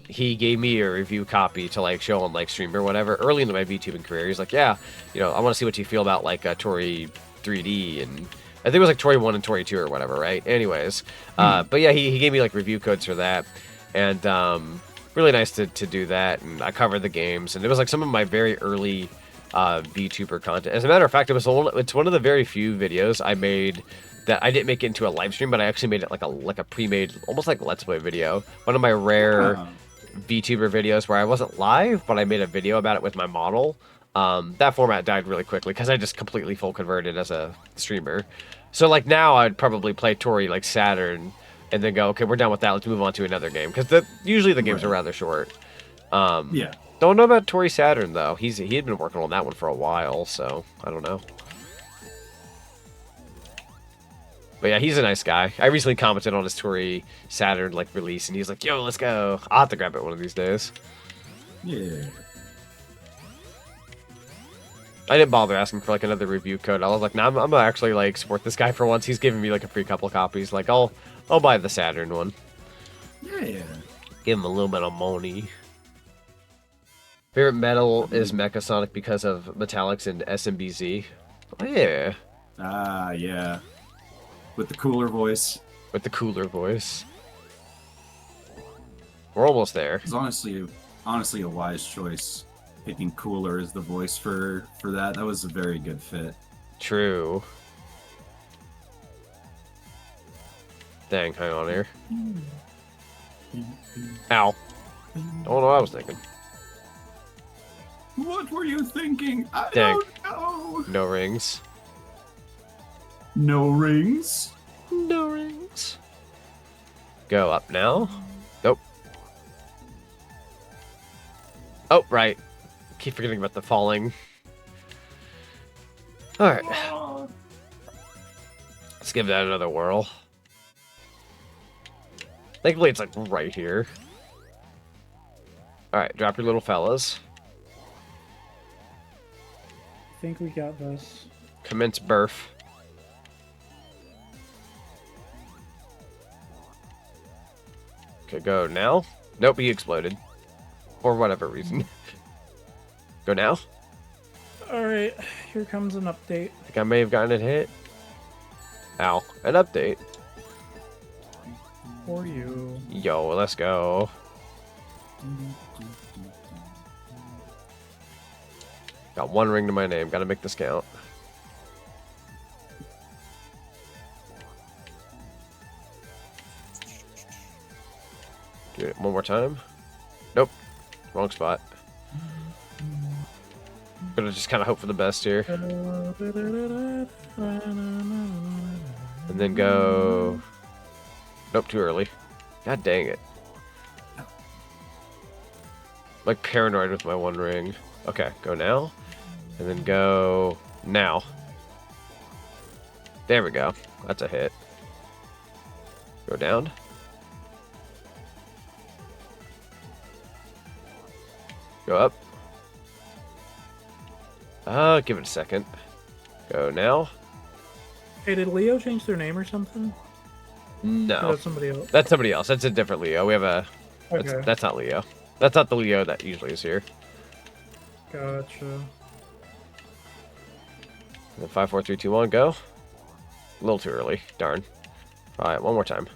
he gave me a review copy to like show on like stream or whatever early into my VTubing career. He's like, yeah, you know, I want to see what you feel about like Tori 3D, and I think it was like Tori 1 and Tori 2 or whatever, right? Anyways, but yeah, he gave me like review codes for that, and really nice to do that, and I covered the games, and it was like some of my very early VTuber content. As a matter of fact, it's one of the very few videos I made that I didn't make it into a live stream, but I actually made it like a pre-made, almost like a Let's Play video. One of my rare VTuber videos where I wasn't live, but I made a video about it with my model. That format died really quickly because I just completely full converted as a streamer. So like now I'd probably play Tori like Saturn and then go, okay, we're done with that. Let's move on to another game because usually the games are rather short. Yeah. Don't know about Tori Saturn though. He had been working on that one for a while, so I don't know. But yeah, he's a nice guy. I recently commented on his Tori Saturn like release, and he's like, "Yo, let's go." I'll have to grab it one of these days. Yeah. I didn't bother asking for like another review code. I was like, "Nah, I'm gonna actually like support this guy for once. He's giving me like a free couple copies. Like, I'll buy the Saturn one. Yeah. Give him a little bit of money." Favorite metal is Mecha Sonic because of Metallics and SMBZ. Oh yeah. Ah, yeah. With the cooler voice. With the cooler voice. We're almost there. It's honestly a wise choice. Picking cooler as the voice for that. That was a very good fit. True. Dang, hang on here. Ow. Don't know what I was thinking. What were you thinking? I Dang. don't know. No rings. No rings? No rings. Go up now. Nope. Oh, right. Keep forgetting about the falling. Alright. Let's give that another whirl. Thankfully, it's like right here. Alright, drop your little fellas. I think we got this. Commence birth. Okay, go now. Nope, he exploded. For whatever reason. Go now. Alright, here comes an update. I think I may have gotten it hit. Ow. An update. For you. Yo, let's go. Got one ring to my name. Gotta make this count. Do it one more time. Nope. Wrong spot. Gonna just kind of hope for the best here. And then go... Nope, too early. God dang it. I'm like paranoid with my one ring. Okay, go now. And then go now. There we go. That's a hit. Go down. Go up. Give it a second. Go now. Hey, did Leo change their name or something? No. Or that's somebody else. That's somebody else. That's a different Leo. We have a... Okay. That's not Leo. That's not the Leo that usually is here. Gotcha. And then 5, 4, 3, 2, 1, go. A little too early. Darn. Try it one more time.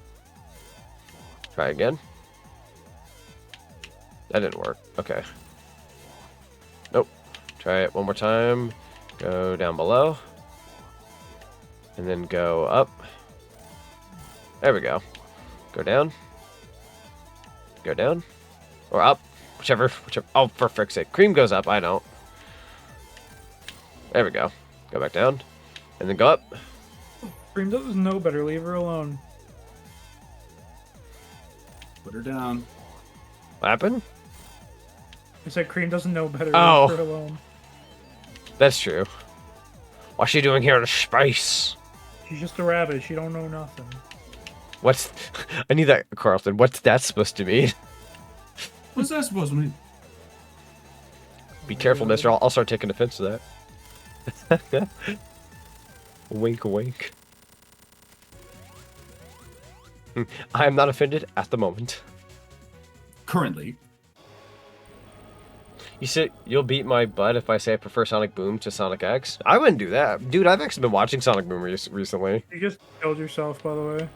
Try again. That didn't work. Okay. Nope. Try it one more time. Go down below. And then go up. There we go. Go down. Go down. Or up. Whichever. Oh, for frick's sake. Cream goes up. I don't. There we go. Go back down. And then go up. Cream doesn't know better. Leave her alone. Put her down. What happened? I said Cream doesn't know better. Oh. Leave her alone. That's true. What's she doing here in space? She's just a rabbit. She don't know nothing. What's... I need that, Carlton. What's that supposed to mean? What's that supposed to mean? Be careful, mister. I'll start taking offense to that. Wink, wink. I am not offended at the moment. Currently. You said you'll beat my butt if I say I prefer Sonic Boom to Sonic X? I wouldn't do that. Dude, I've actually been watching Sonic Boom recently. You just killed yourself, by the way.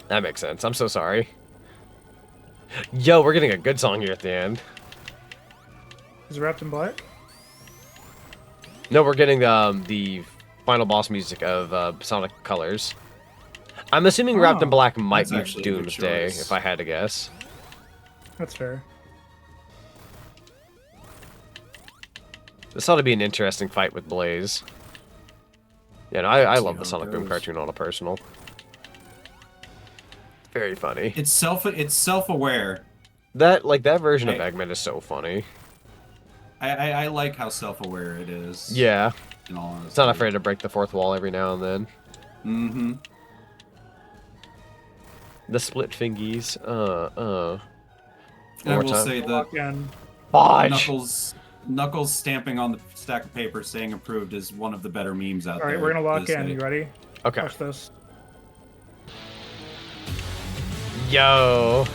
That makes sense. I'm so sorry. Yo, we're getting a good song here at the end. Is it wrapped in black? No, we're getting the final boss music of Sonic Colors. I'm assuming Wrapped in Black might that's be actually a good Doomsday, choice. if I had to guess. That's fair. This ought to be an interesting fight with Blaze. Yeah, no, I love how the it Sonic Boom goes. cartoon on a personal. Very funny. It's self-aware. That version of Eggman is so funny. I like how self-aware it is. Yeah. In all honesty. It's not afraid to break the fourth wall every now and then. Mm-hmm. The split fingies. I One more will time. say that Again. Fudge! Knuckles stamping on the stack of paper saying approved is one of the better memes out there. Alright, we're gonna lock to this in. day. You ready? Okay. Watch this. Yo!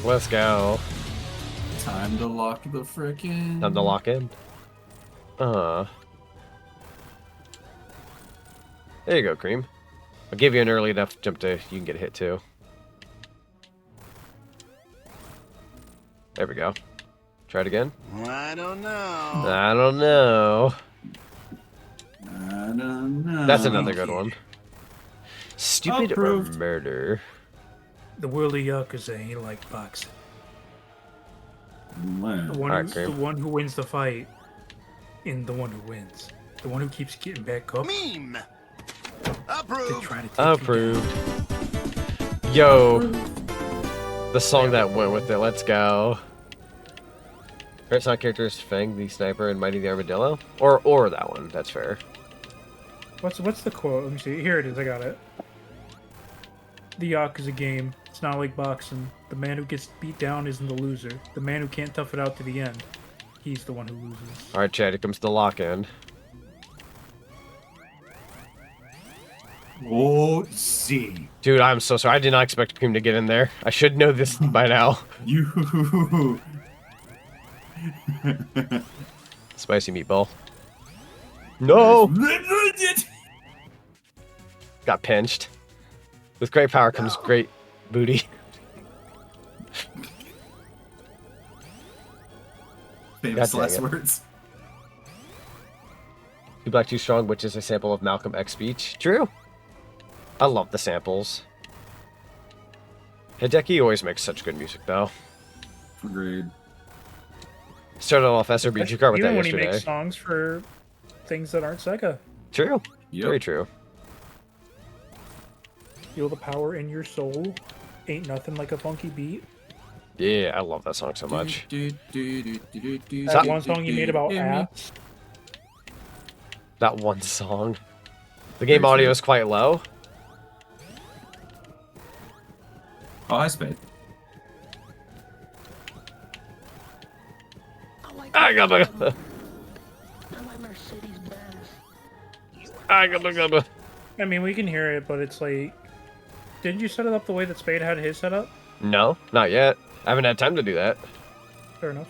Let's go. Time to lock the frickin'. Time to lock in. There you go, Cream. I'll give you an early enough jump to you can get hit too. There we go. Try it again. I don't know. I don't know. I don't know. That's another good one. Stupid or Approved. murder? The world of Yakuza ain't like boxing. The one, Alright, the Cream. one who wins the fight, and the one who wins. The one who keeps getting back up. Meme. They Approved. try to take you Approved. Yo, the song that went with it. Let's go. Favorite Sonic characters: Fang the Sniper and Mighty the Armadillo, or that one. That's fair. down. What's the quote? Let me see. Here it is. I got it. The Yakuza game. It's not like boxing. The man who gets beat down isn't the loser. The man who can't tough it out to the end. He's the one who loses. All right, Chad. Here comes the lock in. Oh, see. Dude, I'm so sorry. I did not expect Cream to get in there. I should know this by now. You. Spicy meatball. No! Got pinched. With great power comes great booty. Famous God dang last it. words. Too Black, Too Strong, which is a sample of Malcolm X speech. True. I love the samples. Hideki always makes such good music, though. Agreed. Started off SRBG Car with Even that when yesterday. he makes songs for things that aren't Sega. True. Yep. Very true. Feel the power in your soul. Ain't nothing like a funky beat. Yeah, I love that song so much. That one song you made about apps. That one song. The game audio is quite low. Oh, hi, Spade. I got my. I got my. I mean, we can hear it, but it's like... Didn't you set it up the way that Spade had his set up? No, not yet. I haven't had time to do that. Fair enough.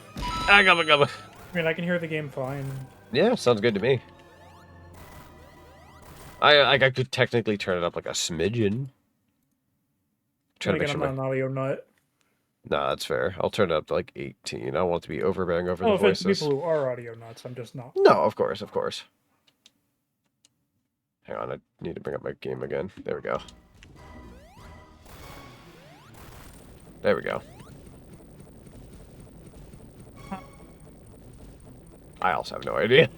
I got my. I mean, I can hear the game fine. Yeah, sounds good to me. I could technically turn it up like a smidgen. Try to make Again, sure I'm not an audio nut. Nah, that's fair. I'll turn it up to like 18. I don't want it to be overbearing over the Oh, if it's voices. people who are audio nuts, I'm just not. No, of course, of course. Hang on, I need to bring up my game again. There we go. There we go. I also have no idea.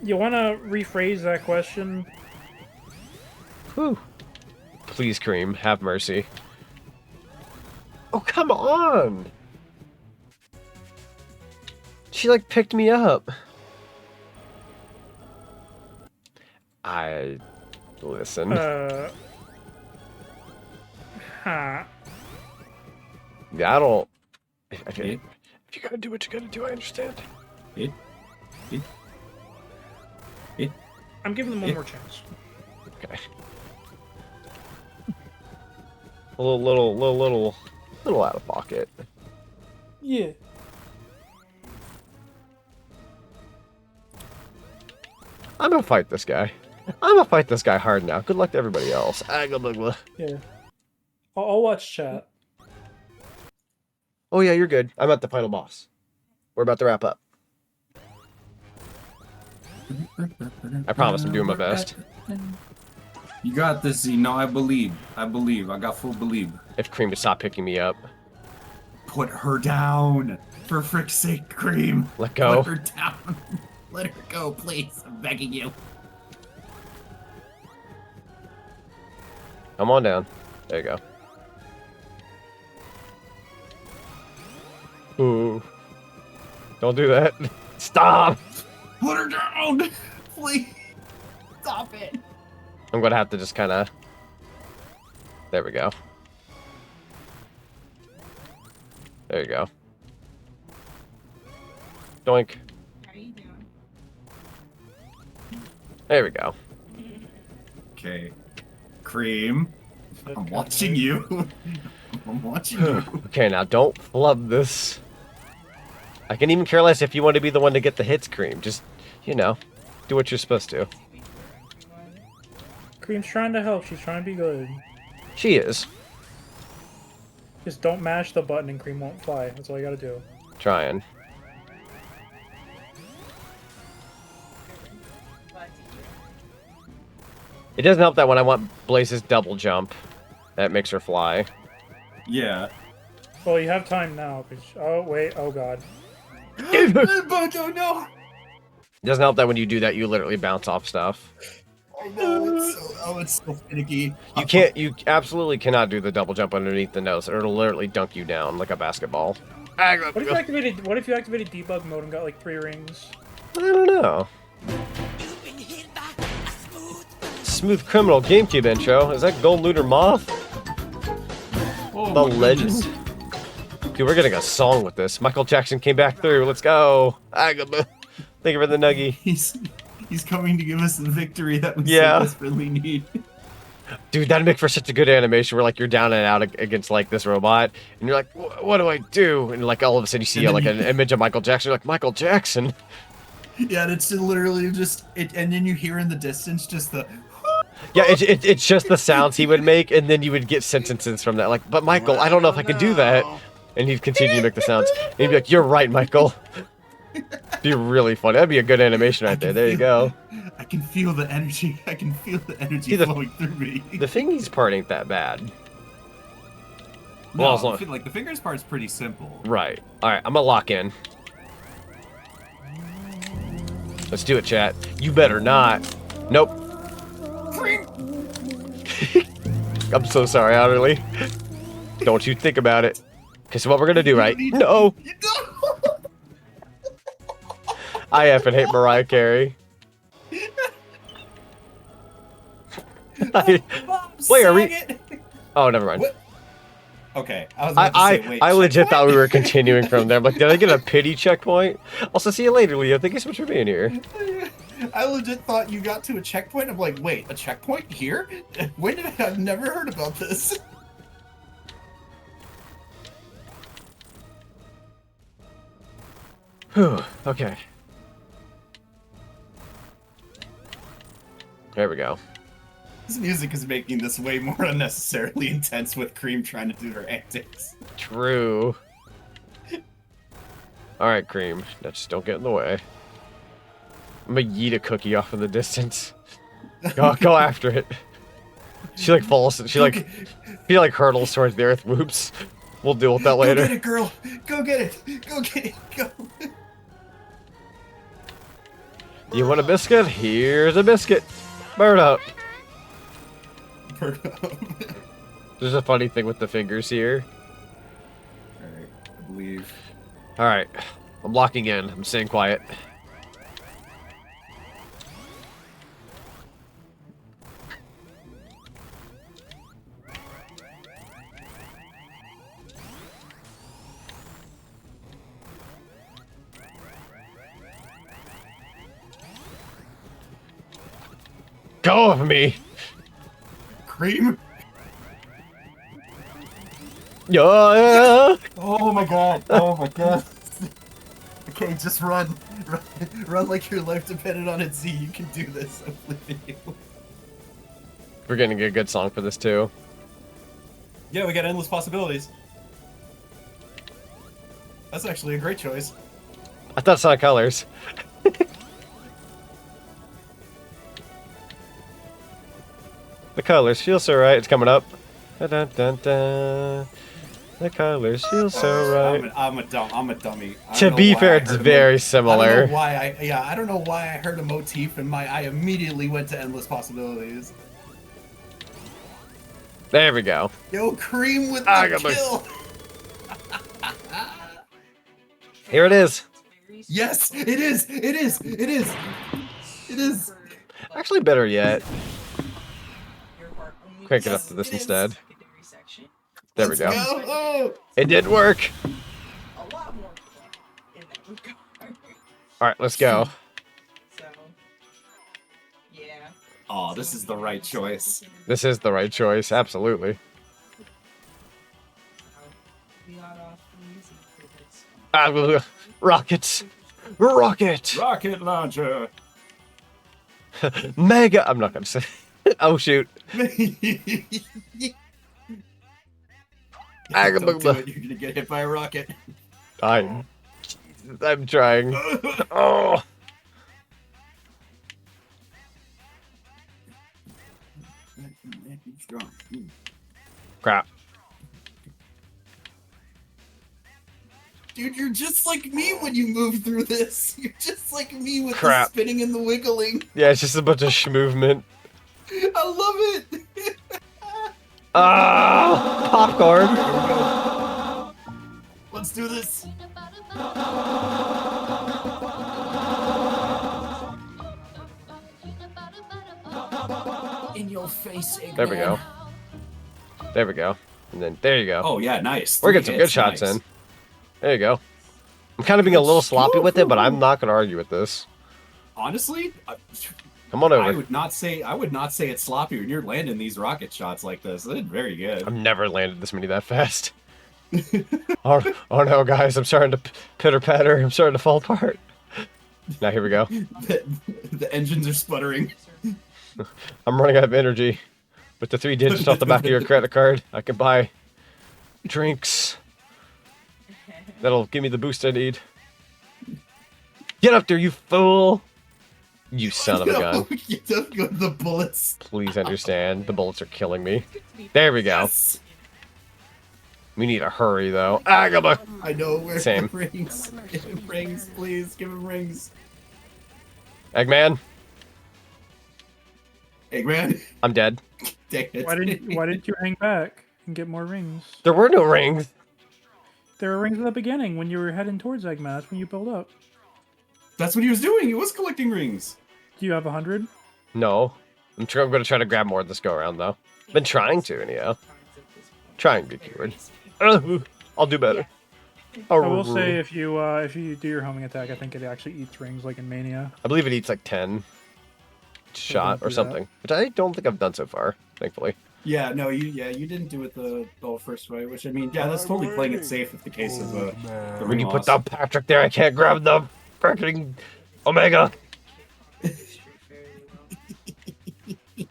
You want to rephrase that question? Whew. Please, Cream, have mercy. Oh, come on! She, like, picked me up. Listen. Huh. Yeah, I don't... If you gotta do what you gotta do, I understand. I'm giving them one more chance. Okay. A little out of pocket. Yeah. I'm gonna fight this guy. I'm gonna fight this guy hard now. Good luck to everybody else. Yeah. I'll watch chat. Oh yeah, you're good. I'm at the final boss. We're about to wrap up. I promise I'm doing my best. You got this, Z. No, I believe. I got full believe. If Cream would stop picking me up. Put her down. For frick's sake, Cream. Let go. Put her down. Let her go, please. I'm begging you. Come on down. There you go. Ooh. Don't do that. Stop! Put her down! Please! Stop it! I'm gonna have to just kinda... There we go. There you go. Doink. How you doing? There we go. Okay. Cream. I'm watching you. I'm watching you. Okay, now don't flub this. I can even care less if you want to be the one to get the hits, Cream. Just, you know, do what you're supposed to. Cream's trying to help. She's trying to be good. She is. Just don't mash the button and Cream won't fly. That's all you gotta do. Trying. It doesn't help that when I want Blaze's double jump, that makes her fly. Yeah. Well, you have time now. Oh, wait. Oh, God. Bojo, no! It doesn't help that when you do that, you literally bounce off stuff. I know, it's so finicky. You absolutely cannot do the double jump underneath the nose, or it'll literally dunk you down like a basketball. What if you activated debug mode and got like 3 rings? I don't know. Smooth Criminal GameCube intro. Is that Gold Looter Moth? Oh, The my legend? goodness. Dude, we're getting a song with this. Michael Jackson came back through. Let's go. Thank you for the nuggie. He's coming to give us the victory that we so desperately need. Dude, that'd make for such a good animation where like you're down and out against like this robot, and you're like, what do I do? And like all of a sudden you see like an image of Michael Jackson. You're like, Michael Jackson. Yeah, and it's literally just it, and then you hear in the distance just the. Yeah, it's just the sounds he would make, and then you would get sentences from that. Like, but Michael, I don't know if I can do that. And he'd continue to make the sounds. And he'd be like, you're right, Michael. Be really funny. That'd be a good animation right there. There you go. I can feel the energy. I can feel the energy See, flowing through me. The fingies part ain't that bad. No, Well, as long- like the fingers part's pretty simple. Right. Alright, I'm gonna lock in. Let's do it, chat. You better not. Nope. I'm so sorry, Otterly. Don't you think about it. Because what we're gonna do, right? No! I effing hate Mariah Carey. Wait, are we... Oh, never mind. What? Okay, I was about to say, wait. I legit thought we were continuing from there. I'm like, did I get a pity checkpoint? Also, see you later, Leo. Thank you so much for being here. I legit thought you got to a checkpoint. I'm like, wait, a checkpoint here? When did I've never heard about this? Whew, okay. There we go. This music is making this way more unnecessarily intense with Cream trying to do her antics. True. Alright, Cream. Now just don't get in the way. I'm gonna yeet a cookie off in the distance. Go after it. She like falls. She like hurdles towards the earth. Whoops. We'll deal with that later. Go get it, girl. Go get it. Go get it. Go. You want a biscuit? Here's a biscuit. Burn up. Burn up. There's a funny thing with the fingers here. Alright, I believe. Alright. I'm locking in. I'm staying quiet. Go of me! Cream? Yeah! Oh my god. Oh my god. Okay, just run. Run like your life depended on it, Z. You can do this. I'm believing you. We're getting a good song for this too. Yeah, we got endless possibilities. That's actually a great choice. I thought Sonic Colors. The colors feel so right. It's coming up. Dun, dun, dun, dun. The colors feel so right. I'm a dummy. I To don't know be why fair, I it's heard very I similar. don't know why I don't know why I heard a motif and I immediately went to endless possibilities. There we go. Yo, Cream with I the got my- kill. Here it is. Yes, it is. It is. It is. It is. Actually, better yet. Crank it up to this it is. instead. There we Let's go. Oh. It did work. All right, let's go. Oh, this is the right choice. This is the right choice. Absolutely. Rockets. Rocket. Rocket launcher. Mega. I'm not gonna say. Oh shoot. Don't do it, you're gonna get hit by a rocket. I'm trying. Oh. Crap. Dude, you're just like me when you move through this. You're just like me with Crap. the spinning and the wiggling. Yeah, it's just a bunch of movement. I love it. Ah, popcorn. Let's do this. In your face, Eggman. There we go. There we go. And then there you go. Oh yeah, nice. We're getting some good shots in. There you go. I'm kind of being a little sloppy with it, but I'm not going to argue with this. Honestly, Come on over. I would not say it's sloppy when you're landing these rocket shots like this. They're very good. I've never landed this many that fast. Oh no, guys, I'm starting to pitter patter. I'm starting to fall apart. Now here we go. The engines are sputtering. I'm running out of energy. With the 3 digits off the back of your credit card, I can buy drinks. That'll give me the boost I need. Get up there, you fool! You son of a gun. You don't go to the bullets. Please understand. The bullets are killing me. There we go. Yes. We need to hurry, though. Ah, go back. I know where Same. the rings. Give him rings, please. Give him rings. Eggman, Eggman. I'm dead. Dang it. Why didn't you hang back and get more rings? There were no rings. There were rings at the beginning when you were heading towards Eggman. That's when you build up. That's what he was doing. He was collecting rings. Do you have 100? No. I'm going to try to grab more this go around, though. Been trying to, anyhow. Trying to be keyword. I'll do better. I will say if you do your homing attack, I think it actually eats rings like in Mania. I believe it eats like 10 shot or something, which I don't think I've done so far, thankfully. Yeah, no, you didn't do it the first way, which I mean, yeah, that's totally playing it safe if the case of the When ring you loss. put down Patrick there, I can't grab the freaking Omega.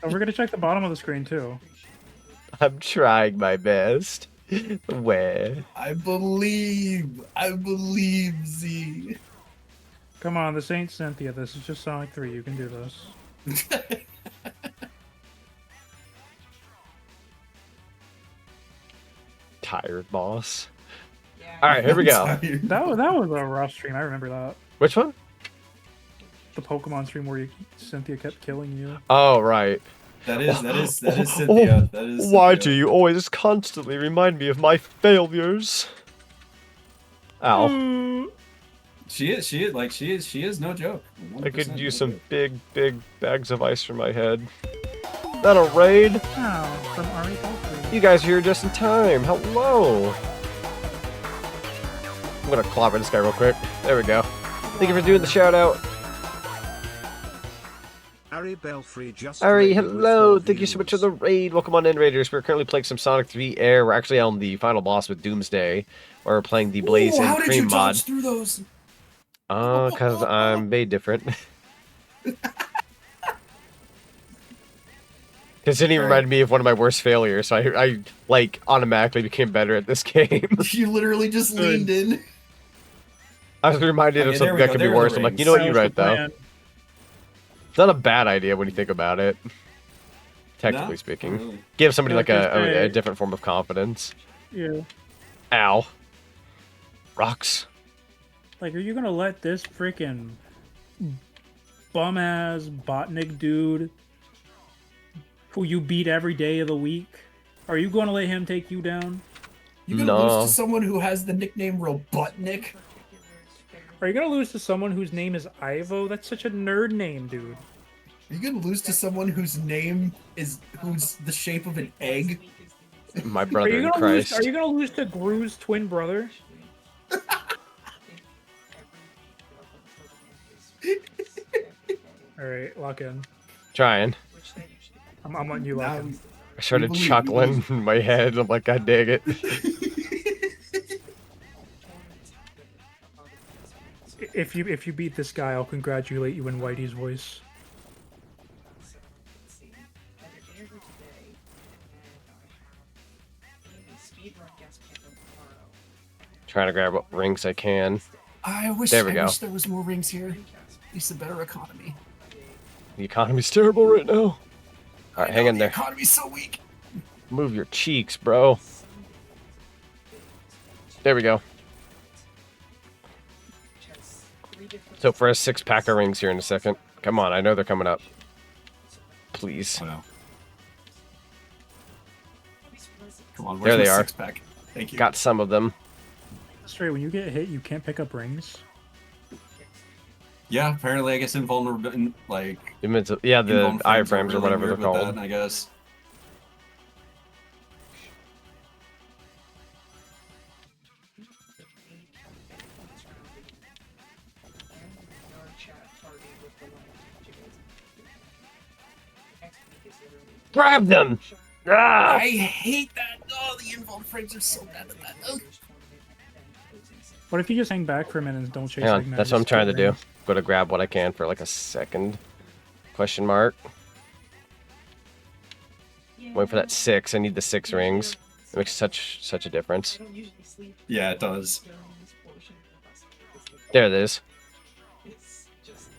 Oh, we're gonna check the bottom of the screen too. I'm trying my best. Where? I believe, Z. Come on, this ain't Cynthia. This is just Sonic 3. You can do this. Tired boss. All right, here we go. That was a rough stream. I remember that. Which one? The Pokemon stream where Cynthia kept killing you. Oh, right. That is Cynthia. That is Why Cynthia. do you always constantly remind me of my failures? Ow. She is no joke. I 100% could use no some joke. big bags of ice for my head. Not a raid. Oh, from Ari Belfry. You guys are here just in time. Hello. I'm gonna clobber this guy real quick. There we go. Thank you for doing the shout out. Ari Belfry just Ari, raided with hello. 4 Thank you so much for views. the raid. Welcome on in, Raiders. We're currently playing some Sonic 3 Air. We're actually on the final boss with Doomsday. We're playing the Blaze Ooh, and how did Cream you mod. dodge through those? Cause I'm made different. Cause then he reminded me of one of my worst failures, so I like automatically became better at this game. You literally just leaned in. I was reminded Okay, of there something we that go, could be there are the worse. I'm like, rings. you know what, That you're was the right though. plan. It's not a bad idea when you think about it. Technically No? speaking, Not really. give somebody Yeah, like just a say- different form of confidence. Yeah. Ow. Rocks. Like, are you gonna let this freaking bum-ass Botnik dude who you beat every day of the week, are you gonna let him take you down? You gonna No. lose to someone who has the nickname Robotnik? Are you gonna lose to someone whose name is Ivo? That's such a nerd name, dude. Are you gonna lose to someone whose name is who's the shape of an egg? My Are brother you in gonna lose? Christ. Are you gonna lose to Gru's twin brother? All right, lock in. Trying. I'm letting you lock Now, in. I started believe, we chuckling believe. in my head. I'm like, God dang it. If you beat this guy, I'll congratulate you in Whitey's voice. Trying to grab what rings I can. I wish There we go. there was more rings here. At least a better economy. The economy's terrible right now. Alright, hang in The there. economy's so weak. Move your cheeks, bro. There we go. So for a 6-pack of rings here in a second. Come on, I know they're coming up. Please. Oh no. Come on, There where's they my are. 6-pack? Thank you. Got some of them. Straight, when you get hit, you can't pick up rings. Yeah, apparently I guess invulnerable, like Yeah, the invuln I frames are frames or really whatever they're weird with called. that, I guess. Grab them! Ah! I hate that. Oh, the invuln frames are so bad at that. Ugh. What if you just hang back for a minute and don't chase Hang on, Eggman, that's what I'm just trying to get do. rings? Go to grab what I can for like a second. Question mark. Wait for that 6. I need the 6 rings. It makes such a difference. Yeah, it does. There it is.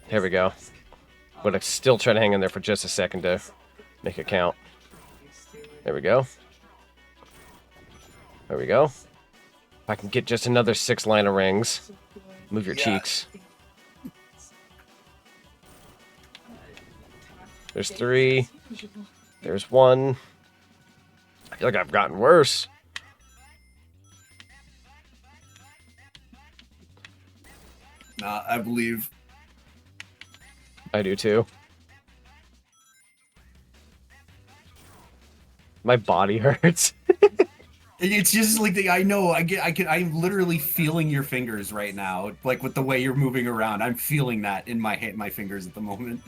There we go. But I still try to hang in there for just a second to make it count. There we go. There we go. If I can get just another 6 line of rings. Move your cheeks. There's 3. There's 1. I feel like I've gotten worse. Nah, I believe. I do too. My body hurts. It's just like I know I'm literally feeling your fingers right now, like with the way you're moving around. I'm feeling that in my fingers at the moment.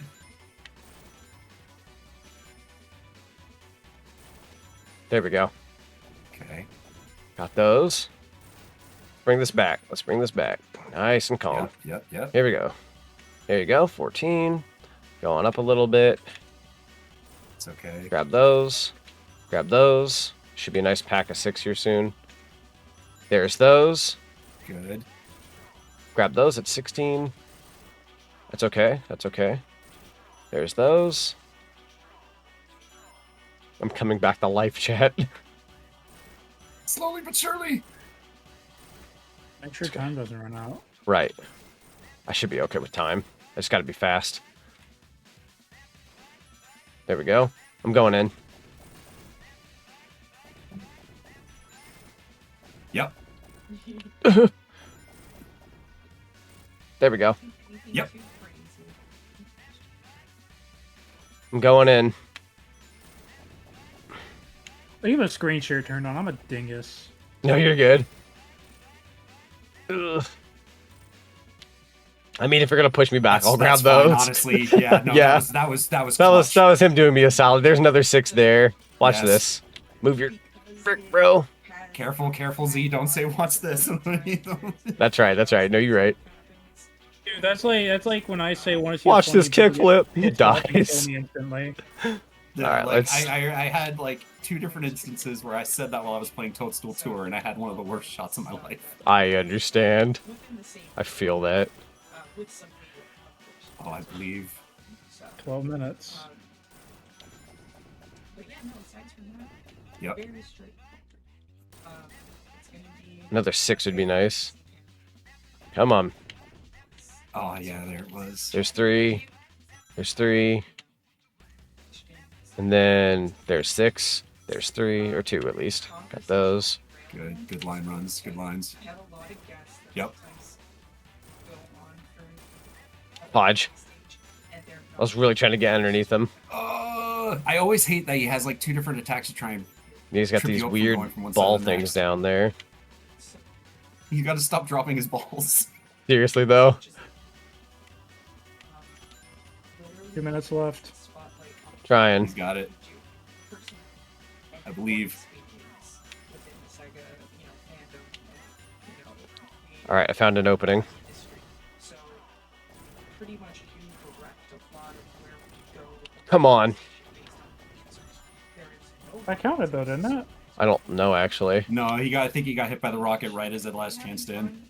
There we go. Okay. Got those. Bring this back. Let's bring this back. Nice and calm. Yep. Here we go. Here you go. 14. Going up a little bit. It's okay. Grab those. Grab those. Should be a nice pack of 6 here soon. There's those. Good. Grab those at 16. That's okay. That's okay. There's those. I'm coming back to life, chat. Slowly but surely. Make sure time doesn't run out. Right. I should be okay with time. I just gotta be fast. There we go. I'm going in. Yep. There we go. Yep. I'm going in. Even a screen share turned on. I'm a dingus. No, you're good. Ugh. I mean, if you're gonna push me back, I'll grab that's fine, those. honestly, yeah, no, Yeah. that was clutch. That was him doing me a solid. There's another 6 there. Watch Yes. this. Move your frick, bro. Careful, Z. Don't say watch this. That's right. That's right. No, you're right. Dude, that's like when I say want to see. Watch this kickflip. He It's off and dies. kill me instantly. Yeah, All right, like, let's- I had like 2 different instances where I said that while I was playing Toadstool Tour, and I had one of the worst shots of my life. I understand. I feel that. Oh, I believe. 12 minutes. Yep. Another 6 would be nice. Come on. Oh yeah, there it was. There's 3. There's 3. And then there's 6. There's 3 or 2 at least. Got those. Good line runs. Good lines. Yep. Podge. I was really trying to get underneath him. I always hate that he has like 2 different attacks to try and. He's got Trip you these up from weird going from one side ball to the things next. down there. You got to stop dropping his balls. Seriously though. 2 minutes left. Trying. He's got it. I believe. Alright, I found an opening. Come on. I counted though, didn't it? I don't know actually. No, I think he got hit by the rocket right as it last chanced in.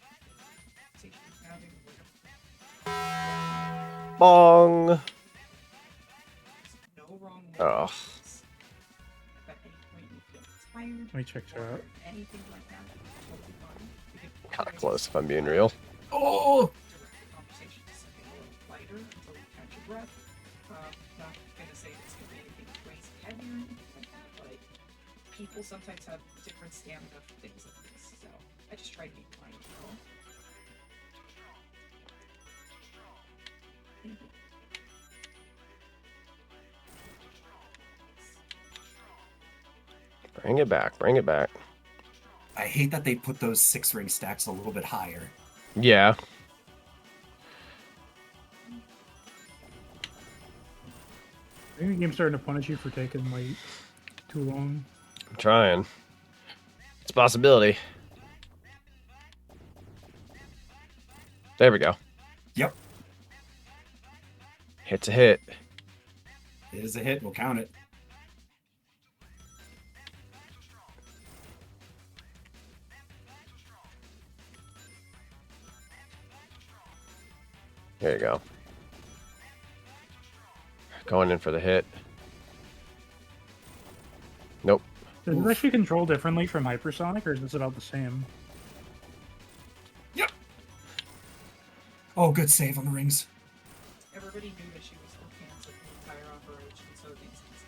Bong. Oh. Let me check that. Kinda close if I'm being real. Oh! People sometimes have different stamina for things like this, so I just try to be mindful. Bring it back, bring it back. I hate that they put those 6-ring stacks a little bit higher. Yeah. Maybe the game's starting to punish you for taking like too long. I'm trying. It's a possibility. There we go. Yep. Hit's a hit. It is a hit. We'll count it. There you go. Going in for the hit. Nope. Does it actually control differently from Hypersonic, or is this about the same? Yep. Oh, good save on the rings. Everybody knew that she was still canceled the entire operation, so it makes sense.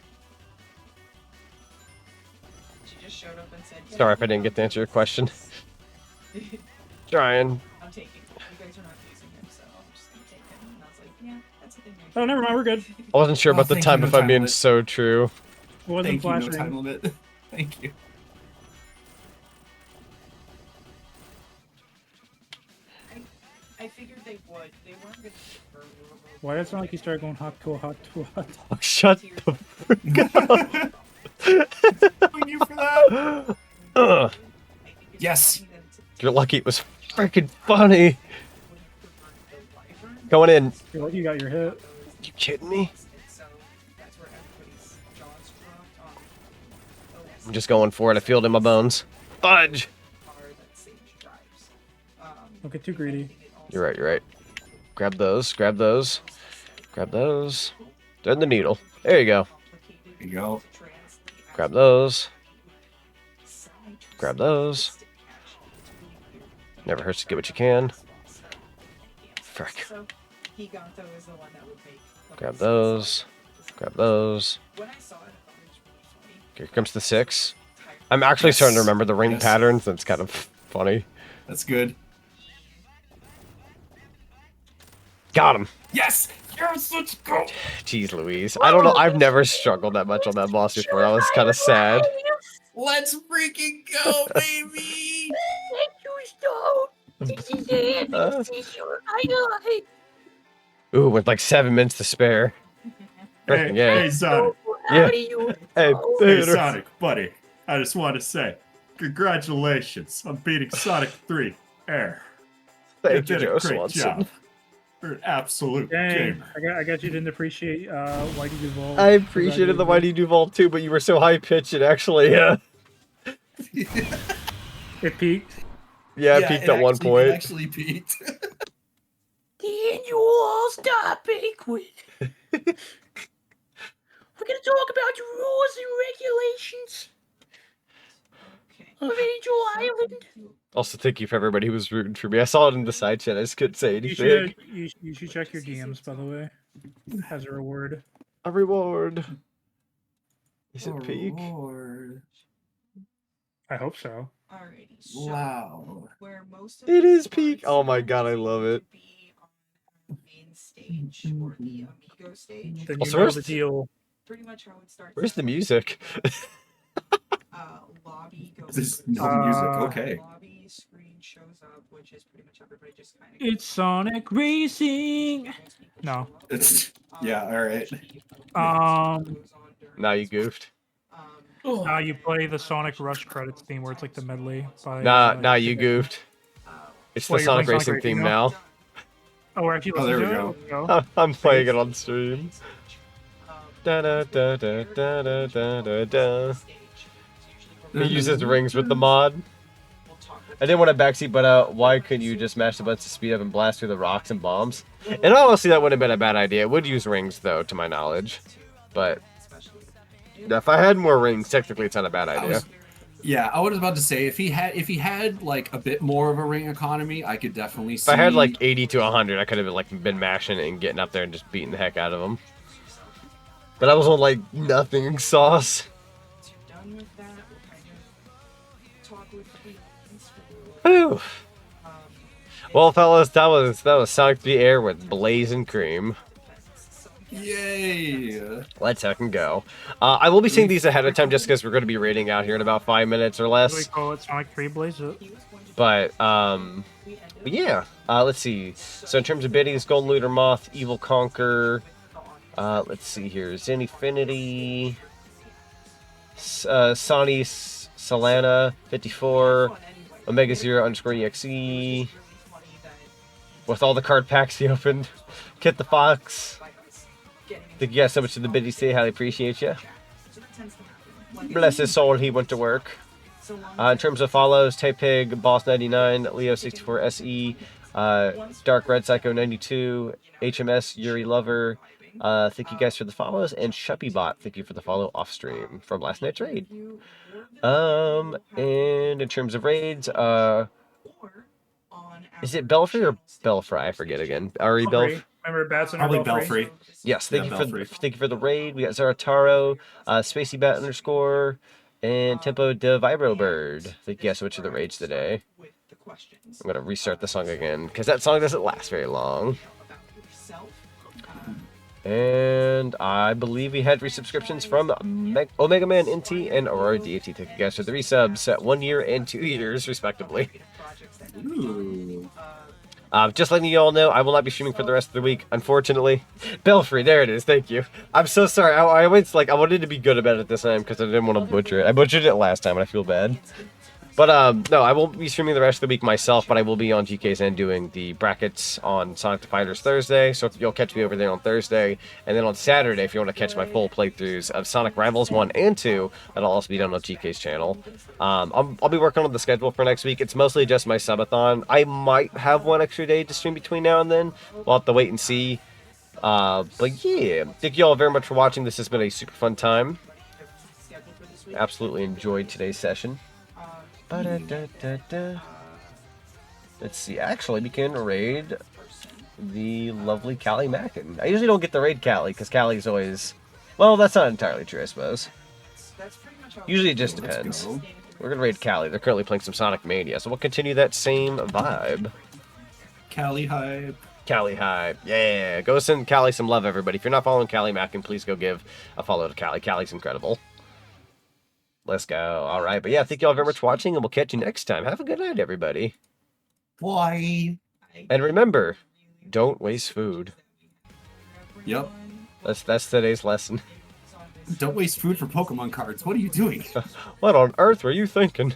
She just showed up and said, yeah, Sorry if I didn't get to answer your question. Trying. I'm taking it. You guys are not using him, so I'm just gonna take him. And I was like, yeah, that's the thing. Oh, never mind, we're good. I wasn't sure about the thank time, you, if no I'm time being limit. so true. It wasn't Thank you, no flashing. time limit. Thank you. I figured they would. They weren't gonna for Why it's not like you started going hot to hot to hot? Oh, shut the frick up. Thank you for that. Ugh. Yes. You're lucky it was freaking funny. Going in. You're lucky you got your hit. You kidding me? I'm just going for it. I feel it in my bones. Fudge! Don't get too greedy. You're right, you're right. Grab those, grab those. Grab those. Thread the needle. There you go. There you go. Grab those. Grab those. Never hurts to get what you can. Frick. Grab those. Grab those. Here comes the 6. I'm actually starting to remember the ring patterns. That's kind of funny. That's good. Got him. Yes! Yes, let's go! Jeez Louise. I don't know. I've never struggled that much on that boss before. That was kind of sad. Let's freaking go, baby! Ooh, with like 7 minutes to spare. Frickin' yeah. Hey, Sonic. Yeah. Hey, Hey, Sonic, buddy. I just want to say, congratulations on beating Sonic 3 A.I.R. Thank you, did Joe a great Swanson. job. You're an absolute Dang, gamer. I guess you didn't appreciate Whitey Duvall. I appreciated the Whitey Duvall too, but you were so high pitched it actually, It peaked. Yeah, it peaked at one point. It actually peaked. The annual All-Star Banquet. We're gonna talk about the rules and regulations of Angel Island. Also, thank you for everybody who was rooting for me. I saw it in the side chat. I just couldn't say You anything. should check your DMs, by the way. As a reward. A reward. Is it peak? I hope so. Alrighty, so Wow. where most of It the is peak. spots Oh my god, I love it. be on the main stage or the Amigo stage. Then you Also, know where's the deal. Pretty much how it starts. Where's the music? Lobby goes There's first. no music, okay. Lobby screen shows up, which is pretty much everybody just kind of. It's Sonic Racing. No. It's yeah, alright. Now you goofed. Now you play the Sonic Rush credits theme where it's like the medley by. Nah, you goofed. It's the Well, you're Sonic playing Racing Sonic theme Racing now? now. Oh, we're actually Oh, there we listening to go. it? Let's go. I'm playing it on stream. Da da da da da da da da da. He uses rings with the mod. I didn't want a backseat, but why couldn't you just mash the buttons to speed up and blast through the rocks and bombs? And honestly, that wouldn't have been a bad idea. It would use rings, though, to my knowledge. But if I had more rings, technically it's not a bad idea. Yeah, I was about to say if he had like a bit more of a ring economy, I could definitely see. If I had like 80 to 100, I could have like been mashing it and getting up there and just beating the heck out of them. But I was on like nothing sauce. Whew. Well, fellas, that was Sonic 3 A.I.R with Blazing Cream. Yay! Let's fucking go. I will be seeing these ahead of time just because we're going to be rating out here in about 5 minutes or We less. call it Sonic 3 Blaze It. But yeah. Let's see. So in terms of biddies, Golden Looter Moth, Evil Conquer. Let's see here. Zinfinity. Sonny Solana 54. Omega Zero _ EXE. With all the card packs he opened. Kit the Fox. Thank you guys so much for the biddies today. Highly appreciate you. Bless his soul, he went to work. In terms of follows, Tapig, Boss 99, Leo 64 SE, Dark Red Psycho 92, HMS Yuri Lover, Thank you guys for the follows, and ShuppyBot, thank you for the follow off stream from last night's raid. And in terms of raids, is it Belfry or Belfry? I forget again. Ari Belfry. Belf. Remember Batson or Probably Belfry? Belfry. Yes, Yeah, thank Belfry. you for the raid. We got Zarataro, SpaceyBat _ and Tempo de Vibro Bird. Thank you guys so much for the raids today. I'm gonna restart the song again because that song doesn't last very long. And I believe we had resubscriptions from Omega Man NT and Aurora DFT. Thank you guys for the resubs at 1 year and 2 years, respectively. Ooh. Just letting you all know, I will not be streaming for the rest of the week, unfortunately. Belfry, there it is. Thank you. I'm so sorry. I wanted to be good about it this time because I didn't want to butcher it. I butchered it last time, and I feel bad. But no, I won't be streaming the rest of the week myself, but I will be on GK's end doing the brackets on Sonic the Fighters Thursday, so you'll catch me over there on Thursday. And then on Saturday, if you want to catch my full playthroughs of Sonic Rivals 1 and 2, that'll also be done on GK's channel. I'll be working on the schedule for next week. It's mostly just my subathon. I might have one extra day to stream between now and then. We'll have to wait and see. But yeah, thank you all very much for watching. This has been a super fun time. Absolutely enjoyed today's session. Let's see, actually we can raid the lovely Callie Mackin. I usually don't get the raid Callie, because Callie's always... Well, that's not entirely true, I suppose. Usually it just depends. We're gonna raid Callie. They're currently playing some Sonic Mania, so we'll continue that same vibe. Callie hype. Callie hype. Yeah, go send Callie some love, everybody. If you're not following Callie Mackin, please go give a follow to Callie. Callie's incredible. Let's go. All right. But yeah, thank you all very much for watching, and we'll catch you next time. Have a good night, everybody. Bye. And remember, don't waste food. Yep. That's today's lesson. Don't waste food for Pokemon cards. What are you doing? What on earth were you thinking?